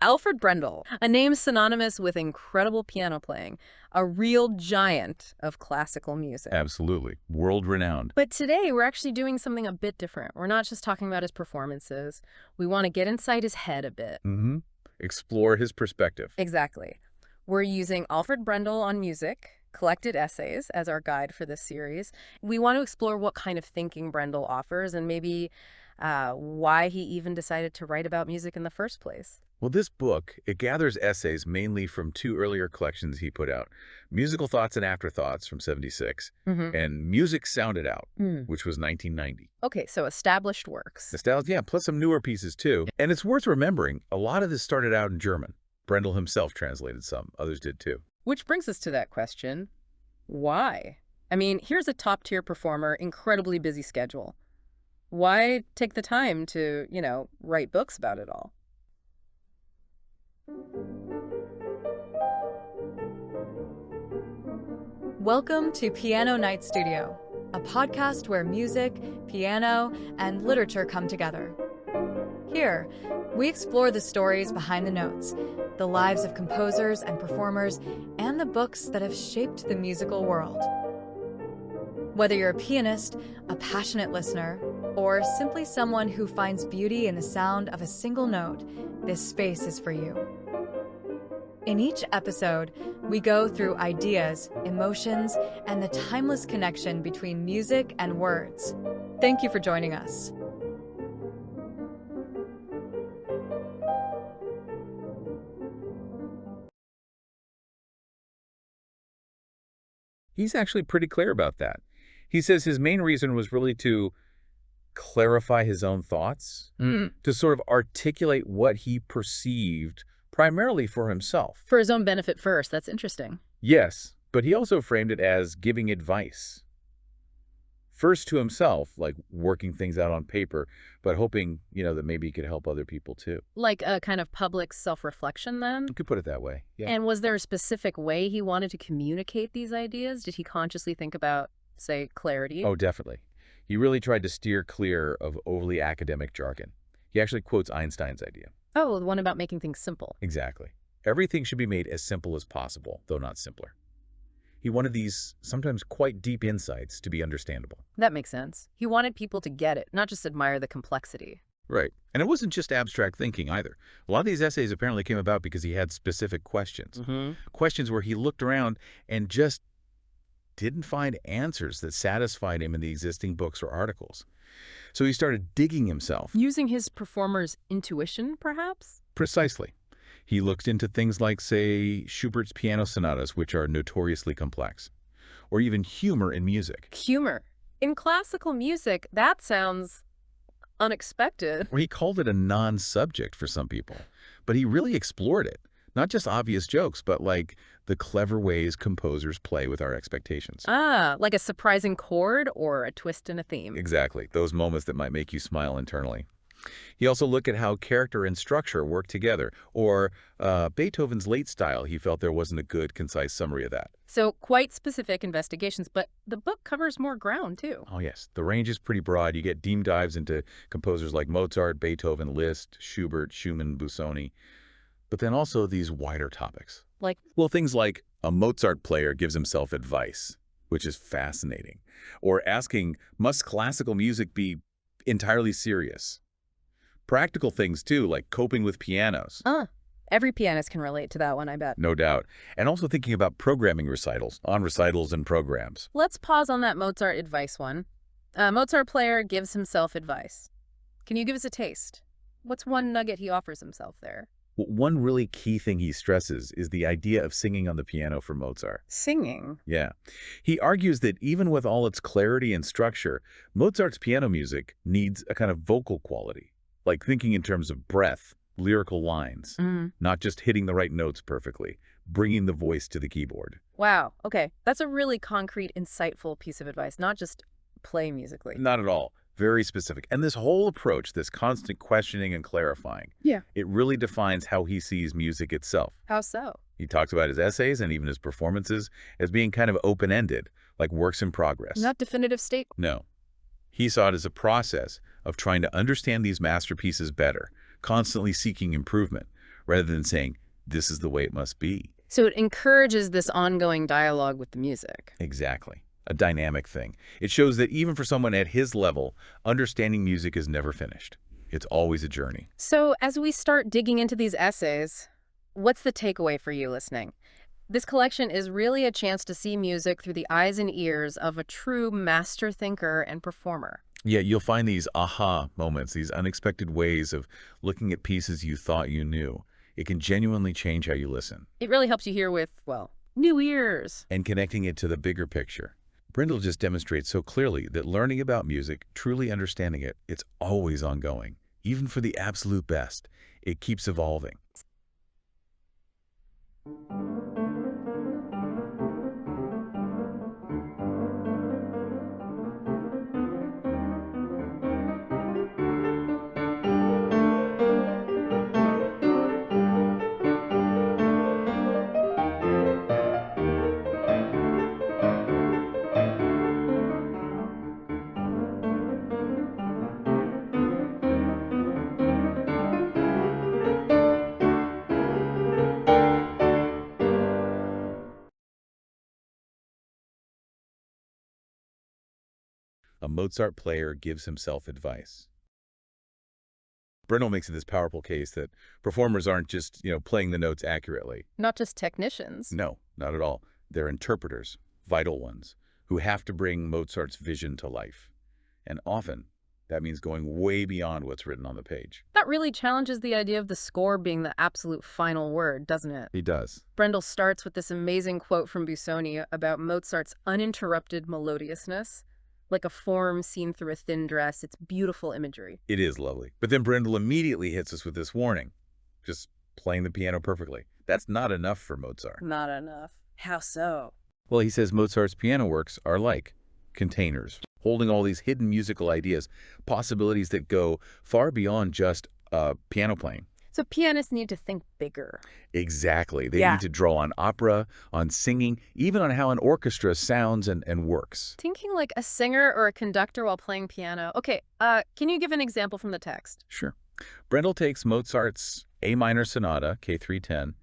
Alfred Brendel, a name synonymous with incredible piano playing, a real giant of classical music. Absolutely. World-renowned. But today, we're actually doing something a bit different. We're not just talking about his performances. We want to get inside his head a bit. Explore his perspective. Exactly. We're using Alfred Brendel on music, collected essays, as our guide for this series. We want to explore what kind of thinking Brendel offers and maybe why he even decided to write about music in the first place. Well, this book, it gathers essays mainly from two earlier collections he put out, Musical Thoughts and Afterthoughts from '76, and Music Sounded Out, which was 1990. Okay, so established works. Yeah, plus some newer pieces too. And it's worth remembering, a lot of this started out in German. Brendel himself translated some, others did too. Which brings us to that question, why? I mean, here's a top-tier performer, incredibly busy schedule. Why take the time to, write books about it all? Welcome to Piano Night Studio, a podcast where music, piano, and literature come together. Here, we explore the stories behind the notes, the lives of composers and performers, and the books that have shaped the musical world. Whether you're a pianist, a passionate listener, or simply someone who finds beauty in the sound of a single note, this space is for you. In each episode, we go through ideas, emotions, and the timeless connection between music and words. Thank you for joining us. He's actually pretty clear about that. He says his main reason was really to clarify his own thoughts, to sort of articulate what he perceived primarily for himself. For his own benefit first. That's interesting. Yes, but he also framed it as giving advice. First to himself, like working things out on paper, but hoping, that maybe he could help other people too. Like a kind of public self-reflection then? You could put it that way, yeah. And was there a specific way he wanted to communicate these ideas? Did he consciously think about, say, clarity? Oh, definitely. He really tried to steer clear of overly academic jargon. He actually quotes Einstein's idea. Oh, the one about making things simple. Exactly. Everything should be made as simple as possible, though not simpler. He wanted these sometimes quite deep insights to be understandable. That makes sense. He wanted people to get it, not just admire the complexity. Right. And it wasn't just abstract thinking either. A lot of these essays apparently came about because he had specific questions. Questions where he looked around and just didn't find answers that satisfied him in the existing books or articles. So he started digging himself. Using his performer's intuition, perhaps? Precisely. He looked into things like, say, Schubert's piano sonatas, which are notoriously complex, or even humor in music. Humor. In classical music, that sounds unexpected. Or he called it a non-subject for some people, but he really explored it. Not just obvious jokes, but like the clever ways composers play with our expectations. Ah, like a surprising chord or a twist in a theme. Exactly. Those moments that might make you smile internally. He also looked at how character and structure work together, or Beethoven's late style. He felt there wasn't a good, concise summary of that. So quite specific investigations, but the book covers more ground, too. Oh, yes. The range is pretty broad. You get deep dives into composers like Mozart, Beethoven, Liszt, Schubert, Schumann, Busoni, but then also these wider topics. Like? Well, things like a Mozart player gives himself advice, which is fascinating, or asking, must classical music be entirely serious? Practical things, too, like coping with pianos. Every pianist can relate to that one, I bet. No doubt. And also thinking about programming recitals, on recitals and programs. Let's pause on that Mozart advice one. A Mozart player gives himself advice. Can you give us a taste? What's one nugget he offers himself there? One really key thing he stresses is the idea of singing on the piano for Mozart. Singing? Yeah. He argues that even with all its clarity and structure, Mozart's piano music needs a kind of vocal quality. Like thinking in terms of breath, lyrical lines, not just hitting the right notes perfectly, bringing the voice to the keyboard. Wow. Okay. That's a really concrete, insightful piece of advice, not just play musically. Not at all. Very specific. And this whole approach, this constant questioning and clarifying, it really defines how he sees music itself. How so? He talks about his essays and even his performances as being kind of open-ended, like works in progress. Not definitive statement. No. He saw it as a process of trying to understand these masterpieces better, constantly seeking improvement, rather than saying, this is the way it must be. So it encourages this ongoing dialogue with the music. Exactly. A dynamic thing. It shows that even for someone at his level, understanding music is never finished. It's always a journey. So as we start digging into these essays, what's the takeaway for you listening? This collection is really a chance to see music through the eyes and ears of a true master thinker and performer. Yeah, you'll find these aha moments, these unexpected ways of looking at pieces you thought you knew. It can genuinely change how you listen. It really helps you hear with, well, new ears. And connecting it to the bigger picture. Brendel just demonstrates so clearly that learning about music, truly understanding it, it's always ongoing. Even for the absolute best, it keeps evolving. A Mozart player gives himself advice. Brendel makes this powerful case that performers aren't just, playing the notes accurately. Not just technicians. No, not at all. They're interpreters, vital ones, who have to bring Mozart's vision to life. And often, that means going way beyond what's written on the page. That really challenges the idea of the score being the absolute final word, doesn't it? He does. Brendel starts with this amazing quote from Busoni about Mozart's uninterrupted melodiousness. Like a form seen through a thin dress. It's beautiful imagery. It is lovely. But then Brendel immediately hits us with this warning. Just playing the piano perfectly. That's not enough for Mozart. Not enough. How so? Well, he says Mozart's piano works are like containers, holding all these hidden musical ideas, possibilities that go far beyond just piano playing. So pianists need to think bigger. Exactly. They need to draw on opera, on singing, even on how an orchestra sounds and works. Thinking like a singer or a conductor while playing piano. Okay, can you give an example from the text? Sure. Brendel takes Mozart's A minor sonata, K310,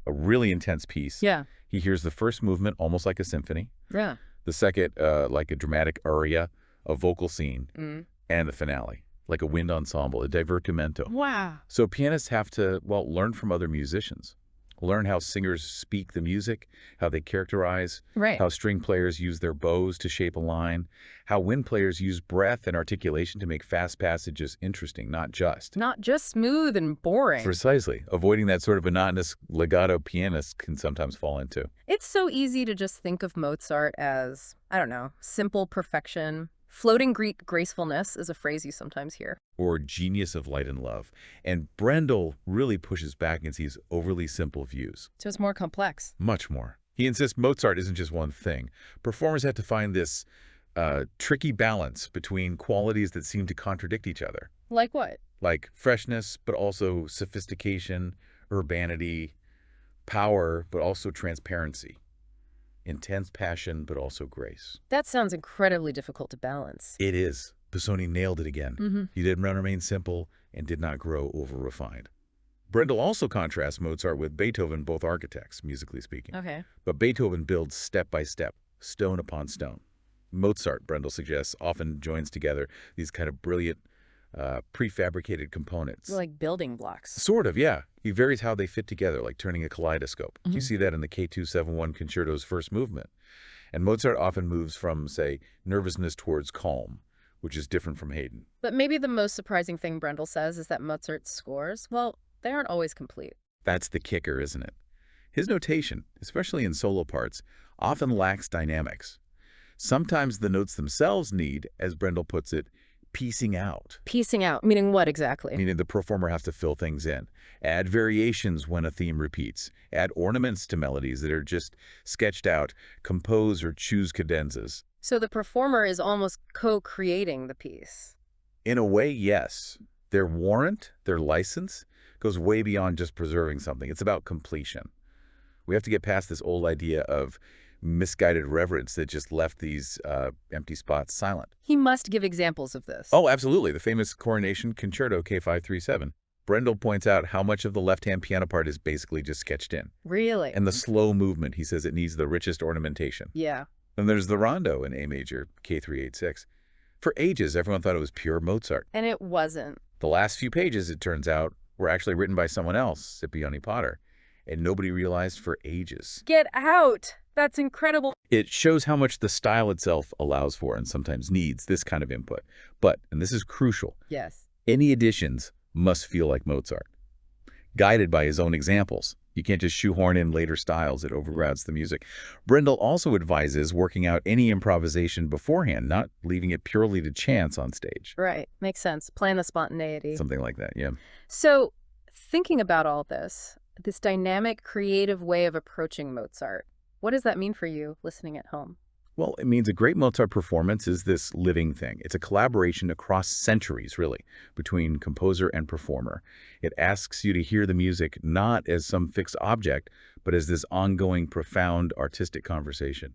a really intense piece. Yeah. He hears the first movement almost like a symphony. Yeah. The second, like a dramatic aria, a vocal scene, and the finale, like a wind ensemble, a divertimento. Wow. So pianists have to, learn from other musicians. Learn how singers speak the music, how they characterize, how string players use their bows to shape a line, how wind players use breath and articulation to make fast passages interesting, not just smooth and boring. Precisely. Avoiding that sort of monotonous legato pianists can sometimes fall into. It's so easy to just think of Mozart as, I don't know, simple perfection. Floating Greek gracefulness is a phrase you sometimes hear. Or genius of light and love. And Brendel really pushes back against these overly simple views. So it's more complex. Much more. He insists Mozart isn't just one thing. Performers have to find this tricky balance between qualities that seem to contradict each other. Like what? Like freshness, but also sophistication, urbanity, power, but also transparency. Intense passion, but also grace. That sounds incredibly difficult to balance. It is. Busoni nailed it again. He didn't remain simple and did not grow over-refined. Brendel also contrasts Mozart with Beethoven, both architects, musically speaking. Okay. But Beethoven builds step by step, stone upon stone. Mozart, Brendel suggests, often joins together these kind of brilliant, prefabricated components. Like building blocks. Sort of, yeah. He varies how they fit together, like turning a kaleidoscope. You see that in the K271 Concerto's first movement. And Mozart often moves from, say, nervousness towards calm, which is different from Haydn. But maybe the most surprising thing Brendel says is that Mozart's scores, well, they aren't always complete. That's the kicker, isn't it? His notation, especially in solo parts, often lacks dynamics. Sometimes the notes themselves need, as Brendel puts it, piecing out. Piecing out, meaning what exactly? Meaning the performer has to fill things in. Add variations when a theme repeats. Add ornaments to melodies that are just sketched out. Compose or choose cadenzas. So the performer is almost co-creating the piece. In a way, yes. Their warrant, their license, goes way beyond just preserving something. It's about completion. We have to get past this old idea of misguided reverence that just left these empty spots silent. He must give examples of this. Oh, absolutely. The famous Coronation Concerto K537. Brendel points out how much of the left-hand piano part is basically just sketched in. Really? And the slow movement, he says it needs the richest ornamentation. Yeah. And there's the rondo in A major, K386. For ages, everyone thought it was pure Mozart. And it wasn't. The last few pages, it turns out, were actually written by someone else, Scipione Potter, and nobody realized for ages. Get out! That's incredible. It shows how much the style itself allows for and sometimes needs this kind of input. But, and this is crucial, Yes. any additions must feel like Mozart, guided by his own examples. You can't just shoehorn in later styles. It overcrowds the music. Brendel also advises working out any improvisation beforehand, not leaving it purely to chance on stage. Right. Makes sense. Plan the spontaneity. Something like that, yeah. So, thinking about all this dynamic, creative way of approaching Mozart, what does that mean for you listening at home? Well, it means a great Mozart performance is this living thing. It's a collaboration across centuries, really, between composer and performer. It asks you to hear the music not as some fixed object, but as this ongoing, profound artistic conversation.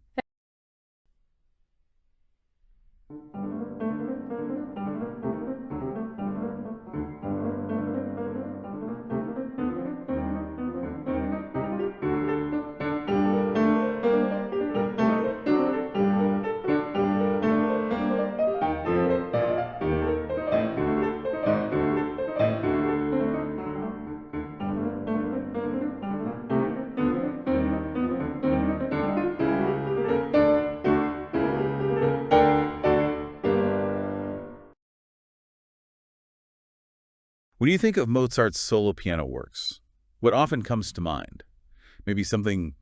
When you think of Mozart's solo piano works, what often comes to mind? Maybe something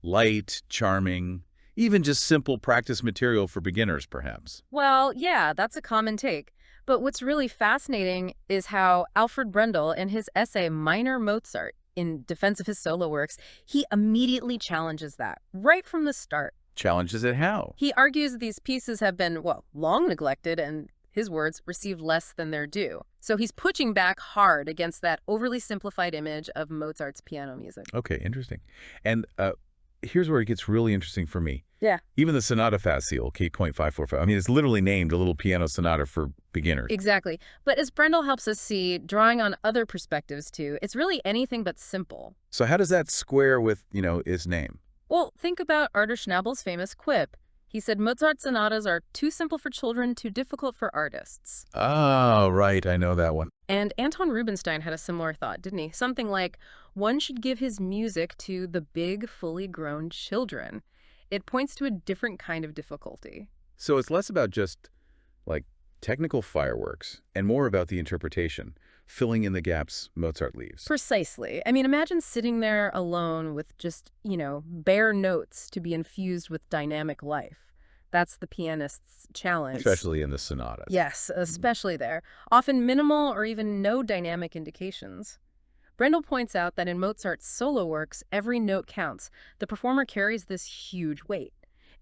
light, charming, even just simple practice material for beginners, perhaps. Well, yeah, that's a common take. But what's really fascinating is how Alfred Brendel, in his essay Minor Mozart, in defense of his solo works, he immediately challenges that right from the start. Challenges it how? He argues these pieces have been, well, long neglected and, his words, received less than their due. So he's pushing back hard against that overly simplified image of Mozart's piano music. Okay, interesting. And here's where it gets really interesting for me. Yeah. Even the Sonata facile, K.545, I mean, it's literally named a little piano sonata for beginners. Exactly. But as Brendel helps us see, drawing on other perspectives too, it's really anything but simple. So how does that square with, his name? Well, think about Arthur Schnabel's famous quip. He said Mozart's sonatas are too simple for children, too difficult for artists. Oh, right. I know that one. And Anton Rubinstein had a similar thought, didn't he? Something like, one should give his music to the big, fully grown children. It points to a different kind of difficulty. So it's less about just, technical fireworks and more about the interpretation, filling in the gaps Mozart leaves. Precisely. I mean, imagine sitting there alone with just, bare notes to be infused with dynamic life. That's the pianist's challenge. Especially in the sonatas. Yes, especially there. Often minimal or even no dynamic indications. Brendel points out that in Mozart's solo works, every note counts. The performer carries this huge weight.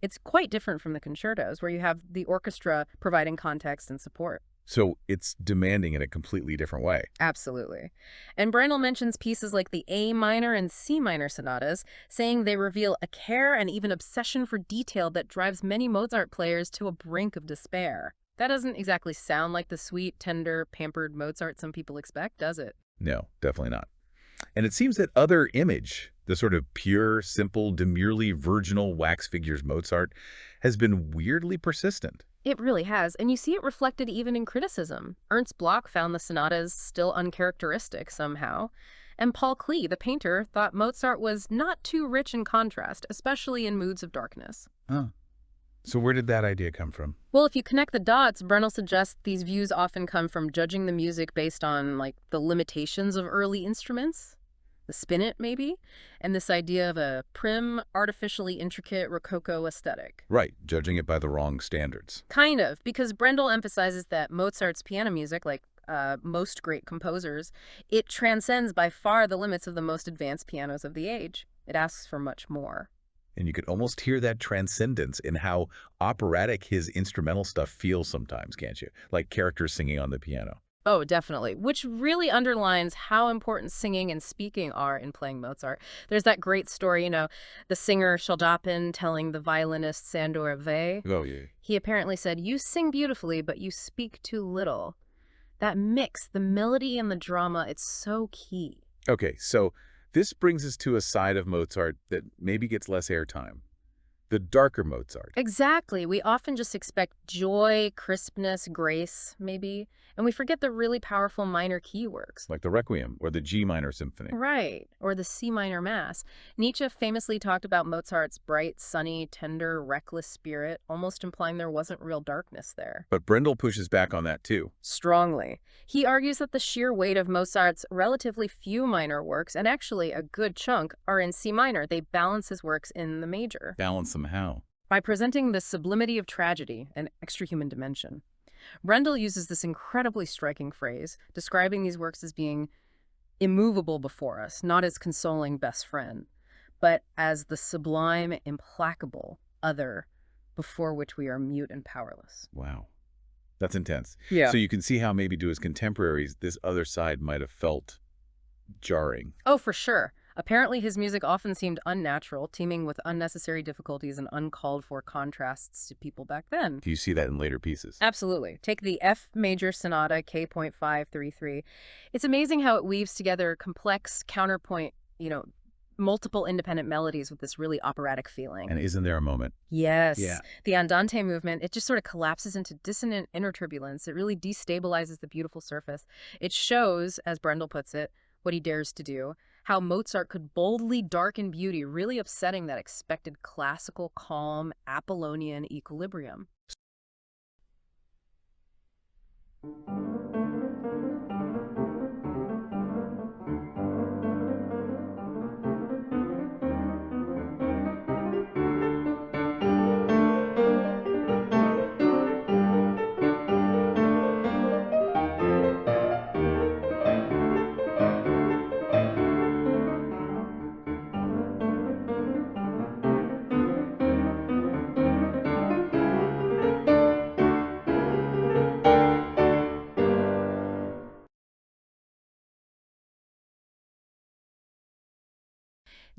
It's quite different from the concertos, where you have the orchestra providing context and support. So it's demanding in a completely different way. Absolutely. And Brendel mentions pieces like the A minor and C minor sonatas, saying they reveal a care and even obsession for detail that drives many Mozart players to a brink of despair. That doesn't exactly sound like the sweet, tender, pampered Mozart some people expect, does it? No, definitely not. And it seems that other image, the sort of pure, simple, demurely virginal wax figures Mozart, has been weirdly persistent. It really has, and you see it reflected even in criticism. Ernst Bloch found the sonatas still uncharacteristic somehow, and Paul Klee, the painter, thought Mozart was not too rich in contrast, especially in moods of darkness. Huh. So where did that idea come from? Well, if you connect the dots, Brendel suggests these views often come from judging the music based on, the limitations of early instruments, the spinet, maybe, and this idea of a prim, artificially intricate Rococo aesthetic. Right, judging it by the wrong standards. Kind of, because Brendel emphasizes that Mozart's piano music, like most great composers, it transcends by far the limits of the most advanced pianos of the age. It asks for much more. And you could almost hear that transcendence in how operatic his instrumental stuff feels sometimes, can't you? Like characters singing on the piano. Oh, definitely, which really underlines how important singing and speaking are in playing Mozart. There's that great story, the singer Schaldapin telling the violinist Sandor Weil. Oh, yeah. He apparently said, "You sing beautifully, but you speak too little." That mix, the melody and the drama, it's so key. Okay, so this brings us to a side of Mozart that maybe gets less airtime. The darker Mozart. Exactly. We often just expect joy, crispness, grace, maybe, and we forget the really powerful minor key works. Like the Requiem or the G minor symphony. Right, or the C minor Mass. Nietzsche famously talked about Mozart's bright, sunny, tender, reckless spirit, almost implying there wasn't real darkness there. But Brendel pushes back on that too. Strongly. He argues that the sheer weight of Mozart's relatively few minor works, and actually a good chunk, are in C minor. They balance his works in the major. Balance them how? By presenting the sublimity of tragedy, an extra-human dimension. Brendel uses this incredibly striking phrase, describing these works as being immovable before us, not as consoling best friend, but as the sublime, implacable other before which we are mute and powerless. Wow. That's intense. Yeah. So you can see how maybe to his contemporaries, this other side might have felt jarring. Oh, for sure. Apparently, his music often seemed unnatural, teeming with unnecessary difficulties and uncalled-for contrasts to people back then. Do you see that in later pieces? Absolutely. Take the F major sonata, K.533. It's amazing how it weaves together complex, counterpoint, multiple independent melodies with this really operatic feeling. And isn't there a moment? Yes. Yeah. The andante movement, it just sort of collapses into dissonant inner turbulence. It really destabilizes the beautiful surface. It shows, as Brendel puts it, what he dares to do, how Mozart could boldly darken beauty, really upsetting that expected classical, calm, Apollonian equilibrium.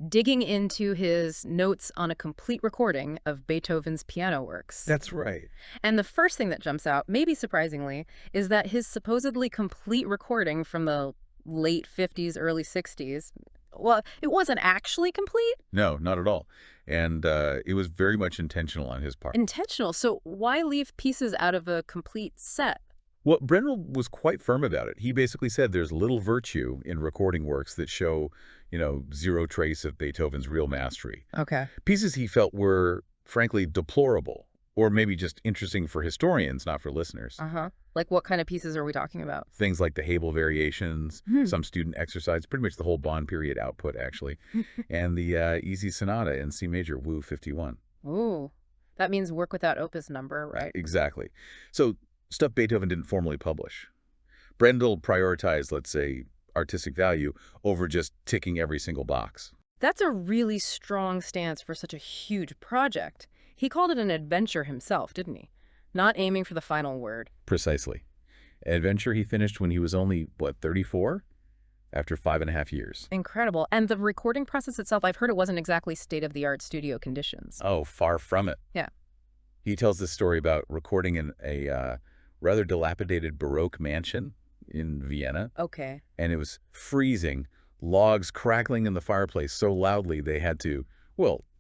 Digging into his notes on a complete recording of Beethoven's piano works. That's right. And the first thing that jumps out, maybe surprisingly, is that his supposedly complete recording from the late 50s, early 60s, well, it wasn't actually complete. No, not at all. And it was very much intentional on his part. Intentional. So why leave pieces out of a complete set? Well, Brendel was quite firm about it. He basically said there's little virtue in recording works that show, zero trace of Beethoven's real mastery. Okay. Pieces he felt were, frankly, deplorable, or maybe just interesting for historians, not for listeners. Uh-huh. Like what kind of pieces are we talking about? Things like the Hebel variations, some student exercise, pretty much the whole Bond period output, actually, and the Easy Sonata in C major, Wu 51. Ooh, that means work without opus number, right? Exactly. So stuff Beethoven didn't formally publish. Brendel prioritized, let's say, artistic value over just ticking every single box. That's a really strong stance for such a huge project. He called it an adventure himself, didn't he? Not aiming for the final word. Precisely. An adventure he finished when he was only, 34? After 5.5 years. Incredible. And the recording process itself, I've heard it wasn't exactly state-of-the-art studio conditions. Oh, far from it. Yeah. He tells this story about recording in a rather dilapidated Baroque mansion in Vienna. Okay. And it was freezing, logs crackling in the fireplace so loudly they had to,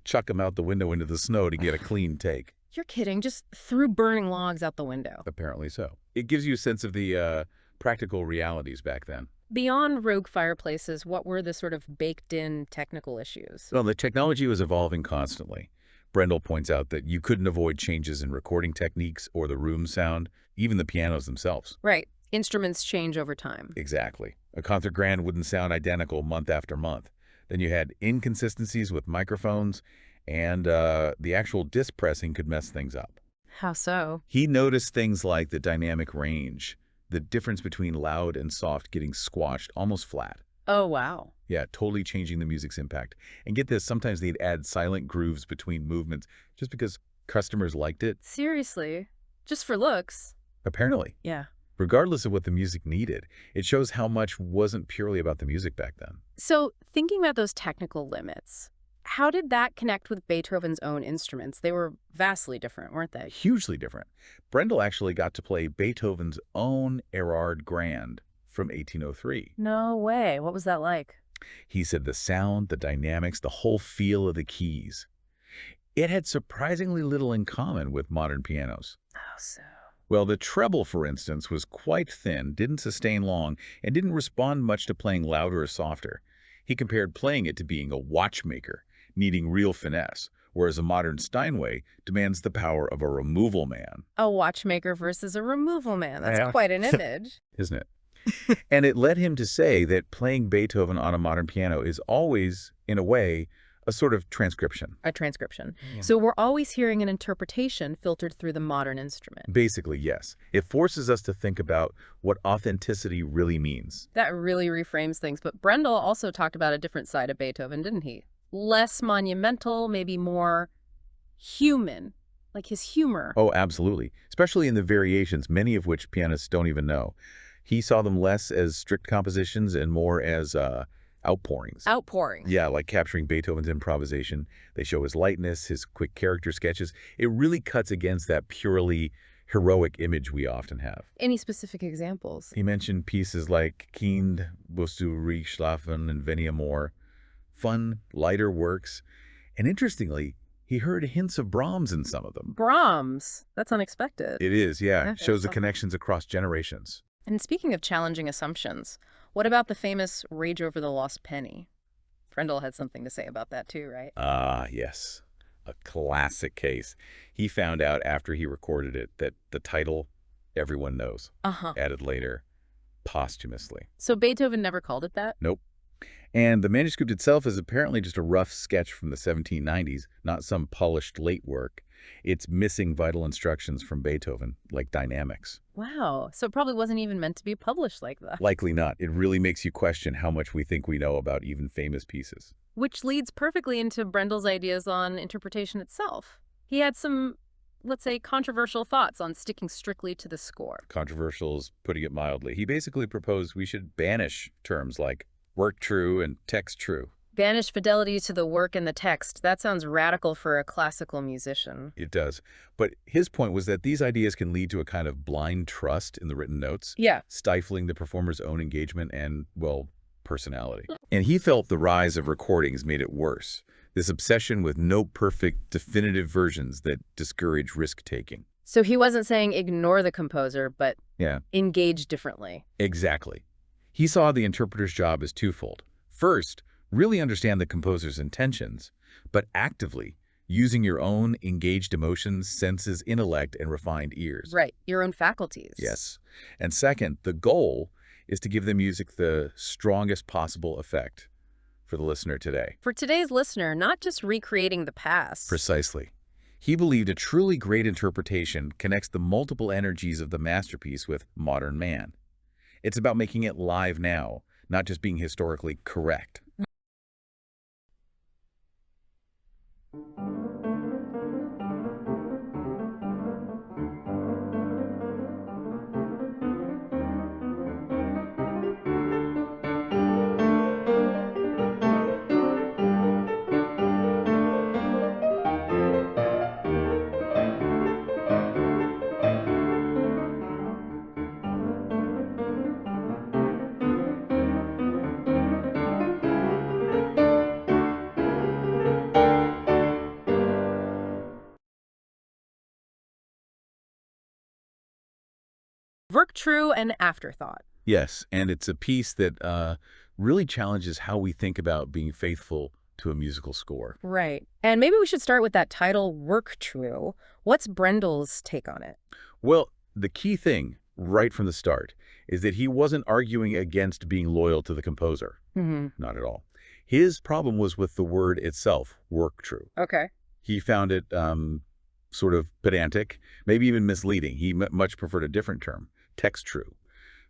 chuck them out the window into the snow to get a clean take. You're kidding. Just threw burning logs out the window. Apparently so. It gives you a sense of the practical realities back then. Beyond rogue fireplaces, what were the sort of baked-in technical issues? Well, the technology was evolving constantly. Brendel points out that you couldn't avoid changes in recording techniques or the room sound, even the pianos themselves. Right. Instruments change over time. Exactly. A concert grand wouldn't sound identical month after month. Then you had inconsistencies with microphones, and the actual disc pressing could mess things up. How so? He noticed things like the dynamic range, the difference between loud and soft getting squashed, almost flat. Oh, wow. Yeah, totally changing the music's impact. And get this, sometimes they'd add silent grooves between movements just because customers liked it. Seriously? Just for looks? Apparently. Yeah. Regardless of what the music needed, it shows how much wasn't purely about the music back then. So, thinking about those technical limits, how did that connect with Beethoven's own instruments? They were vastly different, weren't they? Hugely different. Brendel actually got to play Beethoven's own Erard Grand from 1803. No way. What was that like? He said the sound, the dynamics, the whole feel of the keys. It had surprisingly little in common with modern pianos. Oh, so. Well, the treble, for instance, was quite thin, didn't sustain long, and didn't respond much to playing louder or softer. He compared playing it to being a watchmaker, needing real finesse, whereas a modern Steinway demands the power of a removal man. A watchmaker versus a removal man. That's quite an image. Isn't it? And it led him to say that playing Beethoven on a modern piano is always, in a way, a sort of transcription. A transcription. Yeah. So we're always hearing an interpretation filtered through the modern instrument. Basically, yes. It forces us to think about what authenticity really means. That really reframes things. But Brendel also talked about a different side of Beethoven, didn't he? Less monumental, maybe more human, like his humor. Oh, absolutely. Especially in the variations, many of which pianists don't even know. He saw them less as strict compositions and more as outpourings. Outpourings. Yeah, like capturing Beethoven's improvisation. They show his lightness, his quick character sketches. It really cuts against that purely heroic image we often have. Any specific examples? He mentioned pieces like Kind, Wirst du ruhig schlafen, and Wenn Amor. Fun, lighter works. And interestingly, he heard hints of Brahms in some of them. Brahms. That's unexpected. It is, yeah. Okay, Shows the so- connections across generations. And speaking of challenging assumptions, what about the famous Rage Over the Lost Penny? Brendel had something to say about that too, right? Ah, yes. A classic case. He found out after he recorded it that the title, everyone knows, added later, posthumously. So Beethoven never called it that? Nope. And the manuscript itself is apparently just a rough sketch from the 1790s, not some polished late work. It's missing vital instructions from Beethoven, like dynamics. Wow. So it probably wasn't even meant to be published like that. Likely not. It really makes you question how much we think we know about even famous pieces. Which leads perfectly into Brendel's ideas on interpretation itself. He had some, let's say, controversial thoughts on sticking strictly to the score. Controversial is putting it mildly. He basically proposed we should banish terms like work true and text true. Banish fidelity to the work and the text. That sounds radical for a classical musician. It does. But his point was that these ideas can lead to a kind of blind trust in the written notes, Yeah. stifling the performer's own engagement and, well, personality. And he felt the rise of recordings made it worse. This obsession with no perfect, definitive versions that discourage risk-taking. So he wasn't saying ignore the composer, but Yeah, engage differently. exactly. He saw the interpreter's job as twofold. First, really understand the composer's intentions, but actively using your own engaged emotions, senses, intellect, and refined ears. Right. Your own faculties. Yes. And second, the goal is to give the music the strongest possible effect for the listener today. For today's listener, not just recreating the past. Precisely. He believed a truly great interpretation connects the multiple energies of the masterpiece with modern man. It's about making it live now, not just being historically correct. Werktreue and Afterthought. Yes, and it's a piece that really challenges how we think about being faithful to a musical score. Right. And maybe we should start with that title, Werktreue. What's Brendel's take on it? Well, the key thing right from the start is that he wasn't arguing against being loyal to the composer. Not at all. His problem was with the word itself, Werktreue. Okay. He found it sort of pedantic, maybe even misleading. He much preferred a different term, text true.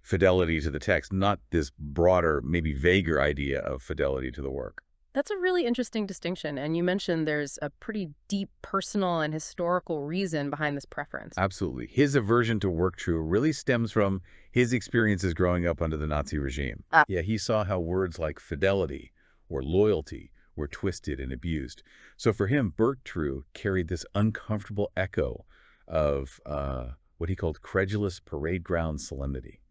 Fidelity to the text, not this broader, maybe vaguer idea of fidelity to the work. That's a really interesting distinction. And you mentioned there's a pretty deep personal and historical reason behind this preference. Absolutely. His aversion to Werktreue really stems from his experiences growing up under the Nazi regime. Yeah, he saw how words like fidelity or loyalty were twisted and abused. So for him, Werktreue carried this uncomfortable echo of what he called credulous parade ground solemnity,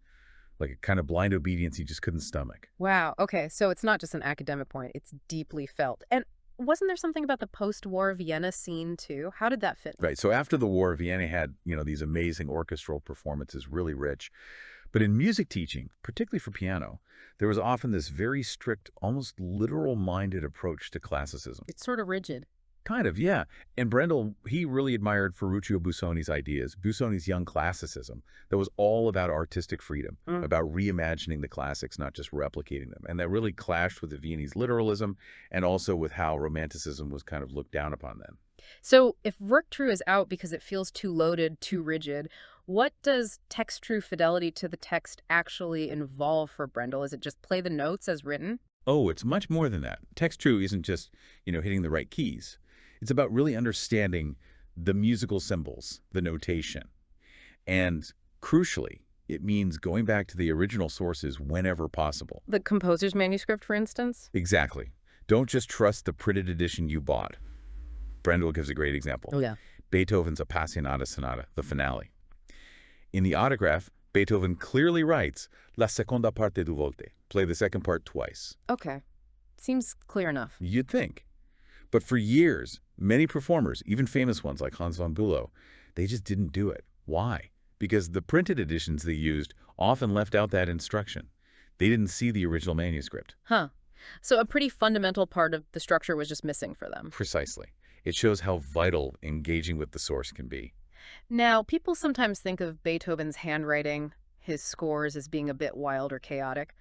like a kind of blind obedience he just couldn't stomach. Wow. Okay, so it's not just an academic point. It's deeply felt. And wasn't there something about the post-war Vienna scene, too? How did that fit? Right. So after the war, Vienna had, these amazing orchestral performances, really rich. But in music teaching, particularly for piano, there was often this very strict, almost literal-minded approach to classicism. It's sort of rigid. Kind of, yeah. And Brendel, he really admired Ferruccio Busoni's ideas, Busoni's young classicism, that was all about artistic freedom, about reimagining the classics, not just replicating them. And that really clashed with the Viennese literalism and also with how Romanticism was kind of looked down upon then. So if Werktreue is out because it feels too loaded, too rigid, what does text-true fidelity to the text actually involve for Brendel? Is it just play the notes as written? Oh, it's much more than that. Text-true isn't just, hitting the right keys. It's about really understanding the musical symbols, the notation. And crucially, it means going back to the original sources whenever possible. The composer's manuscript, for instance? Exactly. Don't just trust the printed edition you bought. Brendel gives a great example. Oh, yeah. Beethoven's Appassionata Sonata, the finale. In the autograph, Beethoven clearly writes, La seconda parte du volte. Play the second part twice. Okay. Seems clear enough. You'd think. But for years, many performers, even famous ones like Hans von Bülow, they just didn't do it. Why? Because the printed editions they used often left out that instruction. They didn't see the original manuscript. Huh. So a pretty fundamental part of the structure was just missing for them. Precisely. It shows how vital engaging with the source can be. Now, people sometimes think of Beethoven's handwriting, his scores, as being a bit wild or chaotic.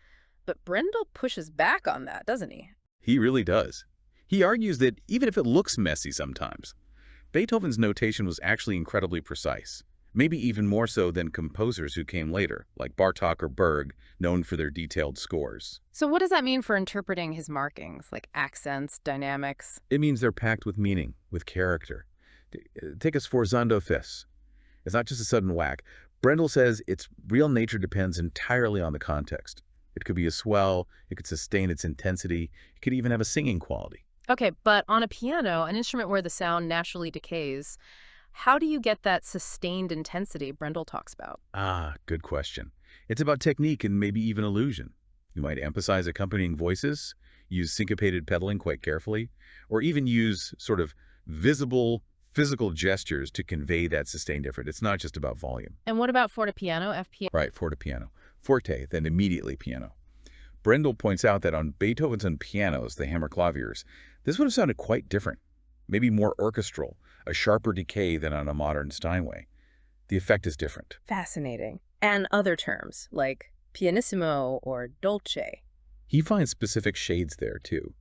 But Brendel pushes back on that, doesn't he? He really does. He argues that even if it looks messy sometimes, Beethoven's notation was actually incredibly precise, maybe even more so than composers who came later, like Bartók or Berg, known for their detailed scores. So what does that mean for interpreting his markings, like accents, dynamics? It means they're packed with meaning, with character. Take a sforzando fis. It's not just a sudden whack. Brendel says its real nature depends entirely on the context. It could be a swell, it could sustain its intensity, it could even have a singing quality. Okay, but on a piano, an instrument where the sound naturally decays, how do you get that sustained intensity Brendel talks about? Ah, good question. It's about technique and maybe even illusion. You might emphasize accompanying voices, use syncopated pedaling quite carefully, or even use sort of visible physical gestures to convey that sustained effort. It's not just about volume. And what about fortepiano, FP? Right, fortepiano. Forte, then immediately piano. Brendel points out that on Beethoven's own pianos, the Hammerklaviers, this would have sounded quite different, maybe more orchestral, a sharper decay than on a modern Steinway. The effect is different. Fascinating. And other terms, like pianissimo or dolce. He finds specific shades there, too.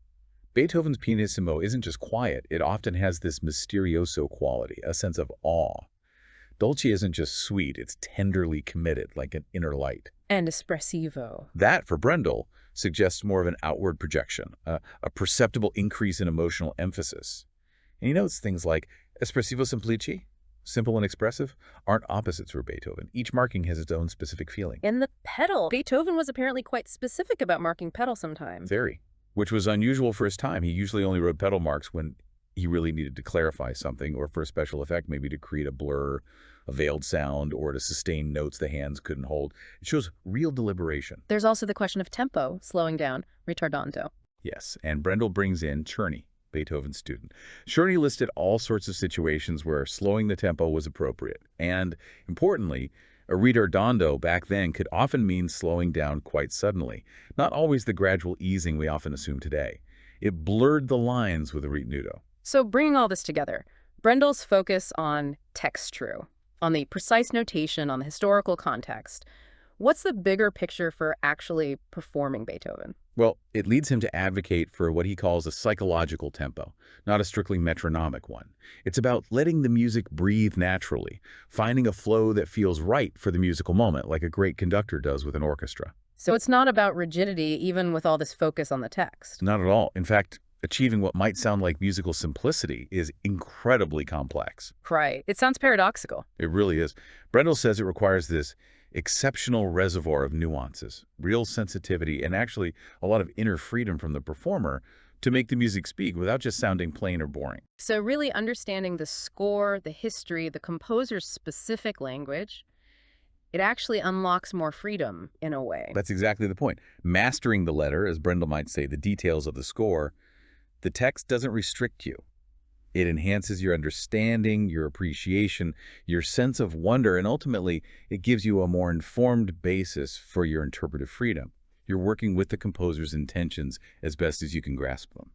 Beethoven's pianissimo isn't just quiet, it often has this mysterioso quality, a sense of awe. Dolce isn't just sweet, it's tenderly committed, like an inner light. And espressivo. That, for Brendel, suggests more of an outward projection, a perceptible increase in emotional emphasis. And he notes things like espressivo semplice, simple and expressive, aren't opposites for Beethoven. Each marking has its own specific feeling. And the pedal. Beethoven was apparently quite specific about marking pedal sometimes. Very, which was unusual for his time. He usually only wrote pedal marks when he really needed to clarify something, or for a special effect, maybe to create a blur, a veiled sound, or to sustain notes the hands couldn't hold. It shows real deliberation. There's also the question of tempo, slowing down, ritardando. Yes, and Brendel brings in Czerny, Beethoven's student. Czerny listed all sorts of situations where slowing the tempo was appropriate. And, importantly, a ritardando back then could often mean slowing down quite suddenly, not always the gradual easing we often assume today. It blurred the lines with a ritnudo. So bringing all this together, Brendel's focus on text-true, on the precise notation, on the historical context. What's the bigger picture for actually performing Beethoven? Well, it leads him to advocate for what he calls a psychological tempo, not a strictly metronomic one. It's about letting the music breathe naturally, finding a flow that feels right for the musical moment, like a great conductor does with an orchestra. So it's not about rigidity, even with all this focus on the text. Not at all. In fact, achieving what might sound like musical simplicity is incredibly complex. Right. It sounds paradoxical. It really is. Brendel says it requires this exceptional reservoir of nuances, real sensitivity, and actually a lot of inner freedom from the performer, to make the music speak without just sounding plain or boring. So really understanding the score, the history, the composer's specific language, it actually unlocks more freedom in a way. That's exactly the point. Mastering the letter, as Brendel might say, the details of the score, the text doesn't restrict you. It enhances your understanding, your appreciation, your sense of wonder, and ultimately, it gives you a more informed basis for your interpretive freedom. You're working with the composer's intentions as best as you can grasp them.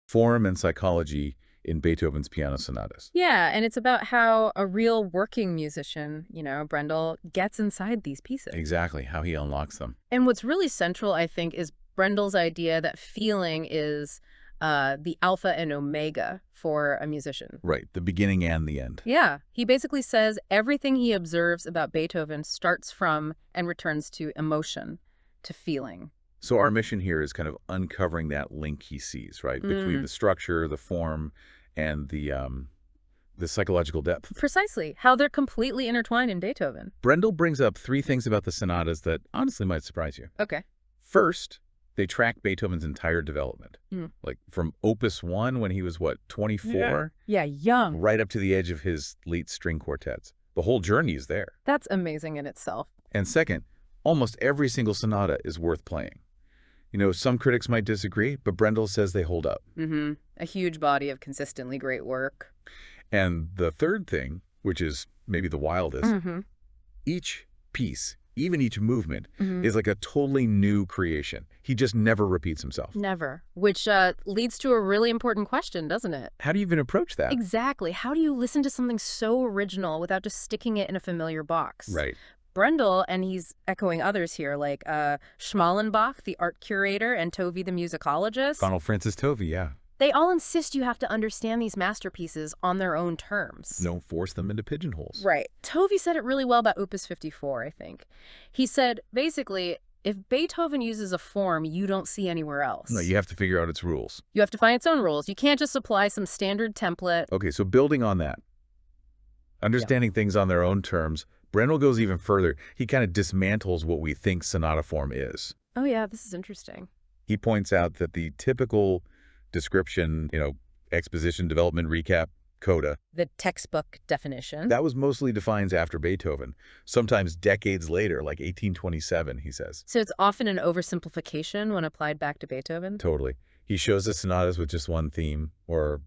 Form and psychology in Beethoven's piano sonatas. Yeah, and it's about how a real working musician, Brendel, gets inside these pieces. Exactly, how he unlocks them. And what's really central, I think, is Brendel's idea that feeling is the alpha and omega for a musician. Right, the beginning and the end. Yeah, he basically says everything he observes about Beethoven starts from and returns to emotion, to feeling. So our mission here is kind of uncovering that link he sees, right, between the structure, the form, and the psychological depth. Precisely, how they're completely intertwined in Beethoven. Brendel brings up 3 things about the sonatas that honestly might surprise you. Okay. First, they track Beethoven's entire development, like from Opus 1 when he was, 24? Yeah, young. Right up to the edge of his late string quartets. The whole journey is there. That's amazing in itself. And second, almost every single sonata is worth playing. Some critics might disagree, but Brendel says they hold up. A huge body of consistently great work. And the third thing, which is maybe the wildest, each piece, even each movement, is like a totally new creation. He just never repeats himself. Never. Which leads to a really important question, doesn't it? How do you even approach that? Exactly. How do you listen to something so original without just sticking it in a familiar box? Right. Brendel, and he's echoing others here, like Schmallenbach, the art curator, and Tovey, the musicologist. Donald Francis Tovey, yeah. They all insist you have to understand these masterpieces on their own terms. Don't force them into pigeonholes. Right. Tovey said it really well about Opus 54, I think. He said, basically, if Beethoven uses a form you don't see anywhere else. No, you have to figure out its rules. You have to find its own rules. You can't just apply some standard template. Okay, so building on that, understanding things on their own terms, Brendel goes even further. He kind of dismantles what we think sonata form is. Oh, yeah, this is interesting. He points out that the typical description, exposition, development, recap, coda. The textbook definition. That was mostly defined after Beethoven, sometimes decades later, like 1827, he says. So it's often an oversimplification when applied back to Beethoven? Totally. He shows us sonatas with just one theme, or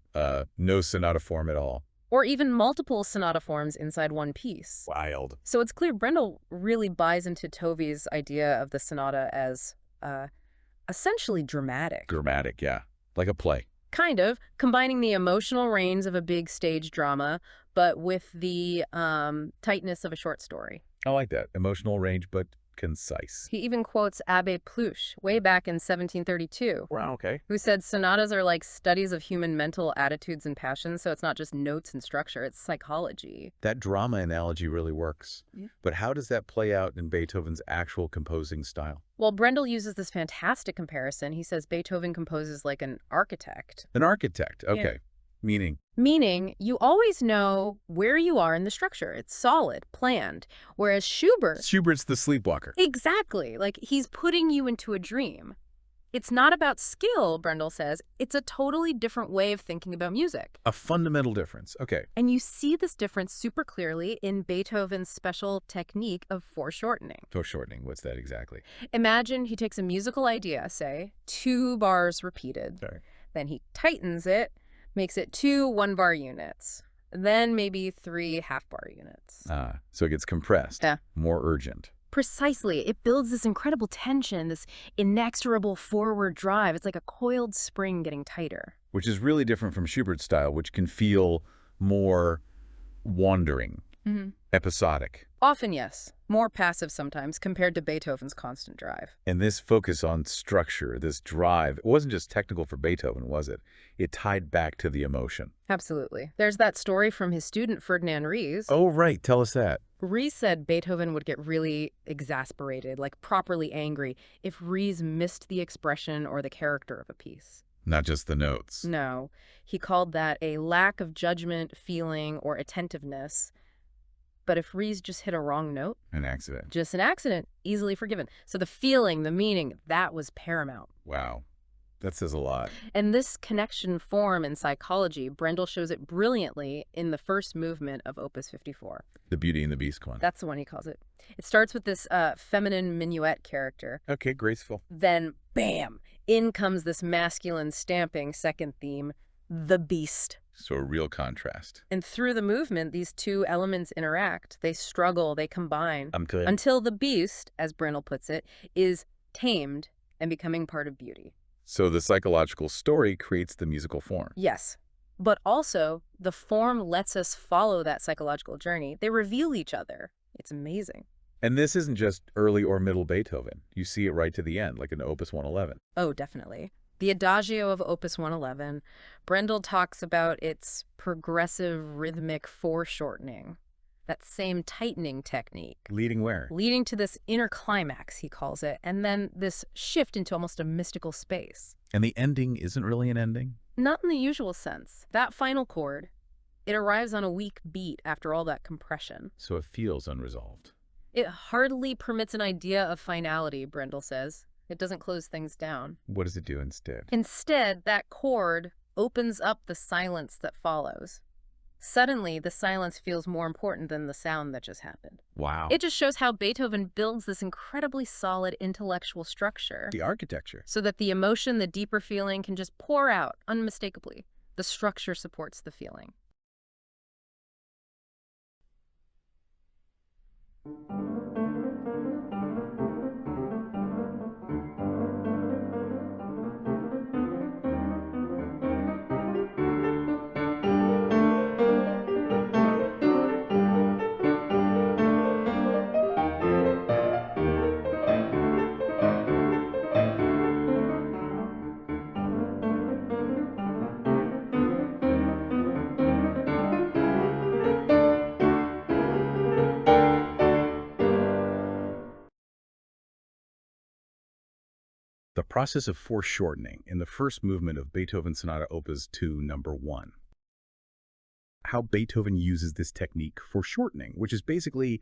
no sonata form at all. Or even multiple sonata forms inside one piece. Wild. So it's clear Brendel really buys into Tovey's idea of the sonata as essentially dramatic. Dramatic, yeah. Like a play. Kind of, combining the emotional range of a big stage drama, but with the tightness of a short story. I like that. Emotional range, but concise. He even quotes Abbé Pluche, way back in 1732. Wow, okay. Who said sonatas are like studies of human mental attitudes and passions, so it's not just notes and structure, it's psychology. That drama analogy really works. Yeah. But how does that play out in Beethoven's actual composing style? Well, Brendel uses this fantastic comparison. He says Beethoven composes like an architect. An architect, okay. Yeah. Meaning? Meaning, you always know where you are in the structure. It's solid, planned. Whereas Schubert's the sleepwalker. Exactly. Like, he's putting you into a dream. It's not about skill, Brendel says. It's a totally different way of thinking about music. A fundamental difference. Okay. And you see this difference super clearly in Beethoven's special technique of foreshortening. Foreshortening, what's that exactly? Imagine he takes a musical idea, say, 2 bars repeated. Sorry. Then he tightens it, makes it 2 one-bar units, then maybe 3 half-bar units. So it gets compressed, more urgent. Precisely. It builds this incredible tension, this inexorable forward drive. It's like a coiled spring getting tighter. Which is really different from Schubert's style, which can feel more wandering, episodic. Often, yes. More passive sometimes, compared to Beethoven's constant drive. And this focus on structure, this drive, it wasn't just technical for Beethoven, was it? It tied back to the emotion. Absolutely. There's that story from his student Ferdinand Ries. Oh, right. Tell us that. Ries said Beethoven would get really exasperated, like properly angry, if Ries missed the expression or the character of a piece. Not just the notes. No. He called that a lack of judgment, feeling, or attentiveness. But if Ries just hit a wrong note, An accident. just an accident, easily forgiven. So the feeling, the meaning, that was paramount. Wow. That says a lot. And this connection form in psychology, Brendel shows it brilliantly in the first movement of Opus 54. The Beauty and the Beast one. That's the one he calls it. It starts with this feminine minuet character. Okay, graceful. Then, bam, in comes this masculine stamping second theme, the beast. So a real contrast. And through the movement, these two elements interact. They struggle, they combine. I'm good. Until the beast, as Brendel puts it, is tamed and becoming part of beauty. So the psychological story creates the musical form. Yes. But also, the form lets us follow that psychological journey. They reveal each other. It's amazing. And this isn't just early or middle Beethoven. You see it right to the end, like in Opus 111. Oh, definitely. The Adagio of Opus 111, Brendel talks about its progressive rhythmic foreshortening, that same tightening technique. Leading where? Leading to this inner climax, he calls it, and then this shift into almost a mystical space. And the ending isn't really an ending? Not in the usual sense. That final chord, it arrives on a weak beat after all that compression. So it feels unresolved. It hardly permits an idea of finality, Brendel says. It doesn't close things down. What does it do instead? Instead, that chord opens up the silence that follows. Suddenly, the silence feels more important than the sound that just happened. Wow. It just shows how Beethoven builds this incredibly solid intellectual structure The architecture. so that the emotion, the deeper feeling, can just pour out unmistakably. The structure supports the feeling. The process of foreshortening in the first movement of Beethoven Sonata Opus 2, number 1. How Beethoven uses this technique, foreshortening, which is basically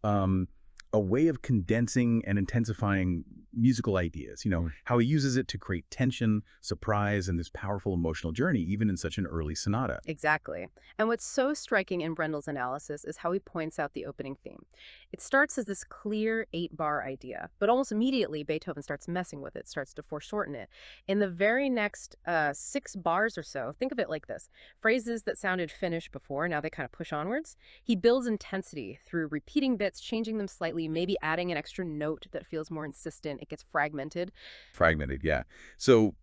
a way of condensing and intensifying musical ideas. You know, how he uses it to create tension, surprise, and this powerful emotional journey, even in such an early sonata. Exactly. And what's so striking in Brendel's analysis is how he points out the opening theme. It starts as this clear 8-bar idea, but almost immediately Beethoven starts messing with it, starts to foreshorten it. In the very next 6 bars or so, think of it like this. Phrases that sounded finished before, now they kind of push onwards. He builds intensity through repeating bits, changing them slightly, maybe adding an extra note that feels more insistent. It gets fragmented. Fragmented, yeah. So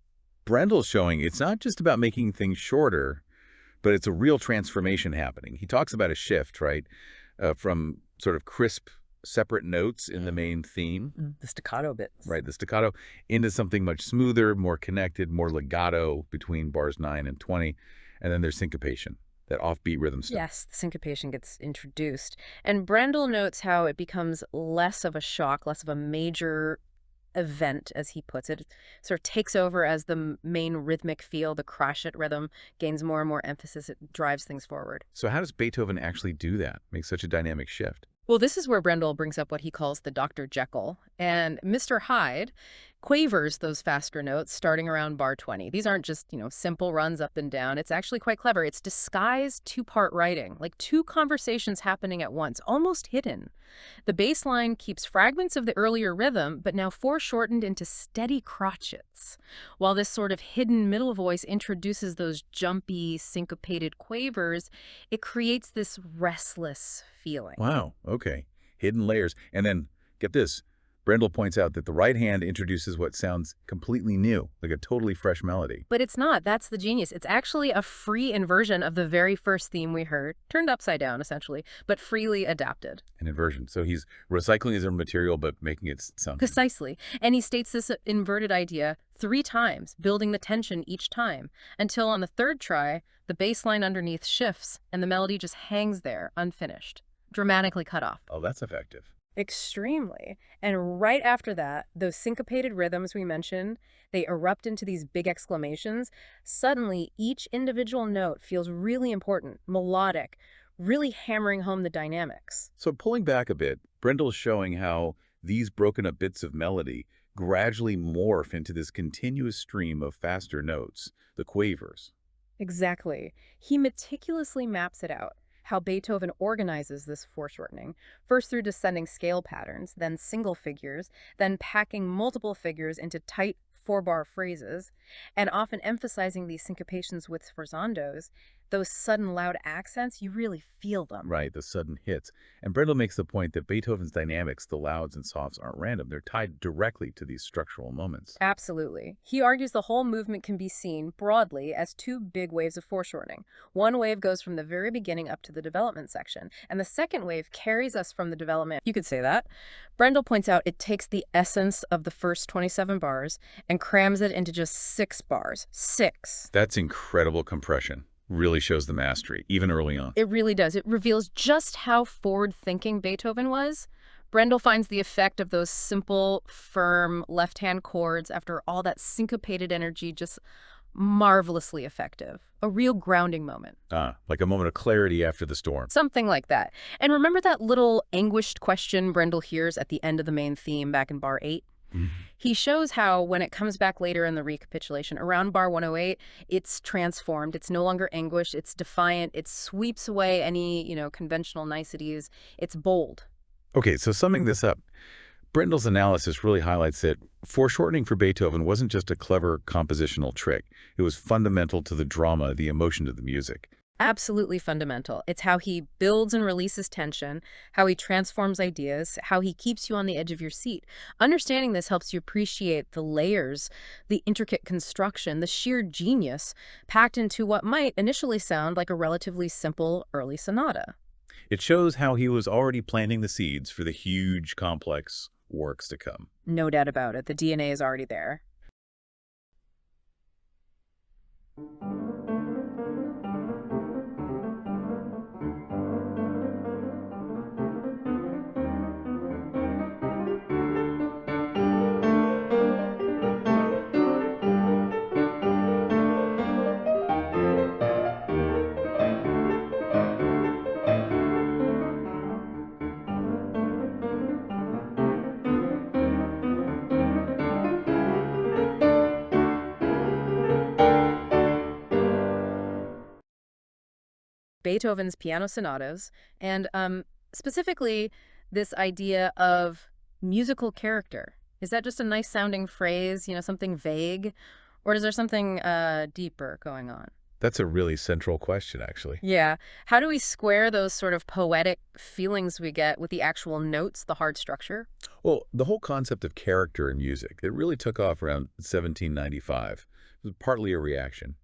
Brendel's showing it's not just about making things shorter, but it's a real transformation happening. He talks about a shift, right, from sort of crisp, separate notes in the main theme. The staccato bits. Right, the staccato, into something much smoother, more connected, more legato between bars 9 and 20. And then there's syncopation, that offbeat rhythm stuff. Yes, the syncopation gets introduced. And Brendel notes how it becomes less of a shock, less of a major event, as he puts it. It sort of takes over as the main rhythmic feel, the crotchet rhythm gains more and more emphasis. It drives things forward. So how does Beethoven actually do that, make such a dynamic shift? Well, this is where Brendel brings up what he calls the Dr. Jekyll. And Mr. Hyde quavers those faster notes starting around bar 20. These aren't just, simple runs up and down. It's actually quite clever. It's disguised 2-part writing, like 2 conversations happening at once, almost hidden. The bass line keeps fragments of the earlier rhythm, but now foreshortened into steady crotchets, while this sort of hidden middle voice introduces those jumpy, syncopated quavers. It creates this restless feeling. Wow, okay. Hidden layers. And then, get this, Brendel points out that the right hand introduces what sounds completely new, like a totally fresh melody. But it's not. That's the genius. It's actually a free inversion of the very first theme we heard, turned upside down, essentially, but freely adapted. An inversion. So he's recycling his own material, but making it sound... Precisely. And he states this inverted idea 3 times, building the tension each time, until on the third try, the bass line underneath shifts, and the melody just hangs there, unfinished, dramatically cut off. Oh, that's effective. Extremely. And right after that, those syncopated rhythms we mentioned, they erupt into these big exclamations. Suddenly, each individual note feels really important, melodic, really hammering home the dynamics. So pulling back a bit, Brendel's showing how these broken up bits of melody gradually morph into this continuous stream of faster notes, the quavers. Exactly. He meticulously maps it out. How Beethoven organizes this foreshortening, first through descending scale patterns, then single figures, then packing multiple figures into tight 4-bar phrases, and often emphasizing these syncopations with sforzandos, those sudden loud accents, you really feel them. Right, the sudden hits. And Brendel makes the point that Beethoven's dynamics, the louds and softs, aren't random. They're tied directly to these structural moments. Absolutely. He argues the whole movement can be seen broadly as 2 big waves of foreshortening. One wave goes from the very beginning up to the development section, and the second wave carries us from the development. You could say that. Brendel points out it takes the essence of the first 27 bars and crams it into just 6 bars. 6. That's incredible compression. Really shows the mastery, even early on. It really does. It reveals just how forward-thinking Beethoven was. Brendel finds the effect of those simple, firm, left-hand chords after all that syncopated energy just marvelously effective. A real grounding moment. Like a moment of clarity after the storm. Something like that. And remember that little anguished question Brendel hears at the end of the main theme back in bar 8? He shows how, when it comes back later in the recapitulation, around bar 108, it's transformed. It's no longer anguished. It's defiant. It sweeps away any, conventional niceties. It's bold. Okay, so summing this up, Brendel's analysis really highlights that foreshortening for Beethoven wasn't just a clever compositional trick. It was fundamental to the drama, the emotion of the music. Absolutely fundamental. It's how he builds and releases tension, how he transforms ideas, how he keeps you on the edge of your seat. Understanding this helps you appreciate the layers, the intricate construction, the sheer genius packed into what might initially sound like a relatively simple early sonata. It shows how he was already planting the seeds for the huge, complex works to come. No doubt about it. The DNA is already there. Beethoven's piano sonatas, and specifically this idea of musical character. Is that just a nice sounding phrase, something vague, or is there something deeper going on? That's a really central question, actually. Yeah. How do we square those sort of poetic feelings we get with the actual notes, the hard structure? Well, the whole concept of character in music, it really took off around 1795. It was partly a reaction,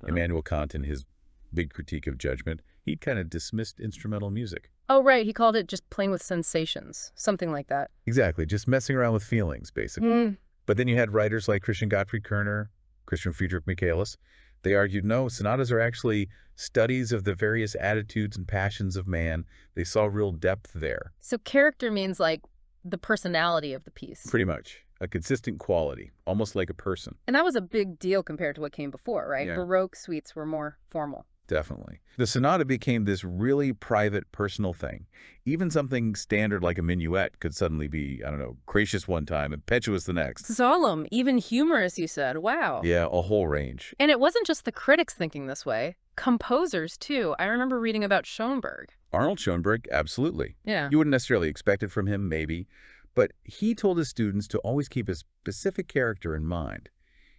Immanuel Kant in his big critique of judgment, he'd kind of dismissed instrumental music. Oh, right. He called it just playing with sensations, something like that. Exactly. Just messing around with feelings, basically. But then you had writers like Christian Gottfried Kerner, Christian Friedrich Michaelis. They argued, no, sonatas are actually studies of the various attitudes and passions of man. They saw real depth there. So character means like the personality of the piece. Pretty much. A consistent quality, almost like a person. And that was a big deal compared to what came before, right? Yeah. Baroque suites were more formal. Definitely. The sonata became this really private, personal thing. Even something standard like a minuet could suddenly be, gracious one time, impetuous the next. Solemn, even humorous, you said. Wow. Yeah, a whole range. And it wasn't just the critics thinking this way. Composers, too. I remember reading about Schoenberg. Arnold Schoenberg, absolutely. Yeah. You wouldn't necessarily expect it from him, maybe. But he told his students to always keep a specific character in mind.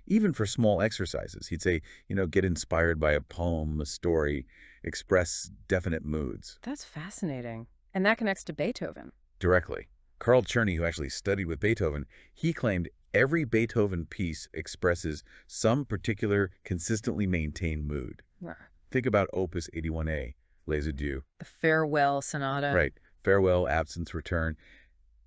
Even for small exercises, he'd say, get inspired by a poem, a story, express definite moods. That's fascinating. And that connects to Beethoven. Directly. Carl Czerny, who actually studied with Beethoven, he claimed every Beethoven piece expresses some particular consistently maintained mood. Ah, Think about Opus 81A, Les Adieux. the Farewell Sonata. Right. Farewell, Absence, Return.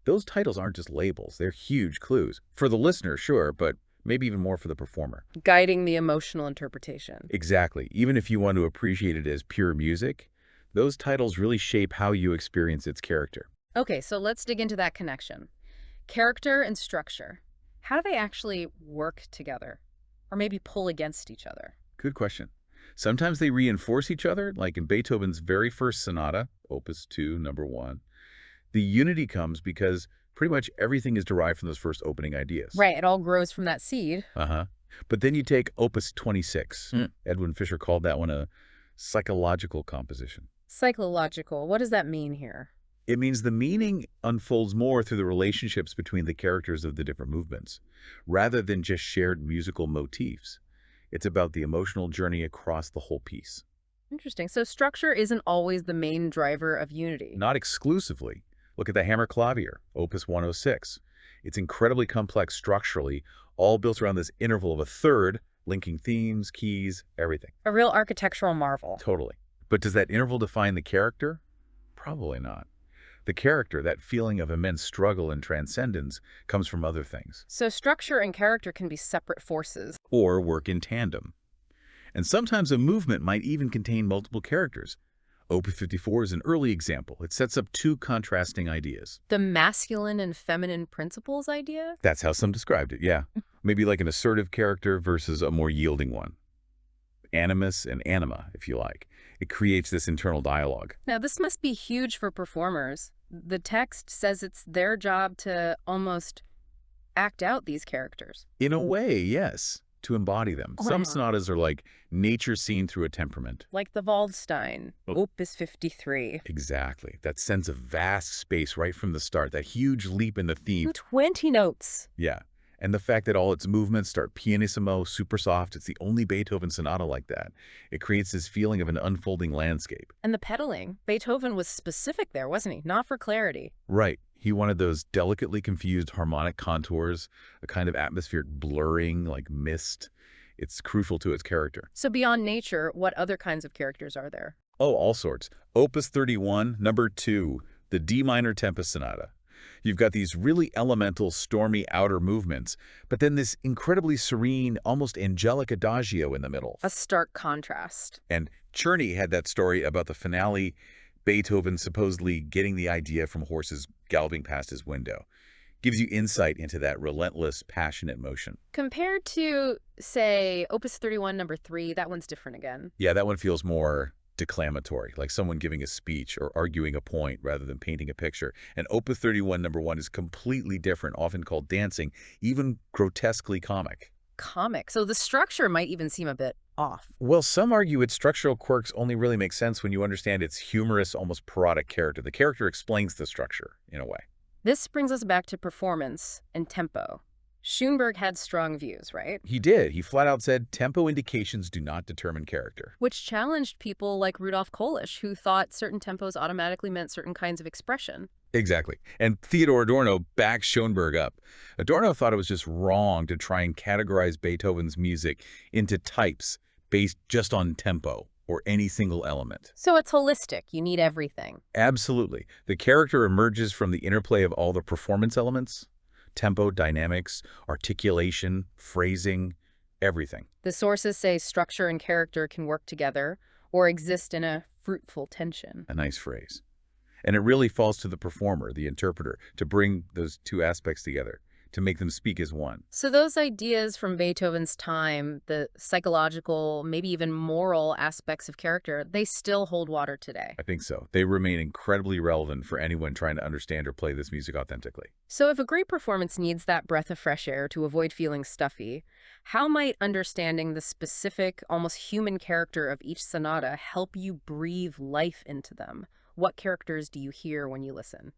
Those titles aren't just labels. They're huge clues. For the listener, sure, but maybe even more for the performer. Guiding the emotional interpretation. Exactly. Even if you want to appreciate it as pure music, those titles really shape how you experience its character. Okay, so let's dig into that connection. Character and structure. How do they actually work together? Or maybe pull against each other? Good question. Sometimes they reinforce each other, like in Beethoven's very first sonata, Opus 2, number 1. The unity comes because pretty much everything is derived from those first opening ideas. Right, it all grows from that seed. Uh-huh. But then you take Opus 26. Edwin Fischer called that one a psychological composition. Psychological, what does that mean here? It means the meaning unfolds more through the relationships between the characters of the different movements, rather than just shared musical motifs. It's about the emotional journey across the whole piece. Interesting. So structure isn't always the main driver of unity. Not exclusively. Look at the Hammer Clavier, Opus 106. It's incredibly complex structurally, all built around this interval of a third, linking themes, keys, everything. A real architectural marvel. Totally. But does that interval define the character? Probably not. The character, that feeling of immense struggle and transcendence, comes from other things. So structure and character can be separate forces. Or work in tandem. And sometimes a movement might even contain multiple characters. Opus 54 is an early example. It sets up two contrasting ideas. The masculine and feminine principles idea? That's how some described it, yeah. Maybe like an assertive character versus a more yielding one. Animus and anima, if you like. It creates this internal dialogue. Now, this must be huge for performers. The text says it's their job to almost act out these characters. In a way, yes, to embody them. Wow. Some sonatas are like nature seen through a temperament. Like the Waldstein, Opus 53. Exactly. That sense of vast space right from the start, that huge leap in the theme. 20 notes. Yeah. And the fact that all its movements start pianissimo, super soft, it's the only Beethoven sonata like that. It creates this feeling of an unfolding landscape. And the pedaling. Beethoven was specific there, wasn't he? Not for clarity. Right. He wanted those delicately confused harmonic contours, a kind of atmospheric blurring like mist. It's crucial to its character. So beyond nature, what other kinds of characters are there? Oh, all sorts. Opus 31, number 2, the D minor Tempest Sonata. You've got these really elemental, stormy outer movements, but then this incredibly serene, almost angelic adagio in the middle. A stark contrast. And Czerny had that story about the finale, Beethoven supposedly getting the idea from horses galloping past his window. Gives you insight into that relentless, passionate motion. Compared to, say, Opus 31, number 3, that one's different again. Yeah, that one feels more declamatory, like someone giving a speech or arguing a point rather than painting a picture. And Opus 31, number 1 is completely different, often called dancing, even grotesquely comic. Comic. So the structure might even seem a bit off. Well, some argue its structural quirks only really make sense when you understand its humorous, almost parodic character. The character explains the structure, in a way. This brings us back to performance and tempo. Schubert had strong views, right? He did. He flat out said, tempo indications do not determine character. Which challenged people like Rudolf Kolisch, who thought certain tempos automatically meant certain kinds of expression. Exactly. And Theodor Adorno backed Schoenberg up. Adorno thought it was just wrong to try and categorize Beethoven's music into types based just on tempo or any single element. So it's holistic. You need everything. Absolutely. The character emerges from the interplay of all the performance elements. Tempo, dynamics, articulation, phrasing, everything. The sources say structure and character can work together or exist in a fruitful tension. A nice phrase. And it really falls to the performer, the interpreter, to bring those two aspects together, to make them speak as one. So those ideas from Beethoven's time, the psychological, maybe even moral aspects of character, they still hold water today. I think so. They remain incredibly relevant for anyone trying to understand or play this music authentically. So if a great performance needs that breath of fresh air to avoid feeling stuffy, how might understanding the specific, almost human character of each sonata help you breathe life into them? What characters do you hear when you listen?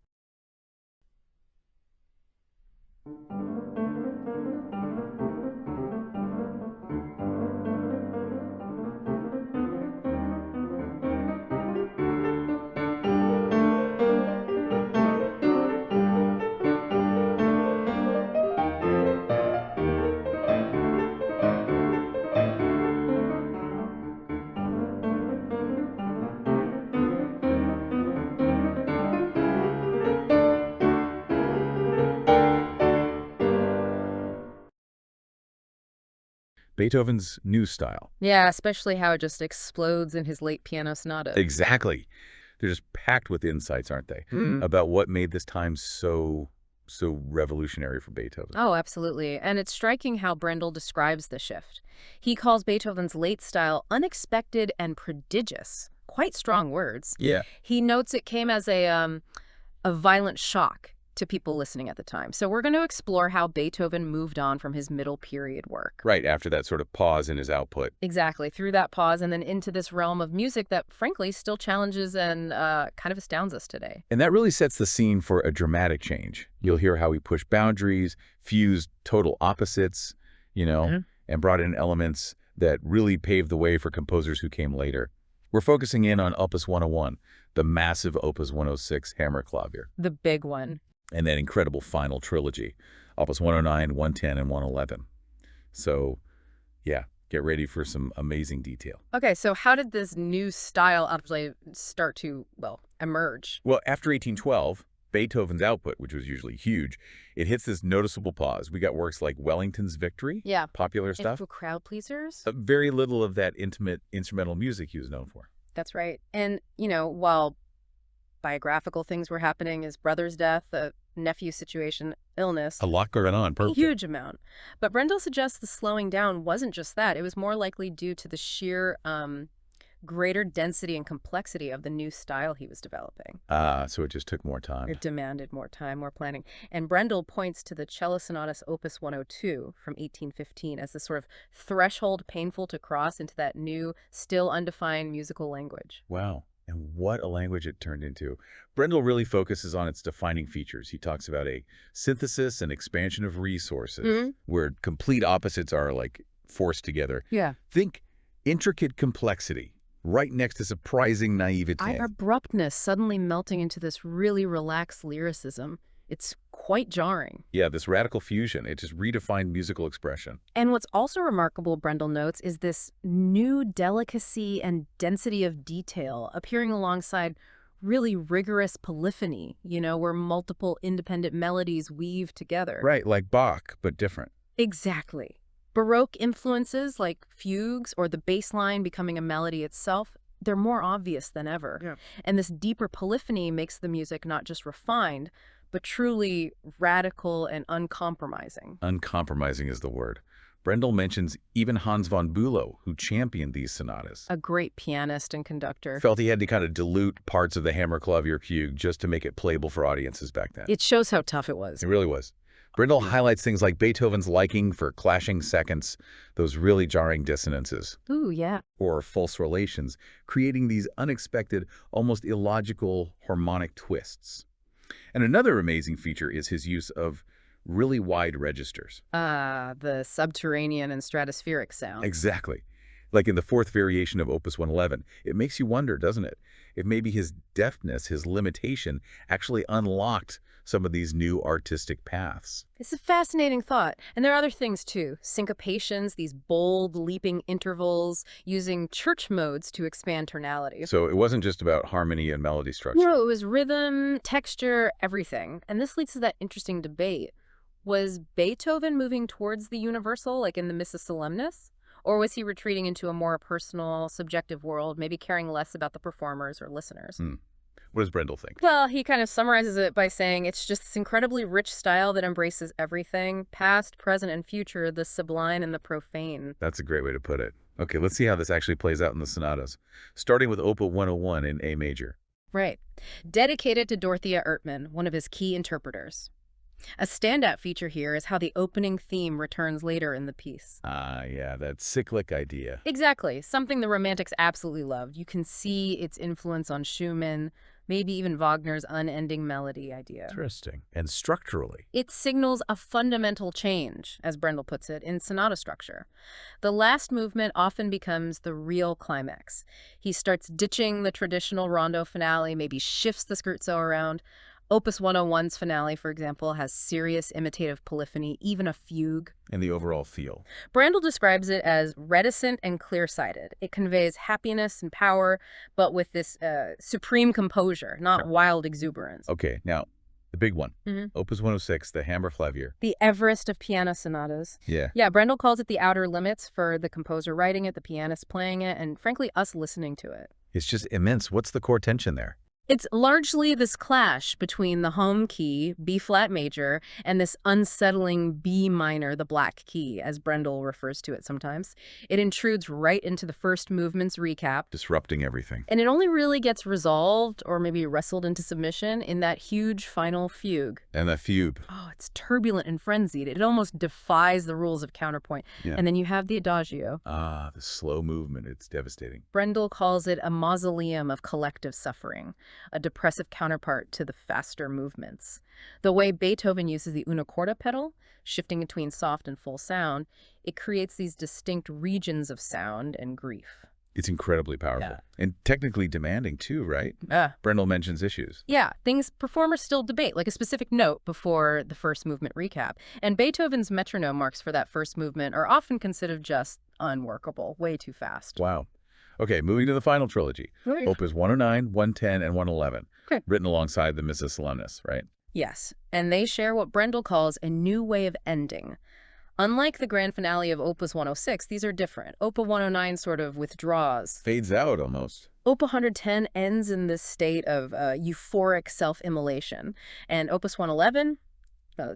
Beethoven's new style. Yeah, especially how it just explodes in his late piano sonata. Exactly. They're just packed with insights, aren't they? About what made this time so revolutionary for Beethoven. Oh, absolutely. And it's striking how Brendel describes the shift. He calls Beethoven's late style unexpected and prodigious. Quite strong words. Yeah. He notes it came as a violent shock to people listening at the time. So we're going to explore how Beethoven moved on from his middle period work. Right, after that sort of pause in his output. Exactly, through that pause and then into this realm of music that, frankly, still challenges and kind of astounds us today. And that really sets the scene for a dramatic change. You'll hear how he pushed boundaries, fused total opposites, and brought in elements that really paved the way for composers who came later. We're focusing in on Opus 101, the massive Opus 106 Hammerklavier. The big one. And that incredible final trilogy, Opus 109, 110, and 111. So, yeah, get ready for some amazing detail. Okay, so how did this new style actually start to, emerge? Well, after 1812, Beethoven's output, which was usually huge, it hits this noticeable pause. We got works like Wellington's Victory, popular stuff. And crowd pleasers. Very little of that intimate instrumental music he was known for. That's right. And, while biographical things were happening, his brother's death, a nephew situation, illness. A lot going on. A huge amount. But Brendel suggests the slowing down wasn't just that. It was more likely due to the sheer greater density and complexity of the new style he was developing. So it just took more time. It demanded more time, more planning. And Brendel points to the Cello Sonatas Opus 102 from 1815 as the sort of threshold painful to cross into that new, still undefined musical language. Wow. And what a language it turned into. Brendel really focuses on its defining features. He talks about a synthesis and expansion of resources, where complete opposites are like forced together. Yeah. Think intricate complexity right next to surprising naivete. Abruptness suddenly melting into this really relaxed lyricism. It's quite jarring. Yeah, this radical fusion, it just redefined musical expression. And what's also remarkable, Brendel notes, is this new delicacy and density of detail appearing alongside really rigorous polyphony, where multiple independent melodies weave together. Right, like Bach, but different. Exactly. Baroque influences like fugues or the bass line becoming a melody itself, they're more obvious than ever. Yeah. And this deeper polyphony makes the music not just refined, but truly radical and uncompromising. Uncompromising is the word. Brendel mentions even Hans von Bülow, who championed these sonatas. A great pianist and conductor. Felt he had to kind of dilute parts of the Hammerklavier fugue just to make it playable for audiences back then. It shows how tough it was. It really was. Brendel highlights things like Beethoven's liking for clashing seconds, those really jarring dissonances. Ooh, yeah. Or false relations, creating these unexpected, almost illogical harmonic twists. And another amazing feature is his use of really wide registers. The subterranean and stratospheric sound. Exactly. Like in the fourth variation of Opus 111. It makes you wonder, doesn't it, if maybe his deafness, his limitation, actually unlocked some of these new artistic paths. It's a fascinating thought. And there are other things too. Syncopations, these bold, leaping intervals, using church modes to expand tonality. So it wasn't just about harmony and melody structure. No, it was rhythm, texture, everything. And this leads to that interesting debate. Was Beethoven moving towards the universal, like in the Missa Solemnis? Or was he retreating into a more personal, subjective world, maybe caring less about the performers or listeners? What does Brendel think? Well, he kind of summarizes it by saying it's just this incredibly rich style that embraces everything, past, present, and future, the sublime and the profane. That's a great way to put it. Okay, let's see how this actually plays out in the sonatas, starting with Opus 101 in A major. Right. Dedicated to Dorothea Ertmann, one of his key interpreters. A standout feature here is how the opening theme returns later in the piece. Yeah, that cyclic idea. Exactly. Something the Romantics absolutely loved. You can see its influence on Schumann, maybe even Wagner's unending melody idea. Interesting. And structurally? It signals a fundamental change, as Brendel puts it, in sonata structure. The last movement often becomes the real climax. He starts ditching the traditional rondo finale, maybe shifts the scherzo around. Opus 101's finale, for example, has serious imitative polyphony, even a fugue. And the overall feel. Brendel describes it as reticent and clear-sighted. It conveys happiness and power, but with this supreme composure, not wild exuberance. Okay, now, The big one. Opus 106, the Hammerklavier. The Everest of piano sonatas. Yeah. Yeah, Brendel calls it the outer limits for the composer writing it, the pianist playing it, and frankly, us listening to it. It's just immense. What's the core tension there? It's largely this clash between the home key, B-flat major, and this unsettling B minor, the black key, as Brendel refers to it sometimes. It intrudes right into the first movement's recap. Disrupting everything. And it only really gets resolved or maybe wrestled into submission in that huge final fugue. And the fugue. Oh, it's turbulent and frenzied. It almost defies the rules of counterpoint. Yeah. And then you have the adagio. Ah, the slow movement. It's devastating. Brendel calls it a mausoleum of collective suffering, a depressive counterpart to the faster movements. The way Beethoven uses the una corda pedal, shifting between soft and full sound, it creates these distinct regions of sound and grief. It's incredibly powerful. Yeah. And technically demanding too, right? Brendel mentions issues. Yeah, things performers still debate, like a specific note before the first movement recap. And Beethoven's metronome marks for that first movement are often considered just unworkable, way too fast. Wow. Okay, moving to the final trilogy. Right. Opus 109, 110, and 111. Okay. Written alongside the Missa Solemnis, right? Yes, and they share what Brendel calls a new way of ending. Unlike the grand finale of Opus 106, these are different. Opus 109 sort of withdraws. Fades out almost. Opus 110 ends in this state of euphoric self-immolation, and Opus 111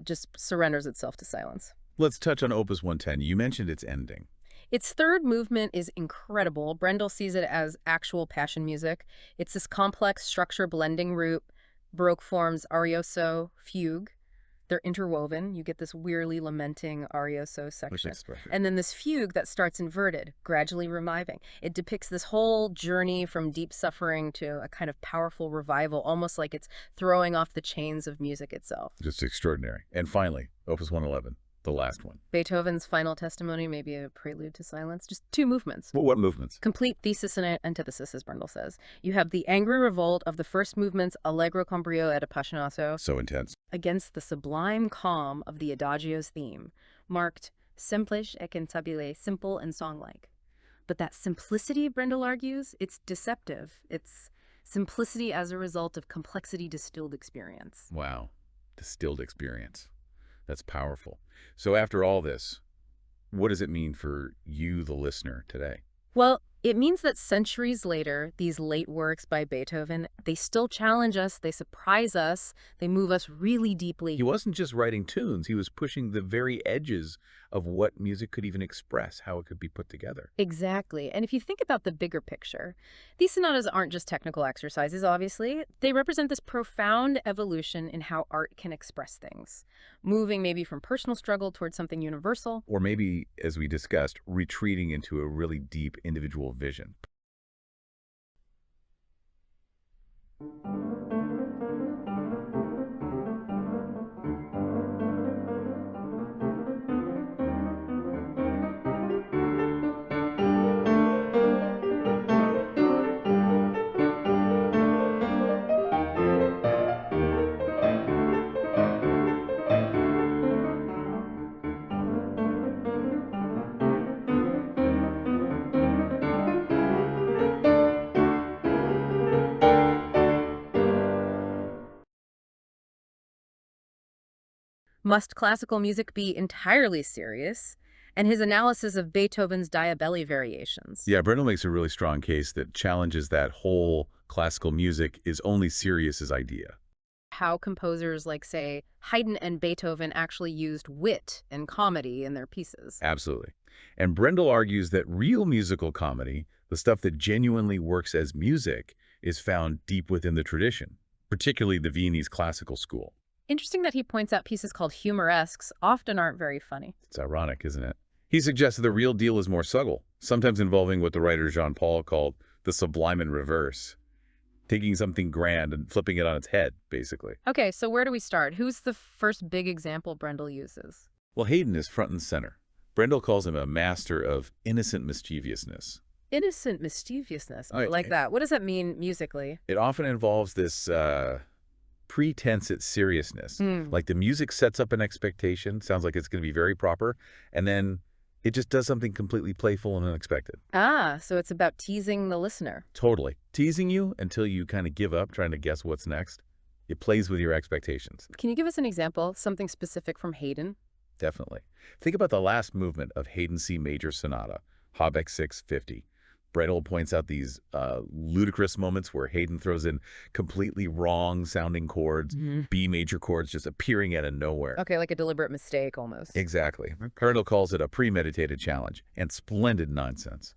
just surrenders itself to silence. Let's touch on Opus 110. You mentioned its ending. Its third movement is incredible. Brendel sees it as actual passion music. It's this complex structure blending root, Baroque forms arioso, fugue. They're interwoven. You get this weirdly lamenting arioso section. And then this fugue that starts inverted, gradually reviving. It depicts this whole journey from deep suffering to a kind of powerful revival, almost like it's throwing off the chains of music itself. Just extraordinary. And finally, Opus 111. The last one. Beethoven's final testimony may be a prelude to silence. Just two movements. Well, what movements? Complete thesis and antithesis, as Brendel says. You have the angry revolt of the first movement's Allegro con brio et appassionato So intense. against the sublime calm of the adagio's theme, marked semplice et cantabile, simple and song-like. But that simplicity, Brendel argues, it's deceptive. It's simplicity as a result of complexity distilled experience. Wow. Distilled experience. That's powerful. So after all this, what does it mean for you, the listener, today? Well, it means that centuries later, these late works by Beethoven, they still challenge us, they surprise us, they move us really deeply. He wasn't just writing tunes, he was pushing the very edges of what music could even express, how it could be put together. Exactly. And if you think about the bigger picture, these sonatas aren't just technical exercises, obviously. They represent this profound evolution in how art can express things, moving maybe from personal struggle towards something universal. Or maybe, as we discussed, retreating into a really deep individual vision. Must classical music be entirely serious? And his analysis of Beethoven's Diabelli variations. Yeah, Brendel makes a really strong case that challenges that whole classical music is only serious idea. How composers like, say, Haydn and Beethoven actually used wit and comedy in their pieces. Absolutely. And Brendel argues that real musical comedy, the stuff that genuinely works as music, is found deep within the tradition, particularly the Viennese classical school. Interesting that he points out pieces called humoresques often aren't very funny. It's ironic, isn't it? He suggests that the real deal is more subtle, sometimes involving what the writer Jean-Paul called the sublime in reverse, taking something grand and flipping it on its head, basically. Okay, so where do we start? Who's the first big example Brendel uses? Well, Haydn is front and center. Brendel calls him a master of innocent mischievousness. Innocent mischievousness. Oh, Like that. What does that mean musically? It often involves this pretense at seriousness. Like the music sets up an expectation, sounds like it's going to be very proper, and then it just does something completely playful and unexpected. Ah, so it's about teasing the listener. Totally. Teasing you until you kind of give up trying to guess what's next. It plays with your expectations. Can you give us an example, something specific from Haydn? Definitely. Think about the last movement of Haydn's C major sonata, Habeck 650. Brendel points out these ludicrous moments where Haydn throws in completely wrong-sounding chords, B major chords just appearing out of nowhere. Okay, like a deliberate mistake almost. Exactly. Brendel calls it a premeditated challenge and splendid nonsense.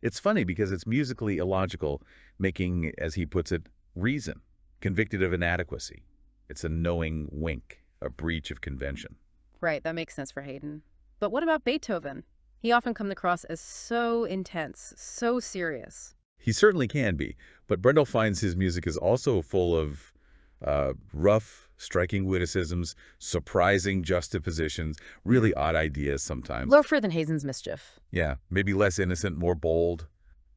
It's funny because it's musically illogical, making, as he puts it, reason, convicted of inadequacy. It's a knowing wink, a breach of convention. Right, that makes sense for Haydn. But what about Beethoven? He often comes across as so intense, so serious. He certainly can be, but Brendel finds his music is also full of rough, striking witticisms, surprising juxtapositions, really odd ideas sometimes. Lower than Haydn's mischief. Yeah, maybe less innocent, more bold.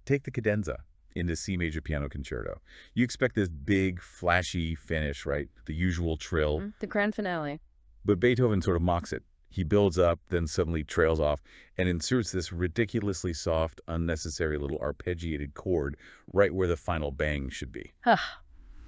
Take the cadenza in the C major piano concerto. You expect this big, flashy finish, right? The usual trill. The grand finale. But Beethoven sort of mocks it. He builds up, then suddenly trails off, and inserts this ridiculously soft, unnecessary little arpeggiated chord right where the final bang should be.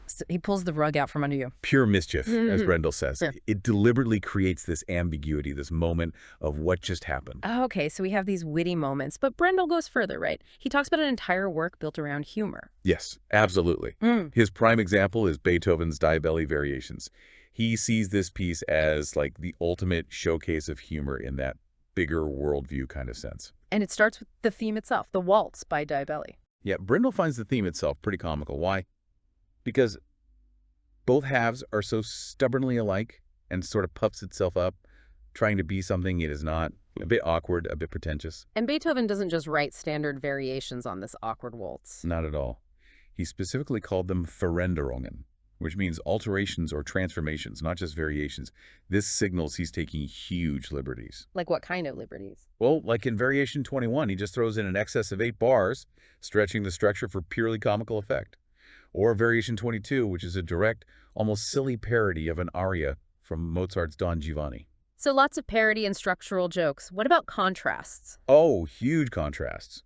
So he pulls the rug out from under you. Pure mischief, as Brendel says. Yeah. It deliberately creates this ambiguity, this moment of what just happened. Okay, so we have these witty moments, but Brendel goes further, right? He talks about an entire work built around humor. Yes, absolutely. His prime example is Beethoven's Die Belly Variations. He sees this piece as like the ultimate showcase of humor in that bigger worldview kind of sense. And it starts with the theme itself, the waltz by Die Belly. Yeah, Brendel finds the theme itself pretty comical. Why? Because both halves are so stubbornly alike and sort of puffs itself up, trying to be something it is not. A bit awkward, a bit pretentious. And Beethoven doesn't just write standard variations on this awkward waltz. Not at all. He specifically called them Veränderungen, which means alterations or transformations, not just variations. This signals he's taking huge liberties. Like what kind of liberties? Well, like in Variation 21, he just throws in an excess of 8 bars, stretching the structure for purely comical effect. Or Variation 22, which is a direct, almost silly parody of an aria from Mozart's Don Giovanni. So lots of parody and structural jokes. What about contrasts? Oh, huge contrasts.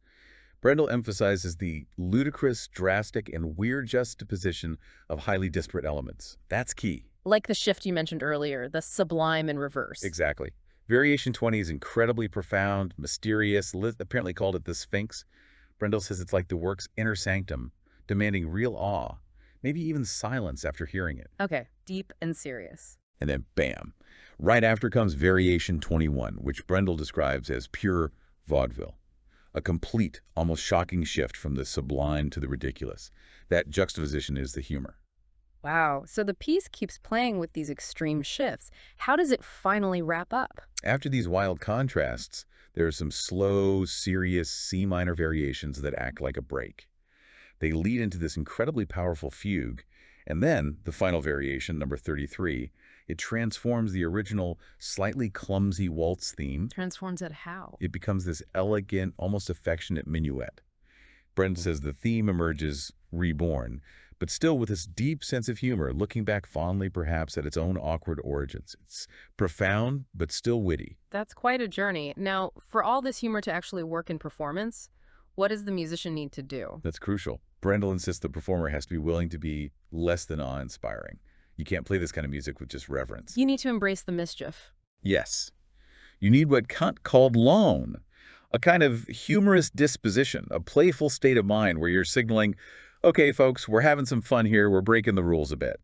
Brendel emphasizes the ludicrous, drastic, and weird juxtaposition of highly disparate elements. That's key. Like the shift you mentioned earlier, the sublime in reverse. Exactly. Variation 20 is incredibly profound, mysterious. Liszt apparently called it the Sphinx. Brendel says it's like the work's inner sanctum, demanding real awe, maybe even silence after hearing it. Okay, deep and serious. And then bam. Right after comes Variation 21, which Brendel describes as pure vaudeville. A complete, almost shocking shift from the sublime to the ridiculous. That juxtaposition is the humor. Wow, so the piece keeps playing with these extreme shifts. How does it finally wrap up? After these wild contrasts, there are some slow, serious C minor variations that act like a break. They lead into this incredibly powerful fugue, and then the final variation, number 33, it transforms the original slightly clumsy waltz theme. Transforms it how? It becomes this elegant, almost affectionate minuet. Brendel says the theme emerges reborn, but still with this deep sense of humor, looking back fondly perhaps at its own awkward origins. It's profound, but still witty. That's quite a journey. Now, for all this humor to actually work in performance, what does the musician need to do? That's crucial. Brendel insists the performer has to be willing to be less than awe-inspiring. You can't play this kind of music with just reverence. You need to embrace the mischief. Yes. You need what Kant called Laune, a kind of humorous disposition, a playful state of mind where you're signaling, okay, folks, we're having some fun here, we're breaking the rules a bit.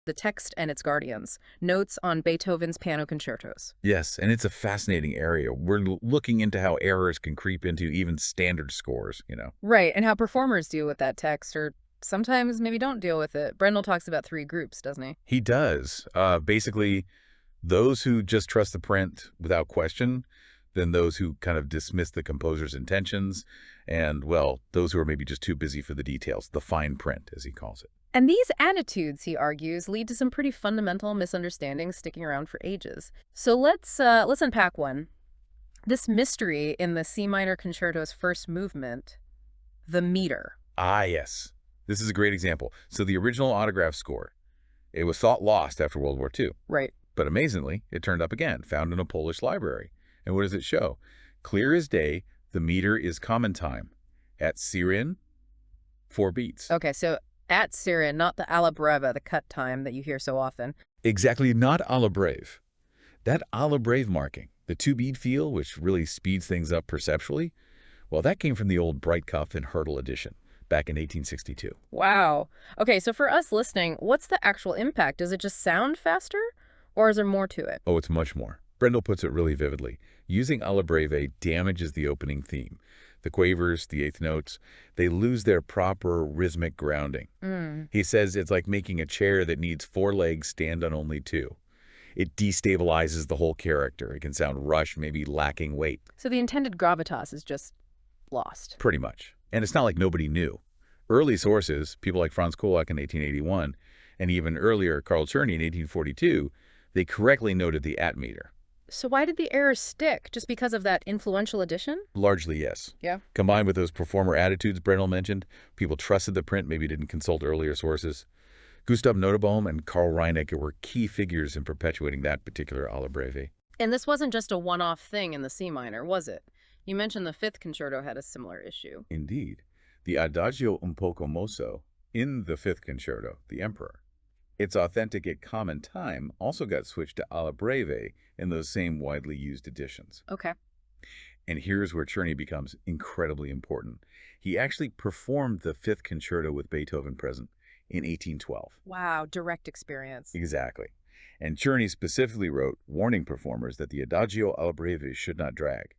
The Text and Its Guardians, Notes on Beethoven's Piano Concertos. Yes, and it's a fascinating area. We're looking into how errors can creep into even standard scores, you know. Right, and how performers deal with that text, or sometimes maybe don't deal with it. Brendel talks about 3 groups, doesn't he? He does. Basically, those who just trust the print without question, then those who kind of dismiss the composer's intentions, and, well, those who are maybe just too busy for the details, the fine print, as he calls it. And these attitudes, he argues, lead to some pretty fundamental misunderstandings sticking around for ages. So let's unpack one. This mystery in the C minor concerto's first movement, the meter. Ah, yes. This is a great example. So the original autograph score, it was thought lost after World War II. Right. But amazingly, it turned up again, found in a Polish library. And what does it show? Clear as day, the meter is common time. At Siren, 4 beats. Okay, so at Siren, not the alla breve, the cut time that you hear so often. Exactly, not alla breve. That alla breve marking, the 2-beat feel, which really speeds things up perceptually, well, that came from the old Breitkopf and Hertel edition back in 1862. Wow. Okay, so for us listening, what's the actual impact? Does it just sound faster, or is there more to it? Oh, it's much more. Brendel puts it really vividly. Using alla breve damages the opening theme. The quavers, the eighth notes, they lose their proper rhythmic grounding. He says it's like making a chair that needs 4 legs stand on only 2. It destabilizes the whole character. It can sound rushed, maybe lacking weight. So the intended gravitas is just lost. Pretty much. And it's not like nobody knew. Early sources, people like Franz Kolak in 1881, and even earlier Carl Czerny in 1842, they correctly noted the at meter. So why did the error stick? Just because of that influential addition? Largely, yes. Yeah. Combined with those performer attitudes Brendel mentioned, people trusted the print, maybe didn't consult earlier sources. Gustav Notenbohm and Karl Reinecke were key figures in perpetuating that particular alla breve. And this wasn't just a one-off thing in the C minor, was it? You mentioned the 5th concerto had a similar issue. Indeed. The Adagio un poco mosso in the 5th concerto, the Emperor, its authentic at common time also got switched to alla breve in those same widely used editions. Okay. And here's where Czerny becomes incredibly important. He actually performed the 5th concerto with Beethoven present in 1812. Wow, direct experience. Exactly. And Czerny specifically wrote, warning performers that the Adagio alla breve should not drag.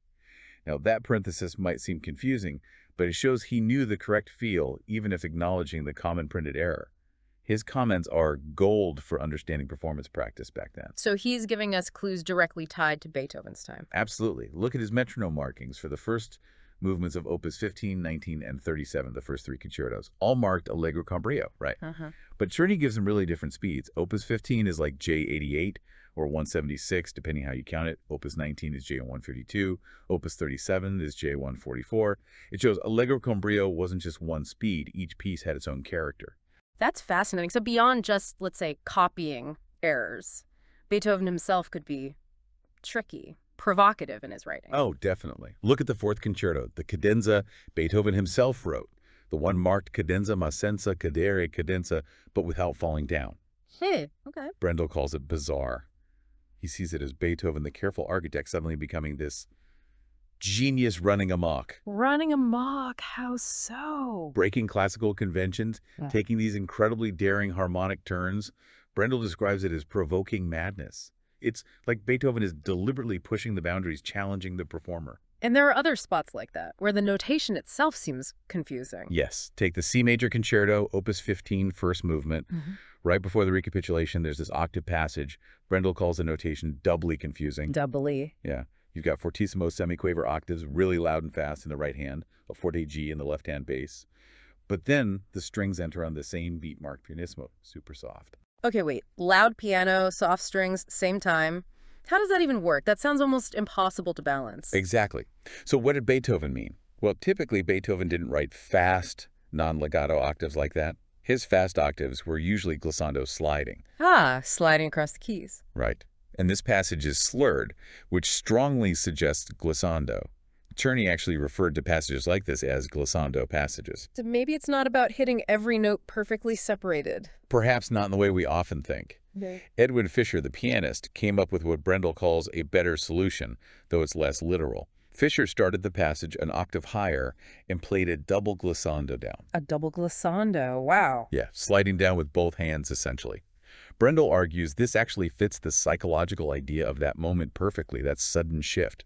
Now, that parenthesis might seem confusing, but it shows he knew the correct feel, even if acknowledging the common printed error. His comments are gold for understanding performance practice back then. So he's giving us clues directly tied to Beethoven's time. Absolutely. Look at his metronome markings for the first movements of Opus 15, 19, and 37, the first 3 concertos, all marked Allegro con brio, right? But Czerny gives them really different speeds. Opus 15 is like J88 or 176, depending how you count it. Opus 19 is J152. Opus 37 is J144. It shows Allegro con brio wasn't just one speed. Each piece had its own character. That's fascinating. So beyond just, let's say, copying errors, Beethoven himself could be tricky, provocative in his writing. Oh, definitely. Look at the 4th concerto, the cadenza Beethoven himself wrote, the one marked cadenza ma senza cadere cadenza, but without falling down. Okay. Brendel calls it bizarre. He sees it as Beethoven, the careful architect, suddenly becoming this genius running amok. Running amok, how so? Breaking classical conventions, taking these incredibly daring harmonic turns. Brendel describes it as provoking madness. It's like Beethoven is deliberately pushing the boundaries, challenging the performer. And there are other spots like that, where the notation itself seems confusing. Yes. Take the C major concerto, Opus 15, first movement. Right before the recapitulation, there's this octave passage. Brendel calls the notation doubly confusing. Doubly. Yeah. You've got fortissimo semiquaver octaves, really loud and fast in the right hand, a forte G in the left hand bass. But then the strings enter on the same beat marked pianissimo, super soft. Okay, wait. Loud piano, soft strings, same time. How does that even work? That sounds almost impossible to balance. Exactly. So what did Beethoven mean? Well, typically Beethoven didn't write fast, non-legato octaves like that. His fast octaves were usually glissando sliding. Ah, sliding across the keys. Right. And this passage is slurred, which strongly suggests glissando. Czerny actually referred to passages like this as glissando passages. So maybe it's not about hitting every note perfectly separated. Perhaps not in the way we often think. Edwin Fischer, the pianist, came up with what Brendel calls a better solution, though it's less literal. Fischer started the passage an octave higher and played a double glissando down. A double glissando, wow. Yeah, sliding down with both hands, essentially. Brendel argues this actually fits the psychological idea of that moment perfectly, that sudden shift.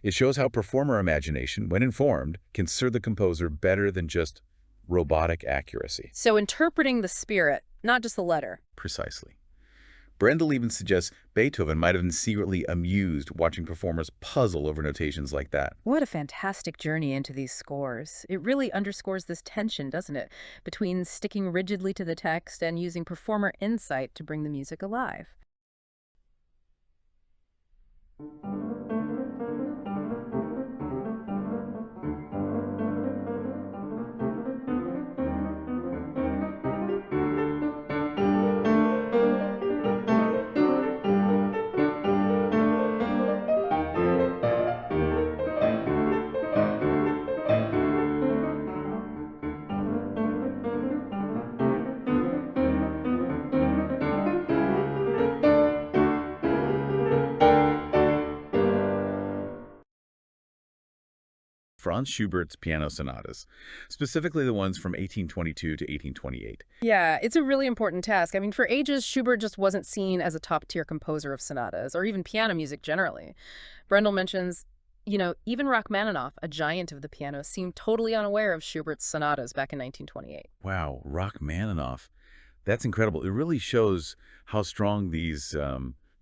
It shows how performer imagination, when informed, can serve the composer better than just robotic accuracy. So interpreting the spirit, not just the letter. Precisely. Brendel even suggests Beethoven might have been secretly amused watching performers puzzle over notations like that. What a fantastic journey into these scores. It really underscores this tension, doesn't it, between sticking rigidly to the text and using performer insight to bring the music alive. Franz Schubert's piano sonatas, specifically the ones from 1822 to 1828. Yeah, it's a really important task. I mean, for ages, Schubert just wasn't seen as a top-tier composer of sonatas, or even piano music generally. Brendel mentions, even Rachmaninoff, a giant of the piano, seemed totally unaware of Schubert's sonatas back in 1928. Wow, Rachmaninoff. That's incredible. It really shows how strong these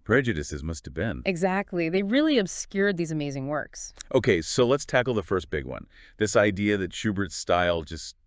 prejudices must have been. Exactly. They really obscured these amazing works. Okay, so let's tackle the first big one. This idea that Schubert's style just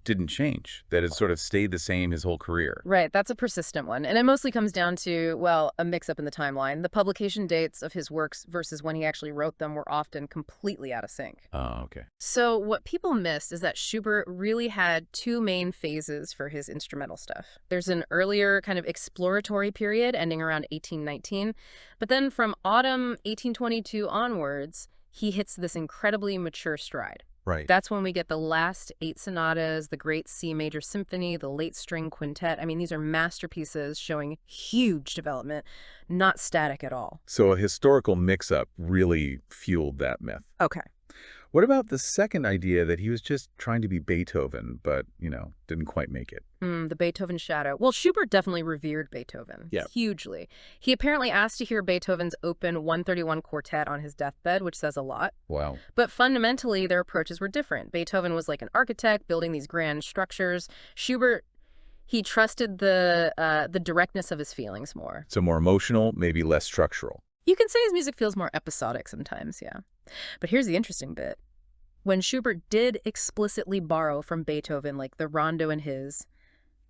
didn't change, that it sort of stayed the same his whole career. Right, that's a persistent one. And it mostly comes down to, well, a mix-up in the timeline. The publication dates of his works versus when he actually wrote them were often completely out of sync. Oh, okay. So what people missed is that Schubert really had two main phases for his instrumental stuff. There's an earlier kind of exploratory period ending around 1819, but then from autumn 1822 onwards, he hits this incredibly mature stride. Right. That's when we get the last 8 sonatas, the Great C Major Symphony, the Late String Quintet. I mean, these are masterpieces showing huge development, not static at all. So a historical mix-up really fueled that myth. Okay. What about the second idea that he was just trying to be Beethoven, but, didn't quite make it? The Beethoven shadow. Well, Schubert definitely revered Beethoven. Yeah. Hugely. He apparently asked to hear Beethoven's Open 131 Quartet on his deathbed, which says a lot. Wow. But fundamentally, their approaches were different. Beethoven was like an architect building these grand structures. Schubert, he trusted the directness of his feelings more. So more emotional, maybe less structural. You can say his music feels more episodic sometimes, yeah. But here's the interesting bit. When Schubert did explicitly borrow from Beethoven, like the rondo in his,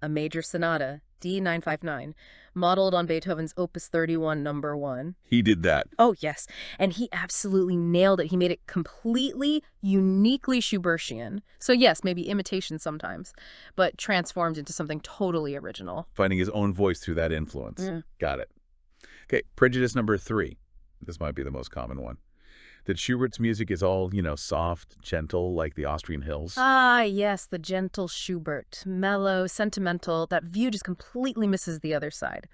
a major sonata, D959, modeled on Beethoven's Opus 31, number 1. He did that. Oh, yes. And he absolutely nailed it. He made it completely, uniquely Schubertian. So yes, maybe imitation sometimes, but transformed into something totally original. Finding his own voice through that influence. Yeah. Got it. Okay, prejudice number 3. This might be the most common one. That Schubert's music is all, soft, gentle, like the Austrian hills. Ah, yes, the gentle Schubert. Mellow, sentimental. That view just completely misses the other side.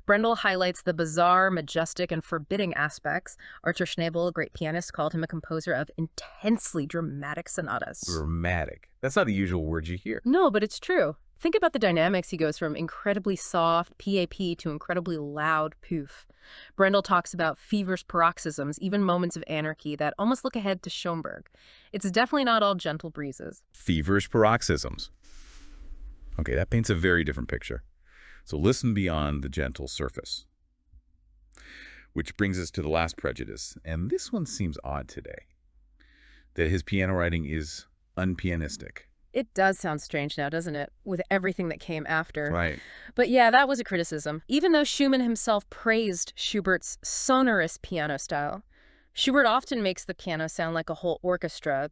Brendel highlights the bizarre, majestic, and forbidding aspects. Arthur Schnabel, a great pianist, called him a composer of intensely dramatic sonatas. Dramatic. That's not the usual word you hear. No, but it's true. Think about the dynamics. He goes from incredibly soft, PAP, to incredibly loud, poof. Brendel talks about feverish paroxysms, even moments of anarchy that almost look ahead to Schoenberg. It's definitely not all gentle breezes. Feverish paroxysms. Okay, that paints a very different picture. So listen beyond the gentle surface. Which brings us to the last prejudice, and this one seems odd today. That his piano writing is unpianistic. It does sound strange now, doesn't it, with everything that came after. Right. But yeah, that was a criticism. Even though Schumann himself praised Schubert's sonorous piano style, Schubert often makes the piano sound like a whole orchestra.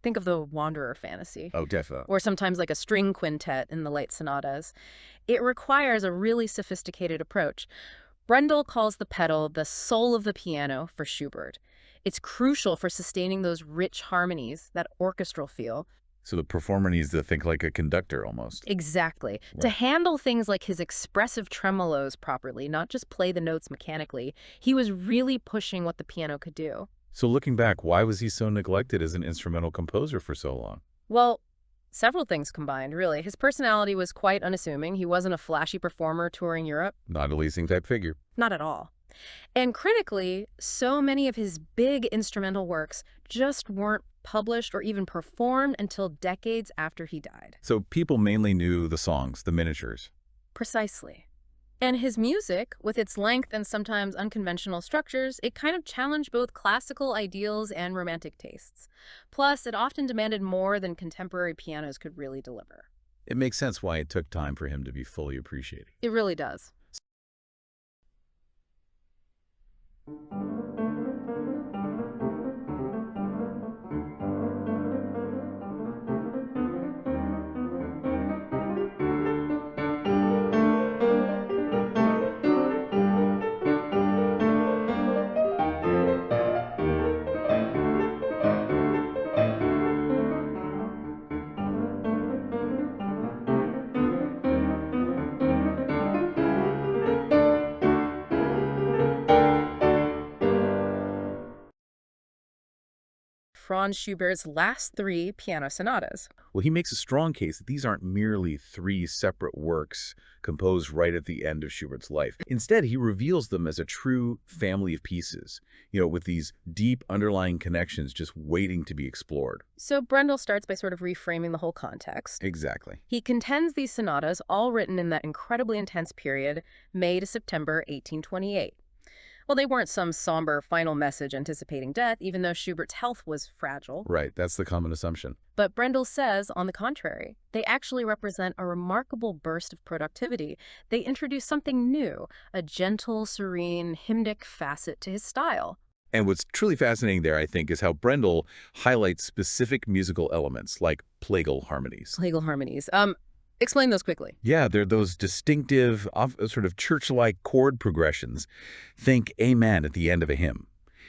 Think of the Wanderer Fantasy. Oh, definitely. Or sometimes like a string quintet in the late sonatas. It requires a really sophisticated approach. Brendel calls the pedal the soul of the piano for Schubert. It's crucial for sustaining those rich harmonies, that orchestral feel. So the performer needs to think like a conductor almost. Exactly. Right. To handle things like his expressive tremolos properly, not just play the notes mechanically, he was really pushing what the piano could do. So looking back, why was he so neglected as an instrumental composer for so long? Well, several things combined, really. His personality was quite unassuming. He wasn't a flashy performer touring Europe. Not a leasing type figure. Not at all. And critically, so many of his big instrumental works just weren't published or even performed until decades after he died. So people mainly knew the songs, the miniatures. Precisely. And his music, with its length and sometimes unconventional structures, it kind of challenged both classical ideals and romantic tastes. Plus, it often demanded more than contemporary pianos could really deliver. It makes sense why it took time for him to be fully appreciated. It really does. Franz Schubert's last three piano sonatas. Well, he makes a strong case that these aren't merely three separate works composed right at the end of Schubert's life. Instead, he reveals them as a true family of pieces, with these deep underlying connections just waiting to be explored. So Brendel starts by sort of reframing the whole context. Exactly. He contends these sonatas, all written in that incredibly intense period, May to September 1828. Well, they weren't some somber final message anticipating death, even though Schubert's health was fragile. Right, that's the common assumption. But Brendel says, on the contrary, they actually represent a remarkable burst of productivity. They introduce something new, a gentle, serene, hymnic facet to his style. And what's truly fascinating there, I think, is how Brendel highlights specific musical elements, like plagal harmonies. Plagal harmonies. Explain those quickly. Yeah, they're those distinctive, sort of church-like chord progressions. Think Amen at the end of a hymn.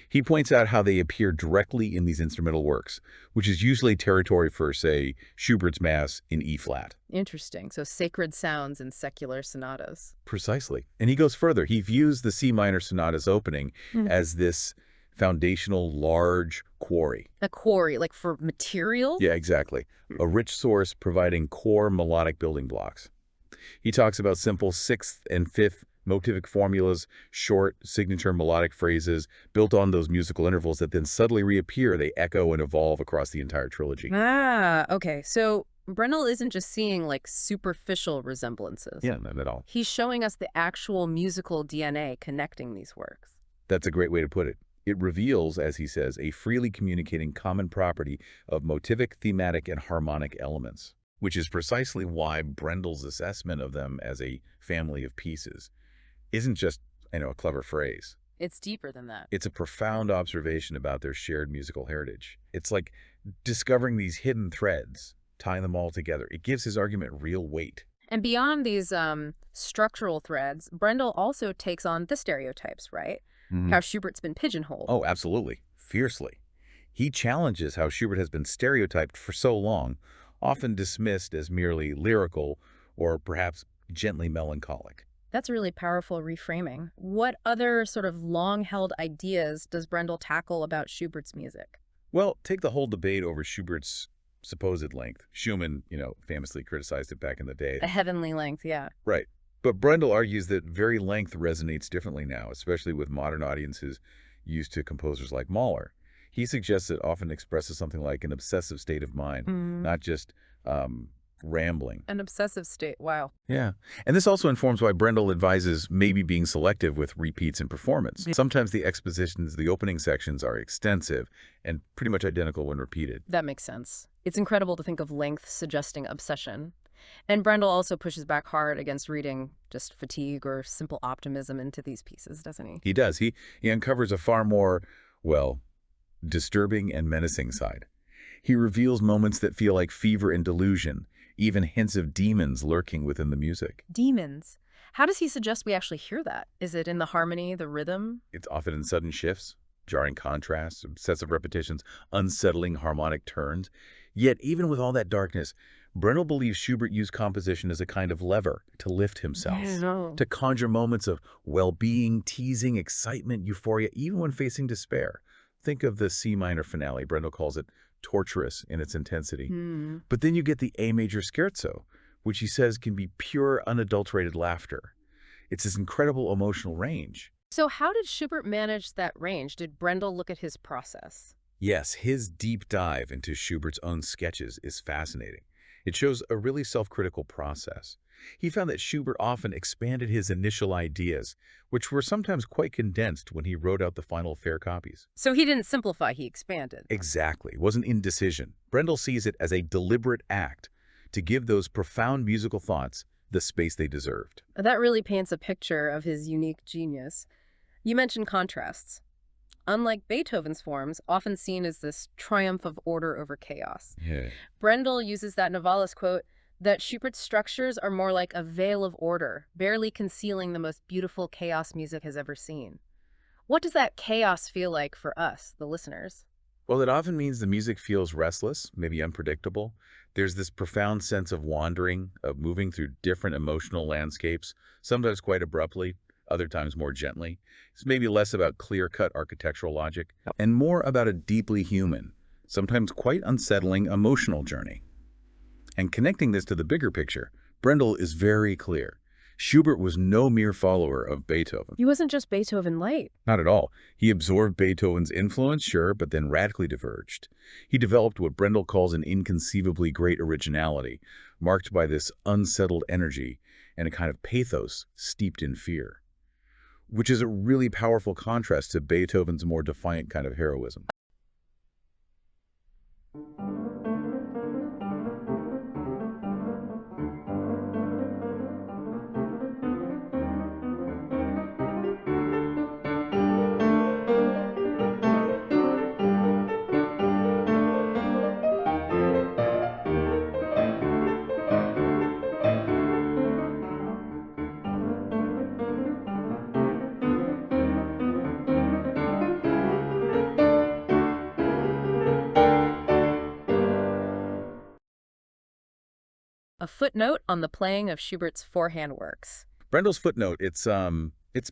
He points out how they appear directly in these instrumental works, which is usually territory for, say, Schubert's Mass in E-flat. Interesting. So sacred sounds in secular sonatas. Precisely. And he goes further. He views the C minor sonata's opening as this foundational, large quarry. A quarry, like for material? Yeah, exactly. A rich source providing core melodic building blocks. He talks about simple sixth and fifth motivic formulas, short signature melodic phrases built on those musical intervals that then subtly reappear. They echo and evolve across the entire trilogy. Ah, okay. So Brendel isn't just seeing like superficial resemblances. Yeah, not at all. He's showing us the actual musical DNA connecting these works. That's a great way to put it. It reveals, as he says, a freely communicating common property of motivic, thematic, and harmonic elements, which is precisely why Brendel's assessment of them as a family of pieces isn't just, a clever phrase. It's deeper than that. It's a profound observation about their shared musical heritage. It's like discovering these hidden threads, tying them all together. It gives his argument real weight. And beyond these structural threads, Brendel also takes on the stereotypes, right? How Schubert's been pigeonholed. Oh, absolutely. Fiercely. He challenges how Schubert has been stereotyped for so long, often dismissed as merely lyrical or perhaps gently melancholic. That's really powerful reframing. What other sort of long-held ideas does Brendel tackle about Schubert's music? Well, take the whole debate over Schubert's supposed length. Schumann, famously criticized it back in the day. A heavenly length, yeah. Right. But Brendel argues that very length resonates differently now, especially with modern audiences used to composers like Mahler. He suggests it often expresses something like an obsessive state of mind, not just rambling. An obsessive state, wow. Yeah. And this also informs why Brendel advises maybe being selective with repeats in performance. Sometimes the expositions, the opening sections are extensive and pretty much identical when repeated. That makes sense. It's incredible to think of length suggesting obsession. And Brendel also pushes back hard against reading just fatigue or simple optimism into these pieces, doesn't he? He does. He uncovers a far more, disturbing and menacing side. He reveals moments that feel like fever and delusion, even hints of demons lurking within the music. Demons? How does he suggest we actually hear that? Is it in the harmony, the rhythm? It's often in sudden shifts, jarring contrasts, obsessive repetitions, unsettling harmonic turns. Yet, even with all that darkness, Brendel believes Schubert used composition as a kind of lever to lift himself, to conjure moments of well-being, teasing, excitement, euphoria, even when facing despair. Think of the C minor finale. Brendel calls it torturous in its intensity. But then you get the A major scherzo, which he says can be pure, unadulterated laughter. It's this incredible emotional range. So how did Schubert manage that range? Did Brendel look at his process? Yes, his deep dive into Schubert's own sketches is fascinating. It shows a really self-critical process. He found that Schubert often expanded his initial ideas, which were sometimes quite condensed when he wrote out the final fair copies. So he didn't simplify, he expanded. Exactly. It wasn't indecision. Brendel sees it as a deliberate act to give those profound musical thoughts the space they deserved. That really paints a picture of his unique genius. You mentioned contrasts. Unlike Beethoven's forms, often seen as this triumph of order over chaos, Yeah. Brendel uses that Novalis quote that Schubert's structures are more like a veil of order, barely concealing the most beautiful chaos music has ever seen. What does that chaos feel like for us, the listeners? Well, it often means the music feels restless, maybe unpredictable. There's this profound sense of wandering, of moving through different emotional landscapes, sometimes quite abruptly, other times more gently. It's maybe less about clear-cut architectural logic and more about a deeply human, sometimes quite unsettling emotional journey. And connecting this to the bigger picture, Brendel is very clear. Schubert was no mere follower of Beethoven. He wasn't just Beethoven light. Not at all. He absorbed Beethoven's influence, sure, but then radically diverged. He developed what Brendel calls an inconceivably great originality, marked by this unsettled energy and a kind of pathos steeped in fear, which is a really powerful contrast to Beethoven's more defiant kind of heroism. A footnote on the playing of Schubert's four-hand works. Brendel's footnote, it's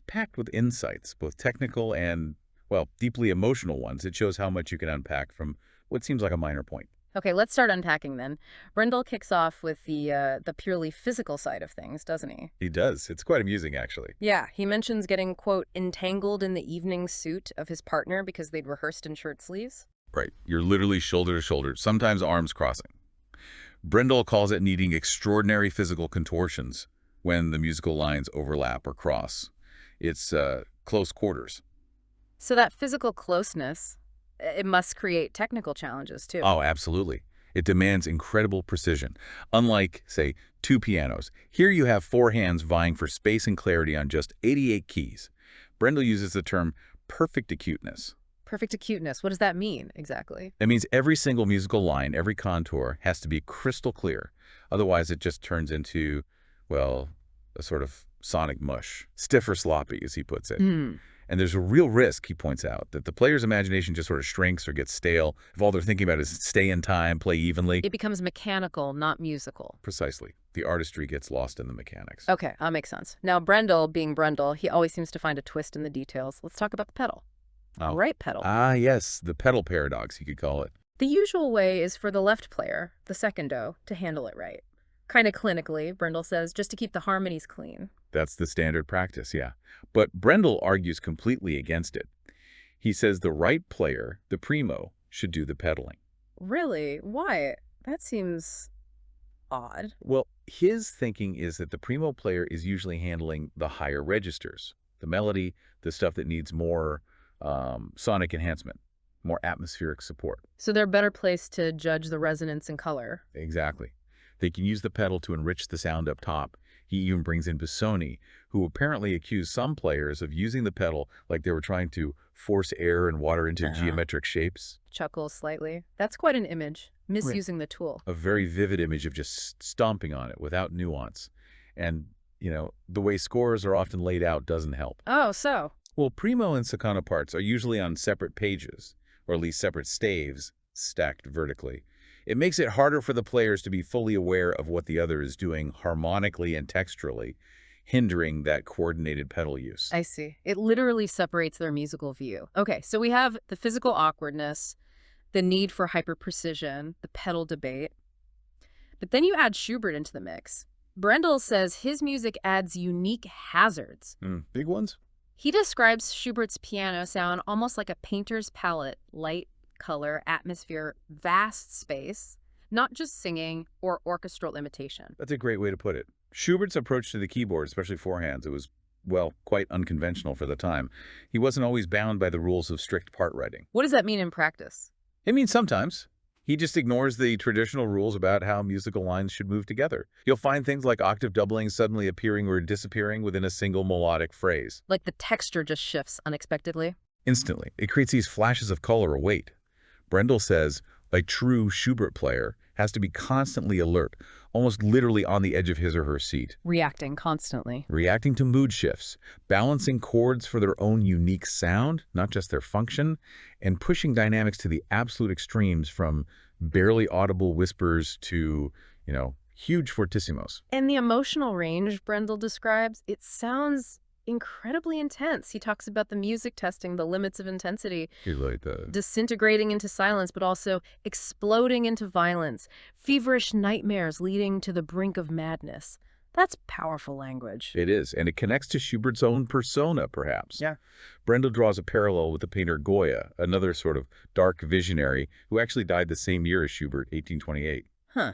packed with insights, both technical and, well, deeply emotional ones. It shows how much you can unpack from what seems like a minor point. Okay, let's start unpacking then. Brendel kicks off with the purely physical side of things, doesn't he? He does. It's quite amusing, actually. Yeah, he mentions getting, quote, entangled in the evening suit of his partner because they'd rehearsed in shirt sleeves. Right. You're literally shoulder to shoulder, sometimes arms crossing. Brendel calls it needing extraordinary physical contortions when the musical lines overlap or cross. It's close quarters. So that physical closeness, it must create technical challenges, too. Oh, absolutely. It demands incredible precision. Unlike, say, two pianos, here you have four hands vying for space and clarity on just 88 keys. Brendel uses the term perfect acuteness. Perfect acuteness. What does that mean, exactly? That means every single musical line, every contour, has to be crystal clear. Otherwise, it just turns into, well, a sort of sonic mush. Stiff or sloppy, as he puts it. And there's a real risk, he points out, that the player's imagination just sort of shrinks or gets stale if all they're thinking about is stay in time, play evenly. It becomes mechanical, not musical. Precisely. The artistry gets lost in the mechanics. Okay, that makes sense. Now, Brendel, being Brendel, he always seems to find a twist in the details. Let's talk about the pedal. Oh. Right pedal. Ah, yes, the pedal paradox, you could call it. The usual way is for the left player, the secondo, to handle it right. Kind of clinically, Brendel says, just to keep the harmonies clean. That's the standard practice, yeah. But Brendel argues completely against it. He says the right player, the primo, should do the pedaling. Really? Why? That seems odd. Well, his thinking is that the primo player is usually handling the higher registers, the melody, the stuff that needs more sonic enhancement, more atmospheric support. So they're better placed to judge the resonance and color. Exactly. They can use the pedal to enrich the sound up top. He even brings in Busoni, who apparently accused some players of using the pedal like they were trying to force air and water into geometric shapes. Chuckles slightly. That's quite an image. Misusing the tool. A very vivid image of just stomping on it without nuance. And, you know, the way scores are often laid out doesn't help. Oh, so? Well, primo and secondo parts are usually on separate pages, or at least separate staves, stacked vertically. It makes it harder for the players to be fully aware of what the other is doing harmonically and texturally, hindering that coordinated pedal use. I see. It literally separates their musical view. Okay, so we have the physical awkwardness, the need for hyper-precision, the pedal debate. But then you add Schubert into the mix. Brendel says his music adds unique hazards. Big ones? He describes Schubert's piano sound almost like a painter's palette, light, color, atmosphere, vast space, not just singing or orchestral imitation. That's a great way to put it. Schubert's approach to the keyboard, especially forehands, it was, well, quite unconventional for the time. He wasn't always bound by the rules of strict part writing. What does that mean in practice? It means sometimes. He just ignores the traditional rules about how musical lines should move together. You'll find things like octave doubling suddenly appearing or disappearing within a single melodic phrase. Like the texture just shifts unexpectedly? Instantly. It creates these flashes of color or weight. Brendel says a true Schubert player has to be constantly alert, almost literally on the edge of his or her seat. Reacting constantly. Reacting to mood shifts, balancing chords for their own unique sound, not just their function, and pushing dynamics to the absolute extremes from barely audible whispers to, huge fortissimos. And the emotional range Brendel describes, it sounds incredibly intense. He talks about the music testing the limits of intensity, disintegrating into silence, but also exploding into violence, feverish nightmares leading to the brink of madness. That's powerful language. It is, and it connects to Schubert's own persona, perhaps. Yeah. Brendel draws a parallel with the painter Goya, another sort of dark visionary who actually died the same year as Schubert, 1828. Huh.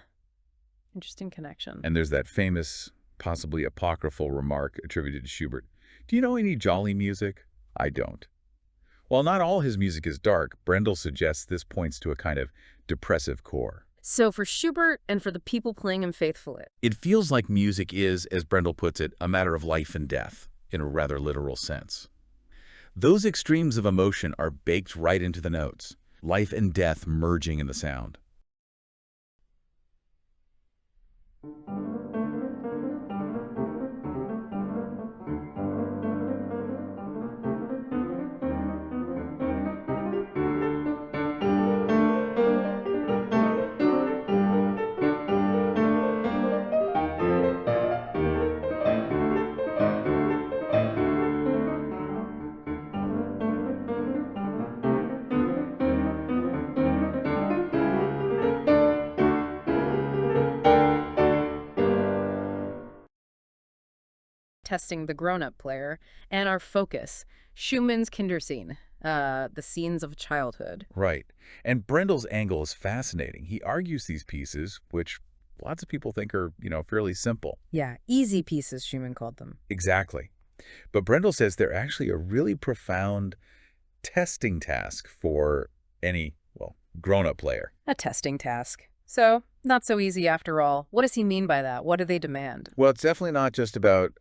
Interesting connection. And there's that famous, possibly apocryphal remark attributed to Schubert. Do you know any jolly music? I don't. While not all his music is dark, Brendel suggests this points to a kind of depressive core. So for Schubert and for the people playing him faithfully, it feels like music is, as Brendel puts it, a matter of life and death, in a rather literal sense. Those extremes of emotion are baked right into the notes, life and death merging in the sound. testing the grown-up player, and our focus, Schumann's Kinderszenen, the scenes of childhood. Right. And Brendel's angle is fascinating. He argues these pieces, which lots of people think are, fairly simple. Yeah, easy pieces, Schumann called them. Exactly. But Brendel says they're actually a really profound testing task for any, grown-up player. A testing task. So, not so easy after all. What does he mean by that? What do they demand? Well, it's definitely not just about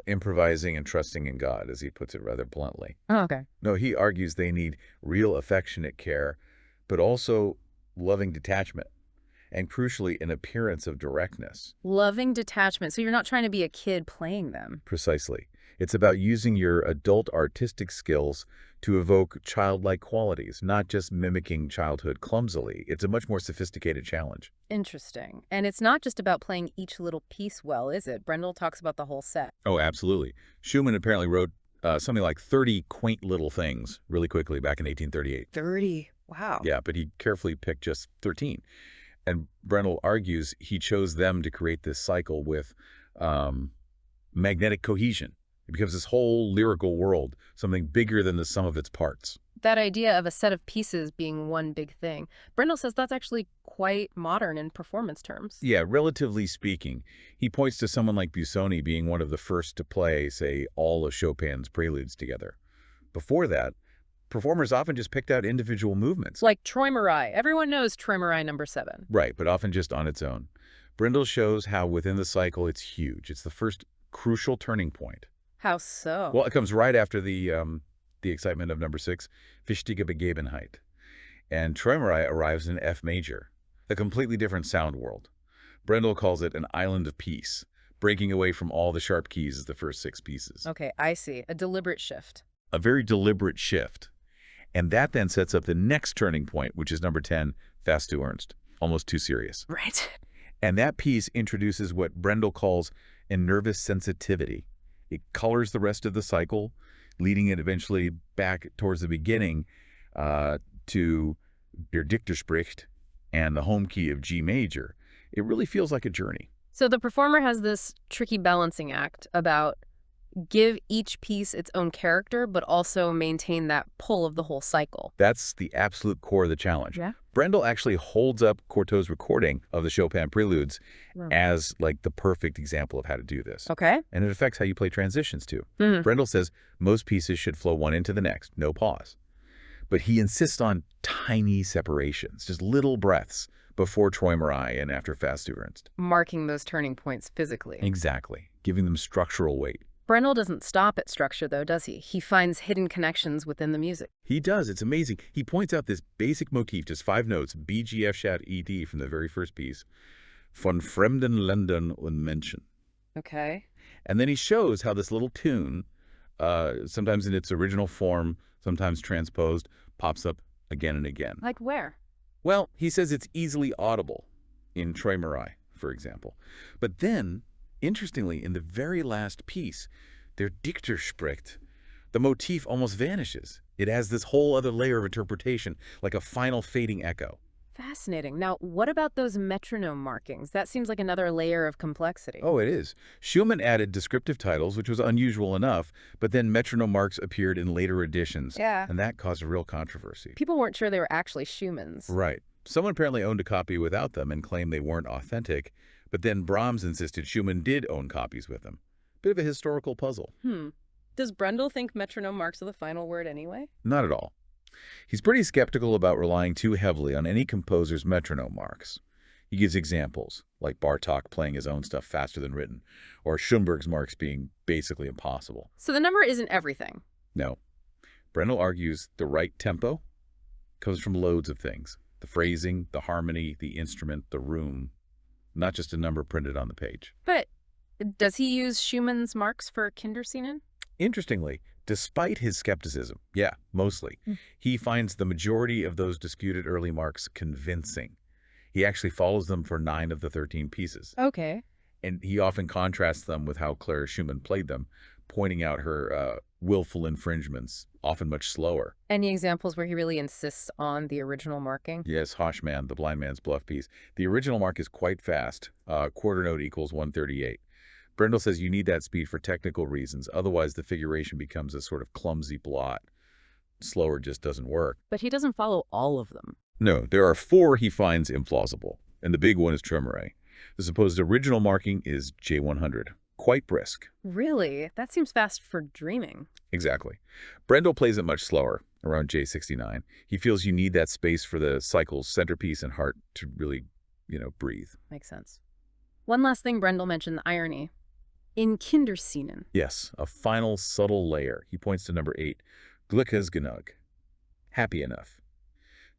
improvising and trusting in God, as he puts it rather bluntly. Oh, okay. No, he argues they need real affectionate care, but also loving detachment, and crucially, an appearance of directness. Loving detachment. So you're not trying to be a kid playing them. Precisely. It's about using your adult artistic skills to evoke childlike qualities, not just mimicking childhood clumsily. It's a much more sophisticated challenge. Interesting. And it's not just about playing each little piece well, is it? Brendel talks about the whole set. Oh, absolutely. Schumann apparently wrote something like 30 quaint little things really quickly back in 1838. 30? Wow. Yeah, but he carefully picked just 13. And Brendel argues he chose them to create this cycle with magnetic cohesion. It becomes this whole lyrical world, something bigger than the sum of its parts. That idea of a set of pieces being one big thing, Brendel says that's actually quite modern in performance terms. Yeah, relatively speaking. He points to someone like Busoni being one of the first to play, say, all of Chopin's preludes together. Before that, performers often just picked out individual movements. Like Träumerei. Everyone knows Träumerei number 7. Right, but often just on its own. Brendel shows how within the cycle it's huge. It's the first crucial turning point. How so? Well, it comes right after the excitement of number 6, Wichtige Begebenheit. And Träumerei arrives in F major, a completely different sound world. Brendel calls it an island of peace, breaking away from all the sharp keys as the first 6 pieces. Okay, I see. A deliberate shift. A very deliberate shift. And that then sets up the next turning point, which is number 10, Fast zu Ernst, almost too serious. Right. And that piece introduces what Brendel calls a nervous sensitivity. It colors the rest of the cycle, leading it eventually back towards the beginning to Der Dichter spricht and the home key of G major. It really feels like a journey. So the performer has this tricky balancing act about, give each piece its own character, but also maintain that pull of the whole cycle. That's the absolute core of the challenge. Yeah. Brendel actually holds up Courtaulds' recording of the Chopin preludes as like the perfect example of how to do this. Okay. And it affects how you play transitions too. Brendel says most pieces should flow one into the next, no pause. But he insists on tiny separations, just little breaths before Träumerei and after Fast-Ernst. Marking those turning points physically. Exactly, giving them structural weight. Brendel doesn't stop at structure, though, does he? He finds hidden connections within the music. He does. It's amazing. He points out this basic motif, just 5 notes, B, G, F, sharp, E, D from the very first piece, von fremden Ländern und Menschen. Okay. And then he shows how this little tune, sometimes in its original form, sometimes transposed, pops up again and again. Like where? Well, he says it's easily audible in Träumerei, for example. But then, interestingly, in the very last piece, der Dichter spricht, the motif almost vanishes. It has this whole other layer of interpretation, like a final fading echo. Fascinating. Now, what about those metronome markings? That seems like another layer of complexity. Oh, it is. Schumann added descriptive titles, which was unusual enough, but then metronome marks appeared in later editions. Yeah. And that caused a real controversy. People weren't sure they were actually Schumann's. Right. Someone apparently owned a copy without them and claimed they weren't authentic, but then Brahms insisted Schumann did own copies with them. Bit of a historical puzzle. Does Brendel think metronome marks are the final word anyway? Not at all. He's pretty skeptical about relying too heavily on any composer's metronome marks. He gives examples, like Bartók playing his own stuff faster than written, or Schoenberg's marks being basically impossible. So the number isn't everything. No. Brendel argues the right tempo comes from loads of things. The phrasing, the harmony, the instrument, the room, not just a number printed on the page. But does he use Schumann's marks for Kinderszenen? Interestingly, despite his skepticism, yeah, mostly, he finds the majority of those disputed early marks convincing. He actually follows them for 9 of the 13 pieces. Okay. And he often contrasts them with how Clara Schumann played them, pointing out her willful infringements, often much slower. Any examples where he really insists on the original marking? Yes, Hoshman, the blind man's bluff piece. The original mark is quite fast, quarter note equals 138. Brendel says you need that speed for technical reasons, otherwise the figuration becomes a sort of clumsy blot. Slower just doesn't work. But he doesn't follow all of them. No, there are 4 he finds implausible, and the big one is Träumerei. The supposed original marking is J100, quite brisk. Really? That seems fast for dreaming. Exactly. Brendel plays it much slower, around J69. He feels you need that space for the cycle's centerpiece and heart to really, breathe. Makes sense. One last thing Brendel mentioned, the irony. In Kinderszenen. Yes, a final subtle layer. He points to number 8, Glücklich genug, happy enough.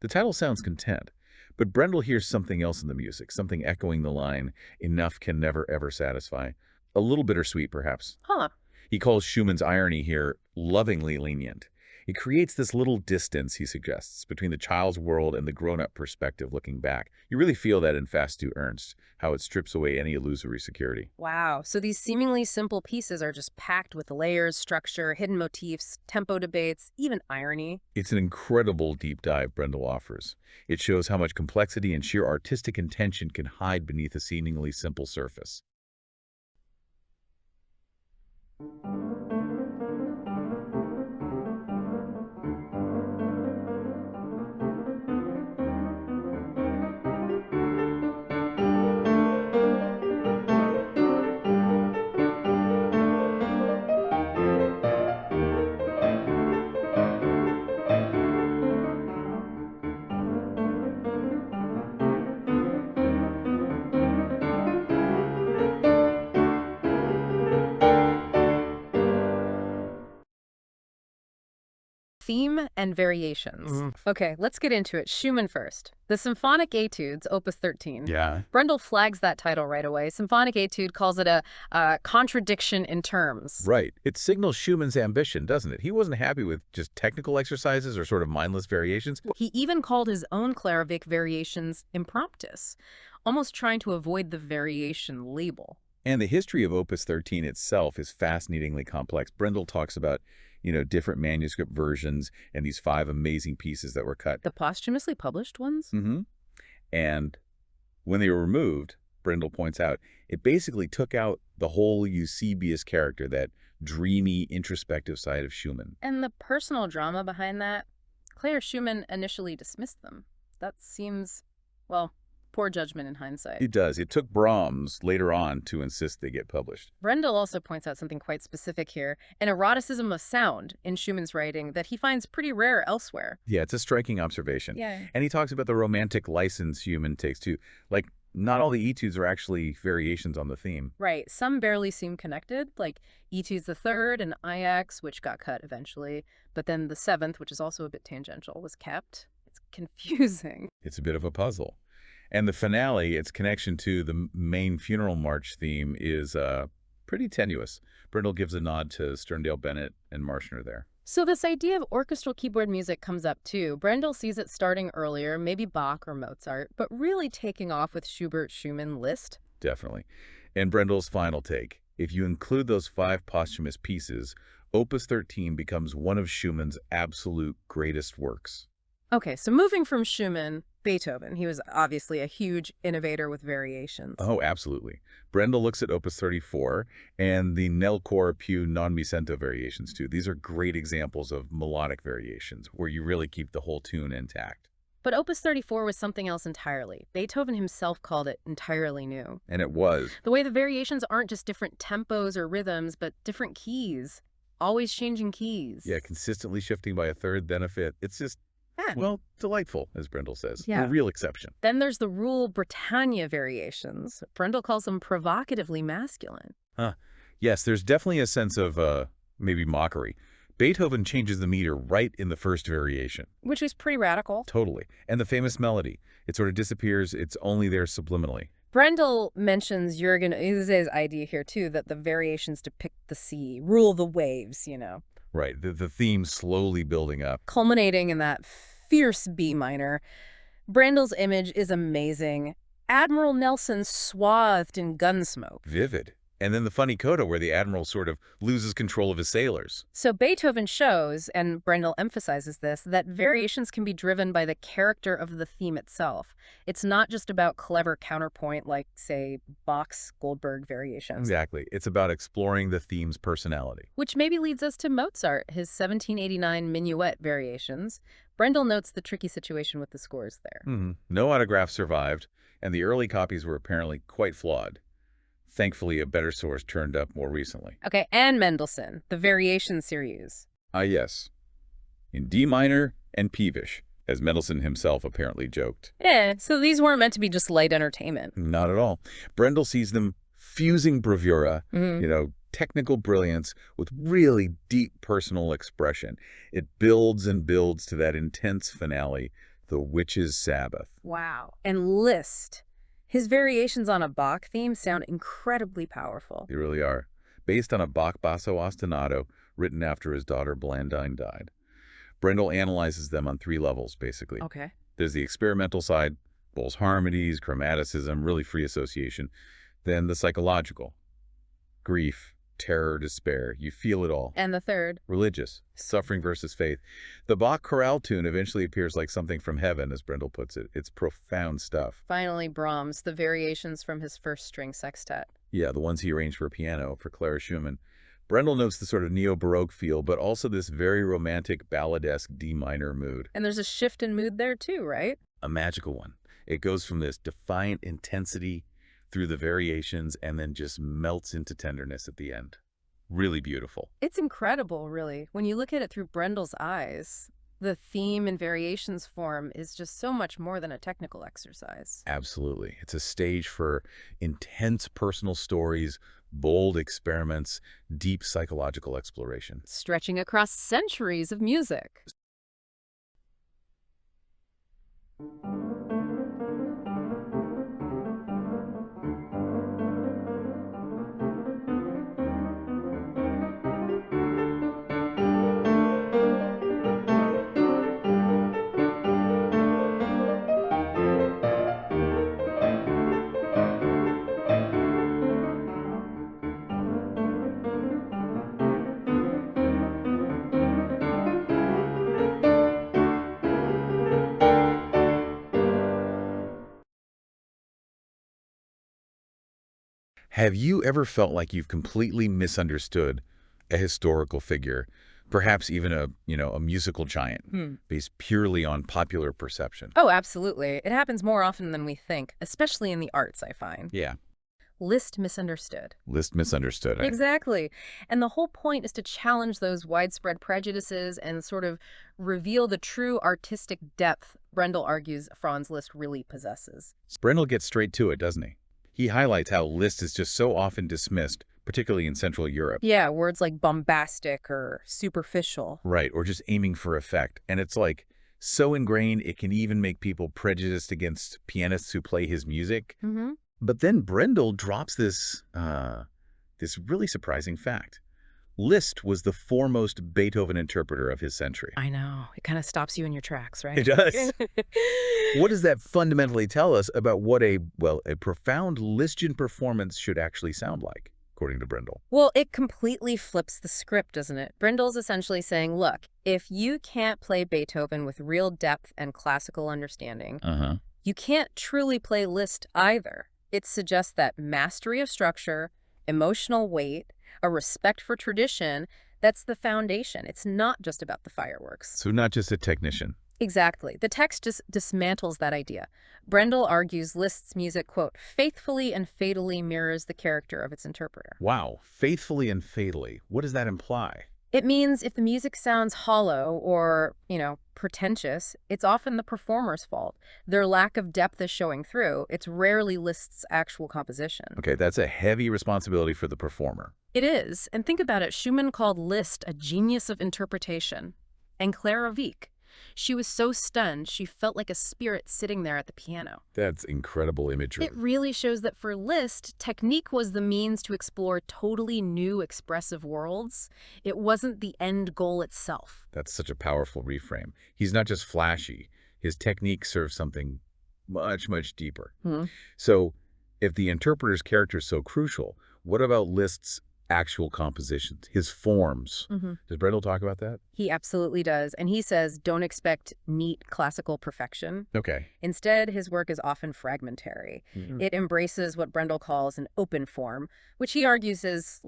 The title sounds content, but Brendel hears something else in the music, something echoing the line, enough can never ever satisfy. A little bittersweet, perhaps. Huh. He calls Schumann's irony here lovingly lenient. It creates this little distance, he suggests, between the child's world and the grown-up perspective looking back. You really feel that in Fast-Ernst, how it strips away any illusory security. Wow. So these seemingly simple pieces are just packed with layers, structure, hidden motifs, tempo debates, even irony. It's an incredible deep dive Brendel offers. It shows how much complexity and sheer artistic intention can hide beneath a seemingly simple surface. Theme and variations. Okay, let's get into it. Schumann first. The Symphonic Etudes, Opus 13. Yeah. Brendel flags that title right away. Symphonic Etude calls it a contradiction in terms. Right. It signals Schumann's ambition, doesn't it? He wasn't happy with just technical exercises or sort of mindless variations. He even called his own Claravic variations impromptus, almost trying to avoid the variation label. And the history of Opus 13 itself is fascinatingly complex. Brendel talks about different manuscript versions and these 5 amazing pieces that were cut. The posthumously published ones? And when they were removed, Brendel points out, it basically took out the whole Eusebius character, that dreamy, introspective side of Schumann. And the personal drama behind that, Claire Schumann initially dismissed them. That seems, well, poor judgment in hindsight. It does. It took Brahms later on to insist they get published. Brendel also points out something quite specific here, an eroticism of sound in Schumann's writing that he finds pretty rare elsewhere. Yeah, it's a striking observation. Yeah. And he talks about the romantic license Schumann takes too. Like, not all the etudes are actually variations on the theme. Right. Some barely seem connected, like Etudes the Third and IX, which got cut eventually. But then the Seventh, which is also a bit tangential, was kept. It's confusing. It's a bit of a puzzle. And the finale, its connection to the main funeral march theme, is pretty tenuous. Brendel gives a nod to Sterndale Bennett and Marschner there. So this idea of orchestral keyboard music comes up too. Brendel sees it starting earlier, maybe Bach or Mozart, but really taking off with Schubert, Schumann, Liszt. Definitely. And Brendel's final take, if you include those 5 posthumous pieces, Opus 13 becomes one of Schumann's absolute greatest works. Okay, so moving from Schumann, Beethoven. He was obviously a huge innovator with variations. Oh, absolutely. Brendel looks at Opus 34 and the Nel Cor Più non mi sento variations too. These are great examples of melodic variations where you really keep the whole tune intact. But Opus 34 was something else entirely. Beethoven himself called it entirely new. And it was. The way the variations aren't just different tempos or rhythms, but different keys. Always changing keys. Yeah, consistently shifting by a third, then a fifth. It's just, well, delightful, as Brendel says. Yeah. A real exception. Then there's the Rule Britannia variations. Brendel calls them provocatively masculine. Yes, there's definitely a sense of maybe mockery. Beethoven changes the meter right in the first variation. Which was pretty radical. Totally. And the famous melody, it sort of disappears. It's only there subliminally. Brendel mentions Jürgen Use's idea here, too, that the variations depict the sea, rule the waves, you know. Right, the theme slowly building up. Culminating in that fierce B minor. Brendel's image is amazing. Admiral Nelson swathed in gunsmoke. Vivid. And then the funny coda where the admiral sort of loses control of his sailors. So Beethoven shows, and Brendel emphasizes this, that variations can be driven by the character of the theme itself. It's not just about clever counterpoint like, say, Bach's Goldberg variations. Exactly. It's about exploring the theme's personality. Which maybe leads us to Mozart, his 1789 Minuet variations. Brendel notes the tricky situation with the scores there. No autographs survived, and the early copies were apparently quite flawed. Thankfully, a better source turned up more recently. Okay, and Mendelssohn, the variation series. Yes. In D minor and peevish, as Mendelssohn himself apparently joked. So these weren't meant to be just light entertainment. Not at all. Brendel sees them fusing bravura, technical brilliance with really deep personal expression. It builds and builds to that intense finale, the Witch's Sabbath. Wow. And Liszt. His variations on a Bach theme sound incredibly powerful. They really are. Based on a Bach basso ostinato written after his daughter Blandine died. Brendel analyzes them on 3 levels, basically. Okay. There's the experimental side, Bowles harmonies, chromaticism, really free association. Then the psychological, grief, terror, despair. You feel it all. And the third? Religious, suffering versus faith. The Bach chorale tune eventually appears like something from heaven, as Brendel puts it. It's profound stuff. Finally, Brahms, the variations from his first string sextet. Yeah, the ones he arranged for piano, for Clara Schumann. Brendel notes the sort of neo-Baroque feel, but also this very romantic balladesque D minor mood. And there's a shift in mood there too, right? A magical one. It goes from this defiant intensity through the variations and then just melts into tenderness at the end. Really beautiful. It's incredible, really. When you look at it through Brendel's eyes, the theme and variations form is just so much more than a technical exercise. Absolutely. It's a stage for intense personal stories, bold experiments, deep psychological exploration. Stretching across centuries of music. Have you ever felt like you've completely misunderstood a historical figure, perhaps even a musical giant, based purely on popular perception? Oh, absolutely. It happens more often than we think, especially in the arts, I find. Yeah. Liszt Misunderstood. Liszt Misunderstood. Exactly. And the whole point is to challenge those widespread prejudices and sort of reveal the true artistic depth Brendel argues Franz Liszt really possesses. Brendel gets straight to it, doesn't he? He highlights how Liszt is just so often dismissed, particularly in Central Europe. Yeah, words like bombastic or superficial. Right, or just aiming for effect. And it's like so ingrained it can even make people prejudiced against pianists who play his music. Mm-hmm. But then Brendel drops this really surprising fact. Liszt was the foremost Beethoven interpreter of his century. I know. It kind of stops you in your tracks, right? It does. What does that fundamentally tell us about what a profound Lisztian performance should actually sound like, according to Brendel? Well, it completely flips the script, doesn't it? Brendel's essentially saying, look, if you can't play Beethoven with real depth and classical understanding, you can't truly play Liszt either. It suggests that mastery of structure, emotional weight, a respect for tradition, that's the foundation. It's not just about the fireworks. So not just a technician. Exactly. The text just dismantles that idea. Brendel argues Liszt's music, quote, faithfully and fatally mirrors the character of its interpreter. Wow. Faithfully and fatally. What does that imply? It means if the music sounds hollow or, pretentious, it's often the performer's fault. Their lack of depth is showing through. It's rarely Liszt's actual composition. Okay, that's a heavy responsibility for the performer. It is. And think about it. Schumann called Liszt a genius of interpretation. And Clara Wieck. She was so stunned, she felt like a spirit sitting there at the piano. That's incredible imagery. It really shows that for Liszt, technique was the means to explore totally new expressive worlds. It wasn't the end goal itself. That's such a powerful reframe. He's not just flashy. His technique serves something much, much deeper. So if the interpreter's character is so crucial, what about Liszt's actual compositions, his forms? Does Brendel talk about that? He absolutely does. And he says, don't expect neat classical perfection. Okay. Instead, his work is often fragmentary. It embraces what Brendel calls an open form, which he argues is,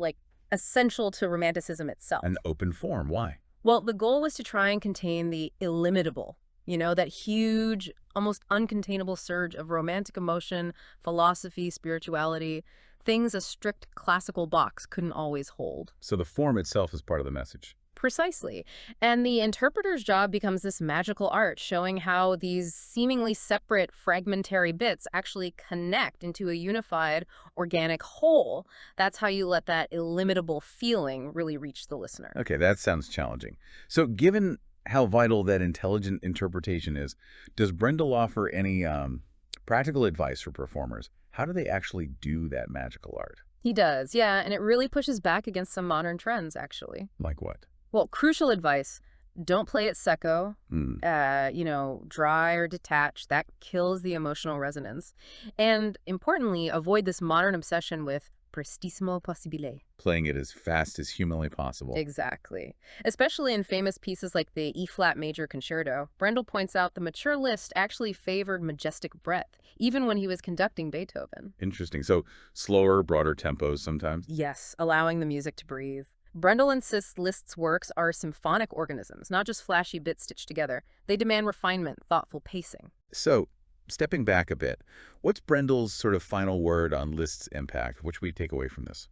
essential to Romanticism itself. An open form. Why? Well, the goal was to try and contain the illimitable, that huge, almost uncontainable surge of romantic emotion, philosophy, spirituality, things a strict classical box couldn't always hold. So the form itself is part of the message. Precisely. And the interpreter's job becomes this magical art, showing how these seemingly separate fragmentary bits actually connect into a unified, organic whole. That's how you let that illimitable feeling really reach the listener. Okay, that sounds challenging. So given how vital that intelligent interpretation is, does Brendel offer any practical advice for performers? How do they actually do that magical art? He does, yeah, and it really pushes back against some modern trends, actually. Like what? Well, crucial advice, don't play it secco, dry or detached. That kills the emotional resonance. And importantly, avoid this modern obsession with prestissimo possibile. Playing it as fast as humanly possible. Exactly. Especially in famous pieces like the E-flat major concerto, Brendel points out the mature Liszt actually favored majestic breadth, even when he was conducting Beethoven. Interesting. So slower, broader tempos sometimes? Yes, allowing the music to breathe. Brendel insists Liszt's works are symphonic organisms, not just flashy bits stitched together. They demand refinement, thoughtful pacing. So, stepping back a bit, what's Brendel's sort of final word on Liszt's impact? What should we take away from this?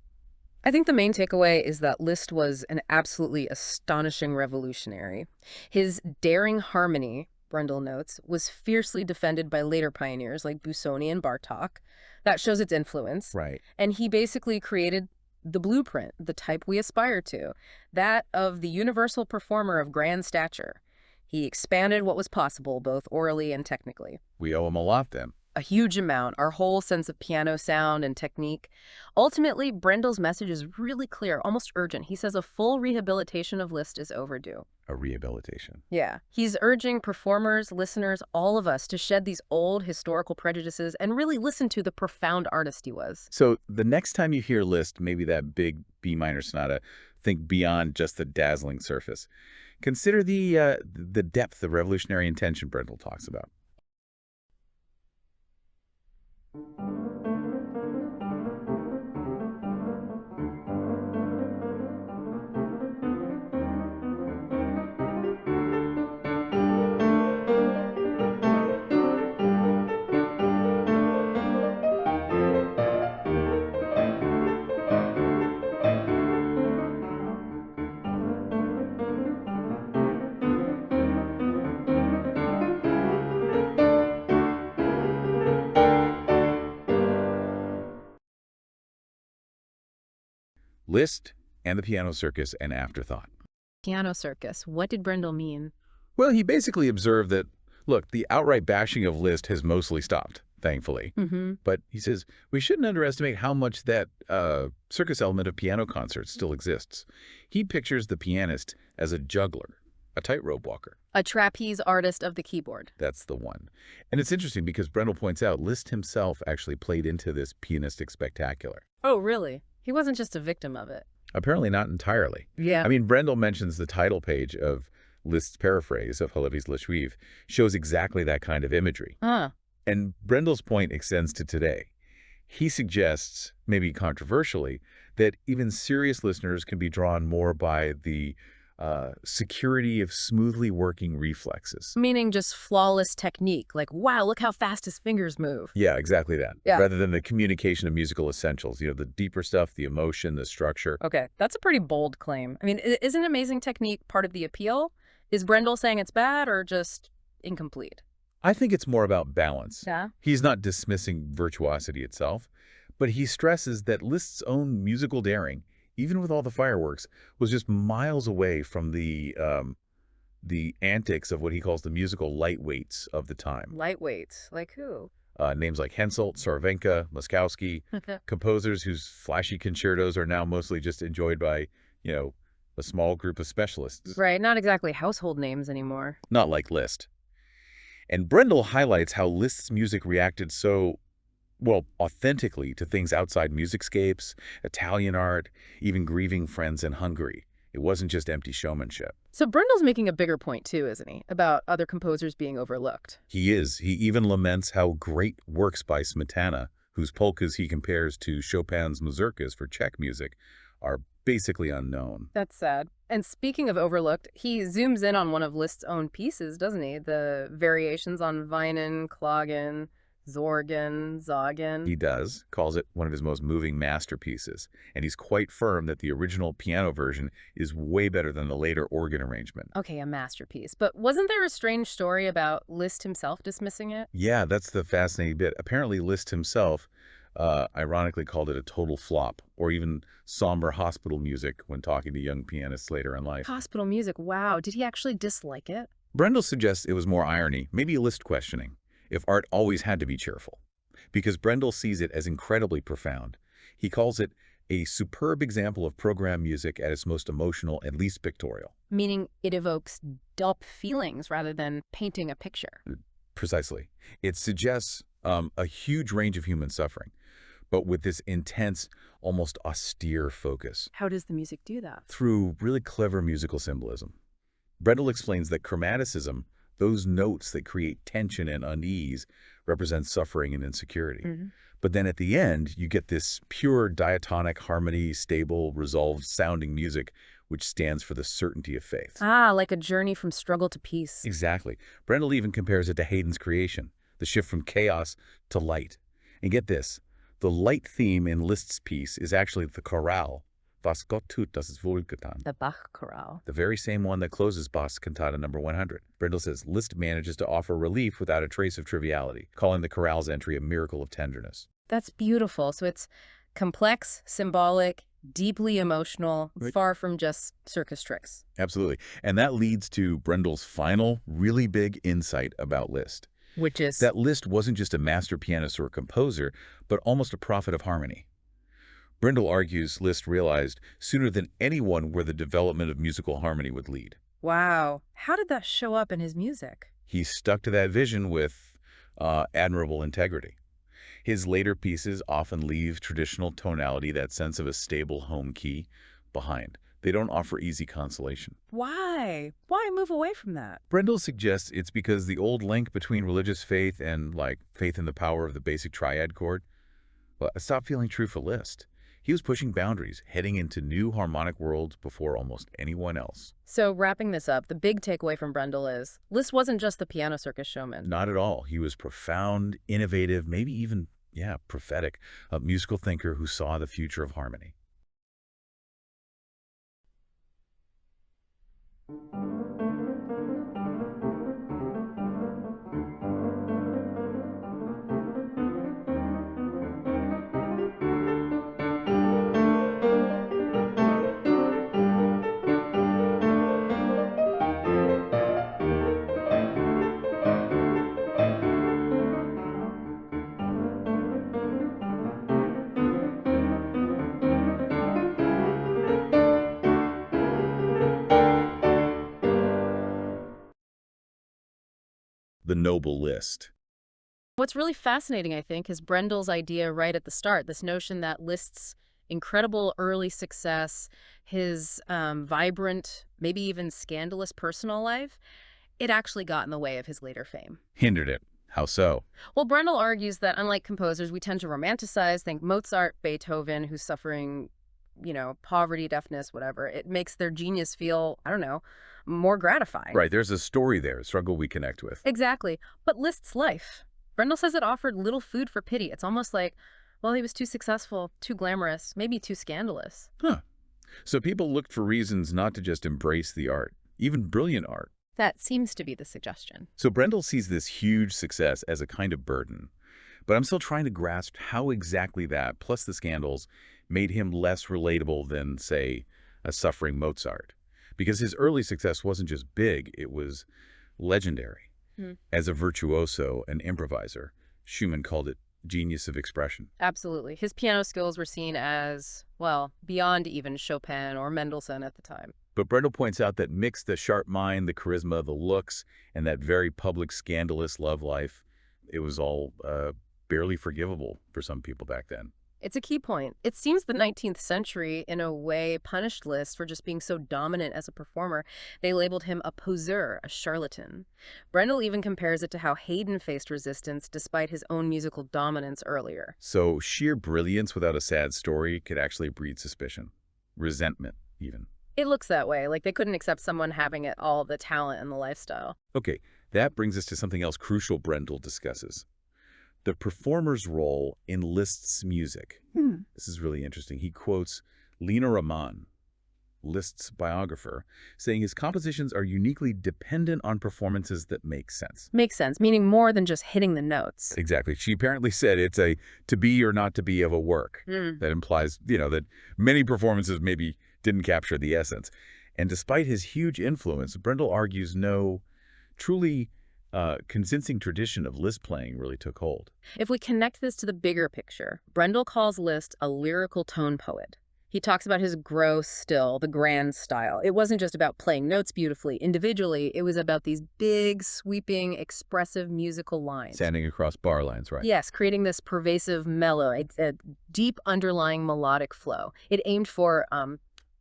I think the main takeaway is that Liszt was an absolutely astonishing revolutionary. His daring harmony, Brendel notes, was fiercely defended by later pioneers like Busoni and Bartók. That shows its influence. Right. And he basically created the blueprint, the type we aspire to, that of the universal performer of grand stature. He expanded what was possible, both orally and technically. We owe him a lot then. A huge amount, our whole sense of piano sound and technique. Ultimately, Brendel's message is really clear, almost urgent. He says a full rehabilitation of Liszt is overdue. A rehabilitation. Yeah. He's urging performers, listeners, all of us to shed these old historical prejudices and really listen to the profound artist he was. So the next time you hear Liszt, maybe that big B minor sonata, think beyond just the dazzling surface. Consider the depth of revolutionary intention Brendel talks about. Liszt and the Piano Circus and Afterthought. Piano Circus. What did Brendel mean? Well, he basically observed that, look, the outright bashing of Liszt has mostly stopped, thankfully. But he says, we shouldn't underestimate how much that circus element of piano concerts still exists. He pictures the pianist as a juggler, a tightrope walker. A trapeze artist of the keyboard. That's the one. And it's interesting because Brendel points out Liszt himself actually played into this pianistic spectacular. Oh, really? He wasn't just a victim of it. Apparently not entirely. Yeah. I mean, Brendel mentions the title page of Liszt's paraphrase of Hölleby's Le Juif shows exactly that kind of imagery. And Brendel's point extends to today. He suggests, maybe controversially, that even serious listeners can be drawn more by the security of smoothly working reflexes. Meaning just flawless technique, like, wow, look how fast his fingers move. Yeah, exactly that. Yeah. Rather than the communication of musical essentials, the deeper stuff, the emotion, the structure. Okay, that's a pretty bold claim. I mean, isn't amazing technique part of the appeal? Is Brendel saying it's bad or just incomplete? I think it's more about balance. Yeah. He's not dismissing virtuosity itself, but he stresses that Liszt's own musical daring, even with all the fireworks, was just miles away from the antics of what he calls the musical lightweights of the time. Lightweights? Like who? Names like Henselt, Sorowenka, Laskowski, composers whose flashy concertos are now mostly just enjoyed by, a small group of specialists. Right, not exactly household names anymore. Not like Liszt. And Brendel highlights how Liszt's music reacted so, authentically to things outside musicscapes, Italian art, even grieving friends in Hungary. It wasn't just empty showmanship. So Brendel's making a bigger point too, isn't he? About other composers being overlooked. He is. He even laments how great works by Smetana, whose polkas he compares to Chopin's mazurkas for Czech music, are basically unknown. That's sad. And speaking of overlooked, he zooms in on one of Liszt's own pieces, doesn't he? The variations on Weinen, Klagen, Sorgen, Sagen. He does, calls it one of his most moving masterpieces, and he's quite firm that the original piano version is way better than the later organ arrangement. Okay, a masterpiece. But wasn't there a strange story about Liszt himself dismissing it? Yeah, that's the fascinating bit. Apparently Liszt himself ironically called it a total flop, or even somber hospital music when talking to young pianists later in life. Hospital music, wow. Did he actually dislike it? Brendel suggests it was more irony, maybe Liszt questioning, if art always had to be cheerful. Because Brendel sees it as incredibly profound. He calls it a superb example of program music at its most emotional and least pictorial. Meaning it evokes deep feelings rather than painting a picture. Precisely. It suggests a huge range of human suffering, but with this intense, almost austere focus. How does the music do that? Through really clever musical symbolism. Brendel explains that chromaticism, those notes that create tension and unease, represent suffering and insecurity. But then at the end, you get this pure diatonic harmony, stable, resolved sounding music, which stands for the certainty of faith. Ah, like a journey from struggle to peace. Exactly. Brendel even compares it to Haydn's creation, the shift from chaos to light. And get this, the light theme in Liszt's piece is actually the chorale, Was Gott tut, das ist wohlgetan. The Bach chorale. The very same one that closes Bach's Cantata No. 100. Brendel says Liszt manages to offer relief without a trace of triviality, calling the chorale's entry a miracle of tenderness. That's beautiful. So it's complex, symbolic, deeply emotional, far from just circus tricks. Absolutely. And that leads to Brendel's final, really big insight about Liszt. Which is? That Liszt wasn't just a master pianist or composer, but almost a prophet of harmony. Brendel argues Liszt realized sooner than anyone where the development of musical harmony would lead. Wow. How did that show up in his music? He stuck to that vision with admirable integrity. His later pieces often leave traditional tonality, that sense of a stable home key, behind. They don't offer easy consolation. Why? Why move away from that? Brendel suggests it's because the old link between religious faith and, faith in the power of the basic triad chord, stopped feeling true for Liszt. He was pushing boundaries, heading into new harmonic worlds before almost anyone else. So wrapping this up, the big takeaway from Brendel is Liszt wasn't just the piano circus showman. Not at all. He was profound, innovative, maybe even, prophetic, a musical thinker who saw the future of harmony. the Noble Liszt. What's really fascinating, I think, is Brendel's idea right at the start, this notion that Liszt's incredible early success, his vibrant, maybe even scandalous personal life, it actually got in the way of his later fame. Hindered it. How so? Well, Brendel argues that unlike composers, we tend to romanticize, think Mozart, Beethoven, who's suffering, poverty, deafness, whatever. It makes their genius feel, I don't know, more gratifying. Right, there's a story there, a struggle we connect with. Exactly. But Liszt's life, Brendel says it offered little food for pity. It's almost like, well, he was too successful, too glamorous, maybe too scandalous. Huh. So people looked for reasons not to just embrace the art, even brilliant art. That seems to be the suggestion. So Brendel sees this huge success as a kind of burden. But I'm still trying to grasp how exactly that, plus the scandals, made him less relatable than, say, a suffering Mozart. Because his early success wasn't just big, it was legendary. As a virtuoso, an improviser, Schumann called it genius of expression. Absolutely. His piano skills were seen as, well, beyond even Chopin or Mendelssohn at the time. But Brendel points out that mix the sharp mind, the charisma, the looks, and that very public, scandalous love life, it was all barely forgivable for some people back then. It's a key point. It seems the 19th century, in a way, punished Liszt for just being so dominant as a performer. They labeled him a poseur, a charlatan. Brendel even compares it to how Haydn faced resistance despite his own musical dominance earlier. So sheer brilliance without a sad story could actually breed suspicion, resentment even. It looks that way, like they couldn't accept someone having it all, the talent and the lifestyle. Okay, that brings us to something else crucial Brendel discusses. The performer's role in Liszt's music. This is really interesting. He quotes Lina Raman, Liszt's biographer, saying his compositions are uniquely dependent on performances that make sense. Makes sense, meaning more than just hitting the notes. Exactly. She apparently said it's a to be or not to be of a work. That implies, that many performances maybe didn't capture the essence. And despite his huge influence, Brendel argues no truly convincing tradition of Liszt playing really took hold. If we connect this to the bigger picture, Brendel calls Liszt a lyrical tone poet. He talks about his gross still, the grand style. It wasn't just about playing notes beautifully individually. It was about these big, sweeping, expressive musical lines. Standing across bar lines, right? Yes, creating this pervasive mellow, a deep underlying melodic flow. It aimed for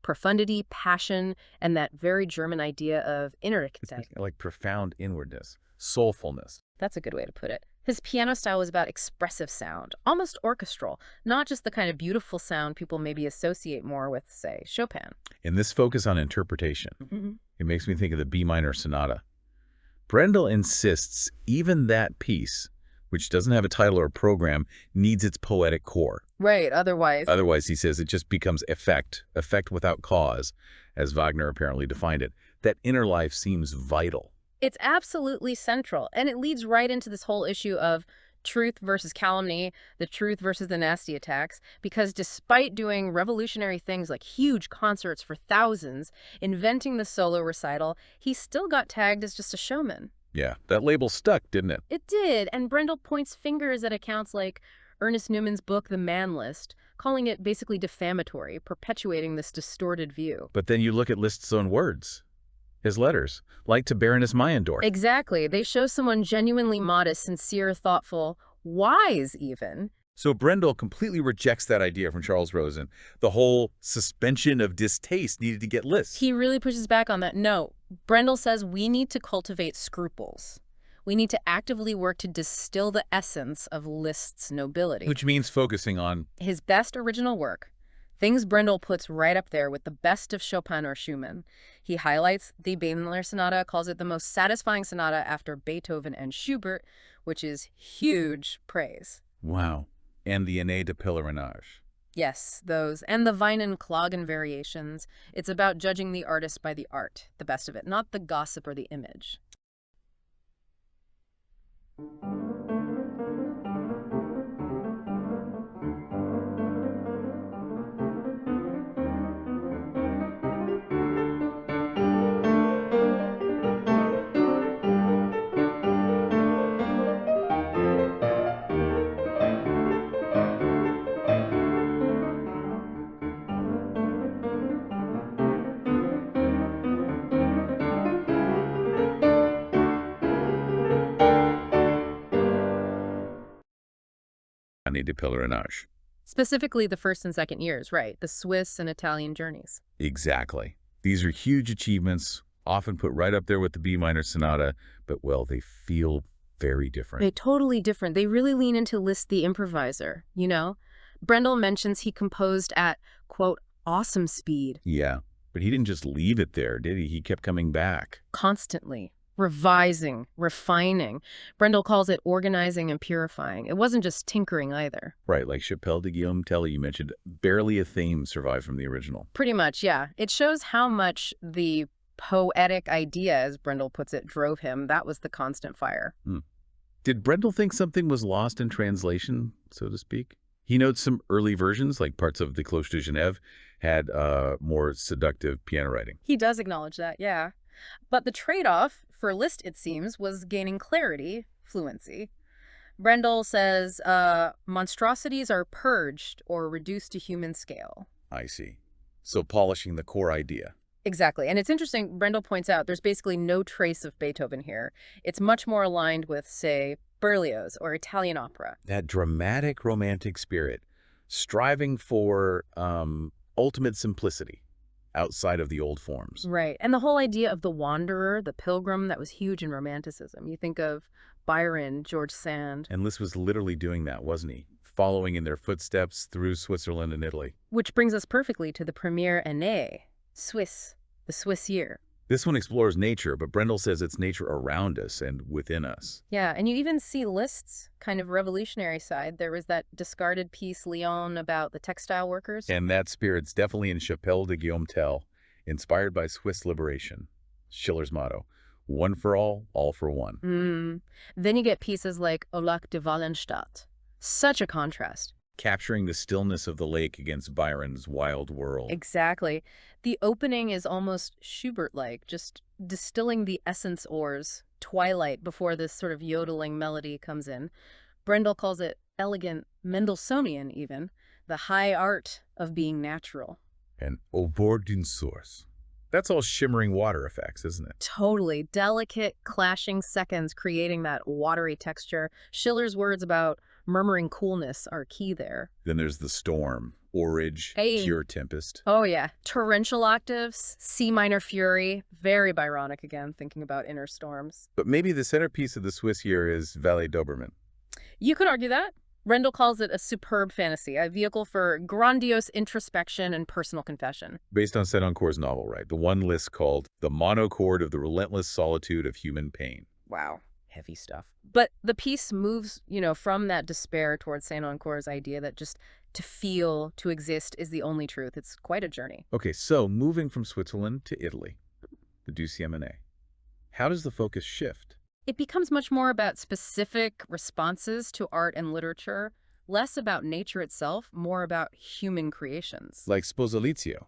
profundity, passion, and that very German idea of innerlichkeit. Like profound inwardness, soulfulness. That's a good way to put it. His piano style was about expressive sound, almost orchestral, not just the kind of beautiful sound people maybe associate more with, say, Chopin. And this focus on interpretation, it makes me think of the B minor sonata. Brendel insists even that piece, which doesn't have a title or a program, needs its poetic core. Right, otherwise, he says, it just becomes effect without cause, as Wagner apparently defined it. That inner life seems vital. It's absolutely central, and it leads right into this whole issue of truth versus calumny, the truth versus the nasty attacks, because despite doing revolutionary things like huge concerts for thousands, inventing the solo recital, he still got tagged as just a showman. Yeah, that label stuck, didn't it? It did, and Brendel points fingers at accounts like Ernest Newman's book, The Man List, calling it basically defamatory, perpetuating this distorted view. But then you look at Liszt's own words. His letters, like to Baroness Meyendorff. Exactly. They show someone genuinely modest, sincere, thoughtful, wise even. So Brendel completely rejects that idea from Charles Rosen. The whole suspension of distaste needed to get Liszt. He really pushes back on that. No, Brendel says we need to cultivate scruples. We need to actively work to distill the essence of Liszt's nobility. Which means focusing on his best original work. Things Brendel puts right up there with the best of Chopin or Schumann. He highlights the B minor sonata, calls it the most satisfying sonata after Beethoven and Schubert, which is huge praise. Wow. And the Années de pélerinage. Yes, those. And the Weinen-Klagen variations. It's about judging the artist by the art, the best of it, not the gossip or the image. Années de pèlerinage. Specifically the first and second years, right? The Swiss and Italian journeys. Exactly. These are huge achievements, often put right up there with the B minor sonata, but, well, they feel very different. They're totally different. They really lean into Liszt the improviser, you know? Brendel mentions he composed at, quote, awesome speed. Yeah, but he didn't just leave it there, did he? He kept coming back. Constantly. Revising, refining. Brendel calls it organizing and purifying. It wasn't just tinkering either. Right, like Chapelle de Guillaume Tell you mentioned, barely a theme survived from the original. Pretty much, yeah. It shows how much the poetic idea, as Brendel puts it, drove him. That was the constant fire. Did Brendel think something was lost in translation, so to speak? He notes some early versions, like parts of the Cloche de Genève, had more seductive piano writing. He does acknowledge that, yeah. But the trade-off for Liszt, it seems, was gaining clarity, fluency. Brendel says monstrosities are purged or reduced to human scale. I see. So polishing the core idea. Exactly. And it's interesting, Brendel points out there's basically no trace of Beethoven here. It's much more aligned with, say, Berlioz or Italian opera. That dramatic romantic spirit, striving for ultimate simplicity outside of the old forms. Right. And the whole idea of the wanderer, the pilgrim, that was huge in Romanticism. You think of Byron, George Sand. And Liszt was literally doing that, wasn't he? Following in their footsteps through Switzerland and Italy. Which brings us perfectly to the premiere Années, Swiss, the Swiss year. This one explores nature, but Brendel says it's nature around us and within us. Yeah, and you even see Liszt's kind of revolutionary side. There was that discarded piece, Lyon, about the textile workers. And that spirit's definitely in Chapelle de Guillaume Tell, inspired by Swiss liberation. Schiller's motto, one for all for one. Then you get pieces like Au Lac de Wallenstadt. Such a contrast. Capturing the stillness of the lake against Byron's wild world. Exactly. The opening is almost Schubert-like, just distilling the essence ores, twilight, before this sort of yodeling melody comes in. Brendel calls it elegant, Mendelssohnian even, the high art of being natural. And au bord d'une source. That's all shimmering water effects, isn't it? Totally. Delicate, clashing seconds creating that watery texture. Schiller's words about murmuring coolness are key there. Then there's the storm, orage, pure tempest. Oh, yeah. Torrential octaves, C minor fury. Very Byronic again, thinking about inner storms. But maybe the centerpiece of the Swiss year is Vallée d'Obermann. You could argue that. Brendel calls it a superb fantasy, a vehicle for grandiose introspection and personal confession. Based on Senancour's novel, right? The one Liszt called The Monochord of the Relentless Solitude of Human Pain. Wow. Heavy stuff. But the piece moves, from that despair towards Senancour's idea that just to feel, to exist is the only truth. It's quite a journey. Okay, so moving from Switzerland to Italy, the Deuxième Année. How does the focus shift? It becomes much more about specific responses to art and literature, less about nature itself, more about human creations. Like Sposalizio,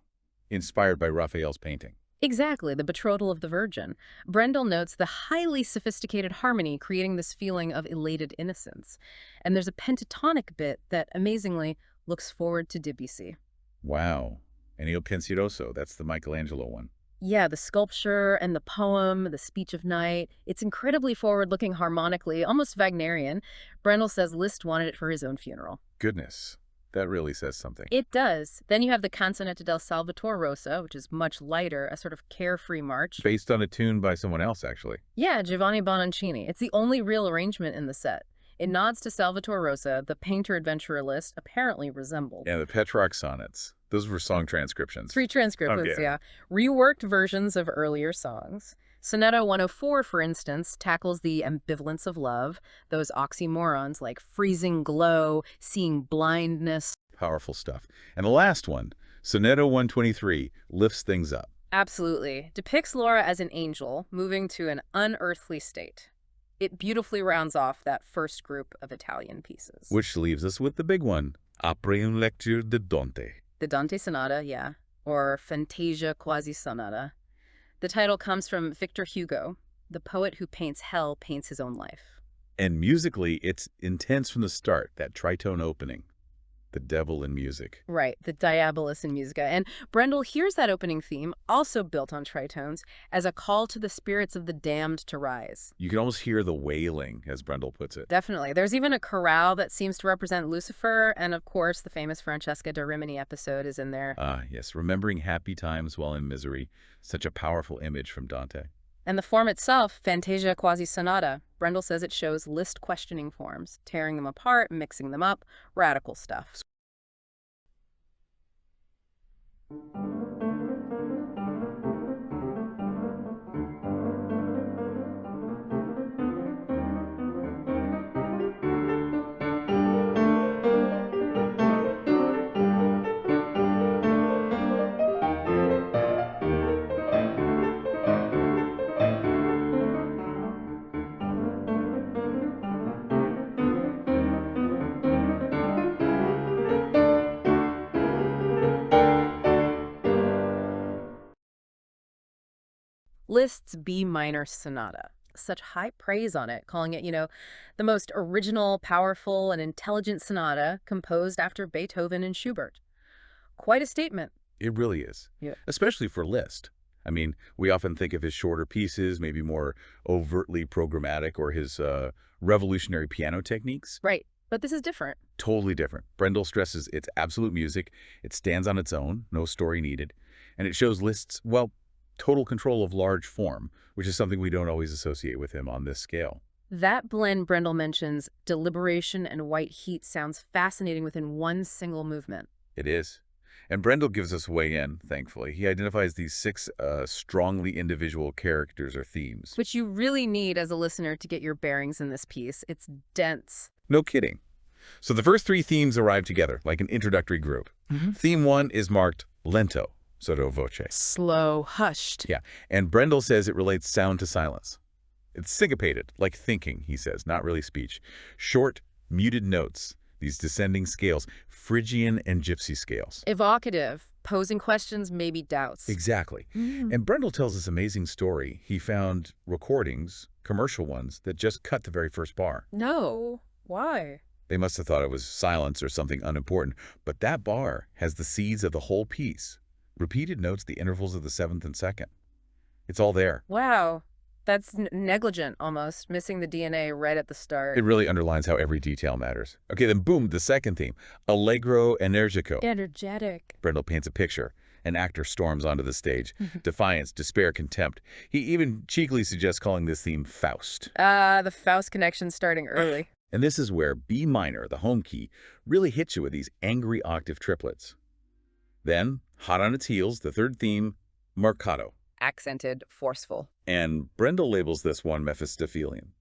inspired by Raphael's painting. Exactly, the betrothal of the Virgin. Brendel notes the highly sophisticated harmony creating this feeling of elated innocence. And there's a pentatonic bit that, amazingly, looks forward to Debussy. Wow. And Il Pensieroso, that's the Michelangelo one. Yeah, the sculpture and the poem, the speech of night. It's incredibly forward-looking harmonically, almost Wagnerian. Brendel says Liszt wanted it for his own funeral. Goodness, that really says something. It does. Then you have the Canzonetta del Salvatore Rosa, which is much lighter, a sort of carefree march. Based on a tune by someone else, actually. Yeah, Giovanni Bononcini. It's the only real arrangement in the set. It nods to Salvatore Rosa, the painter-adventurer Liszt apparently resembled. And the Petrarch sonnets. Those were song transcriptions. 3 transcriptions, Okay. yeah. Reworked versions of earlier songs. Sonata 104, for instance, tackles the ambivalence of love, those oxymorons like freezing glow, seeing blindness. Powerful stuff. And the last one, Sonata 123, lifts things up. Absolutely. Depicts Laura as an angel, moving to an unearthly state. It beautifully rounds off that first group of Italian pieces. Which leaves us with the big one, Après une lecture de Dante. The Dante Sonata, yeah, or Fantasia Quasi Sonata. The title comes from Victor Hugo. The poet who paints hell paints his own life. And musically, it's intense from the start, that tritone opening. The devil in music. Right, the Diabolus in Musica. And Brendel hears that opening theme, also built on tritones, as a call to the spirits of the damned to rise. You can almost hear the wailing, as Brendel puts it. Definitely. There's even a chorale that seems to represent Lucifer, and of course, the famous Francesca da Rimini episode is in there. Ah, yes, remembering happy times while in misery. Such a powerful image from Dante. And the form itself, Fantasia quasi sonata, Brendel says it shows Liszt questioning forms, tearing them apart, mixing them up, radical stuff. Liszt's B minor sonata. Such high praise on it, calling it, the most original, powerful, and intelligent sonata composed after Beethoven and Schubert. Quite a statement. It really is. Yeah. Especially for Liszt. I mean, we often think of his shorter pieces, maybe more overtly programmatic, or his revolutionary piano techniques. Right. But this is different. Totally different. Brendel stresses it's absolute music. It stands on its own, no story needed. And it shows Liszt's, well, total control of large form, which is something we don't always associate with him on this scale. That blend Brendel mentions, deliberation and white heat, sounds fascinating within one single movement. It is. And Brendel gives us a way in, thankfully. He identifies these 6 strongly individual characters or themes. Which you really need as a listener to get your bearings in this piece. It's dense. No kidding. So the first 3 themes arrive together, like an introductory group. Theme 1 is marked lento, sotto voce. Slow, hushed. Yeah, and Brendel says it relates sound to silence. It's syncopated, like thinking, he says, not really speech. Short, muted notes, these descending scales, Phrygian and Gypsy scales. Evocative, posing questions, maybe doubts. Exactly. And Brendel tells this amazing story. He found recordings, commercial ones, that just cut the very first bar. No. Why? They must have thought it was silence or something unimportant, but that bar has the seeds of the whole piece. Repeated notes, the intervals of the 7th and 2nd. It's all there. Wow. That's negligent, almost, missing the DNA right at the start. It really underlines how every detail matters. Okay, then boom, the second theme, Allegro energico. Energetic. Brendel paints a picture. An actor storms onto the stage. Defiance, despair, contempt. He even cheekily suggests calling this theme Faust. The Faust connection starting early. And this is where B minor, the home key, really hits you with these angry octave triplets. Then, hot on its heels, the third theme, Marcato. Accented, forceful. And Brendel labels this one Mephistophelian,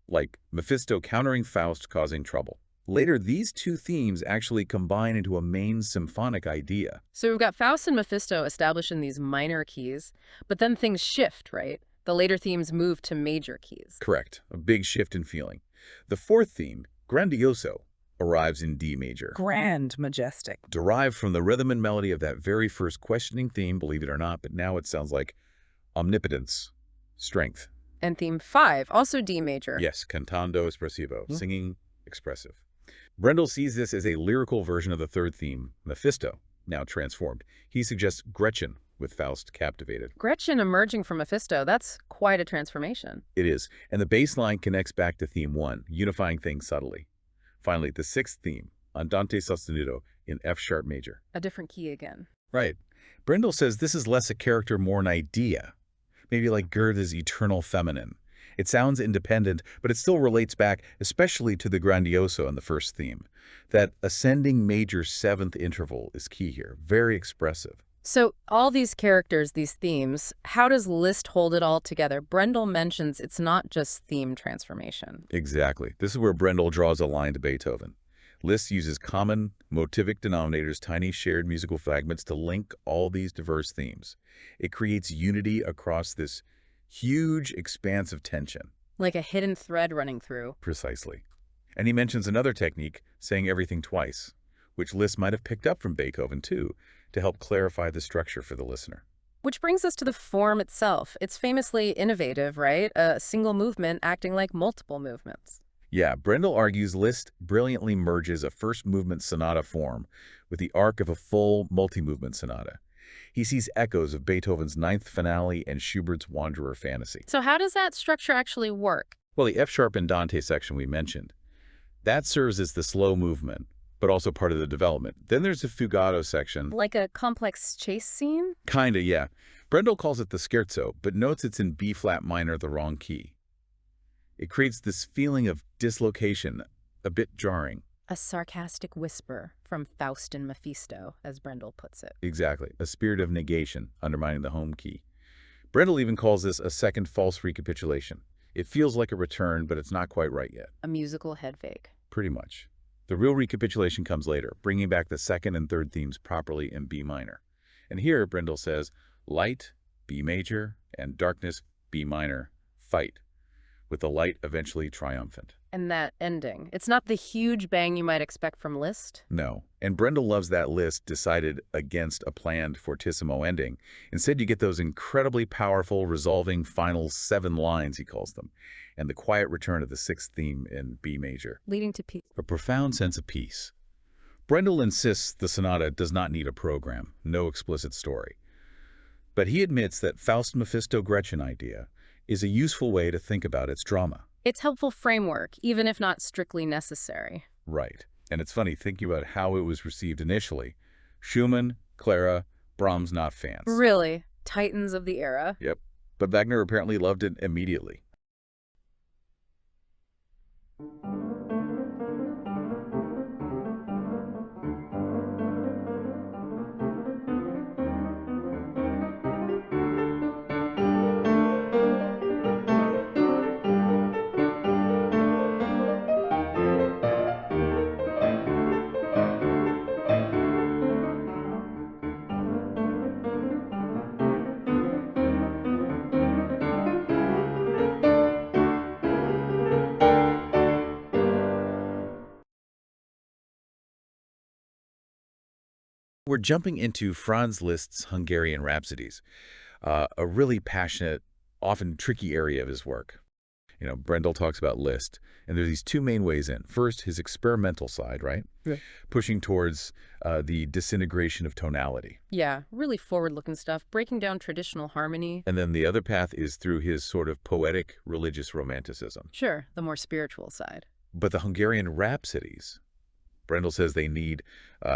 like Mephisto countering Faust causing trouble. Later, these 2 themes actually combine into a main symphonic idea. So we've got Faust and Mephisto established in these minor keys, but then things shift, right? The later themes move to major keys. Correct. A big shift in feeling. The fourth theme, Grandioso, arrives in D major. Grand, majestic. Derived from the rhythm and melody of that very first questioning theme, believe it or not, but now it sounds like omnipotence, strength. And theme 5, also D major. Yes, cantando espressivo, singing expressive. Brendel sees this as a lyrical version of the third theme, Mephisto, now transformed. He suggests Gretchen, with Faust captivated. Gretchen emerging from Mephisto, that's quite a transformation. It is, and the bass line connects back to theme 1, unifying things subtly. Finally, the 6th theme, Andante sostenuto, in F-sharp major. A different key again. Right. Brendel says this is less a character, more an idea. Maybe like Goethe's eternal feminine. It sounds independent, but it still relates back, especially to the Grandioso in the first theme. That ascending major 7th interval is key here, very expressive. So all these characters, these themes, how does Liszt hold it all together? Brendel mentions it's not just theme transformation. Exactly. This is where Brendel draws a line to Beethoven. Liszt uses common motivic denominators, tiny shared musical fragments, to link all these diverse themes. It creates unity across this huge expanse of tension. Like a hidden thread running through. Precisely. And he mentions another technique, saying everything twice, which Liszt might have picked up from Beethoven too, to help clarify the structure for the listener. Which brings us to the form itself. It's famously innovative, right? A single movement acting like multiple movements. Yeah, Brendel argues Liszt brilliantly merges a first-movement sonata form with the arc of a full multi-movement sonata. He sees echoes of Beethoven's Ninth Finale and Schubert's Wanderer Fantasy. So how does that structure actually work? Well, the F-sharp and Dante section we mentioned, that serves as the slow movement, but also part of the development. Then there's the fugato section. Like a complex chase scene? Kinda, yeah. Brendel calls it the scherzo, but notes it's in B-flat minor, the wrong key. It creates this feeling of dislocation, a bit jarring. A sarcastic whisper from Faust and Mephisto, as Brendel puts it. Exactly, a spirit of negation undermining the home key. Brendel even calls this a second false recapitulation. It feels like a return, but it's not quite right yet. A musical head fake. Pretty much. The real recapitulation comes later, bringing back the second and third themes properly in B minor. And here, Brendel says, light, B major, and darkness, B minor, fight, with the light eventually triumphant. And that ending, it's not the huge bang you might expect from Liszt. No, and Brendel loves that Liszt decided against a planned fortissimo ending. Instead, you get those incredibly powerful, resolving final 7 lines, he calls them, and the quiet return of the 6th theme in B major. Leading to peace. A profound sense of peace. Brendel insists the sonata does not need a program, no explicit story. But he admits that Faust-Mephisto-Gretchen idea is a useful way to think about its drama. It's helpful framework, even if not strictly necessary. Right. And it's funny thinking about how it was received initially. Schumann, Clara, Brahms not fans. Really? Titans of the era? Yep. But Wagner apparently loved it immediately. We're jumping into Franz Liszt's Hungarian Rhapsodies, a really passionate, often tricky area of his work. You know, Brendel talks about Liszt, and there's these 2 main ways in. First, his experimental side, right? Yeah. Pushing towards the disintegration of tonality. Yeah, really forward-looking stuff, breaking down traditional harmony. And then the other path is through his sort of poetic, religious romanticism. Sure, the more spiritual side. But the Hungarian Rhapsodies, Brendel says they need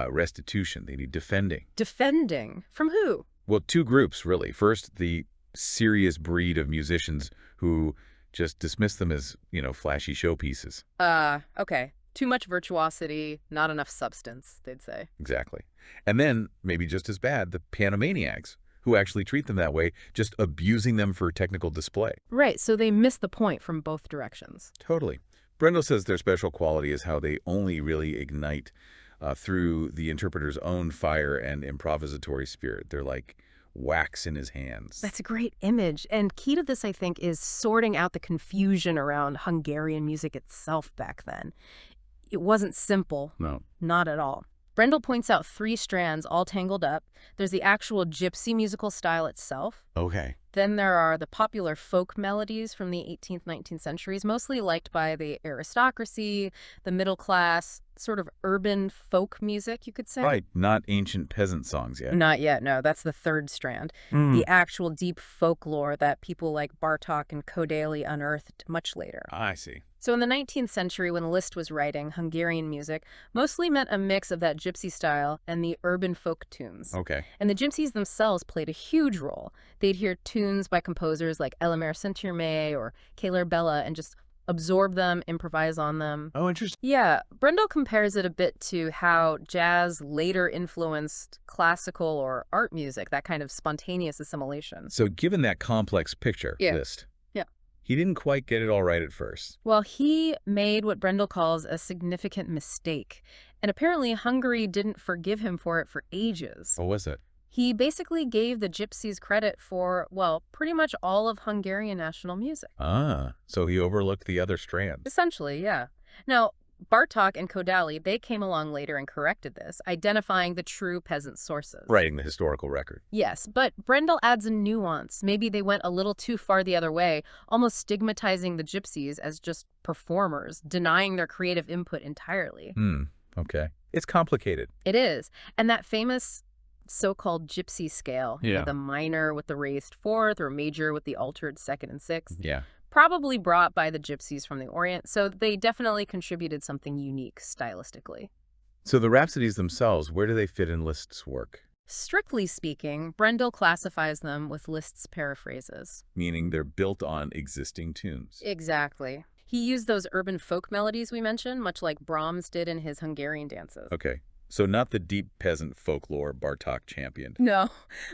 restitution, they need defending. Defending? From who? Well, 2 groups, really. First, the serious breed of musicians who just dismiss them as, you know, flashy showpieces. Okay. Too much virtuosity, not enough substance, they'd say. Exactly. And then, maybe just as bad, the pianomaniacs, who actually treat them that way, just abusing them for technical display. Right, so they miss the point from both directions. Totally. Brendel says their special quality is how they only really ignite through the interpreter's own fire and improvisatory spirit. They're like wax in his hands. That's a great image. And key to this, I think, is sorting out the confusion around Hungarian music itself back then. It wasn't simple. No. Not at all. Brendel points out 3 strands all tangled up. There's the actual gypsy musical style itself. Okay. Then there are the popular folk melodies from the 18th, 19th centuries, mostly liked by the aristocracy, the middle class, sort of urban folk music, you could say. Right, not ancient peasant songs yet. Not yet, no. That's the 3rd strand. The actual deep folklore that people like Bartók and Kodaly unearthed much later. I see. So in the 19th century, when Liszt was writing, Hungarian music mostly meant a mix of that gypsy style and the urban folk tunes. Okay. And the gypsies themselves played a huge role. They'd hear tunes by composers like Elmer Saint-Germain or Kaler Bella and just absorb them, improvise on them. Oh, interesting. Yeah, Brendel compares it a bit to how jazz later influenced classical or art music, that kind of spontaneous assimilation. So given that complex picture, Liszt, he didn't quite get it all right at first. Well, he made what Brendel calls a significant mistake. And apparently Hungary didn't forgive him for it for ages. What was it? He basically gave the gypsies credit for, well, pretty much all of Hungarian national music. Ah, so he overlooked the other strands. Essentially, yeah. Now, Bartók and Kodály, they came along later and corrected this, identifying the true peasant sources. Writing the historical record. Yes, but Brendel adds a nuance. Maybe they went a little too far the other way, almost stigmatizing the gypsies as just performers, denying their creative input entirely. Okay. It's complicated. It is. And that famous so-called gypsy scale, the minor with the raised fourth or major with the altered second and sixth, probably brought by the gypsies from the Orient, so they definitely contributed something unique stylistically. So the Rhapsodies themselves, where do they fit in Liszt's work? Strictly speaking, Brendel classifies them with Liszt's paraphrases. Meaning they're built on existing tunes. Exactly. He used those urban folk melodies we mentioned, much like Brahms did in his Hungarian dances. Okay. So not the deep peasant folklore Bartók championed. No,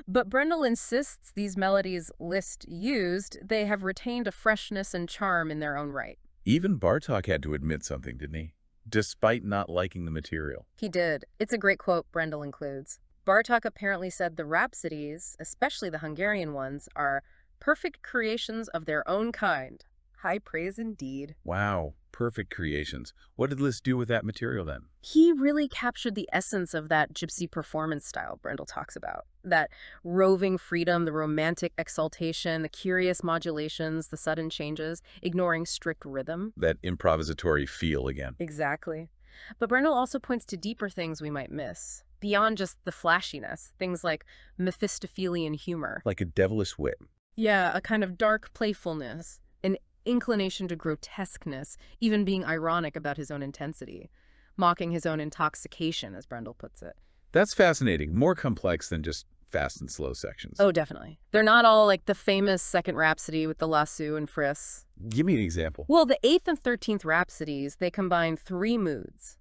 but Brendel insists these melodies Liszt used, they have retained a freshness and charm in their own right. Even Bartók had to admit something, didn't he? Despite not liking the material. He did. It's a great quote Brendel includes. Bartók apparently said the Rhapsodies, especially the Hungarian ones, are perfect creations of their own kind. High praise indeed. Wow, perfect creations. What did Liszt do with that material then? He really captured the essence of that gypsy performance style Brendel talks about. That roving freedom, the romantic exaltation, the curious modulations, the sudden changes, ignoring strict rhythm. That improvisatory feel again. Exactly. But Brendel also points to deeper things we might miss, beyond just the flashiness, things like Mephistophelian humor. Like a devilish wit. Yeah, a kind of dark playfulness, an inclination to grotesqueness, even being ironic about his own intensity, mocking his own intoxication, as Brendel puts it. That's fascinating. More complex than just fast and slow sections. Oh, definitely. They're not all like the famous Second Rhapsody with the lasso and friss. Give me an example. Well, the 8th and 13th Rhapsodies, they combine 3 moods.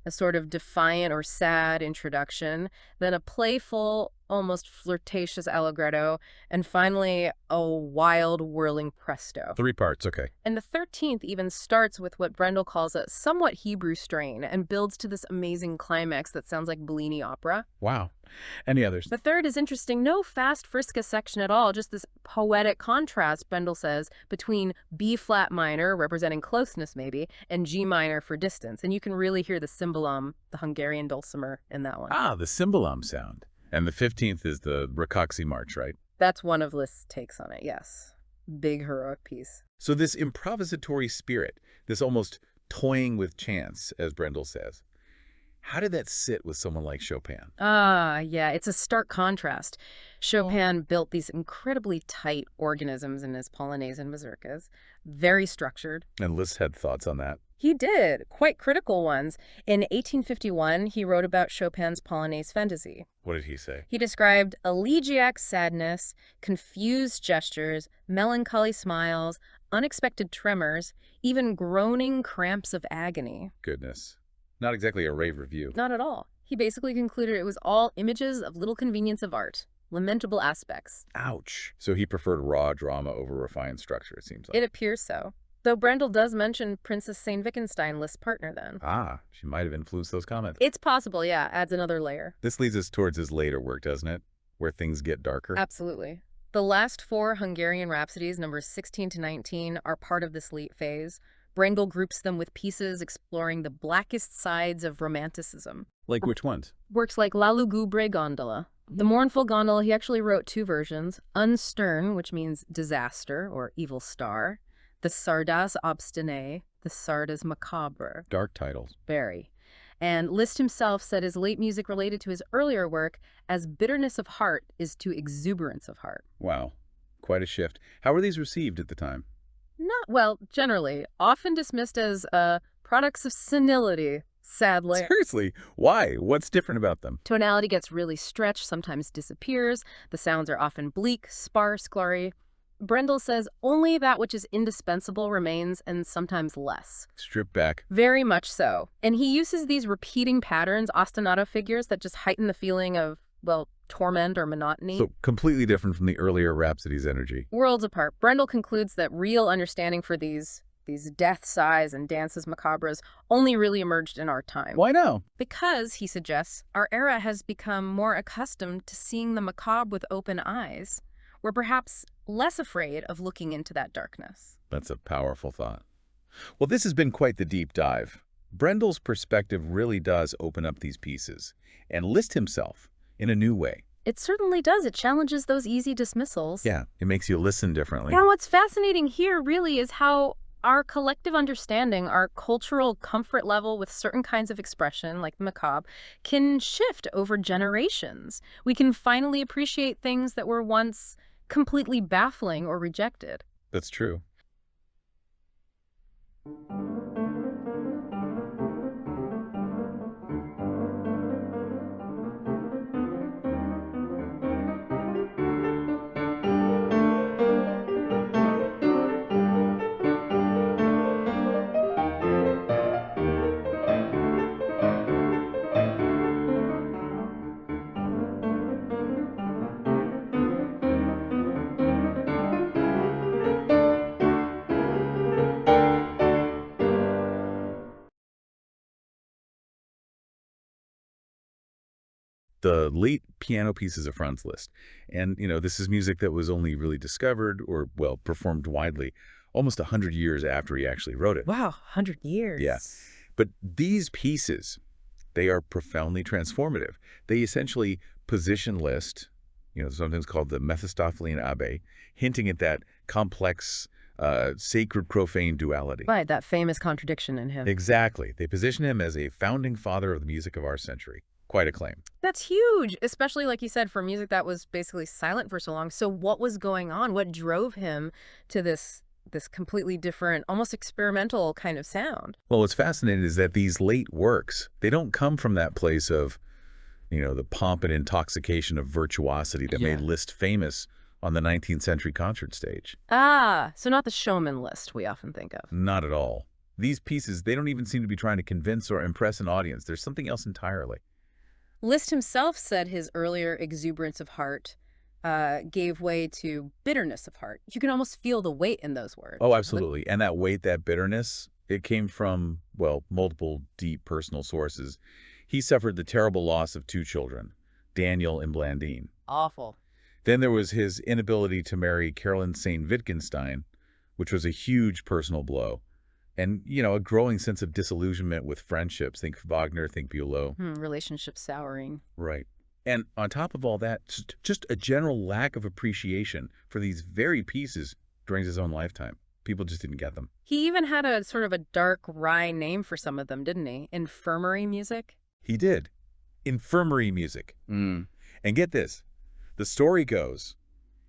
A sort of defiant or sad introduction, then a playful, almost flirtatious allegretto, and finally a wild, whirling presto. 3 parts, okay. And the 13th even starts with what Brendel calls a somewhat Hebrew strain and builds to this amazing climax that sounds like Bellini opera. Wow. Any others? The 3rd is interesting. No fast frisca section at all, just this poetic contrast, Brendel says, between B-flat minor, representing closeness maybe, and G minor for distance. And you can really hear the cymbalum, the Hungarian dulcimer, in that one. Ah, the cymbalum sound. And the 15th is the Rakoczy March, right? That's one of Liszt's takes on it, yes. Big heroic piece. So this improvisatory spirit, this almost toying with chance, as Brendel says, how did that sit with someone like Chopin? Yeah, it's a stark contrast. Chopin built these incredibly tight organisms in his Polonaise and mazurkas, very structured. And Liszt had thoughts on that. He did, quite critical ones. In 1851, he wrote about Chopin's Polonaise fantasy. What did he say? He described elegiac sadness, confused gestures, melancholy smiles, unexpected tremors, even groaning cramps of agony. Goodness. Not exactly a rave review. Not at all. He basically concluded it was all images of little convenience of art, lamentable aspects. Ouch. So he preferred raw drama over refined structure, it seems like. It appears so. Though Brendel does mention Princess St. Wittgenstein, Liszt's partner then. Ah, she might have influenced those comments. It's possible, yeah. Adds another layer. This leads us towards his later work, doesn't it? Where things get darker. Absolutely. The last 4 Hungarian Rhapsodies, numbers 16 to 19, are part of this late phase. Brendel groups them with pieces exploring the blackest sides of Romanticism. Like which ones? Works like La Lugubre Gondola. The mournful gondola, he actually wrote 2 versions. Unstern, which means disaster or evil star. The Sardas Obstiné, the Sardas Macabre. Dark titles. Very. And Liszt himself said his late music related to his earlier work as bitterness of heart is to exuberance of heart. Wow. Quite a shift. How were these received at the time? Not well, generally. Often dismissed as products of senility, sadly. Seriously? Why? What's different about them? Tonality gets really stretched, sometimes disappears. The sounds are often bleak, sparse, glary. Brendel says only that which is indispensable remains, and sometimes less. Stripped back. Very much so. And he uses these repeating patterns, ostinato figures, that just heighten the feeling of, well, torment or monotony. So completely different from the earlier Rhapsodies' energy. Worlds apart. Brendel concludes that real understanding for these death sighs and dances macabres only really emerged in our time. Why now? Because, he suggests, our era has become more accustomed to seeing the macabre with open eyes. We're perhaps less afraid of looking into that darkness. That's a powerful thought. Well, this has been quite the deep dive. Brendel's perspective really does open up these pieces, and Liszt himself in a new way. It certainly does. It challenges those easy dismissals. Yeah, it makes you listen differently. And what's fascinating here really is how our collective understanding, our cultural comfort level with certain kinds of expression, like the macabre, can shift over generations. We can finally appreciate things that were once completely baffling or rejected. That's true. The late piano pieces of Franz Liszt. And, this is music that was only really discovered or, well, performed widely almost 100 years after he actually wrote it. Wow, 100 years. Yeah. But these pieces, they are profoundly transformative. They essentially position Liszt, sometimes called the Mephistophelian Abbe, hinting at that complex, sacred-profane duality. Right, that famous contradiction in him. Exactly. They position him as a founding father of the music of our century. Quite a claim. That's huge, especially, like you said, for music that was basically silent for so long. So what was going on? What drove him to this completely different, almost experimental kind of sound? Well, what's fascinating is that these late works, they don't come from that place of, the pomp and intoxication of virtuosity that made Liszt famous on the 19th century concert stage. Ah, so not the Schumann Liszt we often think of. Not at all. These pieces, they don't even seem to be trying to convince or impress an audience. There's something else entirely. Liszt himself said his earlier exuberance of heart gave way to bitterness of heart. You can almost feel the weight in those words. Oh, absolutely. And that weight, that bitterness, it came from, well, multiple deep personal sources. He suffered the terrible loss of 2 children, Daniel and Blandine. Awful. Then there was his inability to marry Caroline St. Wittgenstein, which was a huge personal blow. And, a growing sense of disillusionment with friendships. Think Wagner, think Bülow. Relationship souring. Right. And on top of all that, just a general lack of appreciation for these very pieces during his own lifetime. People just didn't get them. He even had a sort of a dark, wry name for some of them, didn't he? Infirmary music? He did. Infirmary music. And get this. The story goes,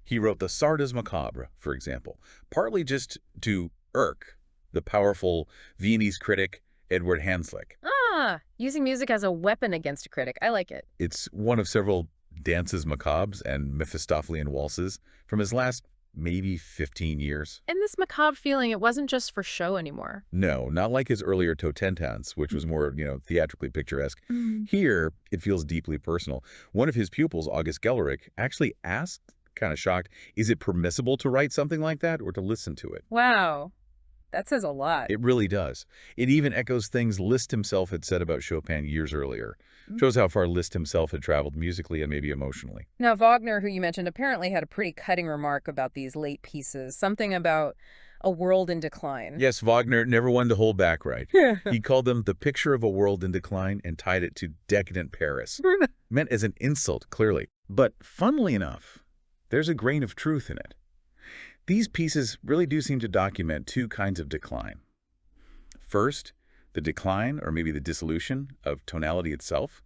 he wrote the Sardas Macabre, for example, partly just to irk the powerful Viennese critic Edward Hanslick. Ah, using music as a weapon against a critic. I like it. It's one of several dances macabres and Mephistophelian waltzes from his last maybe 15 years. And this macabre feeling, it wasn't just for show anymore. No, not like his earlier Totentans, which was more, theatrically picturesque. Here, it feels deeply personal. One of his pupils, August Gellerick, actually asked, kind of shocked, is it permissible to write something like that or to listen to it? Wow. That says a lot. It really does. It even echoes things Liszt himself had said about Chopin years earlier. Shows how far Liszt himself had traveled musically and maybe emotionally. Now, Wagner, who you mentioned, apparently had a pretty cutting remark about these late pieces. Something about a world in decline. Yes, Wagner never one to hold back, right? He called them the picture of a world in decline and tied it to decadent Paris. Meant as an insult, clearly. But funnily enough, there's a grain of truth in it. These pieces really do seem to document 2 kinds of decline. First, the decline, or maybe the dissolution, of tonality itself,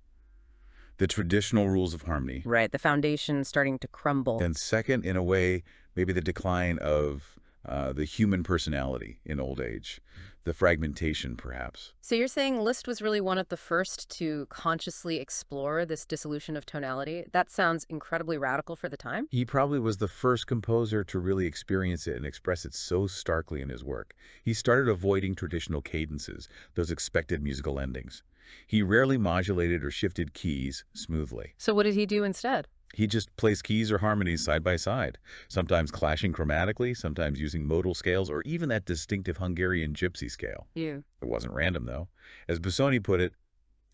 the traditional rules of harmony. Right, the foundation starting to crumble. And second, in a way, maybe the decline of the human personality in old age, the fragmentation, perhaps. So you're saying Liszt was really one of the first to consciously explore this dissolution of tonality? That sounds incredibly radical for the time. He probably was the first composer to really experience it and express it so starkly in his work. He started avoiding traditional cadences, those expected musical endings. He rarely modulated or shifted keys smoothly. So what did he do instead? He just placed keys or harmonies side by side, sometimes clashing chromatically, sometimes using modal scales, or even that distinctive Hungarian gypsy scale. Yeah. It wasn't random, though. As Busoni put it,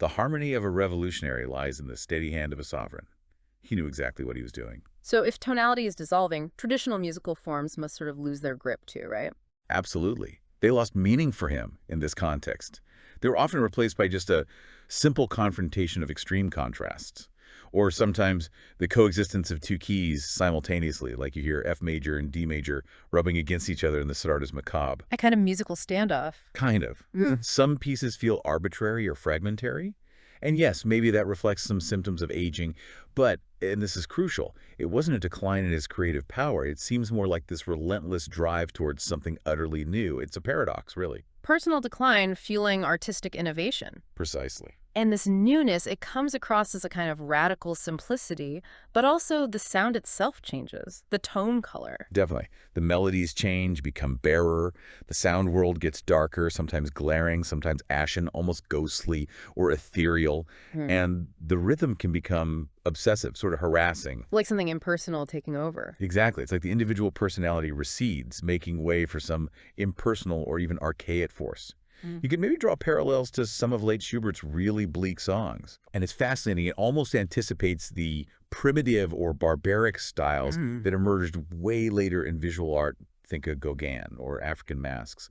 the harmony of a revolutionary lies in the steady hand of a sovereign. He knew exactly what he was doing. So if tonality is dissolving, traditional musical forms must sort of lose their grip too, right? Absolutely. They lost meaning for him in this context. They were often replaced by just a simple confrontation of extreme contrasts, or sometimes the coexistence of two keys simultaneously, like you hear F major and D major rubbing against each other in the Sonatas Macabre. A kind of musical standoff. Kind of. Some pieces feel arbitrary or fragmentary. And yes, maybe that reflects some symptoms of aging, but, and this is crucial, it wasn't a decline in his creative power. It seems more like this relentless drive towards something utterly new. It's a paradox, really. Personal decline fueling artistic innovation. Precisely. And this newness, it comes across as a kind of radical simplicity, but also the sound itself changes, the tone color. Definitely. The melodies change, become barer. The sound world gets darker, sometimes glaring, sometimes ashen, almost ghostly or ethereal. And the rhythm can become obsessive, sort of harassing. Like something impersonal taking over. Exactly. It's like the individual personality recedes, making way for some impersonal or even archaic force. You can maybe draw parallels to some of late Schubert's really bleak songs. And it's fascinating. It almost anticipates the primitive or barbaric styles that emerged way later in visual art. Think of Gauguin or African masks.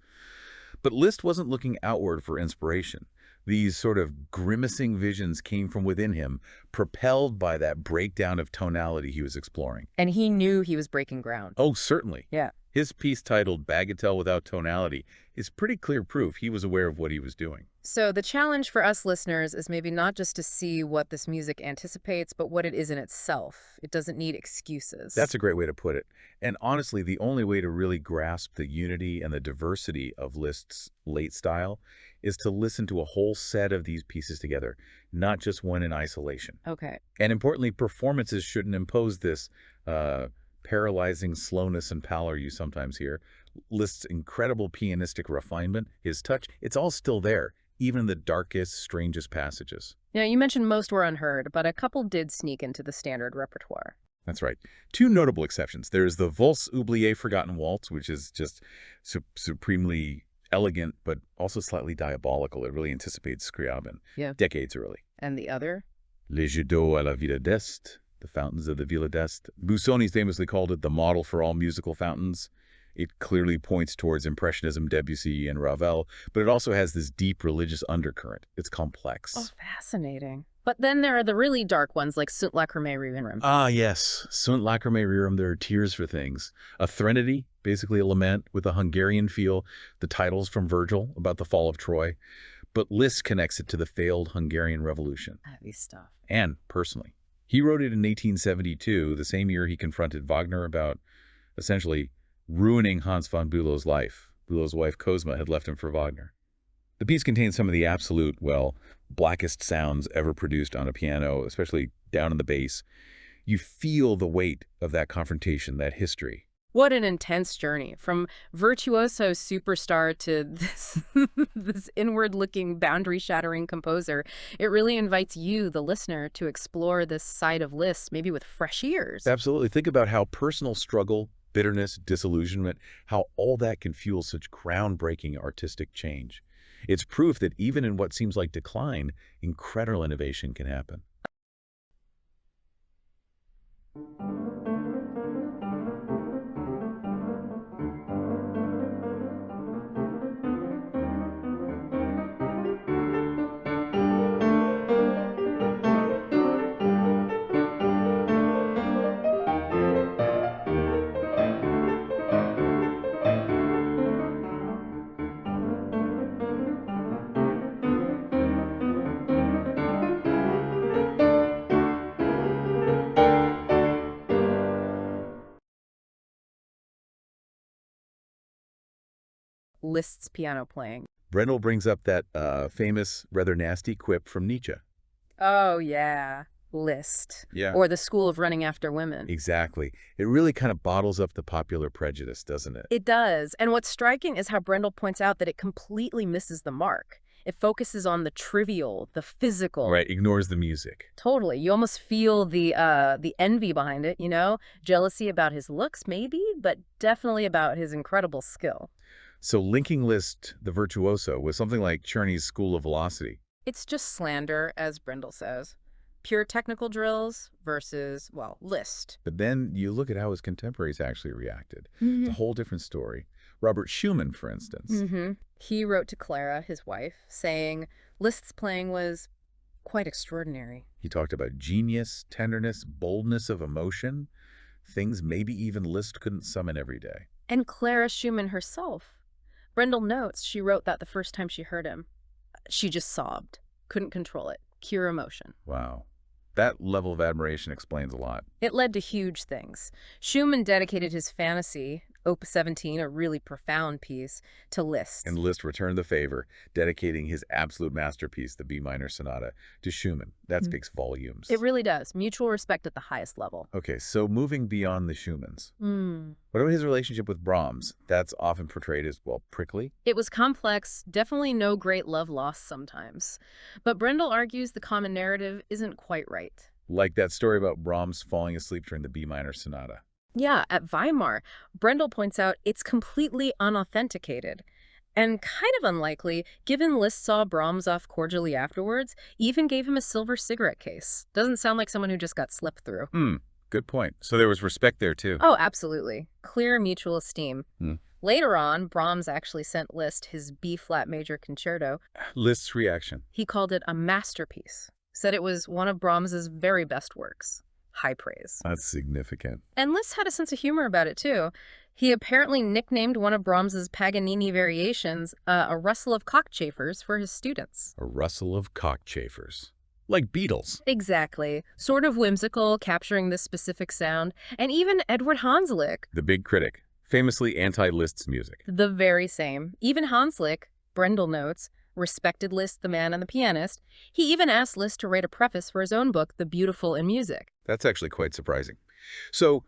But Liszt wasn't looking outward for inspiration. These sort of grimacing visions came from within him, propelled by that breakdown of tonality he was exploring. And he knew he was breaking ground. Oh, certainly. Yeah. His piece titled Bagatelle Without Tonality is pretty clear proof he was aware of what he was doing. So the challenge for us listeners is maybe not just to see what this music anticipates, but what it is in itself. It doesn't need excuses. That's a great way to put it. And honestly, the only way to really grasp the unity and the diversity of Liszt's late style is to listen to a whole set of these pieces together, not just one in isolation. Okay. And importantly, performances shouldn't impose this paralyzing slowness and pallor you sometimes hear. Liszt's incredible pianistic refinement, his touch, it's all still there, even in the darkest, strangest passages. Yeah, you mentioned most were unheard, but a couple did sneak into the standard repertoire. That's right. Two notable exceptions. There's the Valse oubliée Forgotten Waltz, which is just supremely elegant, but also slightly diabolical. It really anticipates Scriabin, decades early. And the other? Les Jeux d'eau à la Villa d'Est, the Fountains of the Villa d'Est. Busoni famously called it the model for all musical fountains. It clearly points towards Impressionism, Debussy, and Ravel, but it also has this deep religious undercurrent. It's complex. Oh, fascinating. But then there are the really dark ones like Sunt Lacrimae Rerum. Ah, yes. Sunt Lacrimae Rerum, there are tears for things. A threnody, basically a lament with a Hungarian feel. The title's from Virgil about the fall of Troy. But Liszt connects it to the failed Hungarian Revolution. Heavy stuff. And personally. He wrote it in 1872, the same year he confronted Wagner about essentially ruining Hans von Bülow's life. Bülow's wife, Cosima, had left him for Wagner. The piece contains some of the absolute, well, blackest sounds ever produced on a piano, especially down in the bass. You feel the weight of that confrontation, that history. What an intense journey, from virtuoso superstar to this inward-looking, boundary-shattering composer. It really invites you, the listener, to explore this side of Liszt, maybe with fresh ears. Absolutely. Think about how personal struggle, bitterness, disillusionment, how all that can fuel such groundbreaking artistic change. It's proof that even in what seems like decline, incredible innovation can happen. Liszt's piano playing. Brendel brings up that famous, rather nasty quip from Nietzsche. Oh, yeah. Liszt. Yeah. Or the school of running after women. Exactly. It really kind of bottles up the popular prejudice, doesn't it? It does. And what's striking is how Brendel points out that it completely misses the mark. It focuses on the trivial, the physical. Right, ignores the music. Totally. You almost feel the envy behind it, you know? Jealousy about his looks, maybe, but definitely about his incredible skill. So linking Liszt, the virtuoso, with something like Czerny's School of Velocity. It's just slander, as Brendel says. Pure technical drills versus, well, Liszt. But then you look at how his contemporaries actually reacted. It's a whole different story. Robert Schumann, for instance. He wrote to Clara, his wife, saying Liszt's playing was quite extraordinary. He talked about genius, tenderness, boldness of emotion, things maybe even Liszt couldn't summon every day. And Clara Schumann herself. Brendel notes she wrote that the first time she heard him. She just sobbed, couldn't control it, pure emotion. Wow. That level of admiration explains a lot. It led to huge things. Schumann dedicated his Fantasy, Opus 17, a really profound piece, to Liszt. And Liszt returned the favor, dedicating his absolute masterpiece, the B minor sonata, to Schumann. That speaks volumes. It really does. Mutual respect at the highest level. Okay, so moving beyond the Schumanns. What about his relationship with Brahms? That's often portrayed as, well, prickly. It was complex, definitely no great love lost sometimes. But Brendel argues the common narrative isn't quite right. Like that story about Brahms falling asleep during the B minor sonata. Yeah, at Weimar, Brendel points out it's completely unauthenticated. And kind of unlikely, given Liszt saw Brahms off cordially afterwards, even gave him a silver cigarette case. Doesn't sound like someone who just got slipped through. Good point. So there was respect there, too. Oh, absolutely. Clear mutual esteem. Later on, Brahms actually sent Liszt his B-flat major concerto. Liszt's reaction. He called it a masterpiece. Said it was one of Brahms's very best works. High praise. That's significant. And Liszt had a sense of humor about it, too. He apparently nicknamed one of Brahms's Paganini variations a rustle of cockchafers for his students. A rustle of cockchafers. Like beetles. Exactly. Sort of whimsical, capturing this specific sound. And even Edward Hanslick. The big critic. Famously anti-Liszt's music. The very same. Even Hanslick, Brendel notes, respected Liszt, the man and the pianist. He even asked Liszt to write a preface for his own book, The Beautiful in Music. That's actually quite surprising. So,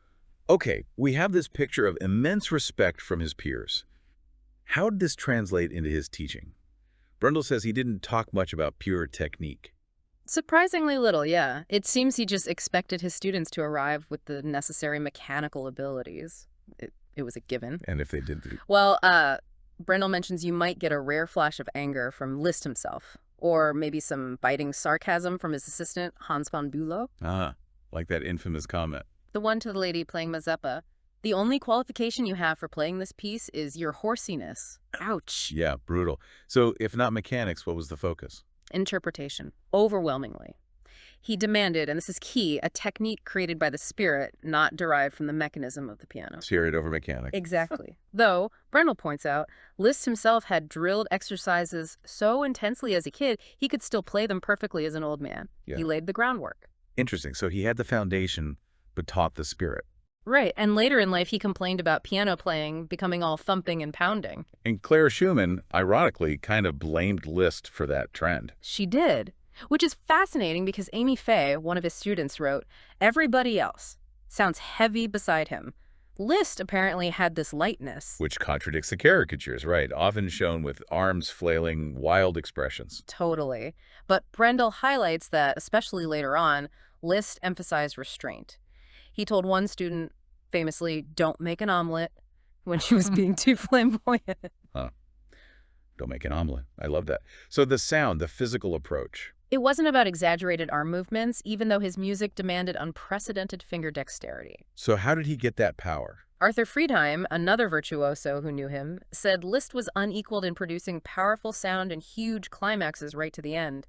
okay, we have this picture of immense respect from his peers. How did this translate into his teaching? Brendel says he didn't talk much about pure technique. Surprisingly little, yeah. It seems he just expected his students to arrive with the necessary mechanical abilities. It was a given. And if they did... Well, Brendel mentions you might get a rare flash of anger from Liszt himself, or maybe some biting sarcasm from his assistant, Hans von Bülow. Like that infamous comment. The one to the lady playing Mazeppa. The only qualification you have for playing this piece is your horsiness. Ouch. Yeah, brutal. So, if not mechanics, what was the focus? Interpretation. Overwhelmingly. He demanded, and this is key, a technique created by the spirit, not derived from the mechanism of the piano. Spirit over mechanics. Exactly. Though, Brendel points out, Liszt himself had drilled exercises so intensely as a kid, he could still play them perfectly as an old man. Yeah. He laid the groundwork. Interesting. So he had the foundation, but taught the spirit. Right, and later in life he complained about piano playing becoming all thumping and pounding. And Clara Schumann, ironically, kind of blamed Liszt for that trend. She did. Which is fascinating because Amy Fay, one of his students, wrote, "Everybody else sounds heavy beside him. Liszt apparently had this lightness." Which contradicts the caricatures, right? Often shown with arms flailing, wild expressions. Totally. But Brendel highlights that, especially later on, Liszt emphasized restraint. He told one student, famously, "Don't make an omelet," when she was being too flamboyant. Don't make an omelet. I love that. So the sound, the physical approach. It wasn't about exaggerated arm movements, even though his music demanded unprecedented finger dexterity. So how did he get that power? Arthur Friedheim, another virtuoso who knew him, said Liszt was unequaled in producing powerful sound and huge climaxes right to the end.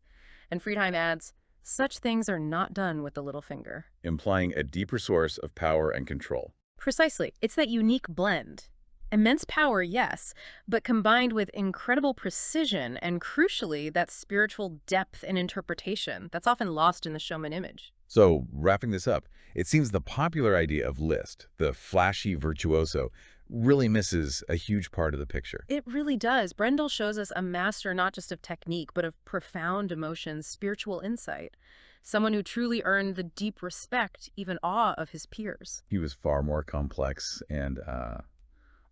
And Friedheim adds, "Such things are not done with the little finger." Implying a deeper source of power and control. Precisely. It's that unique blend. Immense power, yes, but combined with incredible precision and, crucially, that spiritual depth and interpretation that's often lost in the showman image. So, wrapping this up, it seems the popular idea of Liszt, the flashy virtuoso, really misses a huge part of the picture. It really does. Brendel shows us a master not just of technique, but of profound emotions, spiritual insight. Someone who truly earned the deep respect, even awe, of his peers. He was far more complex and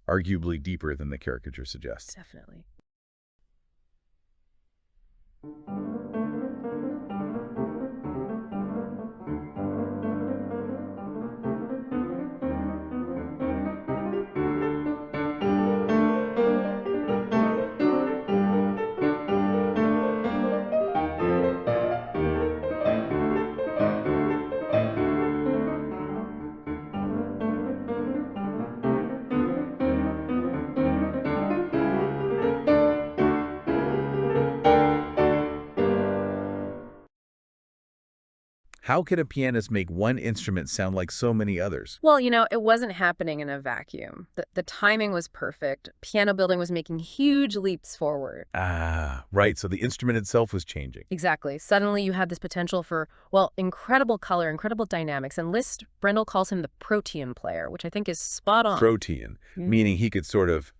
arguably deeper than the caricature suggests. Definitely. How can a pianist make one instrument sound like so many others? Well, it wasn't happening in a vacuum. The timing was perfect. Piano building was making huge leaps forward. Ah, right. So the instrument itself was changing. Exactly. Suddenly you had this potential for, well, incredible color, incredible dynamics. And Liszt, Brendel calls him the protean player, which I think is spot on. Protean, meaning he could sort of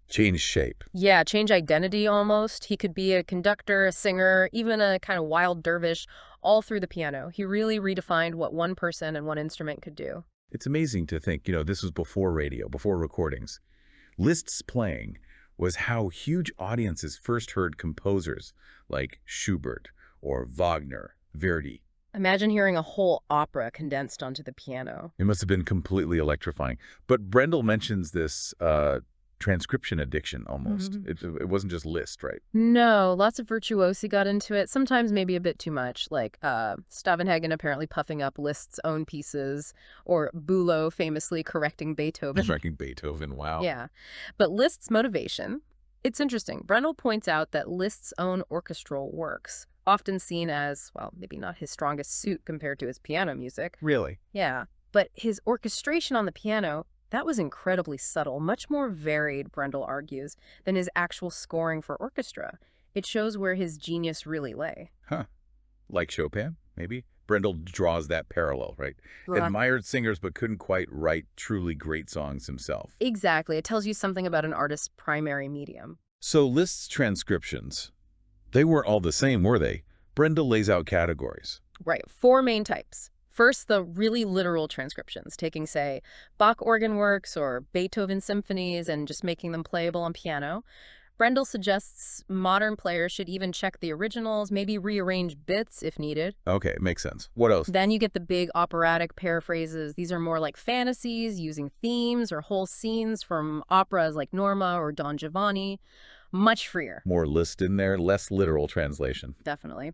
change shape. Yeah, change identity almost. He could be a conductor, a singer, even a kind of wild dervish, all through the piano. He really redefined what one person and one instrument could do. It's amazing to think, this was before radio, before recordings. Liszt's playing was how huge audiences first heard composers like Schubert or Wagner, Verdi. Imagine hearing a whole opera condensed onto the piano. It must have been completely electrifying. But Brendel mentions this transcription addiction almost. It wasn't just Liszt, right? No, lots of virtuosi got into it, sometimes maybe a bit too much, like Stavenhagen apparently puffing up Liszt's own pieces, or Bülow famously correcting Beethoven. Correcting Beethoven, wow. Yeah, but Liszt's motivation, it's interesting. Brendel points out that Liszt's own orchestral works, often seen as, well, maybe not his strongest suit compared to his piano music. Really? Yeah, but his orchestration on the piano, that was incredibly subtle, much more varied, Brendel argues, than his actual scoring for orchestra. It shows where his genius really lay. Huh. Like Chopin, maybe? Brendel draws that parallel, right? Admired singers but couldn't quite write truly great songs himself. Exactly. It tells you something about an artist's primary medium. So Liszt's transcriptions, they weren't all the same, were they? Brendel lays out categories. Right. 4 main types. First, the really literal transcriptions, taking, say, Bach organ works or Beethoven symphonies and just making them playable on piano. Brendel suggests modern players should even check the originals, maybe rearrange bits if needed. Okay, makes sense. What else? Then you get the big operatic paraphrases. These are more like fantasies, using themes or whole scenes from operas like Norma or Don Giovanni. Much freer. More Liszt in there, less literal translation. Definitely.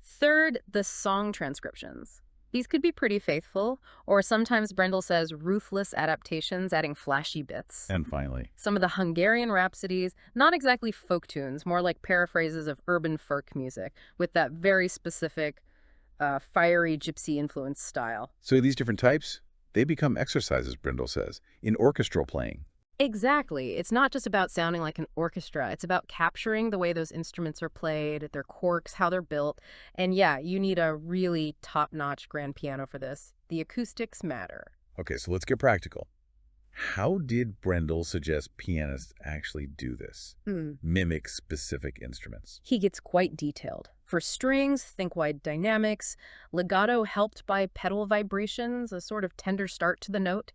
Third, the song transcriptions. These could be pretty faithful, or sometimes Brendel says ruthless adaptations, adding flashy bits. And finally, some of the Hungarian Rhapsodies, not exactly folk tunes, more like paraphrases of urban folk music, with that very specific, fiery gypsy-influenced style. So these different types, they become exercises, Brendel says, in orchestral playing. Exactly. It's not just about sounding like an orchestra. It's about capturing the way those instruments are played, their quirks, how they're built. And yeah, you need a really top-notch grand piano for this. The acoustics matter. Okay, so let's get practical. How did Brendel suggest pianists actually do this? Mimic specific instruments. He gets quite detailed. For strings, think wide dynamics, legato helped by pedal vibrations, a sort of tender start to the note.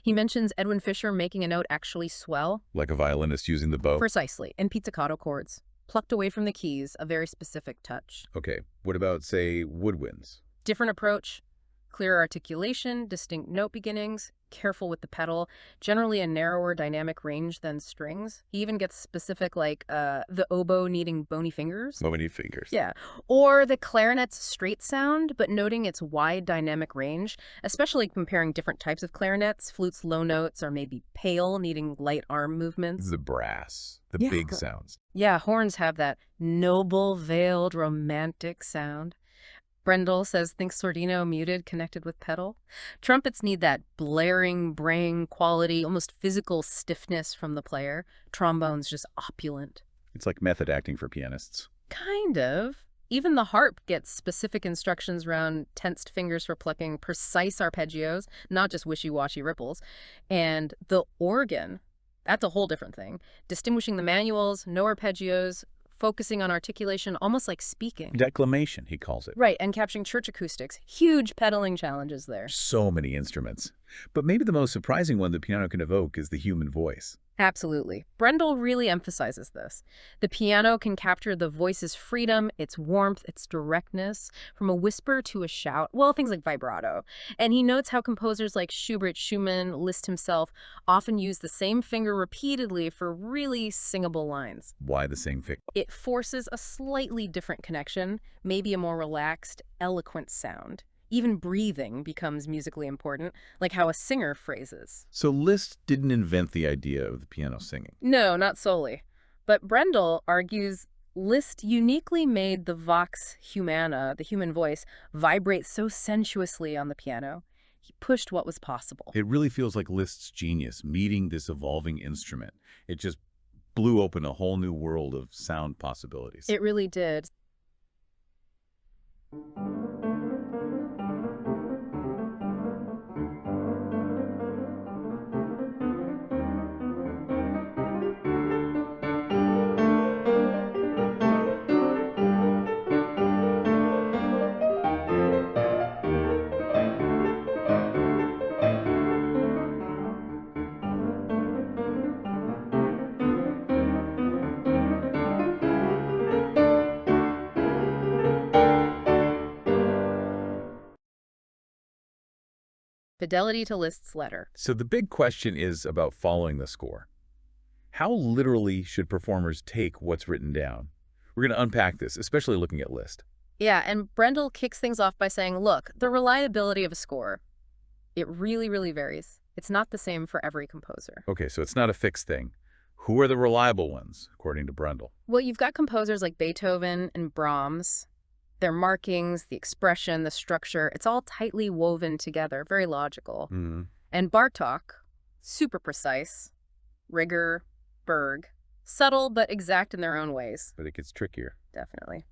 He mentions Edwin Fischer making a note actually swell. Like a violinist using the bow? Precisely, and pizzicato chords. Plucked away from the keys, a very specific touch. Okay, what about, say, woodwinds? Different approach. Clearer articulation, distinct note beginnings, careful with the pedal, generally a narrower dynamic range than strings. He even gets specific, like the oboe needing bony fingers. Bony fingers. Yeah. Or the clarinet's straight sound, but noting its wide dynamic range, especially comparing different types of clarinets. Flute's low notes are maybe pale, needing light arm movements. The brass, the big sounds. Yeah, horns have that noble, veiled, romantic sound. Brendel says think sordino, muted, connected with pedal. Trumpets need that blaring, braying quality, almost physical stiffness from the player. Trombones just opulent. It's like method acting for pianists. Kind of. Even the harp gets specific instructions around tensed fingers for plucking precise arpeggios, not just wishy-washy ripples. And the organ, that's a whole different thing. Distinguishing the manuals, no arpeggios, focusing on articulation, almost like speaking. Declamation, he calls it. Right, and capturing church acoustics. Huge pedaling challenges there. So many instruments. But maybe the most surprising one the piano can evoke is the human voice. Absolutely. Brendel really emphasizes this. The piano can capture the voice's freedom, its warmth, its directness, from a whisper to a shout, well, things like vibrato. And he notes how composers like Schubert, Schumann, Liszt himself often use the same finger repeatedly for really singable lines. Why the same finger? It forces a slightly different connection, maybe a more relaxed, eloquent sound. Even breathing becomes musically important, like how a singer phrases. So Liszt didn't invent the idea of the piano singing. No, not solely. But Brendel argues Liszt uniquely made the vox humana, the human voice, vibrate so sensuously on the piano. He pushed what was possible. It really feels like Liszt's genius meeting this evolving instrument. It just blew open a whole new world of sound possibilities. It really did. Fidelity to Liszt's letter. So the big question is about following the score. How literally should performers take what's written down? We're going to unpack this, especially looking at Liszt. Yeah, and Brendel kicks things off by saying, look, the reliability of a score, it really, really varies. It's not the same for every composer. Okay, so it's not a fixed thing. Who are the reliable ones, according to Brendel? Well, you've got composers like Beethoven and Brahms. Their markings, the expression, the structure, it's all tightly woven together, very logical. Mm-hmm. And Bartók, super precise, rigor, Berg, subtle but exact in their own ways. But it gets trickier. Definitely.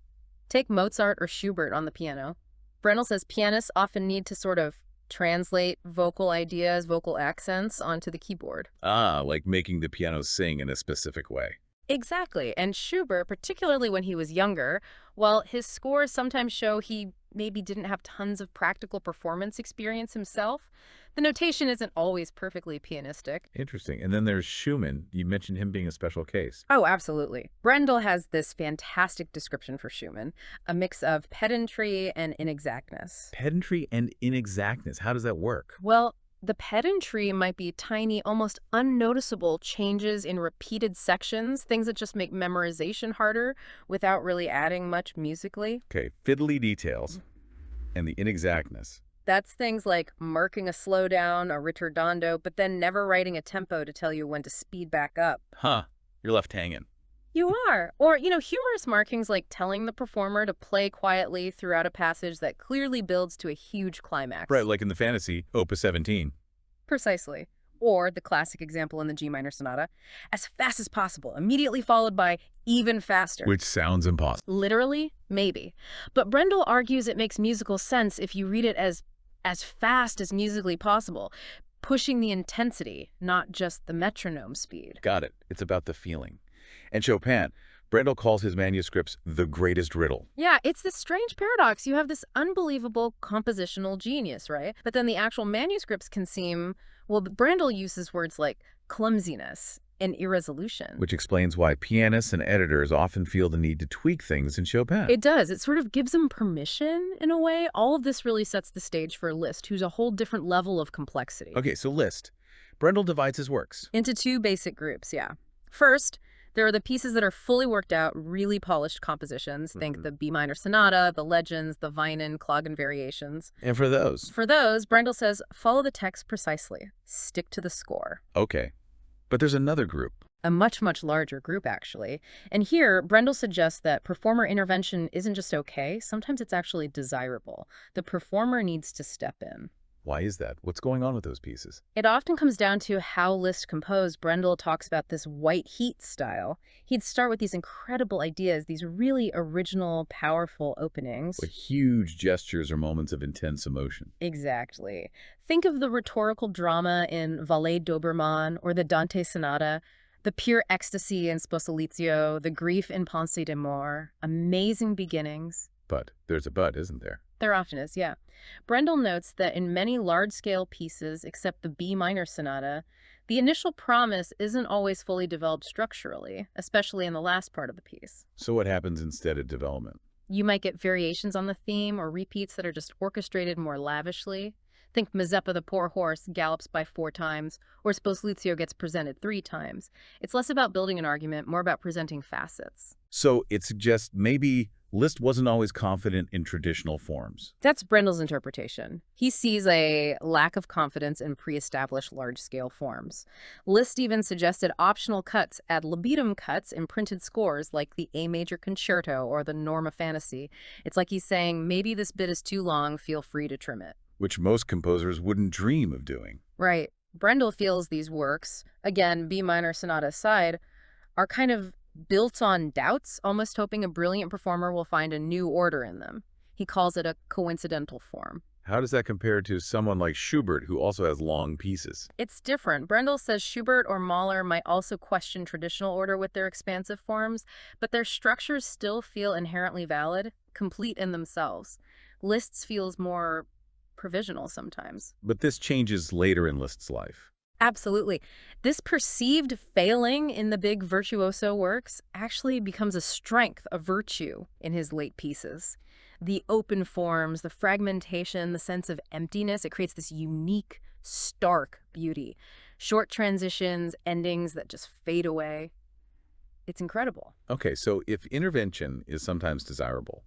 Take Mozart or Schubert on the piano. Brendel says pianists often need to sort of translate vocal ideas, vocal accents onto the keyboard. Ah, like making the piano sing in a specific way. Exactly. And Schubert, particularly when he was younger, while his scores sometimes show he maybe didn't have tons of practical performance experience himself, the notation isn't always perfectly pianistic. Interesting. And then there's Schumann. You mentioned him being a special case. Oh, absolutely. Brendel has this fantastic description for Schumann, a mix of pedantry and inexactness. Pedantry and inexactness. How does that work? Well, the pedantry might be tiny, almost unnoticeable changes in repeated sections, things that just make memorization harder without really adding much musically. Okay, fiddly details and the inexactness. That's things like marking a slowdown, a ritardando, but then never writing a tempo to tell you when to speed back up. Huh, you're left hanging. You are. Or, humorous markings like telling the performer to play quietly throughout a passage that clearly builds to a huge climax. Right, like in the fantasy, Opus 17. Precisely. Or the classic example in the G minor sonata, as fast as possible, immediately followed by even faster. Which sounds impossible. Literally? Maybe. But Brendel argues it makes musical sense if you read it as fast as musically possible, pushing the intensity, not just the metronome speed. Got it. It's about the feeling. And Chopin, Brendel calls his manuscripts the greatest riddle. Yeah, it's this strange paradox. You have this unbelievable compositional genius, right? But then the actual manuscripts can seem, well, Brendel uses words like clumsiness and irresolution. Which explains why pianists and editors often feel the need to tweak things in Chopin. It does. It sort of gives them permission, in a way. All of this really sets the stage for Liszt, who's a whole different level of complexity. Okay, so Liszt. Brendel divides his works into two basic groups, yeah. First, there are the pieces that are fully worked out, really polished compositions. Think the B minor sonata, the legends, the Weinen, Klagen variations. And for those? For those, Brendel says, follow the text precisely. Stick to the score. Okay. But there's another group. A much, much larger group, actually. And here, Brendel suggests that performer intervention isn't just okay. Sometimes it's actually desirable. The performer needs to step in. Why is that? What's going on with those pieces? It often comes down to how Liszt composed. Brendel talks about this white heat style. He'd start with these incredible ideas, these really original, powerful openings. With huge gestures or moments of intense emotion. Exactly. Think of the rhetorical drama in Vallet d'Obermann or the Dante Sonata, the pure ecstasy in Sposalizio, the grief in Pensée de Mort. Amazing beginnings. But there's a but, isn't there? There often is, yeah. Brendel notes that in many large-scale pieces, except the B minor sonata, the initial promise isn't always fully developed structurally, especially in the last part of the piece. So what happens instead of development? You might get variations on the theme or repeats that are just orchestrated more lavishly. Think Mazeppa the Poor Horse gallops by 4 times, or Sposalizio gets presented 3 times. It's less about building an argument, more about presenting facets. So it suggests maybe Liszt wasn't always confident in traditional forms. That's Brendel's interpretation. He sees a lack of confidence in pre-established large-scale forms. Liszt even suggested optional cuts ad libitum cuts in printed scores like the A major concerto or the Norma Fantasy. It's like he's saying, maybe this bit is too long, feel free to trim it. Which most composers wouldn't dream of doing. Right. Brendel feels these works, again, B minor sonata aside, are kind of built on doubts, almost hoping a brilliant performer will find a new order in them. He calls it a coincidental form. How does that compare to someone like Schubert, who also has long pieces? It's different. Brendel says Schubert or Mahler might also question traditional order with their expansive forms, but their structures still feel inherently valid, complete in themselves. Liszt's feels more provisional sometimes. But this changes later in Liszt's life. Absolutely. This perceived failing in the big virtuoso works actually becomes a strength, a virtue in his late pieces. The open forms, the fragmentation, the sense of emptiness, it creates this unique, stark beauty. Short transitions, endings that just fade away. It's incredible. Okay, so if intervention is sometimes desirable,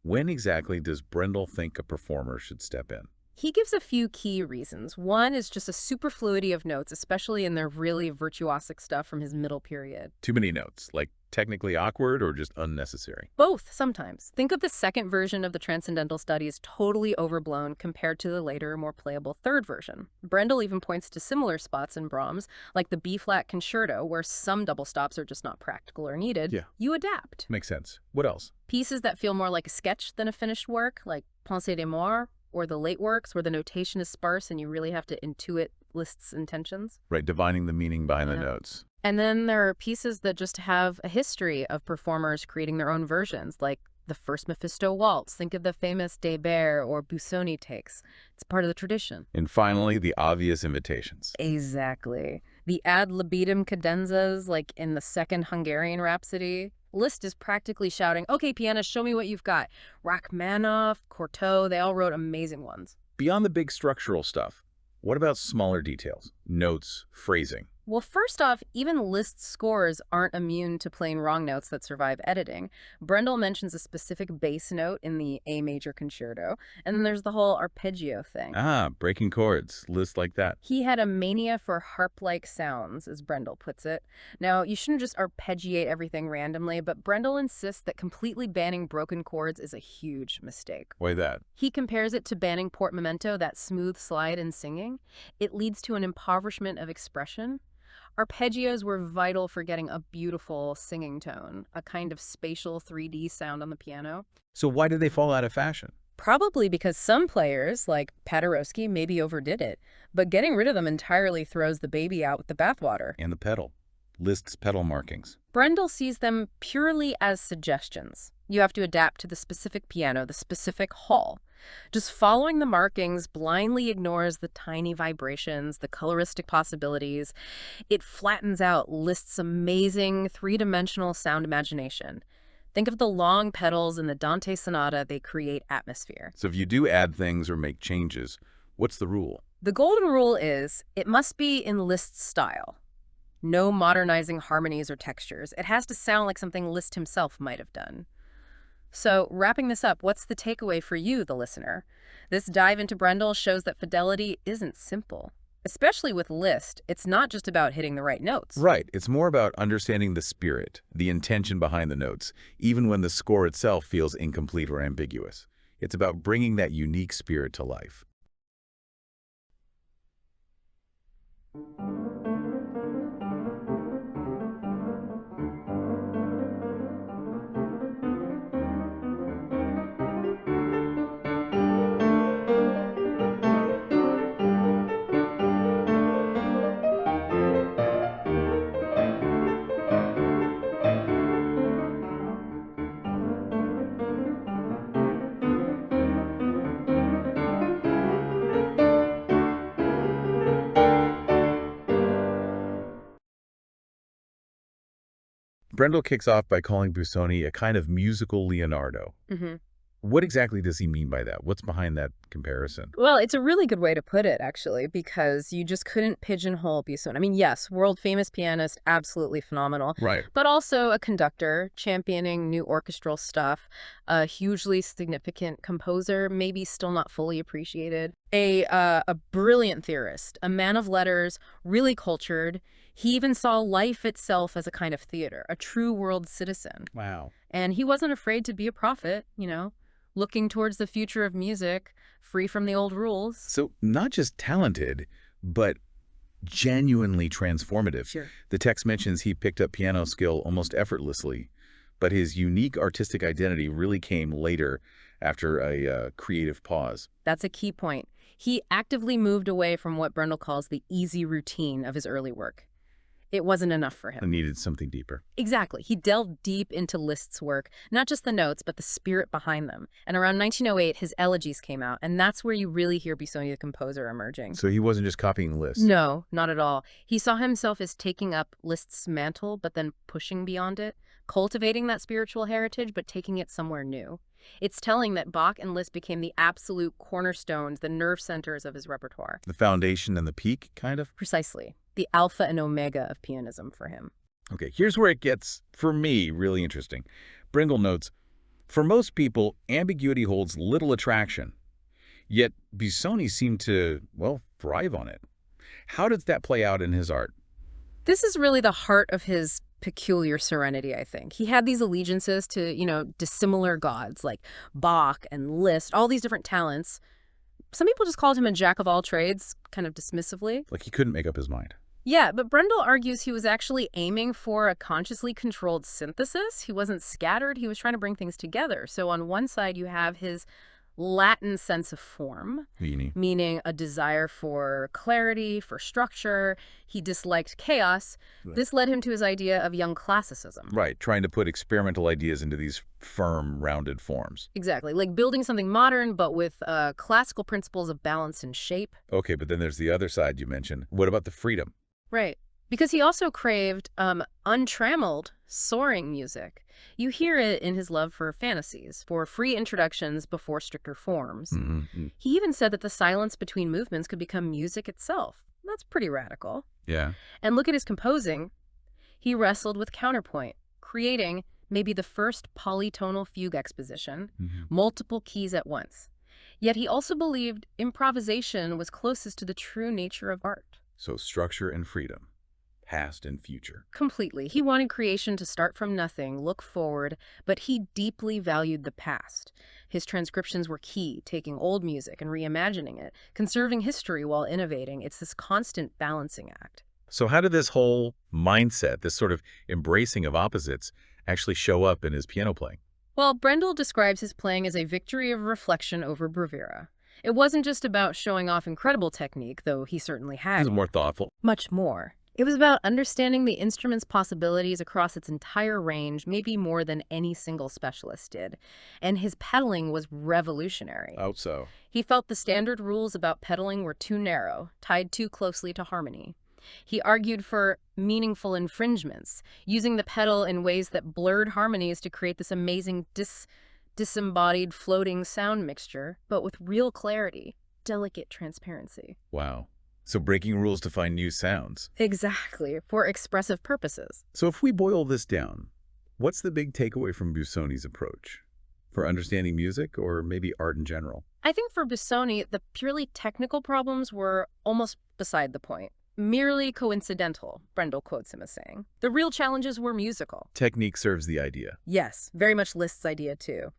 when exactly does Brendel think a performer should step in? He gives a few key reasons. One is just a superfluity of notes, especially in their really virtuosic stuff from his middle period. Too many notes, like technically awkward or just unnecessary? Both, sometimes. Think of the second version of the Transcendental Study as totally overblown compared to the later, more playable third version. Brendel even points to similar spots in Brahms, like the B-flat concerto, where some double stops are just not practical or needed. Yeah. You adapt. Makes sense. What else? Pieces that feel more like a sketch than a finished work, like Pensée des Morts, or the late works where the notation is sparse and you really have to intuit Liszt's intentions. Right, divining the meaning behind the notes. And then there are pieces that just have a history of performers creating their own versions, like the first Mephisto waltz. Think of the famous Des Barres or Busoni takes. It's part of the tradition. And finally, the obvious invitations. Exactly. The ad libitum cadenzas, like in the second Hungarian Rhapsody. Liszt is practically shouting, okay, pianist, show me what you've got. Rachmaninoff, Cortot, they all wrote amazing ones. Beyond the big structural stuff, what about smaller details? Notes, phrasing. Well, first off, even Liszt's scores aren't immune to plain wrong notes that survive editing. Brendel mentions a specific bass note in the A major concerto, and then there's the whole arpeggio thing. Ah, breaking chords, Liszt like that. He had a mania for harp-like sounds, as Brendel puts it. Now, you shouldn't just arpeggiate everything randomly, but Brendel insists that completely banning broken chords is a huge mistake. Why that? He compares it to banning portamento, that smooth slide in singing. It leads to an impoverishment of expression. Arpeggios were vital for getting a beautiful singing tone, a kind of spatial 3D sound on the piano. So why did they fall out of fashion? Probably because some players, like Paderewski, maybe overdid it, but getting rid of them entirely throws the baby out with the bathwater. And the pedal. Liszt's pedal markings. Brendel sees them purely as suggestions. You have to adapt to the specific piano, the specific hall. Just following the markings blindly ignores the tiny vibrations, the coloristic possibilities. It flattens out Liszt's amazing three-dimensional sound imagination. Think of the long pedals in the Dante Sonata, they create atmosphere. So if you do add things or make changes, what's the rule? The golden rule is it must be in Liszt's style. No modernizing harmonies or textures. It has to sound like something Liszt himself might have done. So, wrapping this up, what's the takeaway for you, the listener? This dive into Brendel shows that fidelity isn't simple. Especially with Liszt, it's not just about hitting the right notes. Right. It's more about understanding the spirit, the intention behind the notes, even when the score itself feels incomplete or ambiguous. It's about bringing that unique spirit to life. Brendel kicks off by calling Busoni a kind of musical Leonardo. What exactly does he mean by that? What's behind that comparison? Well, it's a really good way to put it, actually, because you just couldn't pigeonhole Busoni. I mean, yes, world-famous pianist, absolutely phenomenal. Right. But also a conductor, championing new orchestral stuff, a hugely significant composer, maybe still not fully appreciated, a brilliant theorist, a man of letters, really cultured. He even saw life itself as a kind of theater, a true world citizen. Wow. And he wasn't afraid to be a prophet, looking towards the future of music, free from the old rules. So not just talented, but genuinely transformative. Sure. The text mentions he picked up piano skill almost effortlessly, but his unique artistic identity really came later after a creative pause. That's a key point. He actively moved away from what Brendel calls the easy routine of his early work. It wasn't enough for him. I needed something deeper. Exactly. He delved deep into Liszt's work, not just the notes, but the spirit behind them. And around 1908, his elegies came out, and that's where you really hear Busoni the composer emerging. So he wasn't just copying Liszt? No, not at all. He saw himself as taking up Liszt's mantle, but then pushing beyond it, cultivating that spiritual heritage, but taking it somewhere new. It's telling that Bach and Liszt became the absolute cornerstones, the nerve centers of his repertoire. The foundation and the peak, kind of? Precisely. The alpha and omega of pianism for him. Okay, here's where it gets, for me, really interesting. Brendel notes, for most people, ambiguity holds little attraction. Yet Busoni seemed to, well, thrive on it. How does that play out in his art? This is really the heart of his peculiar serenity, I think. He had these allegiances to, dissimilar gods like Bach and Liszt, all these different talents. Some people just called him a jack of all trades, kind of dismissively. Like he couldn't make up his mind. Yeah, but Brendel argues he was actually aiming for a consciously controlled synthesis. He wasn't scattered. He was trying to bring things together. So on one side, you have his Latin sense of form, meaning a desire for clarity, for structure. He disliked chaos. Right. This led him to his idea of young classicism. Right, trying to put experimental ideas into these firm, rounded forms. Exactly, like building something modern, but with classical principles of balance and shape. Okay, but then there's the other side you mentioned. What about the freedom? Right. Because he also craved untrammeled, soaring music. You hear it in his love for fantasies, for free introductions before stricter forms. Mm-hmm. He even said that the silence between movements could become music itself. That's pretty radical. Yeah. And look at his composing. He wrestled with counterpoint, creating maybe the first polytonal fugue exposition, multiple keys at once. Yet he also believed improvisation was closest to the true nature of art. So structure and freedom. Past and future. Completely. He wanted creation to start from nothing, look forward, but he deeply valued the past. His transcriptions were key, taking old music and reimagining it, conserving history while innovating. It's this constant balancing act. So how did this whole mindset, this sort of embracing of opposites, actually show up in his piano playing? Well, Brendel describes his playing as a victory of reflection over bravura. It wasn't just about showing off incredible technique, though he certainly had. He was more thoughtful. Much more. It was about understanding the instrument's possibilities across its entire range, maybe more than any single specialist did. And his pedaling was revolutionary. Oh, so. He felt the standard rules about pedaling were too narrow, tied too closely to harmony. He argued for meaningful infringements, using the pedal in ways that blurred harmonies to create this amazing disembodied floating sound mixture, but with real clarity, delicate transparency. Wow. So breaking rules to find new sounds. Exactly, for expressive purposes. So if we boil this down, what's the big takeaway from Busoni's approach? For understanding music or maybe art in general? I think for Busoni, the purely technical problems were almost beside the point. Merely coincidental, Brendel quotes him as saying. The real challenges were musical. Technique serves the idea. Yes, very much Liszt's idea too.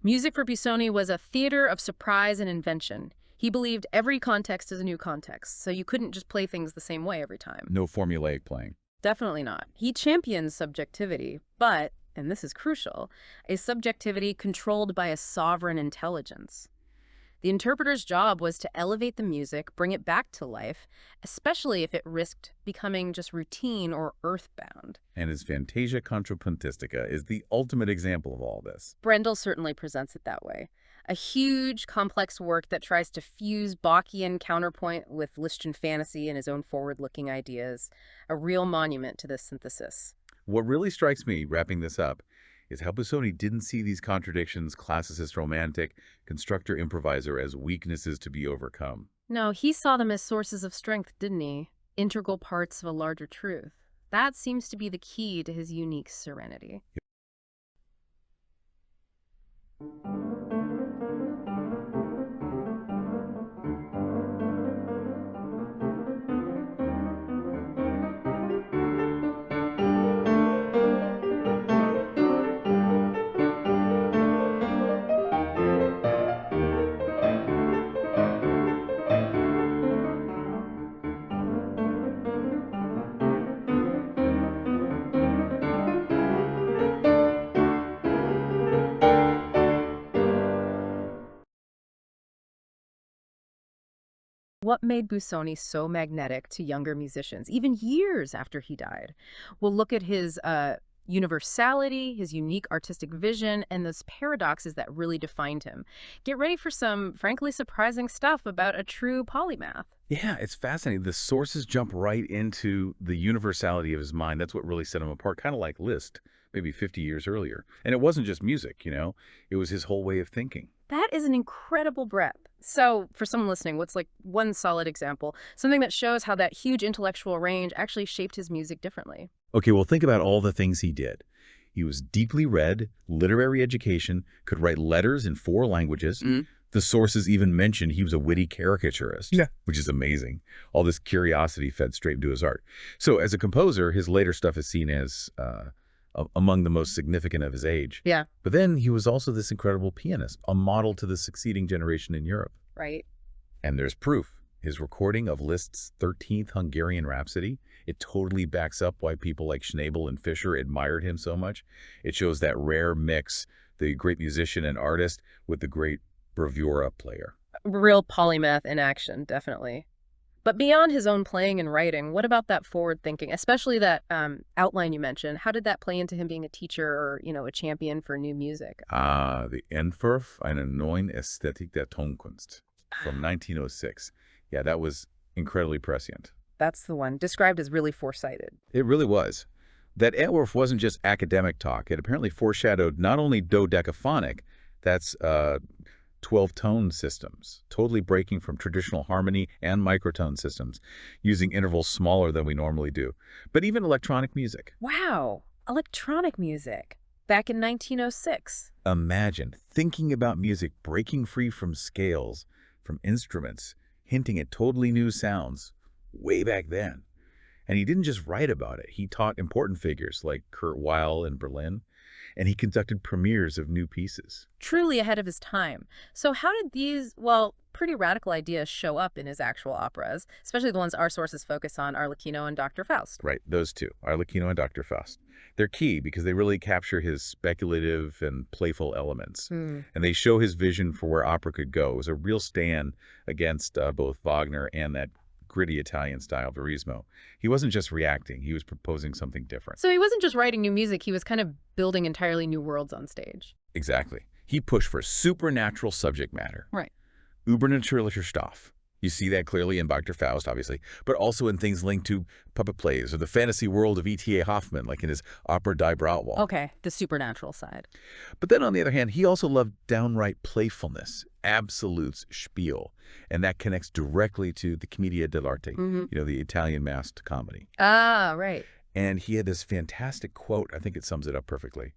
Music for Busoni was a theater of surprise and invention. He believed every context is a new context, so you couldn't just play things the same way every time. No formulaic playing. Definitely not. He championed subjectivity, but, and this is crucial, a subjectivity controlled by a sovereign intelligence. The interpreter's job was to elevate the music, bring it back to life, especially if it risked becoming just routine or earthbound. And his Fantasia Contrapuntistica is the ultimate example of all this. Brendel certainly presents it that way. A huge, complex work that tries to fuse Bachian counterpoint with Lisztian fantasy and his own forward-looking ideas. A real monument to this synthesis. What really strikes me, wrapping this up, is how Busoni didn't see these contradictions, classicist romantic, constructor improviser, as weaknesses to be overcome. No, he saw them as sources of strength, didn't he? Integral parts of a larger truth. That seems to be the key to his unique serenity. What made Busoni so magnetic to younger musicians, even years after he died? We'll look at his universality, his unique artistic vision, and those paradoxes that really defined him. Get ready for some, frankly, surprising stuff about a true polymath. Yeah, it's fascinating. The sources jump right into the universality of his mind. That's what really set him apart, kind of like Liszt, maybe 50 years earlier. And it wasn't just music, it was his whole way of thinking. That is an incredible breadth. So, for someone listening, what's like one solid example? Something that shows how that huge intellectual range actually shaped his music differently. Okay, well, think about all the things he did. He was deeply read, literary education, could write letters in 4 languages. The sources even mentioned he was a witty caricaturist, which is amazing. All this curiosity fed straight into his art. So as a composer, his later stuff is seen as among the most significant of his age. Yeah. But then he was also this incredible pianist, a model to the succeeding generation in Europe. Right. And there's proof. His recording of Liszt's 13th Hungarian Rhapsody, it totally backs up why people like Schnabel and Fischer admired him so much. It shows that rare mix, the great musician and artist with the great bravura player. Real polymath in action, definitely. But beyond his own playing and writing, what about that forward thinking, especially that outline you mentioned? How did that play into him being a teacher or, a champion for new music? The Entwurf einer neuen Ästhetik der Tonkunst from 1906. Yeah, that was incredibly prescient. That's the one, described as really foresighted. It really was. That Entwurf wasn't just academic talk. It apparently foreshadowed not only dodecaphonic, that's 12-tone systems, totally breaking from traditional harmony and microtone systems, using intervals smaller than we normally do, but even electronic music. Wow, electronic music, back in 1906. Imagine thinking about music breaking free from scales, from instruments, hinting at totally new sounds way back then. And he didn't just write about it. He taught important figures like Kurt Weill in Berlin, and he conducted premieres of new pieces. Truly ahead of his time. So how did these, pretty radical ideas show up in his actual operas, especially the ones our sources focus on, Arlecchino and Dr. Faust? Right, those two, Arlecchino and Dr. Faust. They're key because they really capture his speculative and playful elements. And they show his vision for where opera could go. It was a real stand against both Wagner and that gritty Italian style Verismo. He wasn't just reacting, he was proposing something different. So he wasn't just writing new music, he was kind of building entirely new worlds on stage. Exactly. He pushed for supernatural subject matter. Right. Übernatürlicher Stoff. You see that clearly in Dr. Faust, obviously, but also in things linked to puppet plays or the fantasy world of E.T.A. Hoffmann, like in his opera Die Brautwahl. Okay, the supernatural side. But then on the other hand, he also loved downright playfulness, absolutes, spiel, and that connects directly to the Commedia dell'arte, the Italian masked comedy. Ah, right. And he had this fantastic quote, I think it sums it up perfectly.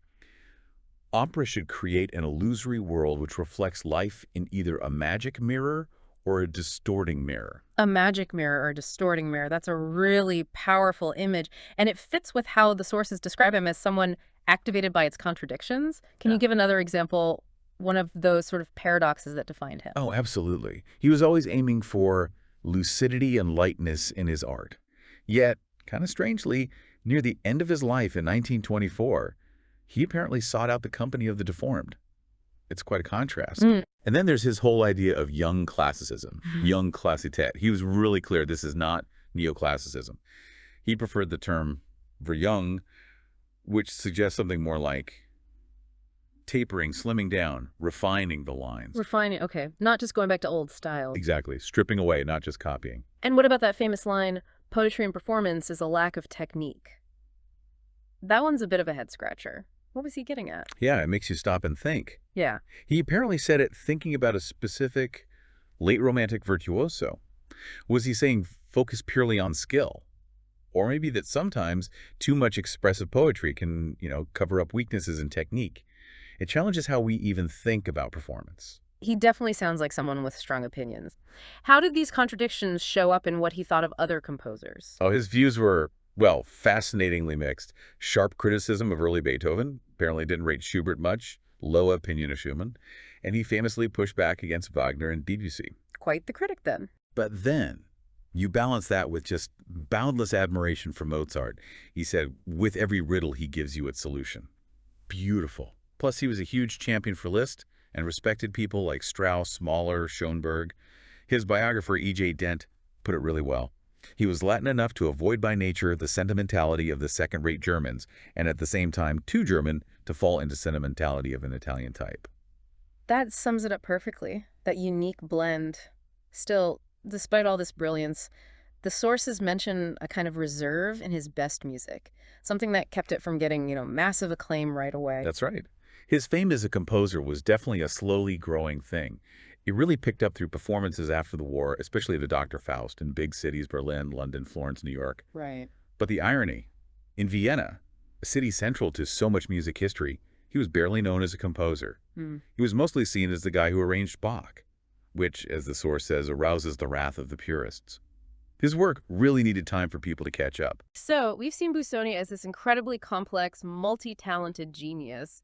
Opera should create an illusory world which reflects life in either a magic mirror or a distorting mirror. A magic mirror or a distorting mirror. That's a really powerful image. And it fits with how the sources describe him as someone activated by its contradictions. Can you give another example, one of those sort of paradoxes that defined him? Oh, absolutely. He was always aiming for lucidity and lightness in his art. Yet, kind of strangely, near the end of his life in 1924, he apparently sought out the company of the deformed. It's quite a contrast. And then there's his whole idea of young classicism, young Klassizität. He was really clear this is not neoclassicism. He preferred the term verjung, which suggests something more like tapering, slimming down, refining the lines. Refining, okay. Not just going back to old styles. Exactly. Stripping away, not just copying. And what about that famous line, poetry and performance is a lack of technique? That one's a bit of a head-scratcher. What was he getting at? Yeah, it makes you stop and think. Yeah. He apparently said it thinking about a specific late Romantic virtuoso. Was he saying focus purely on skill? Or maybe that sometimes too much expressive poetry can, cover up weaknesses in technique. It challenges how we even think about performance. He definitely sounds like someone with strong opinions. How did these contradictions show up in what he thought of other composers? Oh, his views were, well, fascinatingly mixed. Sharp criticism of early Beethoven, apparently didn't rate Schubert much, low opinion of Schumann, and he famously pushed back against Wagner and Debussy. Quite the critic, then. But then, you balance that with just boundless admiration for Mozart. He said, with every riddle he gives you its solution. Beautiful. Plus, he was a huge champion for Liszt and respected people like Strauss, Mahler, Schoenberg. His biographer, E.J. Dent, put it really well. He was Latin enough to avoid by nature the sentimentality of the second-rate Germans, and at the same time too German to fall into sentimentality of an Italian type. That sums it up perfectly, that unique blend. Still, despite all this brilliance, the sources mention a kind of reserve in his best music, something that kept it from getting, massive acclaim right away. That's right. His fame as a composer was definitely a slowly growing thing. It really picked up through performances after the war, especially the Doktor Faust in big cities, Berlin, London, Florence, New York. Right. But the irony, in Vienna, a city central to so much music history, he was barely known as a composer. He was mostly seen as the guy who arranged Bach, which, as the source says, arouses the wrath of the purists. His work really needed time for people to catch up. So, we've seen Busoni as this incredibly complex, multi-talented genius,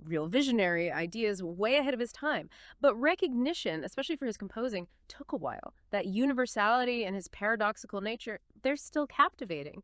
real visionary, ideas way ahead of his time. But recognition, especially for his composing, took a while. That universality and his paradoxical nature, they're still captivating.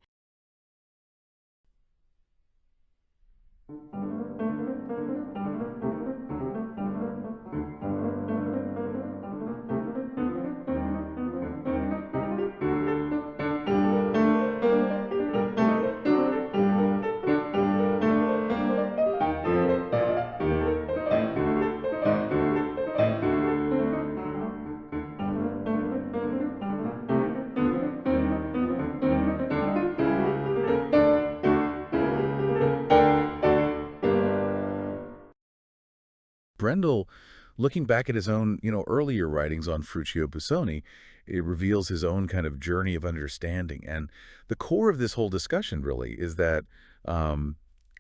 Brendel, looking back at his own, earlier writings on Fruccio Busoni, it reveals his own kind of journey of understanding. And the core of this whole discussion really is that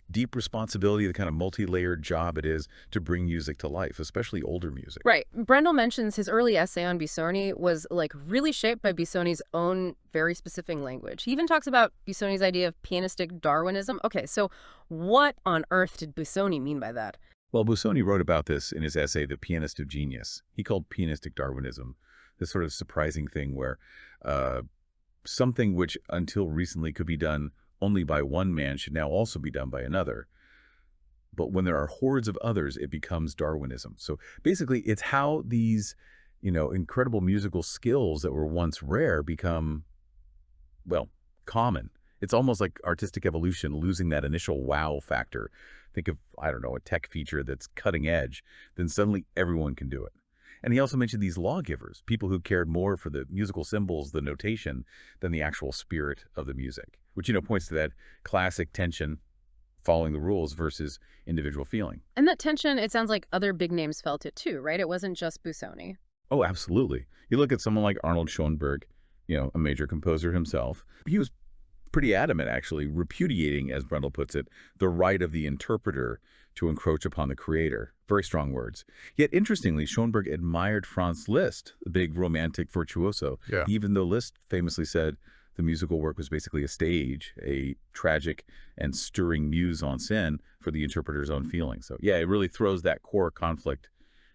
deep responsibility, the kind of multi-layered job it is to bring music to life, especially older music. Right. Brendel mentions his early essay on Busoni was really shaped by Busoni's own very specific language. He even talks about Busoni's idea of pianistic Darwinism. Okay, so what on earth did Busoni mean by that? Well, Busoni wrote about this in his essay, The Pianist of Genius. He called pianistic Darwinism this sort of surprising thing where something which until recently could be done only by one man should now also be done by another. But when there are hordes of others, it becomes Darwinism. So basically, it's how these, incredible musical skills that were once rare become, well, common. It's almost like artistic evolution losing that initial wow factor. Think of, a tech feature that's cutting edge, then suddenly everyone can do it. And he also mentioned these lawgivers, people who cared more for the musical symbols, the notation, than the actual spirit of the music, which, points to that classic tension, following the rules versus individual feeling. And that tension, it sounds like other big names felt it too, right? It wasn't just Busoni. Oh, absolutely. You look at someone like Arnold Schoenberg, a major composer himself. He was pretty adamant, actually, repudiating, as Brendel puts it, the right of the interpreter to encroach upon the creator. Very strong words. Yet, interestingly, Schoenberg admired Franz Liszt, the big romantic virtuoso, even though Liszt famously said the musical work was basically a stage, a tragic and stirring mise en scène for the interpreter's own feelings. So, yeah, it really throws that core conflict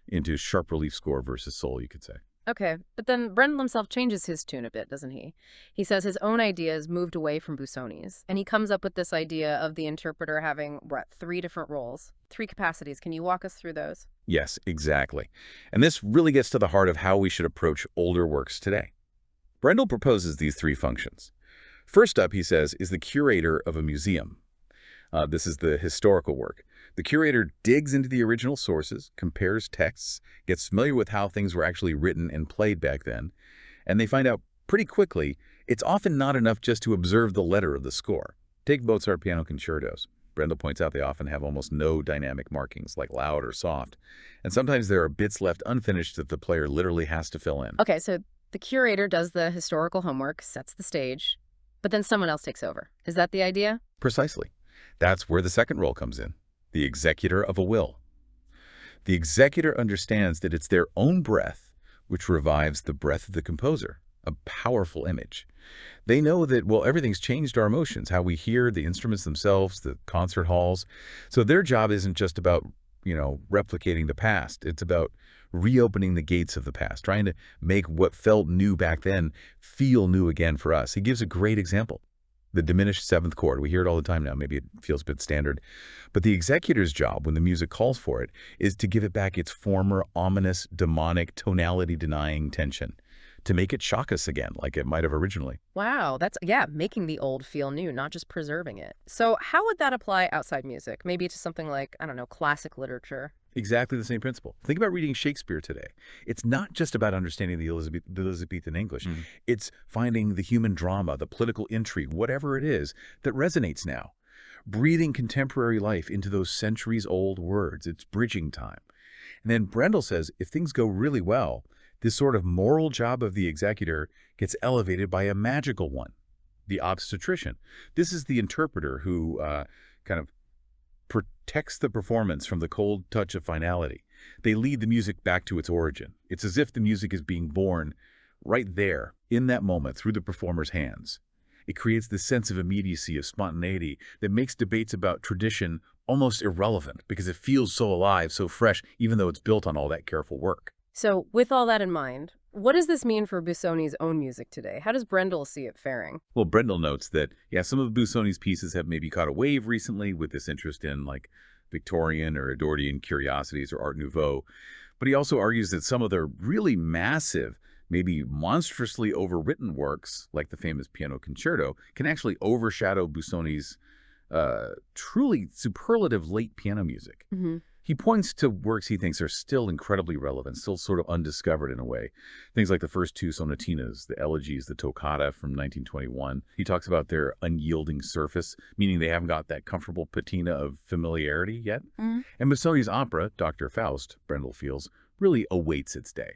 into sharp relief score versus soul, you could say. Okay, but then Brendel himself changes his tune a bit, doesn't he? He says his own ideas moved away from Busoni's, and he comes up with this idea of the interpreter having, 3 different roles, 3 capacities. Can you walk us through those? Yes, exactly. And this really gets to the heart of how we should approach older works today. Brendel proposes these 3 functions. First up, he says, is the curator of a museum. This is the historical work. The curator digs into the original sources, compares texts, gets familiar with how things were actually written and played back then, and they find out pretty quickly it's often not enough just to observe the letter of the score. Take Mozart piano concertos. Brendel points out, they often have almost no dynamic markings, like loud or soft. And sometimes there are bits left unfinished that the player literally has to fill in. Okay, so the curator does the historical homework, sets the stage, but then someone else takes over. Is that the idea? Precisely. That's where the second role comes in, the executor of a will. The executor understands that it's their own breath which revives the breath of the composer, a powerful image. They know that, well, everything's changed our emotions, how we hear the instruments themselves, the concert halls. So their job isn't just about, replicating the past. It's about reopening the gates of the past, trying to make what felt new back then feel new again for us. He gives a great example. The diminished seventh chord. We hear it all the time now. Maybe it feels a bit standard. But the executor's job, when the music calls for it, is to give it back its former ominous, demonic, tonality-denying tension, to make it shock us again, like it might have originally. Wow, yeah, making the old feel new, not just preserving it. So how would that apply outside music? Maybe to something like, I don't know, classic literature? Exactly the same principle. Think about reading Shakespeare today. It's not just about understanding the Elizabethan English. It's finding the human drama, the political intrigue, whatever it is, that resonates now. Breathing contemporary life into those centuries-old words. It's bridging time. And then Brendel says, if things go really well, this sort of moral job of the executor gets elevated by a magical one, the obstetrician. This is the interpreter who kind of protects the performance from the cold touch of finality. They lead the music back to its origin. It's as if the music is being born right there, in that moment, through the performer's hands. It creates this sense of immediacy, of spontaneity, that makes debates about tradition almost irrelevant because it feels so alive, so fresh, even though it's built on all that careful work. So with all that in mind, what does this mean for Busoni's own music today? How does Brendel see it faring? Well, Brendel notes that, some of Busoni's pieces have maybe caught a wave recently with this interest in, like, Victorian or Edwardian curiosities or Art Nouveau. But he also argues that some of the really massive, maybe monstrously overwritten works, like the famous Piano Concerto, can actually overshadow Busoni's truly superlative late piano music. He points to works he thinks are still incredibly relevant, still sort of undiscovered in a way. Things like the first two sonatinas, the elegies, the toccata from 1921. He talks about their unyielding surface, meaning they haven't got that comfortable patina of familiarity yet. And Busoni's opera, Dr. Faust, Brendel feels, really awaits its day.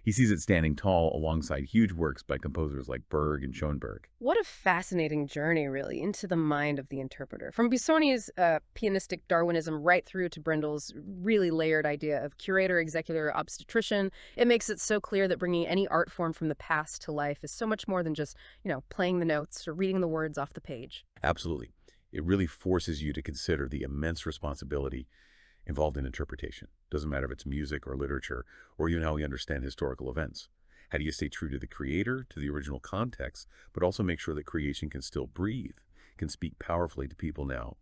He sees it standing tall alongside huge works by composers like Berg and Schoenberg. What a fascinating journey, really, into the mind of the interpreter. From Busoni's pianistic Darwinism right through to Brendel's really layered idea of curator, executor, obstetrician, it makes it so clear that bringing any art form from the past to life is so much more than just, playing the notes or reading the words off the page. Absolutely. It really forces you to consider the immense responsibility involved in interpretation. Doesn't matter if it's music or literature, or even how we understand historical events. How do you stay true to the creator, to the original context, but also make sure that creation can still breathe, can speak powerfully to people now?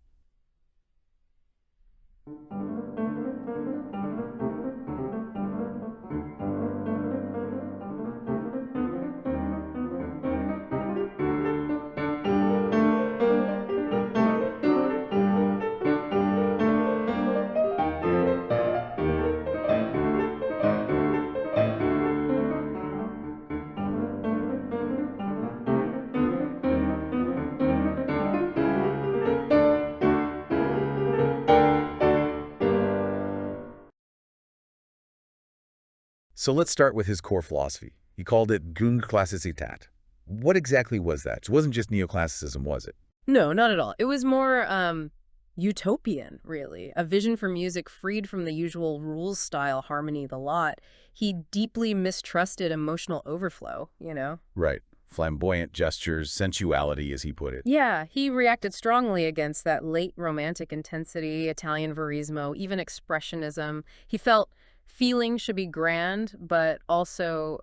So let's start with his core philosophy. He called it Grundklassizität. What exactly was that? It wasn't just neoclassicism, was it? No, not at all. It was more utopian, really. A vision for music freed from the usual rules-style harmony, the lot. He deeply mistrusted emotional overflow, Right. Flamboyant gestures, sensuality, as he put it. Yeah, he reacted strongly against that late romantic intensity, Italian verismo, even expressionism. He felt feeling should be grand, but also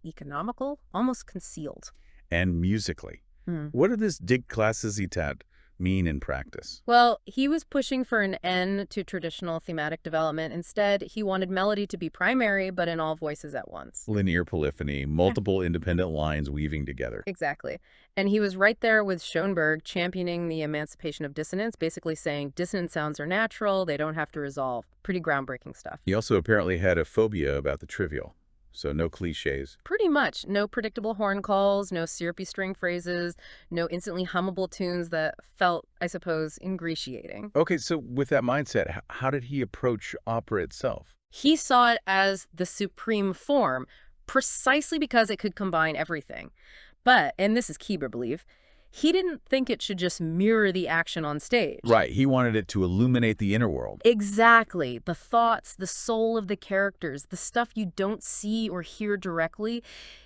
economical, almost concealed. And musically. What did this Grundklassizität mean in practice? Well, he was pushing for an end to traditional thematic development. Instead, he wanted melody to be primary, but in all voices at once. Linear polyphony, multiple independent lines weaving together. Exactly. And he was right there with Schoenberg championing the emancipation of dissonance, basically saying dissonant sounds are natural, they don't have to resolve. Pretty groundbreaking stuff. He also apparently had a phobia about the trivial. so no cliches. Pretty much. No predictable horn calls, no syrupy string phrases, no instantly hummable tunes that felt, I suppose, ingratiating. Okay, so with that mindset, how did he approach opera itself? He saw it as the supreme form, precisely because it could combine everything. But, and this is key, I believe, he didn't think it should just mirror the action on stage. Right, he wanted it to illuminate the inner world. Exactly. The thoughts, the soul of the characters, the stuff you don't see or hear directly.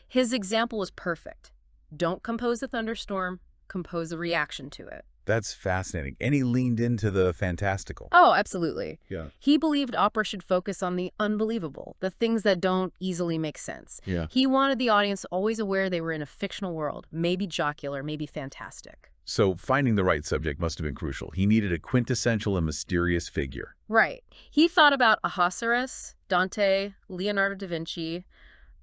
His example was perfect. Don't compose a thunderstorm, compose a reaction to it. That's fascinating. And he leaned into the fantastical. Oh, absolutely. Yeah. He believed opera should focus on the unbelievable, the things that don't easily make sense. Yeah. He wanted the audience always aware they were in a fictional world, maybe jocular, maybe fantastic. So finding the right subject must have been crucial. He needed a quintessential and mysterious figure. Right. He thought about Ahasuerus, Dante, Leonardo da Vinci,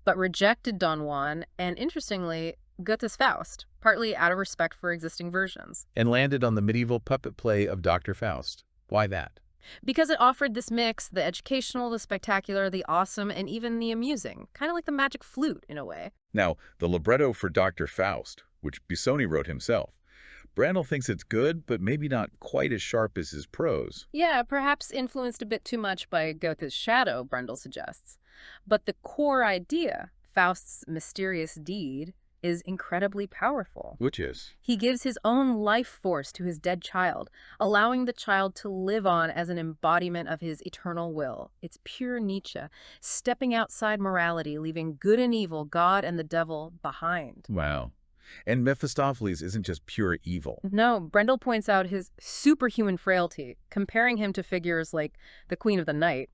but rejected Don Juan, and interestingly, Goethe's Faust, partly out of respect for existing versions. And landed on the medieval puppet play of Dr. Faust. Why that? Because it offered this mix, the educational, the spectacular, the awesome, and even the amusing. Kind of like the magic flute, in a way. Now, the libretto for Dr. Faust, which Busoni wrote himself. Brendel thinks it's good, but maybe not quite as sharp as his prose. Yeah, perhaps influenced a bit too much by Goethe's shadow, Brendel suggests. But the core idea, Faust's mysterious deed, is incredibly powerful. Which is? He gives his own life force to his dead child, allowing the child to live on as an embodiment of his eternal will. It's pure Nietzsche, stepping outside morality, leaving good and evil, God and the devil, behind. Wow. And Mephistopheles isn't just pure evil. No, Brendel points out his superhuman frailty, comparing him to figures like the Queen of the Night.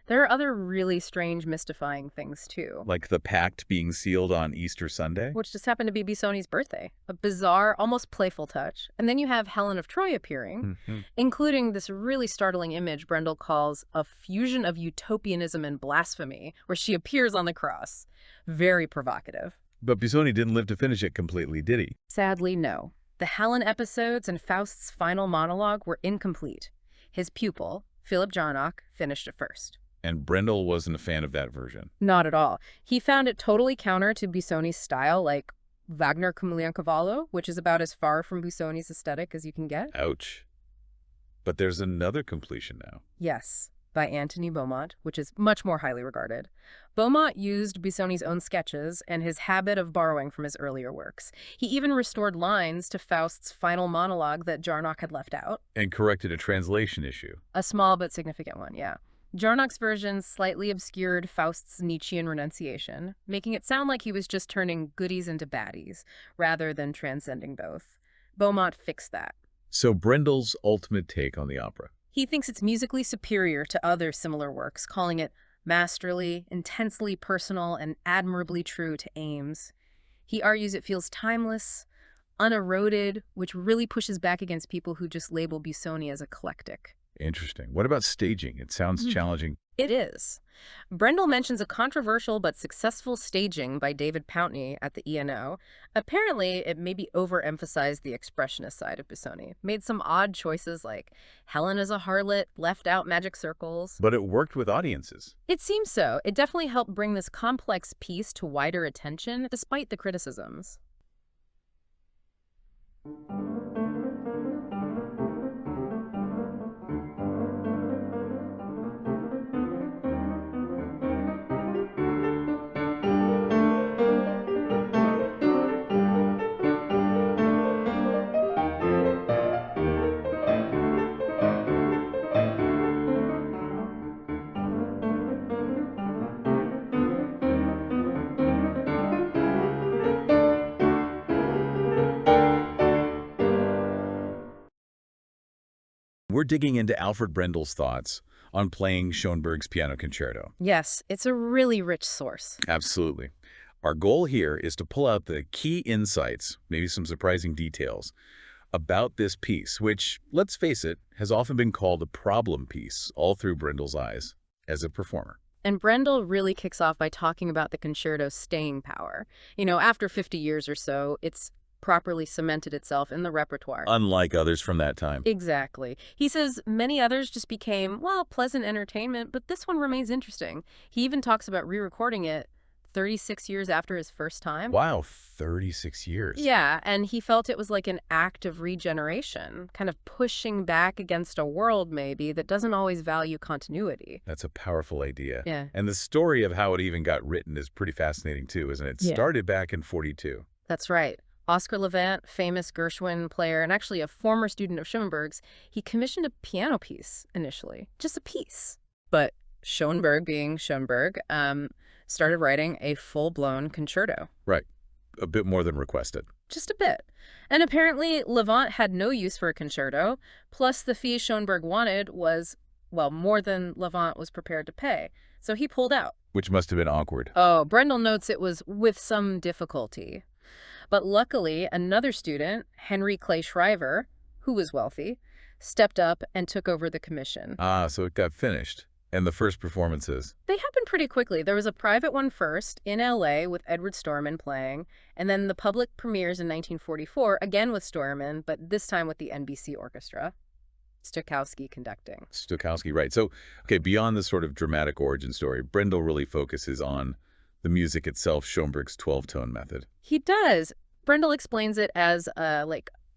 There are other really strange, mystifying things, too. Like the pact being sealed on Easter Sunday? Which just happened to be Busoni's birthday. A bizarre, almost playful touch. And then you have Helen of Troy appearing, including this really startling image Brendel calls a fusion of utopianism and blasphemy, where she appears on the cross. Very provocative. But Busoni didn't live to finish it completely, did he? Sadly, no. The Helen episodes and Faust's final monologue were incomplete. His pupil, Philip Jarnock, finished it first. And Brendel wasn't a fan of that version. Not at all. He found it totally counter to Busoni's style, like Wagner Cum Leoncavallo, which is about as far from Busoni's aesthetic as you can get. Ouch. But there's another completion now. Yes, by Antony Beaumont, which is much more highly regarded. Beaumont used Busoni's own sketches and his habit of borrowing from his earlier works. He even restored lines to Faust's final monologue that Jarnock had left out. And corrected a translation issue. A small but significant one, yeah. Jarnock's version slightly obscured Faust's Nietzschean renunciation, making it sound like he was just turning goodies into baddies, rather than transcending both. Beaumont fixed that. So Brendel's ultimate take on the opera. He thinks it's musically superior to other similar works, calling it masterly, intensely personal, and admirably true to aims. He argues it feels timeless, uneroded, which really pushes back against people who just label Busoni as eclectic. Interesting. What about staging? It sounds challenging. It is. Brendel mentions a controversial but successful staging by David Pountney at the ENO. Apparently, it maybe overemphasized the expressionist side of Busoni, made some odd choices like Helen as a harlot, left out magic circles. But it worked with audiences. It seems so. It definitely helped bring this complex piece to wider attention, despite the criticisms. We're digging into Alfred Brendel's thoughts on playing Schoenberg's Piano Concerto. Yes, it's a really rich source. Absolutely. Our goal here is to pull out the key insights, maybe some surprising details, about this piece, which, let's face it, has often been called a problem piece, all through Brendel's eyes, as a performer. And Brendel really kicks off by talking about the concerto's staying power. You know, after 50 years or so, it's properly cemented itself in the repertoire. Unlike others from that time. Exactly. He says many others just became, well, pleasant entertainment, but this one remains interesting. He even talks about re-recording it 36 years after his first time. Wow, 36 years. Yeah, and he felt it was like an act of regeneration, kind of pushing back against a world, maybe, that doesn't always value continuity. That's a powerful idea. Yeah. And the story of how it even got written is pretty fascinating, too, isn't it? It started back in 42. That's right. Oscar Levant, famous Gershwin player, and actually a former student of Schoenberg's, he commissioned a piano piece initially, just a piece. But Schoenberg, being Schoenberg, started writing a full-blown concerto. Right. A bit more than requested. Just a bit. And apparently Levant had no use for a concerto, plus the fee Schoenberg wanted was, well, more than Levant was prepared to pay. So he pulled out. Which must have been awkward. Oh, Brendel notes it was with some difficulty. But luckily, another student, Henry Clay Shriver, who was wealthy, stepped up and took over the commission. Ah, so it got finished. And the first performances? They happened pretty quickly. There was a private one first in L.A. with Edward Storeman playing, and then the public premieres in 1944, again with Storeman, but this time with the NBC Orchestra. Stokowski conducting. Stokowski, right. So, okay, beyond the sort of dramatic origin story, Brendel really focuses on the music itself, Schoenberg's 12-tone method. He does. Brendel explains it as a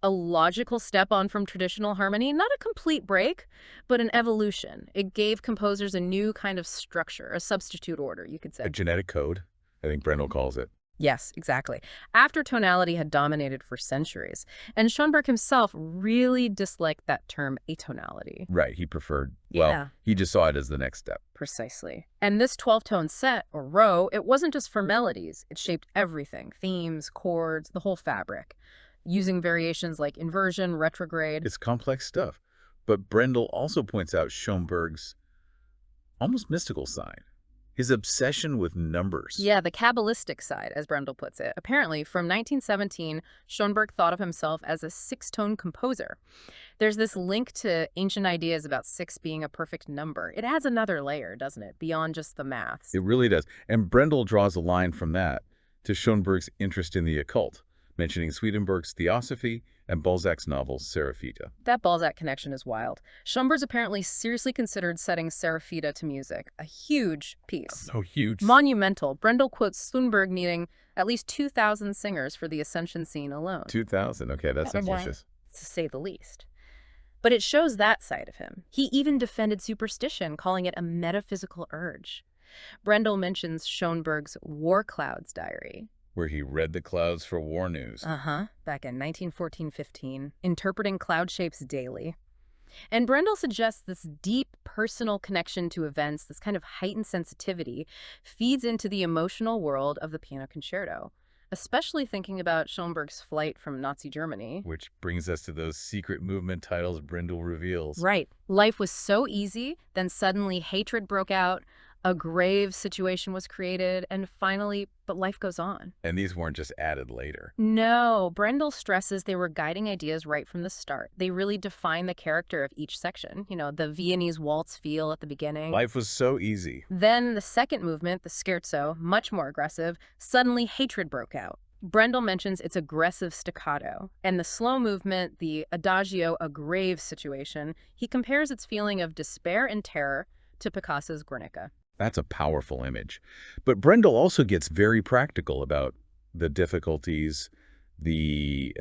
logical step on from traditional harmony, not a complete break, but an evolution. It gave composers a new kind of structure, a substitute order, you could say. A genetic code, I think Brendel calls it. Yes, exactly. After tonality had dominated for centuries. And Schoenberg himself really disliked that term atonality. Right, he preferred, well, he just saw it as the next step. Precisely. And this 12-tone set, or row, it wasn't just for melodies. It shaped everything, themes, chords, the whole fabric, using variations like inversion, retrograde. It's complex stuff. But Brendel also points out Schoenberg's almost mystical side. His obsession with numbers. Yeah, the Kabbalistic side, as Brendel puts it. Apparently, from 1917, Schoenberg thought of himself as a six-tone composer. There's this link to ancient ideas about six being a perfect number. It adds another layer, doesn't it, beyond just the maths? It really does. And Brendel draws a line from that to Schoenberg's interest in the occult, mentioning Swedenborg's Theosophy and Balzac's novel Seraphita. That Balzac connection is wild. Schoenberg's apparently seriously considered setting Seraphita to music. A huge piece. Oh, huge. Monumental. Brendel quotes Schoenberg needing at least 2,000 singers for the Ascension scene alone. 2,000. Okay, that's ambitious. To say the least. But it shows that side of him. He even defended superstition, calling it a metaphysical urge. Brendel mentions Schoenberg's War Clouds diary. Where he read the clouds for war news. Back in 1914-15, interpreting cloud shapes daily. And Brendel suggests this deep personal connection to events, this kind of heightened sensitivity, feeds into the emotional world of the piano concerto, especially thinking about Schoenberg's flight from Nazi Germany. Which brings us to those secret movement titles Brendel reveals. Right. Life was so easy, then suddenly hatred broke out, a grave situation was created, and finally, but life goes on. And these weren't just added later. No, Brendel stresses they were guiding ideas right from the start. They really define the character of each section. You know, the Viennese waltz feel at the beginning. Life was so easy. Then the second movement, the scherzo, much more aggressive, suddenly hatred broke out. Brendel mentions its aggressive staccato. And the slow movement, the adagio, a grave situation, he compares its feeling of despair and terror to Picasso's Guernica. That's a powerful image. But Brendel also gets very practical about the difficulties, the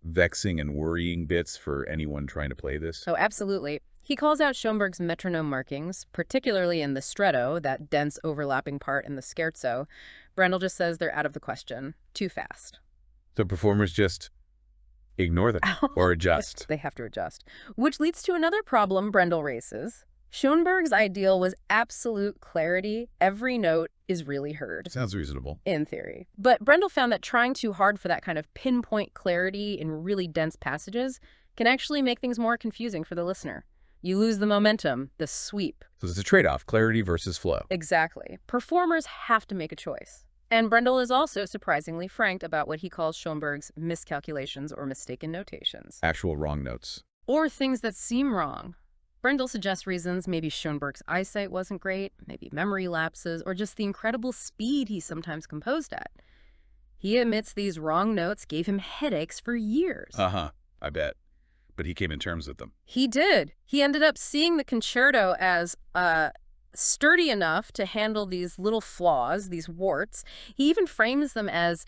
vexing and worrying bits for anyone trying to play this. Oh, absolutely. He calls out Schoenberg's metronome markings, particularly in the stretto, that dense overlapping part in the scherzo. Brendel just says they're out of the question. Too fast. So performers just ignore them or adjust. They have to adjust. Which leads to another problem Brendel raises. Schoenberg's ideal was absolute clarity. Every note is really heard. Sounds reasonable. In theory. But Brendel found that trying too hard for that kind of pinpoint clarity in really dense passages can actually make things more confusing for the listener. You lose the momentum, the sweep. So it's a trade-off, clarity versus flow. Exactly. Performers have to make a choice. And Brendel is also surprisingly frank about what he calls Schoenberg's miscalculations or mistaken notations. Actual wrong notes. Or things that seem wrong. Brendel suggests reasons. Maybe Schoenberg's eyesight wasn't great, maybe memory lapses, or just the incredible speed he sometimes composed at. He admits these wrong notes gave him headaches for years. I bet. But he came in terms with them. He did. He ended up seeing the concerto as a sturdy enough to handle these little flaws, these warts. He even frames them as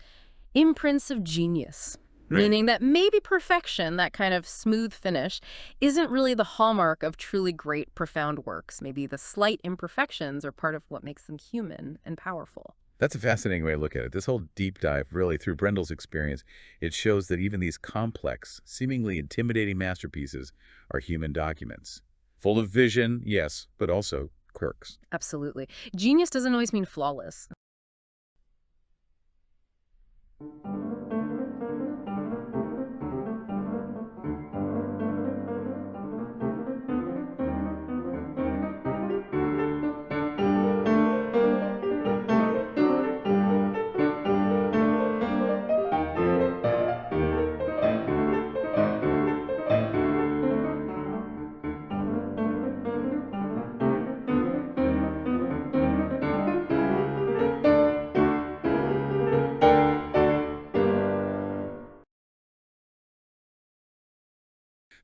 imprints of genius, meaning that maybe perfection, that kind of smooth finish, isn't really the hallmark of truly great, profound works. Maybe the slight imperfections are part of what makes them human and powerful. That's a fascinating way to look at it. This whole deep dive, really, through Brendel's experience, it shows that even these complex, seemingly intimidating masterpieces are human documents. Full of vision, yes, but also quirks. Absolutely. Genius doesn't always mean flawless.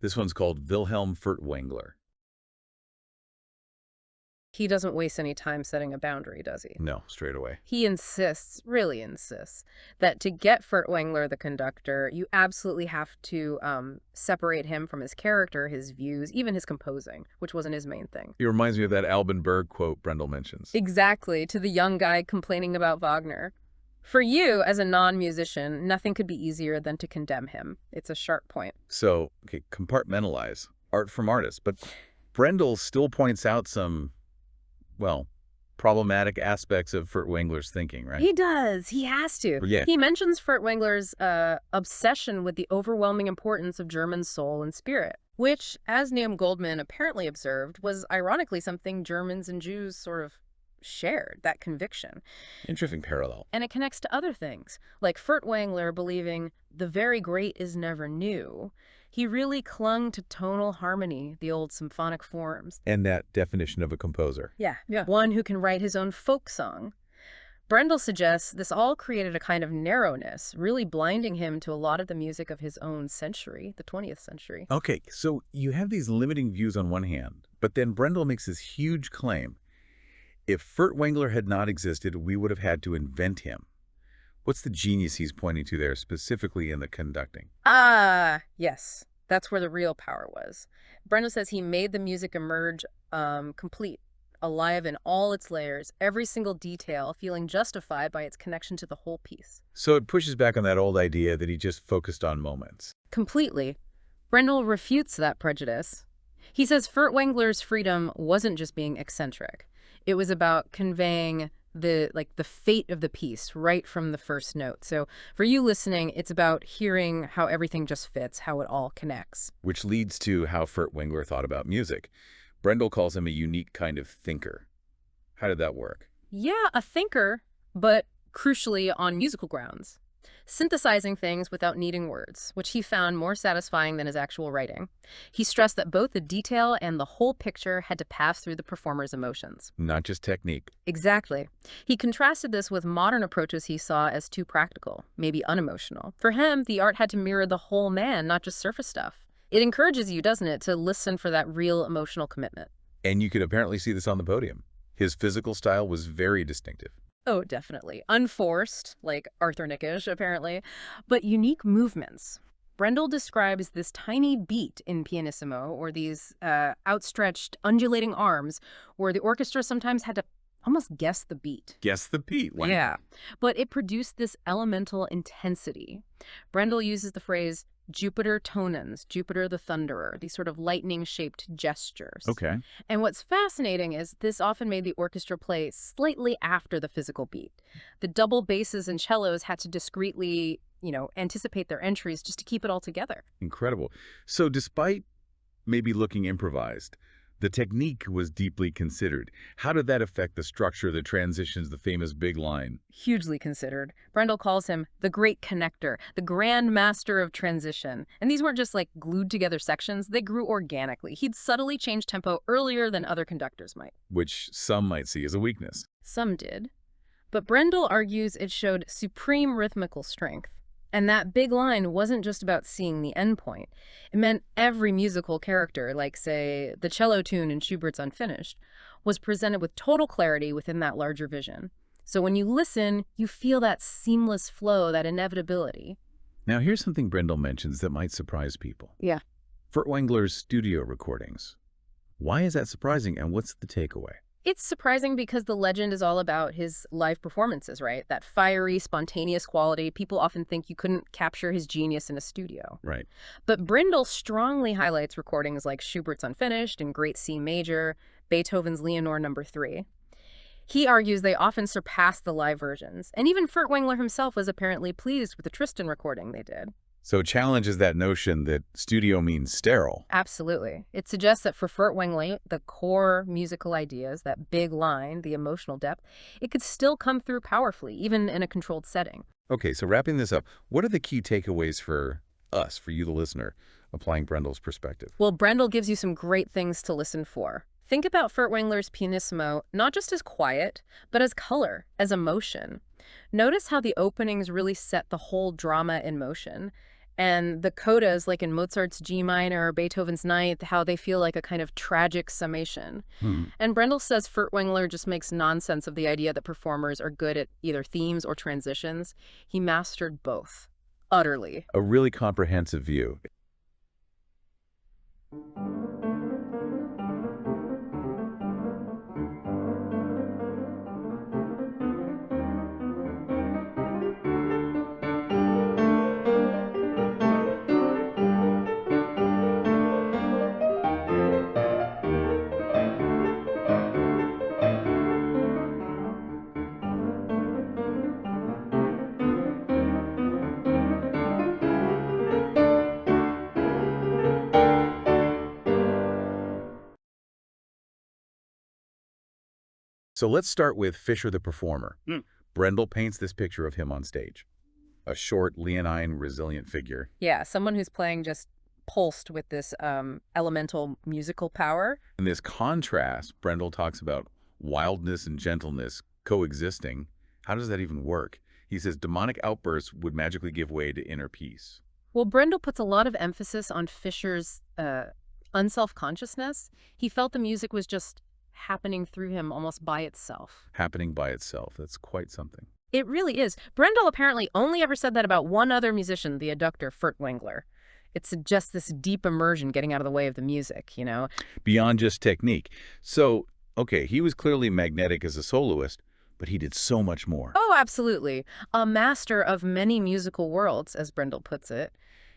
This one's called Wilhelm Furtwangler. He doesn't waste any time setting a boundary, does he? No, straight away. He insists, really insists, that to get Furtwangler the conductor, you absolutely have to separate him from his character, his views, even his composing, which wasn't his main thing. It reminds me of that Alban Berg quote Brendel mentions. Exactly, to the young guy complaining about Wagner. For you, as a non-musician, nothing could be easier than to condemn him. It's a sharp point. So, okay, compartmentalize art from artists. But Brendel still points out some, well, problematic aspects of Furtwangler's thinking, right? He does. He has to. Yeah. He mentions Furtwangler's obsession with the overwhelming importance of German soul and spirit, which, as Neum Goldman apparently observed, was ironically something Germans and Jews sort of shared, that conviction. Interesting parallel. And it connects to other things, like Furtwangler believing the very great is never new. He really clung to tonal harmony, the old symphonic forms. And that definition of a composer. Yeah. One who can write his own folk song. Brendel suggests this all created a kind of narrowness, really blinding him to a lot of the music of his own century, the 20th century. Okay, so you have these limiting views on one hand, but then Brendel makes this huge claim. If Furtwangler had not existed, we would have had to invent him. What's the genius he's pointing to there, specifically in the conducting? Yes. That's where the real power was. Brendel says he made the music emerge complete, alive in all its layers, every single detail feeling justified by its connection to the whole piece. So it pushes back on that old idea that he just focused on moments. Completely. Brendel refutes that prejudice. He says Furtwangler's freedom wasn't just being eccentric. It was about conveying the fate of the piece right from the first note. So for you listening, it's about hearing how everything just fits, how it all connects. Which leads to how Furtwangler thought about music. Brendel calls him a unique kind of thinker. How did that work? Yeah, a thinker, but crucially on musical grounds. Synthesizing things without needing words, which he found more satisfying than his actual writing. He stressed that both the detail and the whole picture had to pass through the performer's emotions. Not just technique. Exactly. He contrasted this with modern approaches he saw as too practical, maybe unemotional. For him, the art had to mirror the whole man, not just surface stuff. It encourages you, doesn't it, to listen for that real emotional commitment. And you could apparently see this on the podium. His physical style was very distinctive. Oh, definitely. Unforced, like Arthur Nickish, apparently, but unique movements. Brendel describes this tiny beat in pianissimo, or these outstretched, undulating arms, where the orchestra sometimes had to almost guess the beat. Guess the beat. Wow. Yeah, but it produced this elemental intensity. Brendel uses the phrase Jupiter tonans, Jupiter the Thunderer, these sort of lightning-shaped gestures. Okay. And what's fascinating is this often made the orchestra play slightly after the physical beat. The double basses and cellos had to discreetly, anticipate their entries just to keep it all together. Incredible. So despite maybe looking improvised, the technique was deeply considered. How did that affect the structure that transitions the famous big line? Hugely considered. Brendel calls him the great connector, the grand master of transition. And these weren't just like glued together sections, they grew organically. He'd subtly change tempo earlier than other conductors might. Which some might see as a weakness. Some did. But Brendel argues it showed supreme rhythmical strength. And that big line wasn't just about seeing the end point. It meant every musical character, like, say, the cello tune in Schubert's Unfinished, was presented with total clarity within that larger vision. So when you listen, you feel that seamless flow, that inevitability. Now, here's something Brendel mentions that might surprise people. Yeah. Furtwangler's studio recordings. Why is that surprising, and what's the takeaway? It's surprising because the legend is all about his live performances, right? That fiery, spontaneous quality. People often think you couldn't capture his genius in a studio. Right. But Brendel strongly highlights recordings like Schubert's Unfinished in Great C Major, Beethoven's Leonore No. 3. He argues they often surpass the live versions, and even Furtwangler himself was apparently pleased with the Tristan recording they did. So it challenges that notion that studio means sterile. Absolutely. It suggests that for Furtwangler, the core musical ideas, that big line, the emotional depth, it could still come through powerfully, even in a controlled setting. Okay, so wrapping this up, what are the key takeaways for us, for you the listener, applying Brendel's perspective? Well, Brendel gives you some great things to listen for. Think about Furtwangler's pianissimo not just as quiet, but as color, as emotion. Notice how the openings really set the whole drama in motion. And the codas, like in Mozart's G minor or Beethoven's Ninth, how they feel like a kind of tragic summation. And Brendel says Furtwangler just makes nonsense of the idea that performers are good at either themes or transitions. He mastered both, utterly. A really comprehensive view. So let's start with Fischer the performer. Brendel paints this picture of him on stage. A short, leonine, resilient figure. Yeah, someone who's playing just pulsed with this elemental musical power. In this contrast, Brendel talks about wildness and gentleness coexisting. How does that even work? He says demonic outbursts would magically give way to inner peace. Well, Brendel puts a lot of emphasis on Fischer's unself-consciousness. He felt the music was just happening through him almost by itself. Happening by itself. That's quite something. It really is. Brendel apparently only ever said that about one other musician, the Doktor, Furtwangler. It suggests this deep immersion getting out of the way of the music, you know? Beyond just technique. So, okay, he was clearly magnetic as a soloist, but he did so much more. Oh, absolutely. A master of many musical worlds, as Brendel puts it.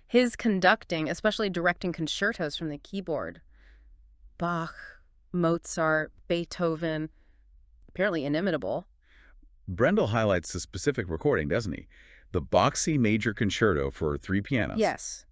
His conducting, especially directing concertos from the keyboard. Bach, Mozart, Beethoven, apparently inimitable. Brendel highlights the specific recording, doesn't he? The Bach C Major Concerto for 3 pianos. Yes.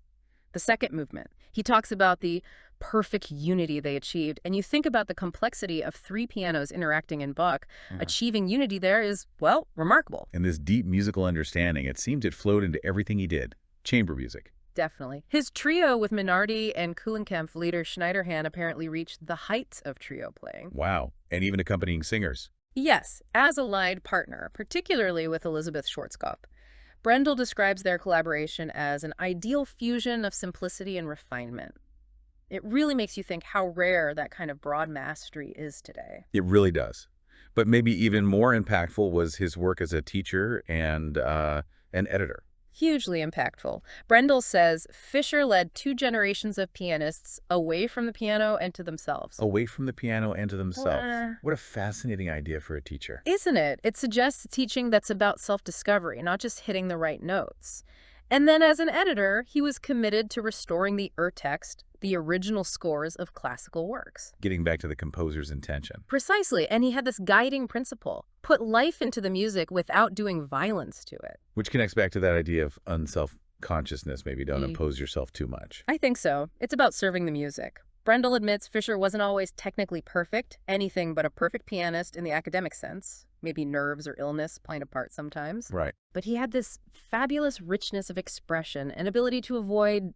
The second movement. He talks about the perfect unity they achieved. And you think about the complexity of 3 pianos interacting in Bach. Achieving unity there is, well, remarkable. And this deep musical understanding, it seems it flowed into everything he did. Chamber music. Definitely. His trio with Minardi and Kuhlenkampff leader Schneiderhan apparently reached the heights of trio playing. Wow. And even accompanying singers. Yes, as a lied partner, particularly with Elisabeth Schwarzkopf. Brendel describes their collaboration as an ideal fusion of simplicity and refinement. It really makes you think how rare that kind of broad mastery is today. It really does. But maybe even more impactful was his work as a teacher and an editor. Hugely impactful. Brendel says Fischer led 2 generations of pianists away from the piano and to themselves. Away from the piano and to themselves. What a fascinating idea for a teacher. Isn't it? It suggests a teaching that's about self-discovery, not just hitting the right notes. And then as an editor, he was committed to restoring the text, the original scores of classical works. Getting back to the composer's intention. Precisely, and he had this guiding principle: put life into the music without doing violence to it. Which connects back to that idea of unself-consciousness. Maybe don't impose yourself too much. I think so. It's about serving the music. Brendel admits Fischer wasn't always technically perfect, anything but a perfect pianist in the academic sense. Maybe nerves or illness playing a part sometimes. Right. But he had this fabulous richness of expression and ability to avoid,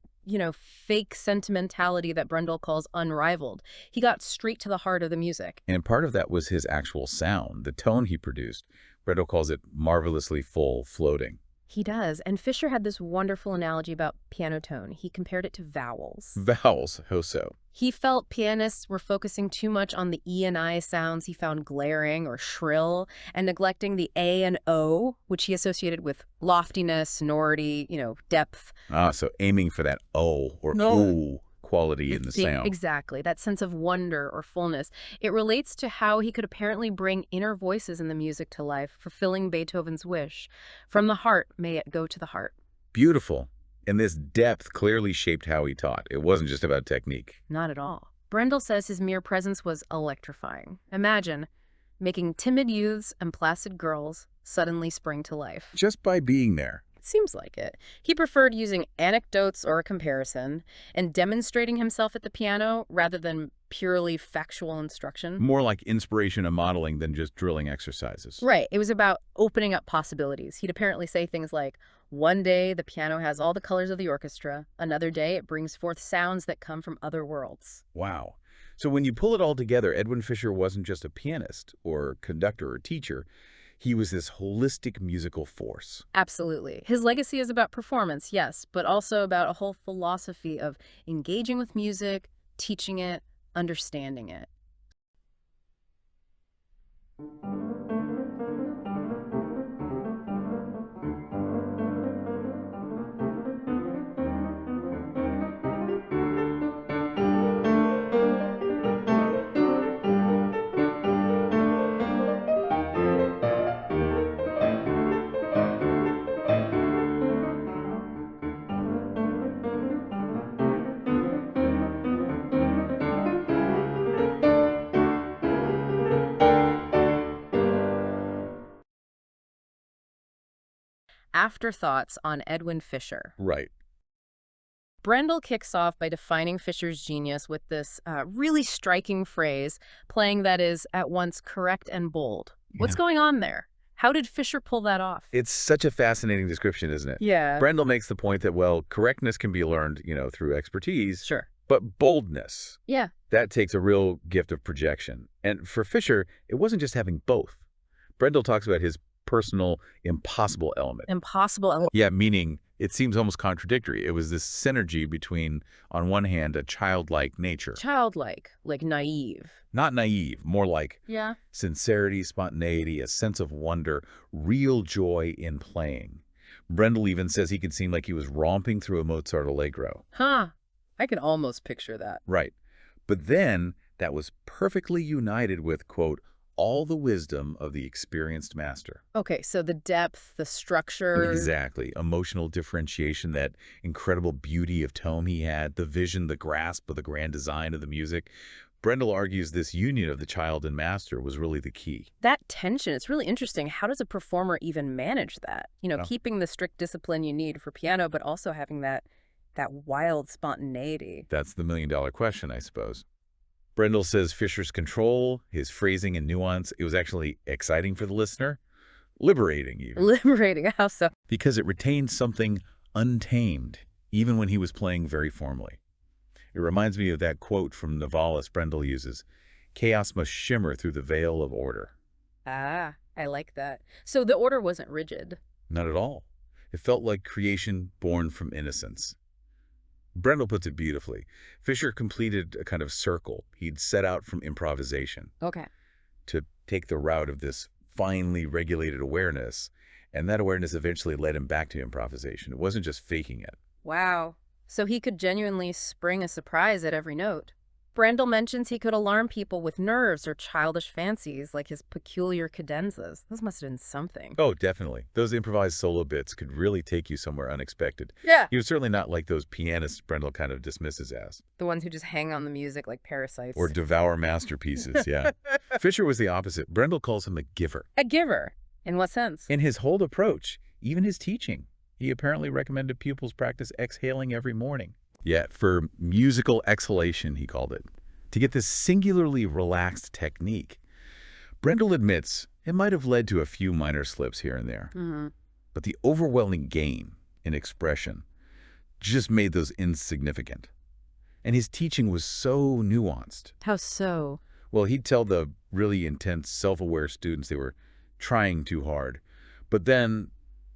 fake sentimentality that Brendel calls unrivaled. He got straight to the heart of the music. And part of that was his actual sound, the tone he produced. Brendel calls it marvelously full, floating. He does. And Fischer had this wonderful analogy about piano tone. He compared it to vowels. Vowels, how so? He felt pianists were focusing too much on the E and I sounds he found glaring or shrill, and neglecting the A and O, which he associated with loftiness, sonority, depth. Ah, so aiming for that O or ooh quality in the sound. Exactly, that sense of wonder or fullness. It relates to how he could apparently bring inner voices in the music to life, fulfilling Beethoven's wish. From the heart, may it go to the heart. Beautiful. And this depth clearly shaped how he taught. It wasn't just about technique. Not at all. Brendel says his mere presence was electrifying. Imagine making timid youths and placid girls suddenly spring to life. Just by being there. Seems like it. He preferred using anecdotes or a comparison and demonstrating himself at the piano rather than purely factual instruction. More like inspiration and modeling than just drilling exercises. Right. It was about opening up possibilities. He'd apparently say things like, one day the piano has all the colors of the orchestra. Another day it brings forth sounds that come from other worlds. Wow. So when you pull it all together, Edwin Fischer wasn't just a pianist or conductor or teacher. He was this holistic musical force. Absolutely. His legacy is about performance, yes, but also about a whole philosophy of engaging with music, teaching it, understanding it. Afterthoughts on Edwin Fischer. Right. Brendel kicks off by defining Fischer's genius with this really striking phrase, playing that is at once correct and bold. What's going on there? How did Fischer pull that off? It's such a fascinating description, isn't it? Yeah. Brendel makes the point that, well, correctness can be learned, through expertise. Sure. But boldness, Yeah. that takes a real gift of projection. And for Fischer, it wasn't just having both. Brendel talks about his personal impossible element. Impossible element. Yeah, meaning it seems almost contradictory. It was this synergy between, on one hand, a childlike nature. Childlike, like naive. Not naive, more like Yeah. sincerity, spontaneity, a sense of wonder, real joy in playing. Brendel even says he could seem like he was romping through a Mozart allegro. Huh. I can almost picture that. Right. But then that was perfectly united with, quote, all the wisdom of the experienced master. Okay, so the depth, the structure. Exactly. Emotional differentiation, that incredible beauty of tone he had, the vision, the grasp of the grand design of the music. Brendel argues this union of the child and master was really the key. That tension, it's really interesting. How does a performer even manage that? Keeping the strict discipline you need for piano, but also having that wild spontaneity. That's the million-dollar question, I suppose. Brendel says Fischer's control, his phrasing and nuance, it was actually exciting for the listener, liberating even. Liberating, how so? Because it retained something untamed, even when he was playing very formally. It reminds me of that quote from Novalis Brendel uses, chaos must shimmer through the veil of order. Ah, I like that. So the order wasn't rigid. Not at all. It felt like creation born from innocence. Brendel puts it beautifully. Fischer completed a kind of circle. He'd set out from improvisation. Okay. To take the route of this finely regulated awareness, and that awareness eventually led him back to improvisation. It wasn't just faking it. Wow. So he could genuinely spring a surprise at every note. Brendel mentions he could alarm people with nerves or childish fancies, like his peculiar cadenzas. Those must have been something. Oh, definitely. Those improvised solo bits could really take you somewhere unexpected. Yeah. He was certainly not like those pianists Brendel kind of dismisses as. The ones who just hang on the music like parasites. Or devour masterpieces, yeah. Fischer was the opposite. Brendel calls him a giver. A giver? In what sense? In his whole approach, even his teaching. He apparently recommended pupils practice exhaling every morning. Yeah, for musical exhalation, he called it. To get this singularly relaxed technique. Brendel admits it might have led to a few minor slips here and there. But the overwhelming gain in expression just made those insignificant. And his teaching was so nuanced. How so? Well, he'd tell the really intense, self-aware students they were trying too hard. But then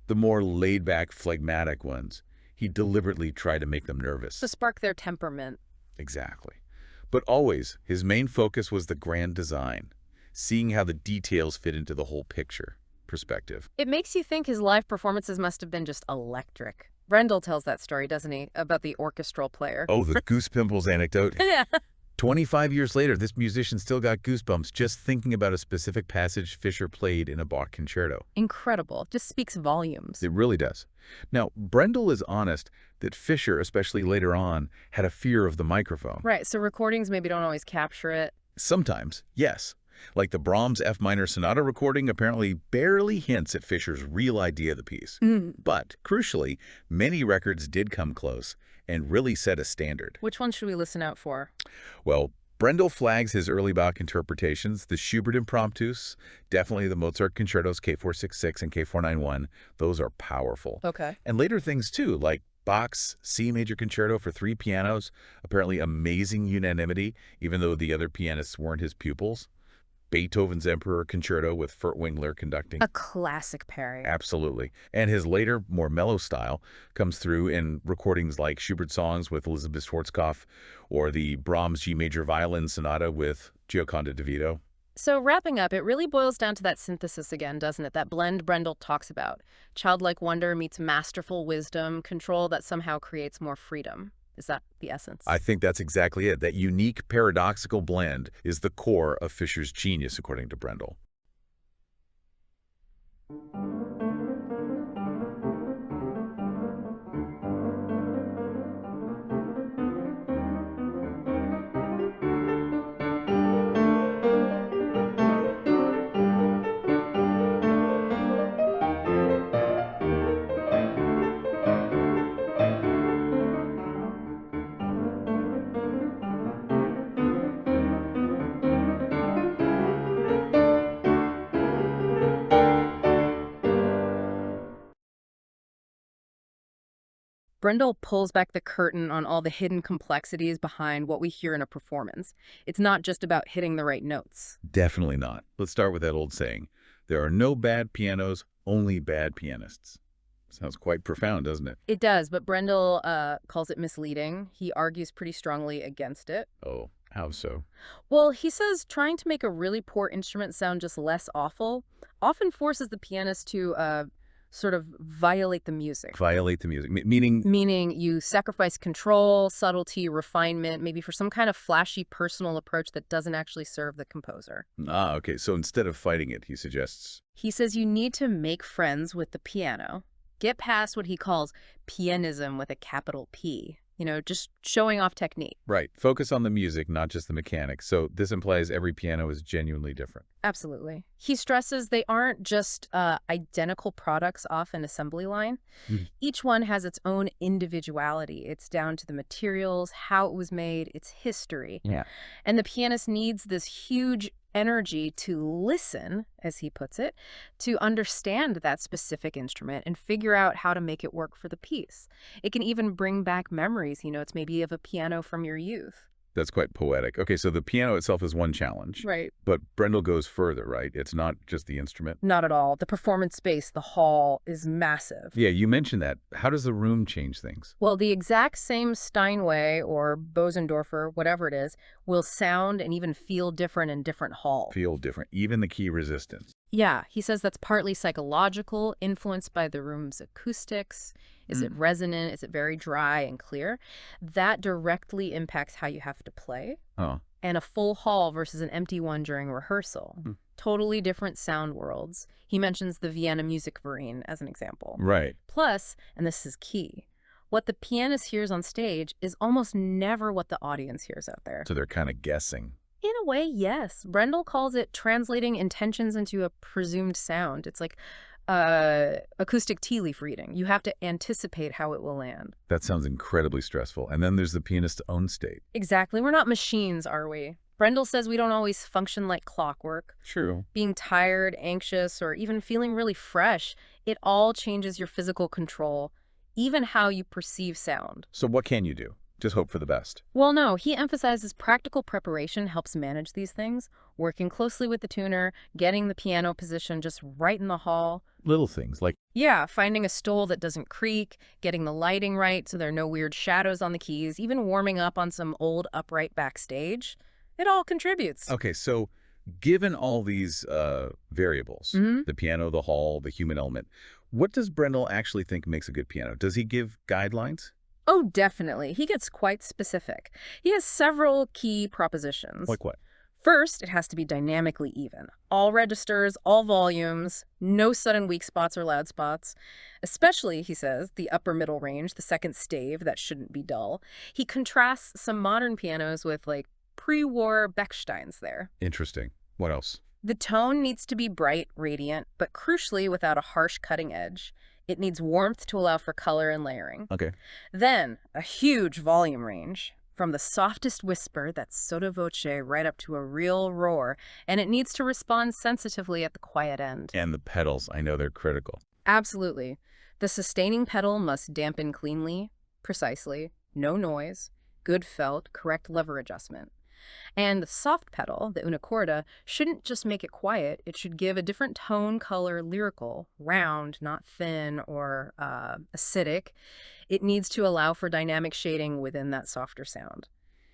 The more laid-back, phlegmatic ones, he deliberately tried to make them nervous. To spark their temperament. Exactly. But always, his main focus was the grand design, seeing how the details fit into the whole picture. Perspective. It makes you think his live performances must have been just electric. Brendel tells that story, doesn't he, about the orchestral player? Oh, the goose pimples anecdote. Yeah. 25 years later, this musician still got goosebumps just thinking about a specific passage Fischer played in a Bach concerto. Incredible. Just speaks volumes. It really does. Now, Brendel is honest that Fischer, especially later on, had a fear of the microphone. Right, so recordings maybe don't always capture it. Sometimes, yes. Like the Brahms F minor sonata recording apparently barely hints at Fischer's real idea of the piece. But, crucially, many records did come close and really set a standard. Which one should we listen out for? Well, Brendel flags his early Bach interpretations, the Schubert impromptus, definitely the Mozart concertos K466 and K491. Those are powerful. Okay. And later things too, like Bach's C major concerto for 3 pianos, apparently amazing unanimity, even though the other pianists weren't his pupils. Beethoven's Emperor Concerto with Furtwangler conducting. A classic pairing. Absolutely. And his later, more mellow style comes through in recordings like Schubert songs with Elizabeth Schwarzkopf or the Brahms G major violin sonata with Gioconda de Vito. So wrapping up, it really boils down to that synthesis again, doesn't it? That blend Brendel talks about. Childlike wonder meets masterful wisdom, control that somehow creates more freedom. Is that the essence? I think that's exactly it. That unique paradoxical blend is the core of Fischer's genius, according to Brendel. Brendel pulls back the curtain on all the hidden complexities behind what we hear in a performance. It's not just about hitting the right notes. Definitely not. Let's start with that old saying. There are no bad pianos, only bad pianists. Sounds quite profound, doesn't it? It does, but Brendel calls it misleading. He argues pretty strongly against it. Oh, how so? Well, he says trying to make a really poor instrument sound just less awful often forces the pianist to sort of violate the music. Violate the music, meaning? Meaning you sacrifice control, subtlety, refinement, maybe for some kind of flashy personal approach that doesn't actually serve the composer. Ah, okay. So instead of fighting it, he suggests. He says you need to make friends with the piano. Get past what he calls pianism with a capital P. You know, just showing off technique. Right. Focus on the music, not just the mechanics. So this implies every piano is genuinely different. Absolutely. He stresses they aren't just identical products off an assembly line. Each one has its own individuality. It's down to the materials, how it was made, its history. Yeah. And the pianist needs this huge energy to listen, as he puts it, to understand that specific instrument and figure out how to make it work for the piece. It can even bring back memories, it's maybe of a piano from your youth. That's quite poetic. Okay, so the piano itself is one challenge. Right. But Brendel goes further, right? It's not just the instrument. Not at all. The performance space, the hall, is massive. Yeah, you mentioned that. How does the room change things? Well, the exact same Steinway or Bosendorfer, whatever it is, will sound and even feel different in different halls. Feel different, even the key resistance. Yeah, he says that's partly psychological, influenced by the room's acoustics. Is it resonant? Is it very dry and clear? That directly impacts how you have to play. Oh. And a full hall versus an empty one during rehearsal. Totally different sound worlds. He mentions the Vienna Musikverein as an example. Right. Plus, and this is key, what the pianist hears on stage is almost never what the audience hears out there. So they're kind of guessing. In a way, yes. Brendel calls it translating intentions into a presumed sound. It's like acoustic tea leaf reading. You have to anticipate how it will land. That sounds incredibly stressful. And then there's the pianist's own state. Exactly. We're not machines, are we? Brendel says we don't always function like clockwork. True. Being tired, anxious, or even feeling really fresh, it all changes your physical control, even how you perceive sound. So what can you do just hope for the best. Well, no, he emphasizes practical preparation helps manage these things, working closely with the tuner, getting the piano position just right in the hall. Little things like, Yeah, finding a stool that doesn't creak, getting the lighting right so there are no weird shadows on the keys, even warming up on some old upright backstage. It all contributes. okay, so given all these variables, the piano, the hall, the human element, what does Brendel actually think makes a good piano? Does he give guidelines? Oh, definitely. He gets quite specific. He has several key propositions. Like what? First, it has to be dynamically even. All registers, all volumes, no sudden weak spots or loud spots. Especially, he says, the upper middle range, the second stave, that shouldn't be dull. He contrasts some modern pianos with, like, pre-war Bechsteins there. Interesting. What else? The tone needs to be bright, radiant, but crucially without a harsh cutting edge. It needs warmth to allow for color and layering. Okay. Then, a huge volume range, from the softest whisper, that's sotto voce, right up to a real roar, and it needs to respond sensitively at the quiet end. And the pedals, I know they're critical. Absolutely. The sustaining pedal must dampen cleanly, precisely, no noise, good felt, correct lever adjustment. And the soft pedal, the una corda, shouldn't just make it quiet. It should give a different tone, color, lyrical, round, not thin or acidic. It needs to allow for dynamic shading within that softer sound.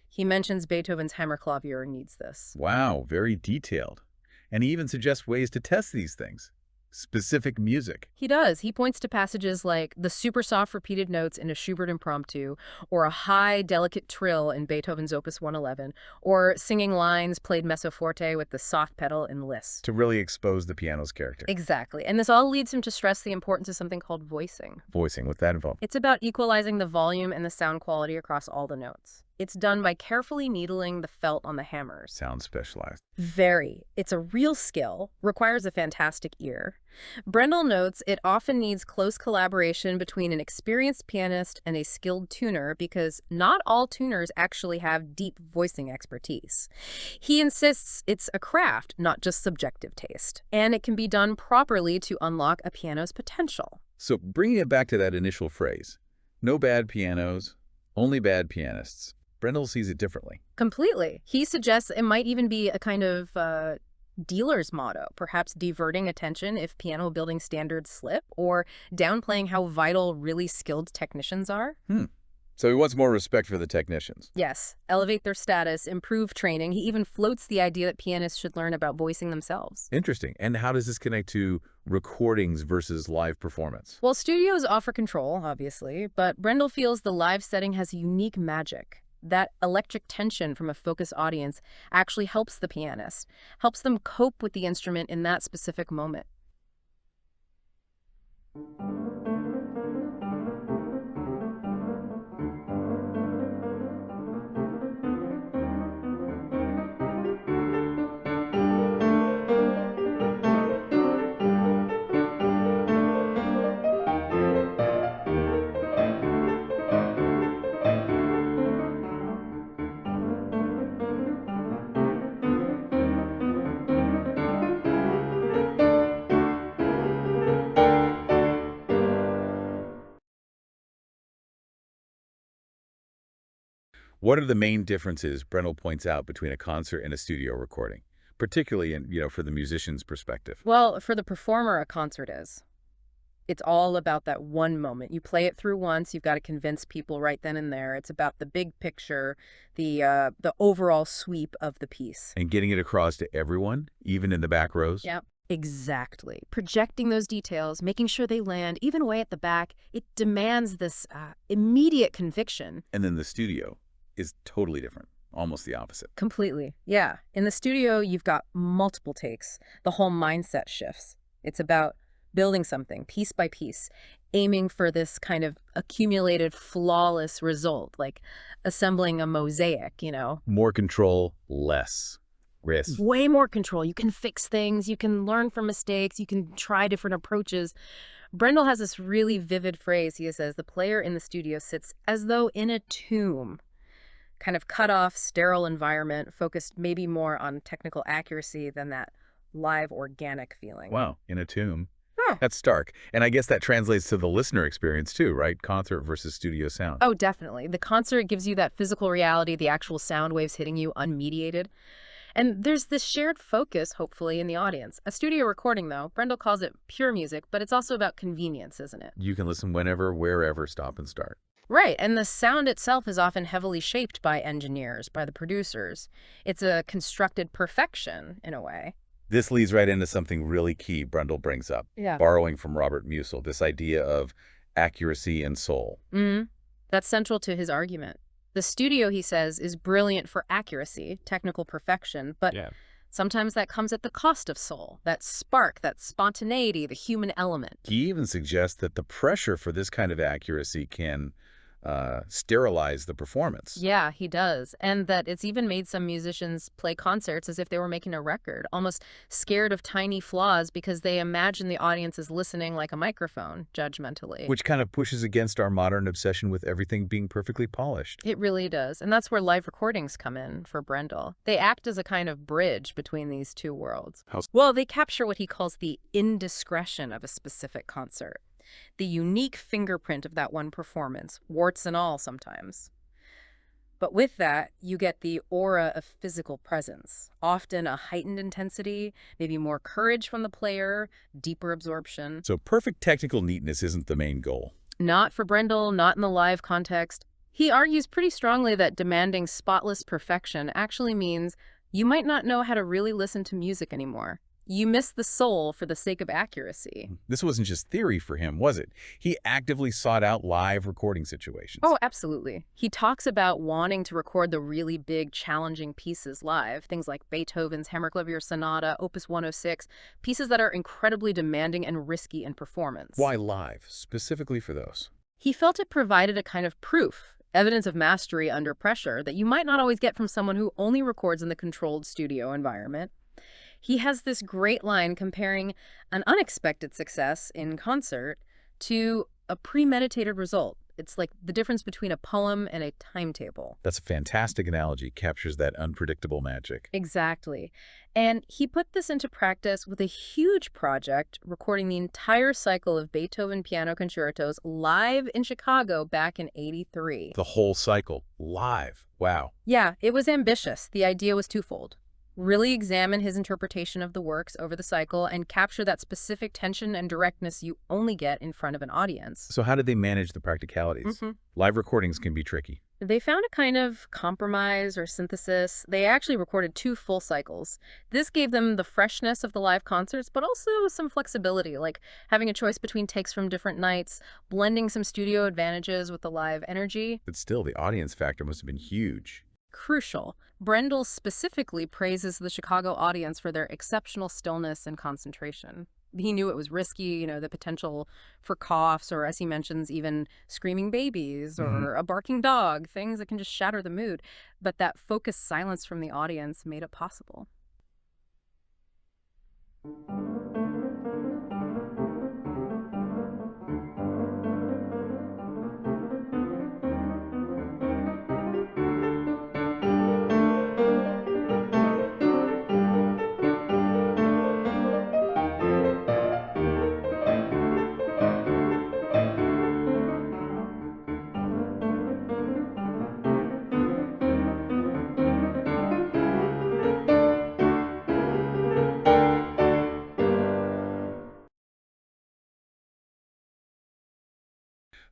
He mentions Beethoven's Hammerklavier needs this. Wow, very detailed. And he even suggests ways to test these things. Specific music. He does. He points to passages like the super soft repeated notes in a Schubert impromptu, or a high, delicate trill in Beethoven's Opus 111, or singing lines played mezzo forte with the soft pedal in Liszt. To really expose the piano's character. Exactly. And this all leads him to stress the importance of something called voicing. Voicing, what's that involved? It's about equalizing the volume and the sound quality across all the notes. It's done by carefully needling the felt on the hammers. Sounds specialized. Very. It's a real skill, requires a fantastic ear. Brendel notes it often needs close collaboration between an experienced pianist and a skilled tuner because not all tuners actually have deep voicing expertise. He insists it's a craft, not just subjective taste, and it can be done properly to unlock a piano's potential. So bringing it back to that initial phrase, no bad pianos, only bad pianists. Brendel sees it differently. Completely. He suggests it might even be a kind of dealer's motto, perhaps diverting attention if piano building standards slip, or downplaying how vital really skilled technicians are. So he wants more respect for the technicians. Yes, elevate their status, improve training. He even floats the idea that pianists should learn about voicing themselves. Interesting. And how does this connect to recordings versus live performance? Well, studios offer control, obviously, but Brendel feels the live setting has unique magic. That electric tension from a focused audience actually helps the pianist, helps them cope with the instrument in that specific moment. What are the main differences Brendel points out between a concert and a studio recording, particularly for the musician's perspective? Well, for the performer, a concert is. It's all about that one moment. You play it through once, you've got to convince people right then and there. It's about the big picture, the overall sweep of the piece. And getting it across to everyone, even in the back rows? Yep. Exactly. Projecting those details, making sure they land, even way at the back, it demands this immediate conviction. And then the studio is totally different, almost the opposite. Completely. Yeah. In the studio, you've got multiple takes. The whole mindset shifts. It's about building something piece by piece, aiming for this kind of accumulated, flawless result, like assembling a mosaic, More control, less risk. Way more control. You can fix things. You can learn from mistakes. You can try different approaches. Brendel has this really vivid phrase. He says, the player in the studio sits as though in a tomb, kind of cut off, sterile environment, focused maybe more on technical accuracy than that live organic feeling. Wow, in a tomb. That's stark. And I guess that translates to the listener experience too, right? Concert versus studio sound. Oh, definitely. The concert gives you that physical reality, the actual sound waves hitting you unmediated. And there's this shared focus, hopefully, in the audience. A studio recording, though, Brendel calls it pure music, but it's also about convenience, isn't it? You can listen whenever, wherever, stop and start. Right, and the sound itself is often heavily shaped by engineers, by the producers. It's a constructed perfection, in a way. This leads right into something really key Brendel brings up, borrowing from Robert Musil, this idea of accuracy and soul. That's central to his argument. The studio, he says, is brilliant for accuracy, technical perfection, but sometimes that comes at the cost of soul, that spark, that spontaneity, the human element. He even suggests that the pressure for this kind of accuracy can sterilize the performance. Yeah, he does. And that it's even made some musicians play concerts as if they were making a record, almost scared of tiny flaws because they imagine the audience is listening like a microphone, judgmentally. Which kind of pushes against our modern obsession with everything being perfectly polished. It really does. And that's where live recordings come in for Brendel. They act as a kind of bridge between these two worlds. Well, they capture what he calls the indiscretion of a specific concert. The unique fingerprint of that one performance, warts and all sometimes. But with that, you get the aura of physical presence, often a heightened intensity, maybe more courage from the player, deeper absorption. So perfect technical neatness isn't the main goal. Not for Brendel, not in the live context. He argues pretty strongly that demanding spotless perfection actually means you might not know how to really listen to music anymore. You miss the soul for the sake of accuracy. This wasn't just theory for him, was it? He actively sought out live recording situations. Oh, absolutely. He talks about wanting to record the really big, challenging pieces live, things like Beethoven's Hammerklavier Sonata, Opus 106, pieces that are incredibly demanding and risky in performance. Why live, specifically for those? He felt it provided a kind of proof, evidence of mastery under pressure that you might not always get from someone who only records in the controlled studio environment. He has this great line comparing an unexpected success in concert to a premeditated result. It's like the difference between a poem and a timetable. That's a fantastic analogy, captures that unpredictable magic. Exactly. And he put this into practice with a huge project, recording the entire cycle of Beethoven piano concertos live in Chicago back in '83. The whole cycle, live. Wow. Yeah, it was ambitious. The idea was twofold. Really examine his interpretation of the works over the cycle and capture that specific tension and directness you only get in front of an audience. So how did they manage the practicalities? Live recordings can be tricky. They found a kind of compromise or synthesis. They actually recorded 2 full cycles. This gave them the freshness of the live concerts, but also some flexibility, like having a choice between takes from different nights, blending some studio advantages with the live energy. But still, the audience factor must have been huge. Crucial. Brendel specifically praises the Chicago audience for their exceptional stillness and concentration. He knew it was risky, the potential for coughs or, as he mentions, even screaming babies or a barking dog, things that can just shatter the mood. But that focused silence from the audience made it possible.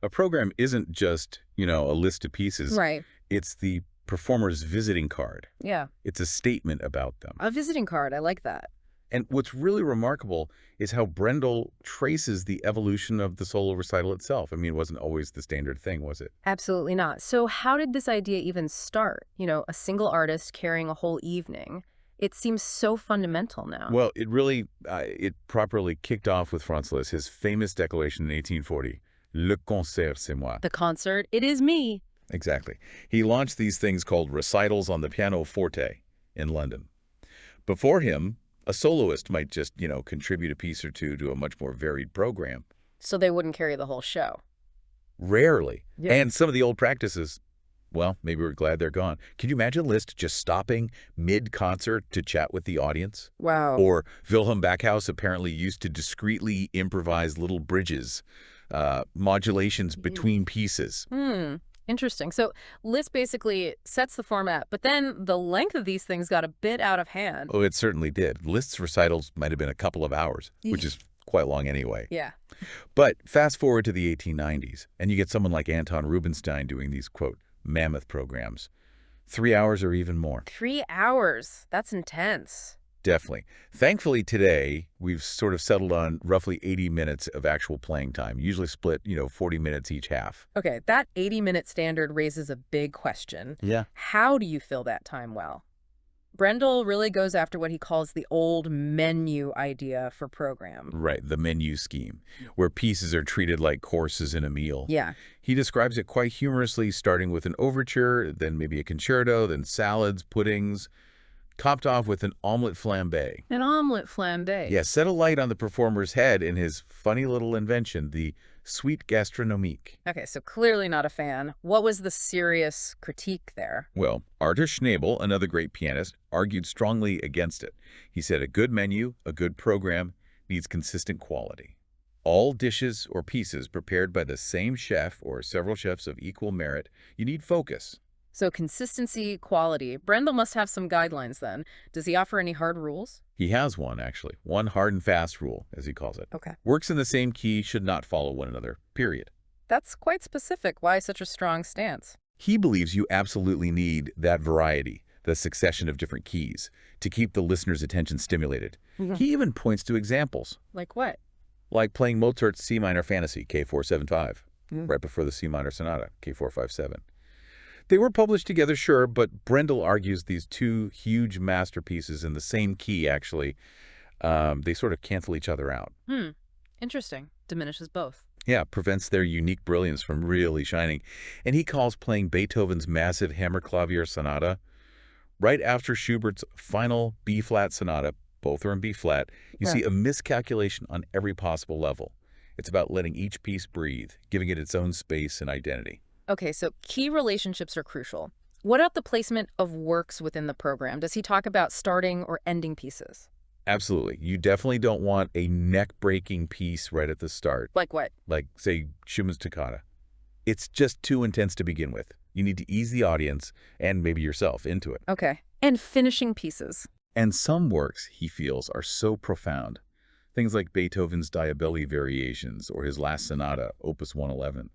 A program isn't just, a list of pieces. Right. It's the performer's visiting card. Yeah. It's a statement about them. A visiting card. I like that. And what's really remarkable is how Brendel traces the evolution of the solo recital itself. I mean, it wasn't always the standard thing, was it? Absolutely not. So how did this idea even start? A single artist carrying a whole evening. It seems so fundamental now. Well, it really, it properly kicked off with Franz Liszt, his famous declaration in 1840, Le concert, c'est moi. The concert, it is me. Exactly. He launched these things called recitals on the pianoforte in London. Before him, a soloist might just, contribute a piece or two to a much more varied program. So they wouldn't carry the whole show. Rarely. Yeah. And some of the old practices, Well, maybe we're glad they're gone. Can you imagine Liszt just stopping mid-concert to chat with the audience? Wow. Or Wilhelm Backhaus apparently used to discreetly improvise little bridges, modulations between pieces. Interesting. So Liszt basically sets the format, but then the length of these things got a bit out of hand. Oh, it certainly did. Liszt's recitals might have been a couple of hours, which is quite long anyway. Yeah. But fast forward to the 1890s, and you get someone like Anton Rubinstein doing these, quote, mammoth programs. 3 hours or even more. 3 hours. That's intense. Definitely. Thankfully, today, we've sort of settled on roughly 80 minutes of actual playing time, usually split, 40 minutes each half. Okay, that 80-minute standard raises a big question. Yeah. How do you fill that time well? Brendel really goes after what he calls the old menu idea for program. Right, the menu scheme, where pieces are treated like courses in a meal. Yeah. He describes it quite humorously, starting with an overture, then maybe a concerto, then salads, puddings, topped off with an omelette flambé. An omelette flambé. Yeah, set a light on the performer's head in his funny little invention, the suite gastronomique. Okay, so clearly not a fan. What was the serious critique there? Well, Arthur Schnabel, another great pianist, argued strongly against it. He said a good menu, a good program, needs consistent quality. All dishes or pieces prepared by the same chef or several chefs of equal merit, you need focus. So consistency, quality. Brendel must have some guidelines then. Does he offer any hard rules? He has one, actually. One hard and fast rule, as he calls it. Okay. Works in the same key should not follow one another, period. That's quite specific. Why such a strong stance? He believes you absolutely need that variety, the succession of different keys, to keep the listener's attention stimulated. He even points to examples. Like what? Like playing Mozart's C minor fantasy, K475, right before the C minor sonata, K457. They were published together, sure, but Brendel argues these two huge masterpieces in the same key, actually, they sort of cancel each other out. Interesting. Diminishes both. Yeah, prevents their unique brilliance from really shining. And he calls playing Beethoven's massive Hammerklavier sonata right after Schubert's final B-flat sonata, both are in B-flat, you see a miscalculation on every possible level. It's about letting each piece breathe, giving it its own space and identity. Okay, so key relationships are crucial. What about the placement of works within the program? Does he talk about starting or ending pieces? Absolutely. You definitely don't want a neck-breaking piece right at the start. Like what? Like, say, Schumann's Toccata. It's just too intense to begin with. You need to ease the audience, and maybe yourself, into it. Okay. And finishing pieces. And some works, he feels, are so profound. Things like Beethoven's Diabelli Variations or his last sonata, Opus 111.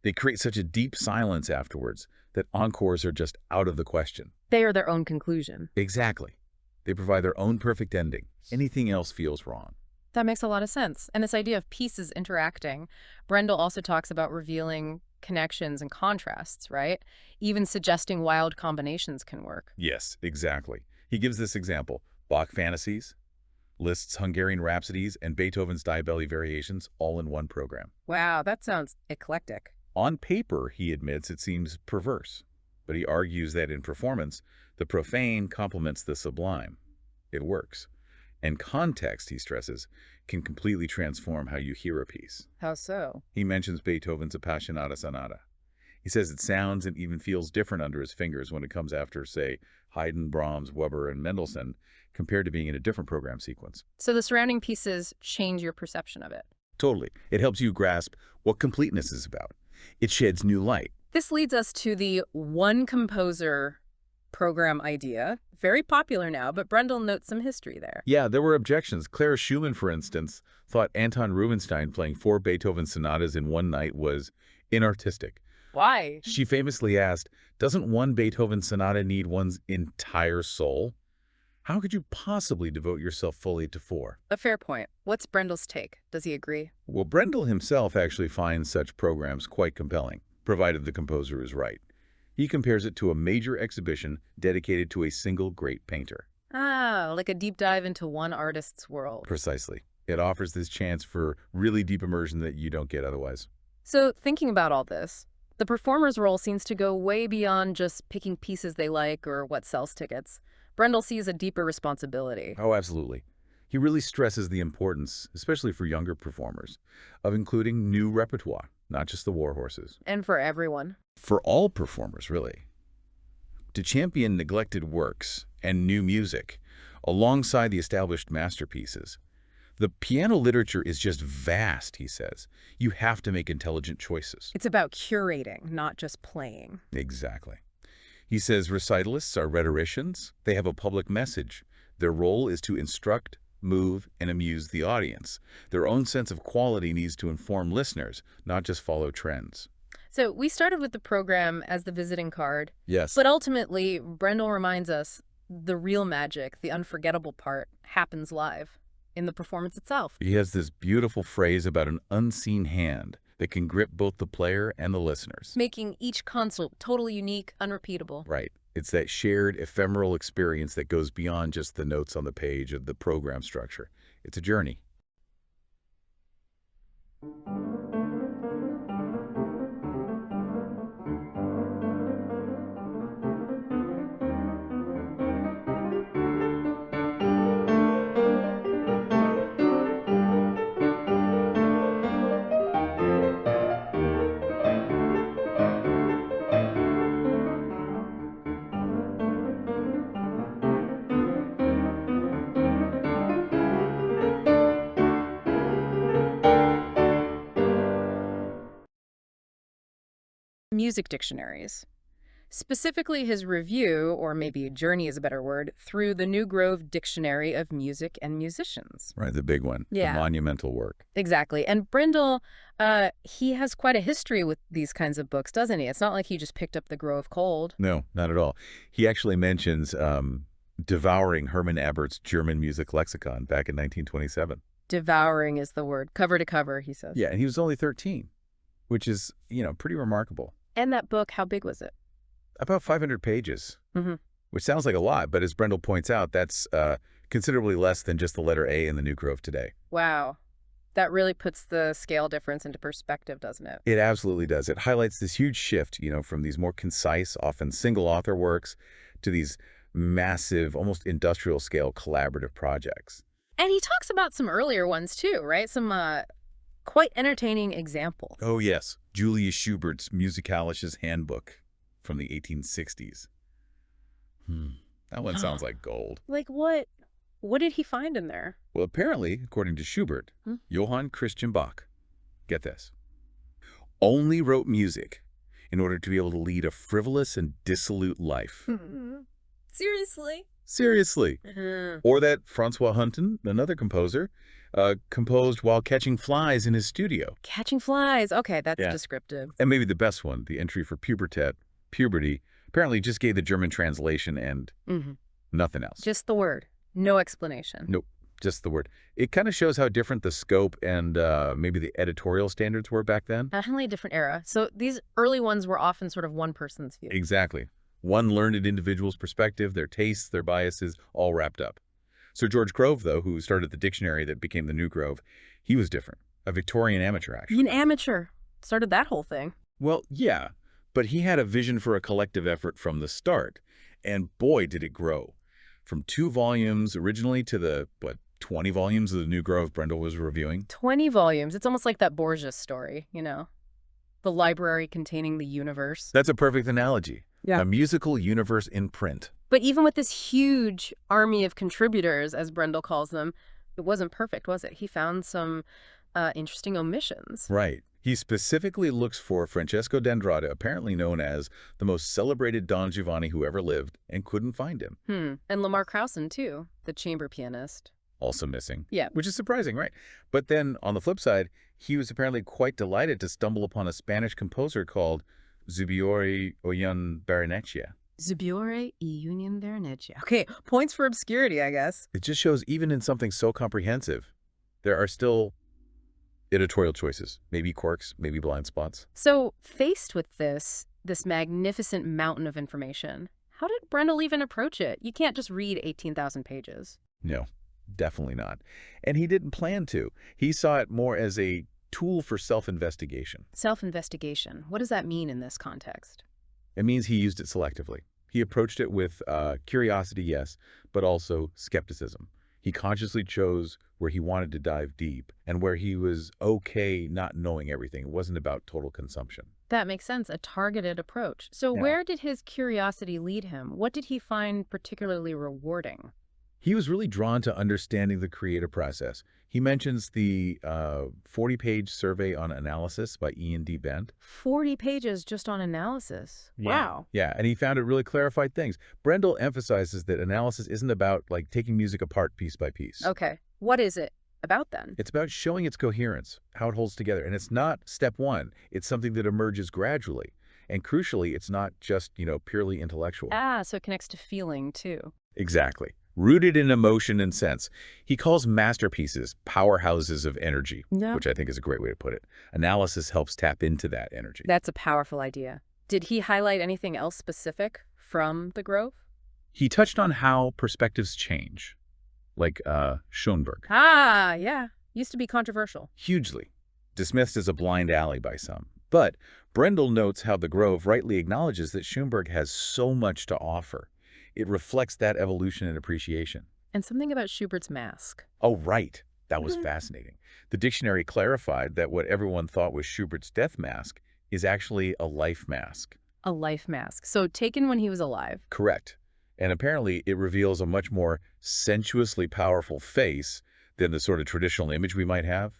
They create such a deep silence afterwards that encores are just out of the question. They are their own conclusion. Exactly. They provide their own perfect ending. Anything else feels wrong. That makes a lot of sense. And this idea of pieces interacting, Brendel also talks about revealing connections and contrasts, right? Even suggesting wild combinations can work. Yes, exactly. He gives this example. Bach Fantasies, Liszt's Hungarian Rhapsodies, and Beethoven's Diabelli Variations all in one program. Wow, that sounds eclectic. On paper, he admits it seems perverse, but he argues that in performance, the profane complements the sublime. It works. And context, he stresses, can completely transform how you hear a piece. How so? He mentions Beethoven's Appassionata Sonata. He says it sounds and even feels different under his fingers when it comes after, say, Haydn, Brahms, Weber, and Mendelssohn, compared to being in a different program sequence. So the surrounding pieces change your perception of it. Totally. It helps you grasp what completeness is about. It sheds new light. This leads us to the one composer program idea. Very popular now, but Brendel notes some history there. Yeah, there were objections. Clara Schumann, for instance, thought Anton Rubinstein playing 4 Beethoven sonatas in one night was inartistic. Why? She famously asked, doesn't one Beethoven sonata need one's entire soul? How could you possibly devote yourself fully to 4? A fair point. What's Brendel's take? Does he agree? Well, Brendel himself actually finds such programs quite compelling, provided the composer is right. He compares it to a major exhibition dedicated to a single great painter. Ah, like a deep dive into one artist's world. Precisely. It offers this chance for really deep immersion that you don't get otherwise. So, thinking about all this, the performer's role seems to go way beyond just picking pieces they like or what sells tickets. Brendel sees a deeper responsibility. Oh, absolutely. He really stresses the importance, especially for younger performers, of including new repertoire. not just the war horses. And for everyone. For all performers, really. To champion neglected works and new music alongside the established masterpieces. The piano literature is just vast, he says. You have to make intelligent choices. It's about curating, not just playing. Exactly. He says recitalists are rhetoricians. They have a public message. Their role is to instruct, move, and amuse the audience. Their own sense of quality needs to inform listeners, not just follow trends. So we started with the program as the visiting card. Yes. But ultimately, Brendel reminds us the real magic, the unforgettable part, happens live in the performance itself. He has this beautiful phrase about an unseen hand that can grip both the player and the listeners. Making each concert totally unique, unrepeatable. Right. It's that shared ephemeral experience that goes beyond just the notes on the page of the program structure. It's a journey. Music dictionaries. Specifically his review, or maybe journey is a better word, through the New Grove Dictionary of Music and Musicians. Right, the big one. Yeah. The monumental work. Exactly. And Brendel, he has quite a history with these kinds of books, doesn't he? It's not like he just picked up the Grove cold. No, not at all. He actually mentions devouring Hermann Abert's German music lexicon back in 1927. Devouring is the word. Cover to cover, he says. Yeah, and he was only 13, which is, pretty remarkable. And that book, how big was it? About 500 pages, Mm-hmm. which sounds like a lot, but as Brendel points out, that's considerably less than just the letter A in the New Grove today. Wow. That really puts the scale difference into perspective, doesn't it? It absolutely does. It highlights this huge shift, from these more concise, often single-author works to these massive, almost industrial-scale collaborative projects. And he talks about some earlier ones, too, right? Some quite entertaining examples. Oh, yes. Julius Schubert's Musikalisches Handbuch from the 1860s. That one sounds like gold. Like what? What did he find in there? Well, apparently, according to Schubert, Johann Christian Bach, get this, only wrote music in order to be able to lead a frivolous and dissolute life. Seriously? Seriously. Or that Francois Hunton, another composer, composed while catching flies in his studio. Catching flies. Okay, that's descriptive. And maybe the best one, the entry for puberty, apparently just gave the German translation and nothing else. Just the word. No explanation. Nope, just the word. It kind of shows how different the scope and maybe the editorial standards were back then. Definitely a different era. So these early ones were often sort of one person's view. Exactly. One learned individual's perspective, their tastes, their biases, all wrapped up. So George Grove, though, who started the dictionary that became the New Grove, he was different. A Victorian amateur, actually. An amateur. Started that whole thing. Well, yeah, but he had a vision for a collective effort from the start. And boy, did it grow. From 2 volumes originally to the, 20 volumes of the New Grove Brendel was reviewing. 20 volumes. It's almost like that Borges story, The library containing the universe. That's a perfect analogy. Yeah. A musical universe in print. But even with this huge army of contributors, as Brendel calls them, it wasn't perfect, was it? He found some interesting omissions. Right. He specifically looks for Francesco d'Andrade, apparently known as the most celebrated Don Giovanni who ever lived, and couldn't find him. And Lamar Krausen, too, the chamber pianist. Also missing. Yeah. Which is surprising, right? But then, on the flip side, he was apparently quite delighted to stumble upon a Spanish composer called Zubiore Oyan Barrenechea. Zubiore Oyan Barrenechea. Okay, points for obscurity, I guess. It just shows even in something so comprehensive, there are still editorial choices, maybe quirks, maybe blind spots. So, faced with this magnificent mountain of information, how did Brendel even approach it? You can't just read 18,000 pages. No, definitely not. And he didn't plan to. He saw it more as a tool for self-investigation. Self-investigation. What does that mean in this context? It means he used it selectively. He approached it with curiosity, yes, but also skepticism. He consciously chose where he wanted to dive deep and where he was okay not knowing everything. It wasn't about total consumption. That makes sense, a targeted approach. So Yeah. where did his curiosity lead him? What did he find particularly rewarding? He was really drawn to understanding the creative process. He mentions the 40-page survey on analysis by Ian D. Bent. 40 pages just on analysis. Wow. Yeah, and he found it really clarified things. Brendel emphasizes that analysis isn't about, like, taking music apart piece by piece. Okay. What is it about then? It's about showing its coherence, how it holds together. And it's not step one. It's something that emerges gradually. And crucially, it's not just, purely intellectual. So it connects to feeling, too. Exactly. Rooted in emotion and sense. He calls masterpieces powerhouses of energy, which I think is a great way to put it. Analysis helps tap into that energy. That's a powerful idea. Did he highlight anything else specific from the Grove? He touched on how perspectives change, like Schoenberg. Yeah. Used to be controversial. Hugely. Dismissed as a blind alley by some. But Brendel notes how the Grove rightly acknowledges that Schoenberg has so much to offer. It reflects that evolution and appreciation. And something about Schubert's mask. Oh, right. That was fascinating. The dictionary clarified that what everyone thought was Schubert's death mask is actually a life mask. A life mask. So taken when he was alive. Correct. And apparently it reveals a much more sensuously powerful face than the sort of traditional image we might have.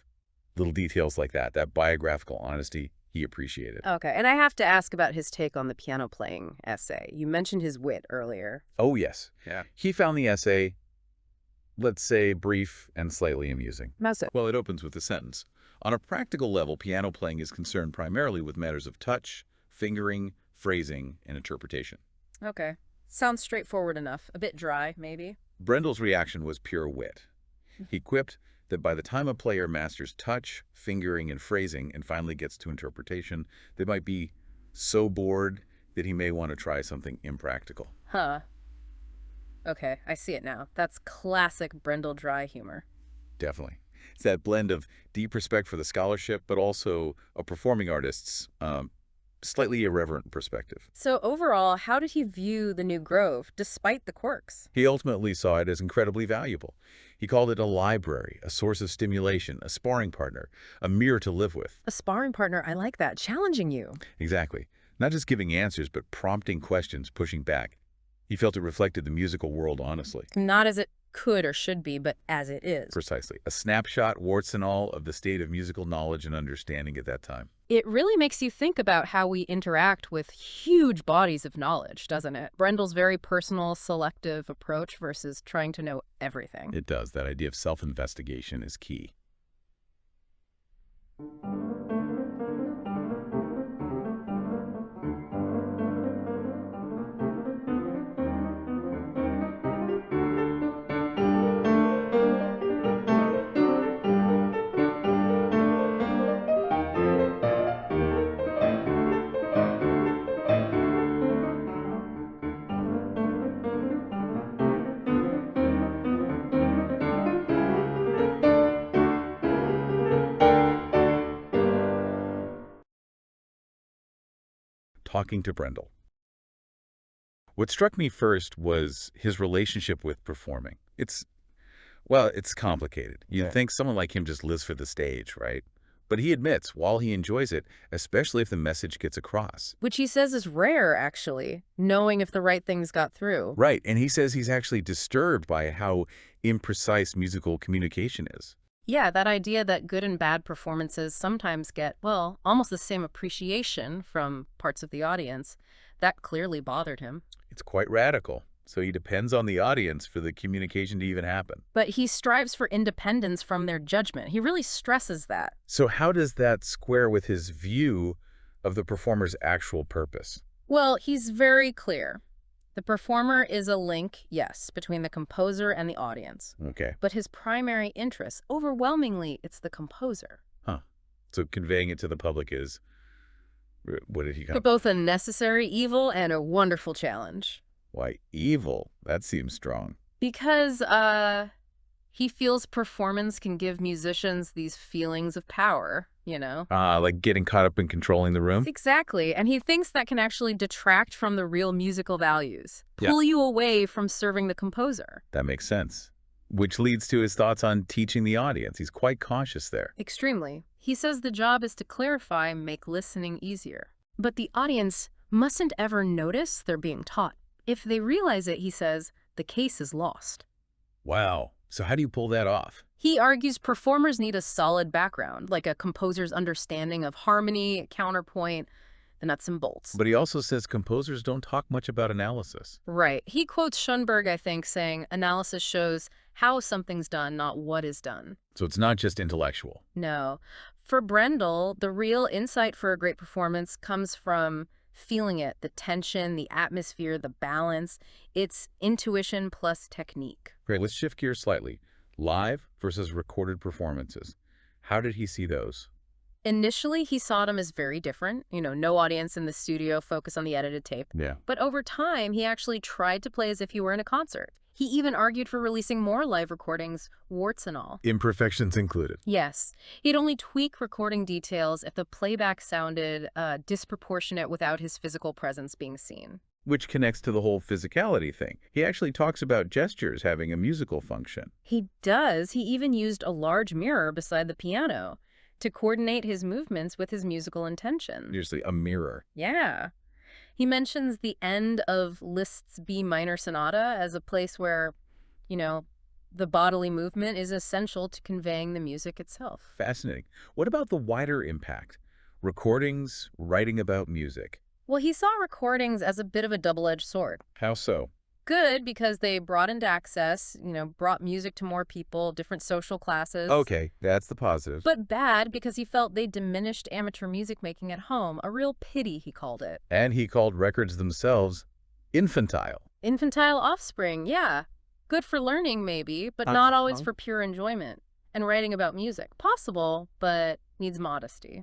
Little details like that biographical honesty, he appreciated. Okay, and I have to ask about his take on the piano playing essay. You mentioned his wit earlier. Oh, yes. Yeah. He found the essay, let's say, brief and slightly amusing. How's it? Well, it opens with the sentence. On a practical level, piano playing is concerned primarily with matters of touch, fingering, phrasing, and interpretation. Okay. Sounds straightforward enough. A bit dry, maybe. Brendel's reaction was pure wit. He quipped that by the time a player masters touch, fingering, and phrasing, and finally gets to interpretation, they might be so bored that he may want to try something impractical. Huh. Okay, I see it now. That's classic Brendel dry humor. Definitely. It's that blend of deep respect for the scholarship, but also a performing artist's slightly irreverent perspective. So overall, how did he view the New Grove, despite the quirks? He ultimately saw it as incredibly valuable. He called it a library, a source of stimulation, a sparring partner, a mirror to live with. A sparring partner, I like that. Challenging you. Exactly. Not just giving answers, but prompting questions, pushing back. He felt it reflected the musical world honestly. Not as it could or should be, but as it is. Precisely. A snapshot, warts and all, of the state of musical knowledge and understanding at that time. It really makes you think about how we interact with huge bodies of knowledge, doesn't it? Brendel's very personal, selective approach versus trying to know everything. It does. That idea of self-investigation is key. Talking to Brendel. What struck me first was his relationship with performing. It's complicated. You'd think someone like him just lives for the stage, right? But he admits, while he enjoys it, especially if the message gets across. Which he says is rare, actually, knowing if the right things got through. Right, and he says he's actually disturbed by how imprecise musical communication is. Yeah, that idea that good and bad performances sometimes get, well, almost the same appreciation from parts of the audience, that clearly bothered him. It's quite radical. So he depends on the audience for the communication to even happen. But he strives for independence from their judgment. He really stresses that. So how does that square with his view of the performer's actual purpose? Well, he's very clear. The performer is a link, yes, between the composer and the audience. Okay. But his primary interest, overwhelmingly, it's the composer. Huh. So conveying it to the public is, what did he come? Both a necessary evil and a wonderful challenge. Why, evil? That seems strong. Because, he feels performance can give musicians these feelings of power, you know? Like getting caught up in controlling the room? Exactly. And he thinks that can actually detract from the real musical values, pull you away from serving the composer. That makes sense. which leads to his thoughts on teaching the audience. He's quite cautious there. Extremely. He says the job is to clarify, make listening easier. But the audience mustn't ever notice they're being taught. If they realize it, he says, the case is lost. Wow. So how do you pull that off? He argues performers need a solid background, like a composer's understanding of harmony, counterpoint, the nuts and bolts. But he also says composers don't talk much about analysis. Right. He quotes Schoenberg, I think, saying, analysis shows how something's done, not what is done. So it's not just intellectual. No. For Brendel, the real insight for a great performance comes from feeling it, the tension, the atmosphere, the balance. It's intuition plus technique. Great. Let's shift gears slightly. Live versus recorded performances. How did he see those? Initially, he saw them as very different. No audience in the studio, focus on the edited tape. Yeah. But over time, he actually tried to play as if he were in a concert. He even argued for releasing more live recordings, warts and all. Imperfections included. Yes. He'd only tweak recording details if the playback sounded disproportionate without his physical presence being seen. Which connects to the whole physicality thing. He actually talks about gestures having a musical function. He does. He even used a large mirror beside the piano to coordinate his movements with his musical intention. Usually a mirror. Yeah. He mentions the end of Liszt's B minor sonata as a place where, the bodily movement is essential to conveying the music itself. Fascinating. What about the wider impact? Recordings, writing about music. Well, he saw recordings as a bit of a double-edged sword. How so? Good, because they broadened access, brought music to more people, different social classes. Okay, that's the positive. But bad, because he felt they diminished amateur music making at home. A real pity, he called it. And he called records themselves infantile. Infantile offspring, yeah. Good for learning, maybe, but not always for pure enjoyment. And writing about music. Possible, but needs modesty.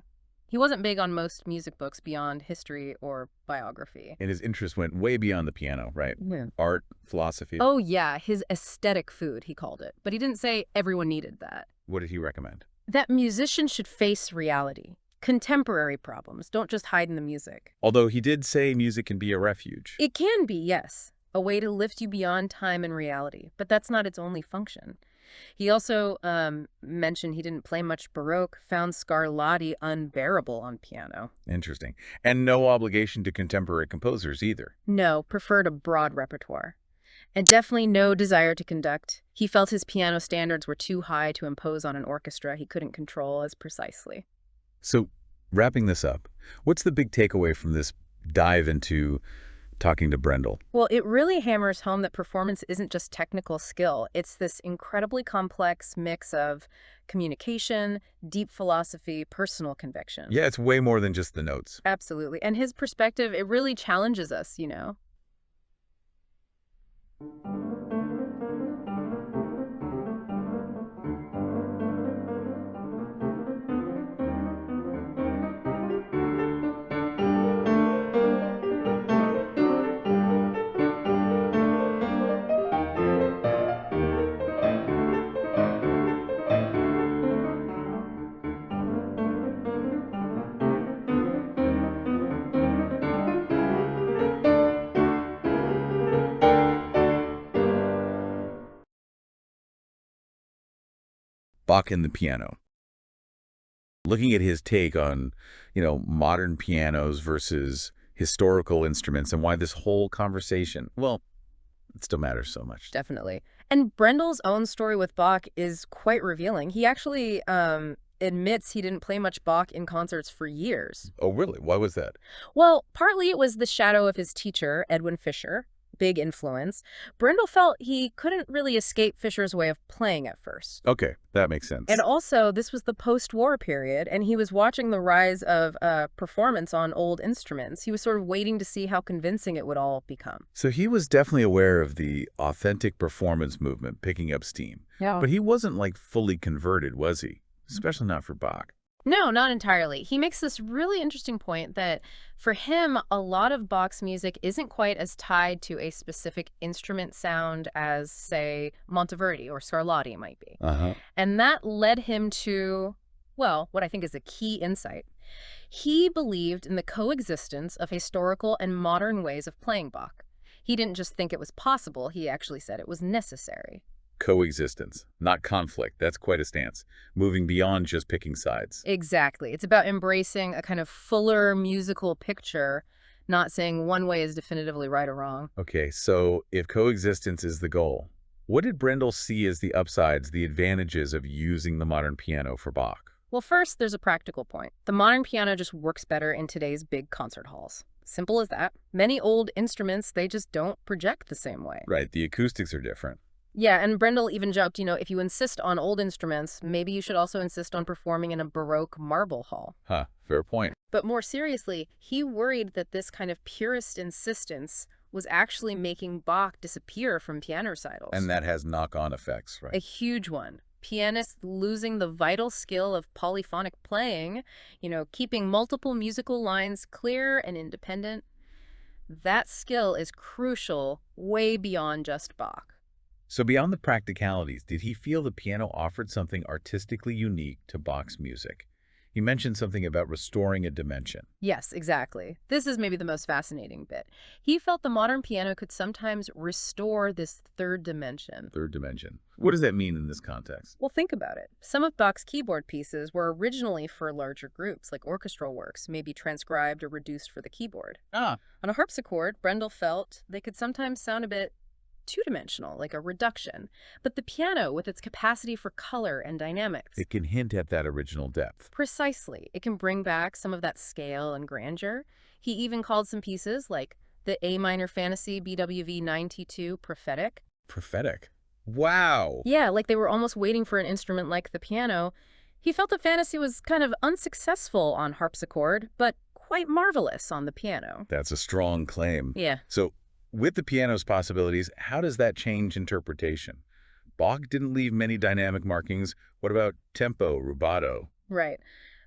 He wasn't big on most music books beyond history or biography. And his interest went way beyond the piano, right? Yeah. Art, philosophy. Oh, yeah, his aesthetic food, he called it. But he didn't say everyone needed that. What did he recommend? That musicians should face reality. Contemporary problems. Don't just hide in the music. Although he did say music can be a refuge. It can be, yes. A way to lift you beyond time and reality. But that's not its only function. He also mentioned he didn't play much Baroque, found Scarlatti unbearable on piano. Interesting. And no obligation to contemporary composers either. No, preferred a broad repertoire. And definitely no desire to conduct. He felt his piano standards were too high to impose on an orchestra he couldn't control as precisely. So, wrapping this up, what's the big takeaway from this dive into talking to Brendel? Well, it really hammers home that performance isn't just technical skill. It's this incredibly complex mix of communication, deep philosophy, personal conviction. Yeah, it's way more than just the notes. Absolutely. And his perspective, it really challenges us, Bach and the piano. Looking at his take on, modern pianos versus historical instruments and why this whole conversation, well, it still matters so much. Definitely. And Brendel's own story with Bach is quite revealing. He actually admits he didn't play much Bach in concerts for years. Oh, really? Why was that? Well, partly it was the shadow of his teacher, Edwin Fischer, big influence. Brendel felt he couldn't really escape Fischer's way of playing at first. Okay, that makes sense. And also, this was the post-war period, and he was watching the rise of performance on old instruments. He was sort of waiting to see how convincing it would all become. So he was definitely aware of the authentic performance movement picking up steam. Yeah. But he wasn't fully converted, was he? Especially not for Bach. No, not entirely. He makes this really interesting point that for him, a lot of Bach's music isn't quite as tied to a specific instrument sound as, say, Monteverdi or Scarlatti might be. And that led him to, well, what I think is a key insight. He believed in the coexistence of historical and modern ways of playing Bach. He didn't just think it was possible, he actually said it was necessary. Coexistence, not conflict. That's quite a stance. Moving beyond just picking sides. Exactly. It's about embracing a kind of fuller musical picture, not saying one way is definitively right or wrong. Okay, so if coexistence is the goal, what did Brendel see as the upsides, the advantages of using the modern piano for Bach? Well, first, there's a practical point. The modern piano just works better in today's big concert halls. Simple as that. Many old instruments, they just don't project the same way. Right, the acoustics are different. Yeah, and Brendel even joked, if you insist on old instruments, maybe you should also insist on performing in a Baroque marble hall. Huh, fair point. But more seriously, he worried that this kind of purist insistence was actually making Bach disappear from piano recitals. And that has knock-on effects, right? A huge one. Pianists losing the vital skill of polyphonic playing, keeping multiple musical lines clear and independent. That skill is crucial way beyond just Bach. So beyond the practicalities, did he feel the piano offered something artistically unique to Bach's music? He mentioned something about restoring a dimension. Yes, exactly. This is maybe the most fascinating bit. He felt the modern piano could sometimes restore this third dimension. Third dimension. What does that mean in this context? Well, think about it. Some of Bach's keyboard pieces were originally for larger groups, like orchestral works, maybe transcribed or reduced for the keyboard. On a harpsichord, Brendel felt they could sometimes sound a bit two-dimensional, like a reduction. But the piano, with its capacity for color and dynamics, It can hint at that original depth. precisely, it can bring back some of that scale and grandeur. He even called some pieces, like the A minor Fantasy BWV 92 prophetic. Prophetic. Wow! Yeah, like they were almost waiting for an instrument like the piano. He felt the fantasy was kind of unsuccessful on harpsichord, but quite marvelous on the piano. That's a strong claim. Yeah. So, with the piano's possibilities, how does that change interpretation? Bach didn't leave many dynamic markings. What about tempo, rubato? Right.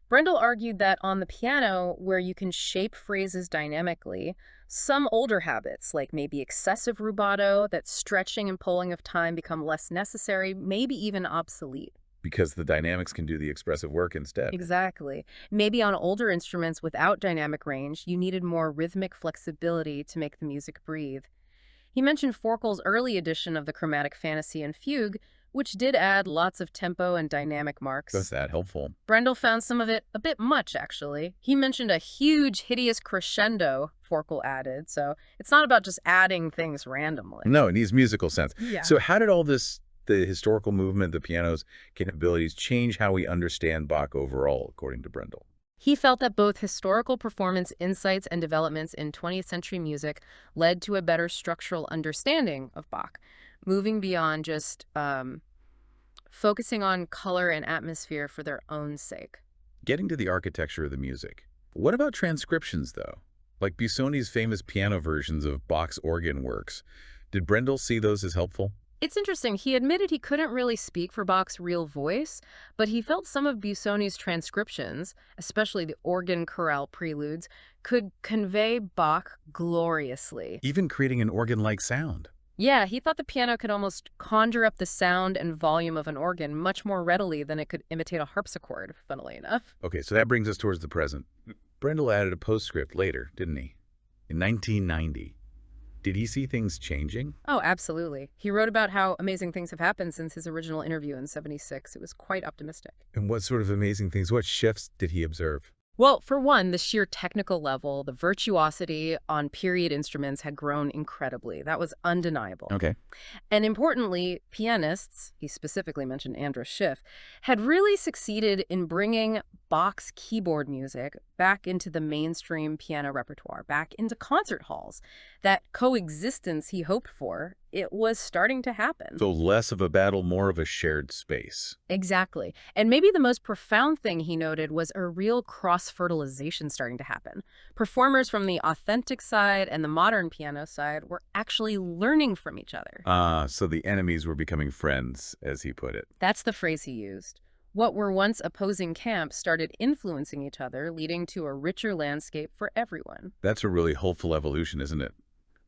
Brendel argued that on the piano, where you can shape phrases dynamically, some older habits, like maybe excessive rubato, that stretching and pulling of time become less necessary, maybe even obsolete. Because the dynamics can do the expressive work instead. Exactly. Maybe on older instruments without dynamic range, you needed more rhythmic flexibility to make the music breathe. He mentioned Forkel's early edition of the Chromatic Fantasy and Fugue, which did add lots of tempo and dynamic marks. That's that helpful. Brendel found some of it a bit much, actually. He mentioned a huge, hideous crescendo Forkel added, so it's not about just adding things randomly. No, it needs musical sense. Yeah. So how did all this, the historical movement, the piano's capabilities, change how we understand Bach overall, according to Brendel? He felt that both historical performance insights and developments in 20th century music led to a better structural understanding of Bach, moving beyond just focusing on color and atmosphere for their own sake. Getting to the architecture of the music. What about transcriptions, though? Like Busoni's famous piano versions of Bach's organ works. Did Brendel see those as helpful? It's interesting. He admitted he couldn't really speak for Bach's real voice, but he felt some of Busoni's transcriptions, especially the organ chorale preludes, could convey Bach gloriously. Even creating an organ-like sound. Yeah, he thought the piano could almost conjure up the sound and volume of an organ much more readily than it could imitate a harpsichord, funnily enough. Okay, so that brings us towards the present. Brendel added a postscript later, didn't he? In 1990. Did he see things changing? Oh, absolutely. He wrote about how amazing things have happened since his original interview in '76. It was quite optimistic. And what sort of amazing things, what shifts did he observe? Well, for one, the sheer technical level, the virtuosity on period instruments had grown incredibly. That was undeniable. Okay. And importantly, pianists, he specifically mentioned Andrus Schiff, had really succeeded in bringing Bach's keyboard music back into the mainstream piano repertoire, back into concert halls. That coexistence he hoped for, it was starting to happen. So less of a battle, more of a shared space. Exactly. And maybe the most profound thing he noted was a real cross-fertilization starting to happen. Performers from the authentic side and the modern piano side were actually learning from each other. So the enemies were becoming friends, as he put it. That's the phrase he used. What were once opposing camps started influencing each other, leading to a richer landscape for everyone. That's a really hopeful evolution, isn't it?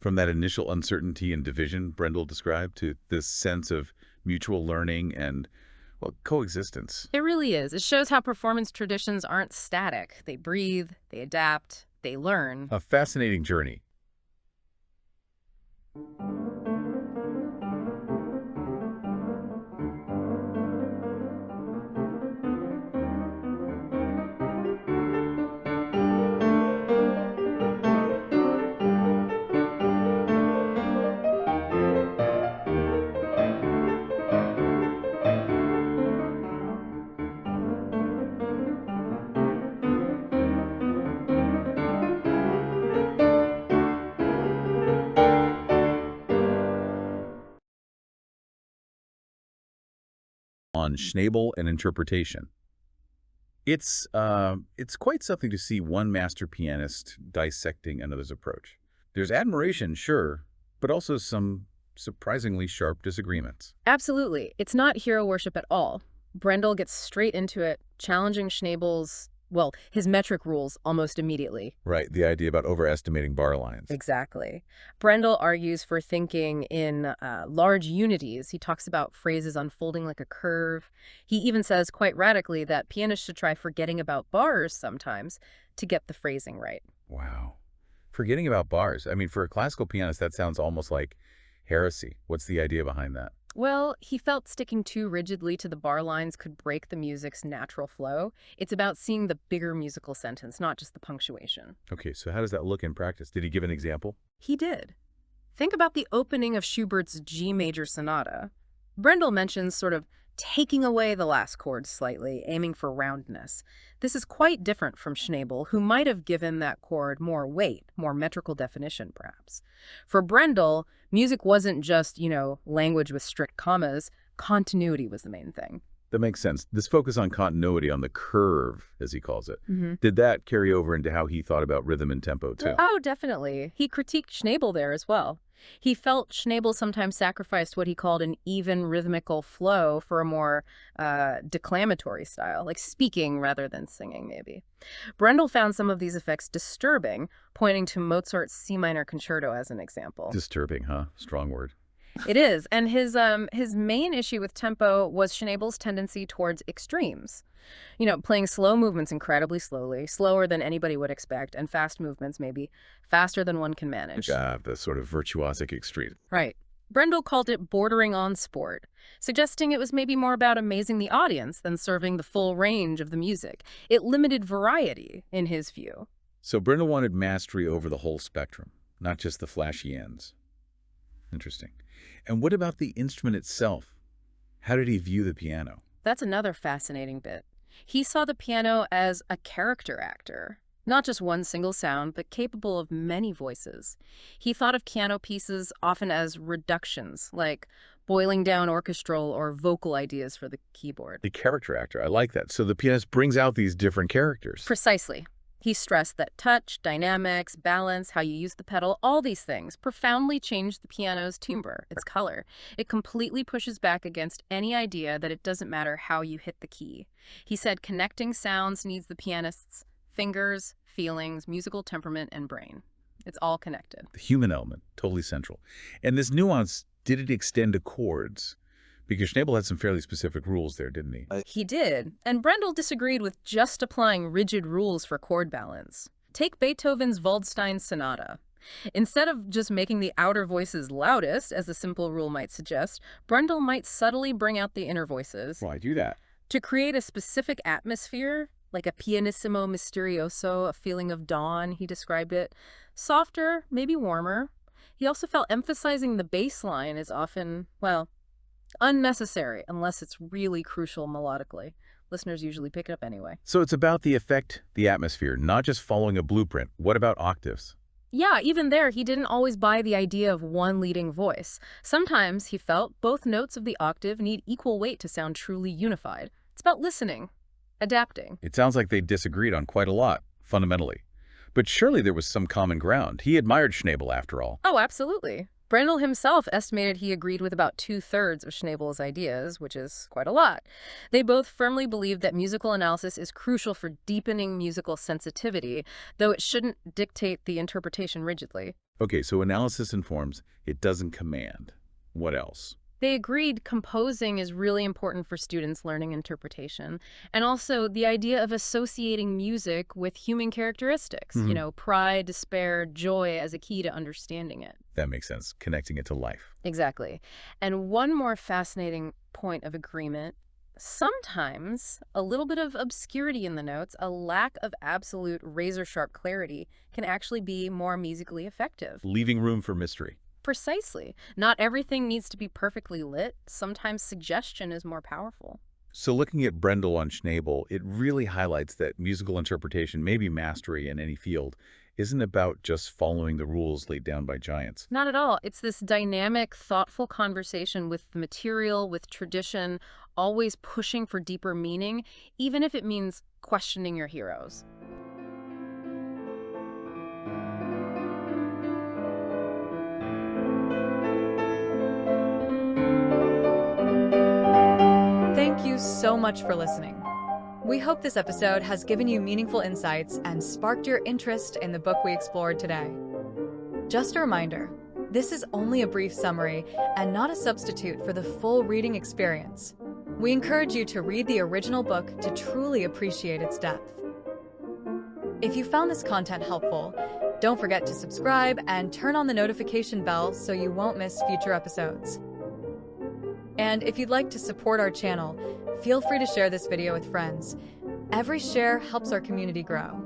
From that initial uncertainty and division Brendel described to this sense of mutual learning and, well, coexistence. It really is. It shows how performance traditions aren't static. They breathe, they adapt, they learn. A fascinating journey. on Schnabel and interpretation. It's quite something to see one master pianist dissecting another's approach. There's admiration, sure, but also some surprisingly sharp disagreements. Absolutely. It's not hero worship at all. Brendel gets straight into it, challenging Schnabel's, well, his metric rules almost immediately. Right, the idea about overestimating bar lines. Exactly. Brendel argues for thinking in large unities. He talks about phrases unfolding like a curve. He even says quite radically that pianists should try forgetting about bars sometimes to get the phrasing right. Wow. Forgetting about bars. I mean, for a classical pianist, that sounds almost like heresy. What's the idea behind that? Well, he felt sticking too rigidly to the bar lines could break the music's natural flow. It's about seeing the bigger musical sentence, not just the punctuation. Okay, so how does that look in practice? Did he give an example? He did. Think about the opening of Schubert's G major sonata. Brendel mentions sort of taking away the last chord slightly, aiming for roundness. This is quite different from Schnabel, who might have given that chord more weight, more metrical definition, perhaps. For Brendel, music wasn't just, language with strict commas. Continuity was the main thing. That makes sense. This focus on continuity, on the curve, as he calls it, Mm-hmm. did that carry over into how he thought about rhythm and tempo, too? Oh, definitely. He critiqued Schnabel there as well. He felt Schnabel sometimes sacrificed what he called an even rhythmical flow for a more declamatory style, like speaking rather than singing, maybe. Brendel found some of these effects disturbing, pointing to Mozart's C minor concerto as an example. Disturbing, huh? Strong word. It is, and his main issue with tempo was Schnabel's tendency towards extremes. Playing slow movements incredibly slowly, slower than anybody would expect, and fast movements maybe faster than one can manage. The sort of virtuosic extreme. Right. Brendel called it bordering on sport, suggesting it was maybe more about amazing the audience than serving the full range of the music. It limited variety, in his view. So Brendel wanted mastery over the whole spectrum, not just the flashy ends. Interesting. And what about the instrument itself? How did he view the piano? That's another fascinating bit. He saw the piano as a character actor, not just one single sound, but capable of many voices. He thought of piano pieces often as reductions, like boiling down orchestral or vocal ideas for the keyboard. The character actor, I like that. So the pianist brings out these different characters. Precisely. He stressed that touch, dynamics, balance, how you use the pedal, all these things profoundly change the piano's timbre, its color. It completely pushes back against any idea that it doesn't matter how you hit the key. He said connecting sounds needs the pianist's fingers, feelings, musical temperament, and brain. It's all connected. The human element, totally central. And this nuance, did it extend to chords? Because Schnabel had some fairly specific rules there, didn't he? He did, and Brendel disagreed with just applying rigid rules for chord balance. Take Beethoven's Waldstein Sonata. Instead of just making the outer voices loudest, as the simple rule might suggest, Brendel might subtly bring out the inner voices. Why do that? To create a specific atmosphere, like a pianissimo misterioso, a feeling of dawn, he described it. Softer, maybe warmer. He also felt emphasizing the bass line is often, unnecessary unless it's really crucial melodically. Listeners usually pick it up anyway. So it's about the effect, the atmosphere, not just following a blueprint. What about octaves? Yeah, even there, he didn't always buy the idea of one leading voice. Sometimes, he felt, both notes of the octave need equal weight to sound truly unified. It's about listening, adapting. It sounds like they disagreed on quite a lot, fundamentally. But surely there was some common ground. He admired Schnabel, after all. Oh, absolutely. Brendel himself estimated he agreed with about 2/3 of Schnabel's ideas, which is quite a lot. They both firmly believed that musical analysis is crucial for deepening musical sensitivity, though it shouldn't dictate the interpretation rigidly. Okay, so analysis informs, it doesn't command. What else? They agreed composing is really important for students learning interpretation, and also the idea of associating music with human characteristics, pride, despair, joy as a key to understanding it. That makes sense, connecting it to life. Exactly. And one more fascinating point of agreement, sometimes a little bit of obscurity in the notes, a lack of absolute razor-sharp clarity can actually be more musically effective. Leaving room for mystery. Precisely. Not everything needs to be perfectly lit. Sometimes suggestion is more powerful. So looking at Brendel on Schnabel, it really highlights that musical interpretation may be mastery in any field. isn't about just following the rules laid down by giants. Not at all. It's this dynamic, thoughtful conversation with the material, with tradition, always pushing for deeper meaning, even if it means questioning your heroes. Thank you so much for listening. We hope this episode has given you meaningful insights and sparked your interest in the book we explored today. Just a reminder, this is only a brief summary and not a substitute for the full reading experience. We encourage you to read the original book to truly appreciate its depth. If you found this content helpful, don't forget to subscribe and turn on the notification bell so you won't miss future episodes. And if you'd like to support our channel, feel free to share this video with friends. Every share helps our community grow.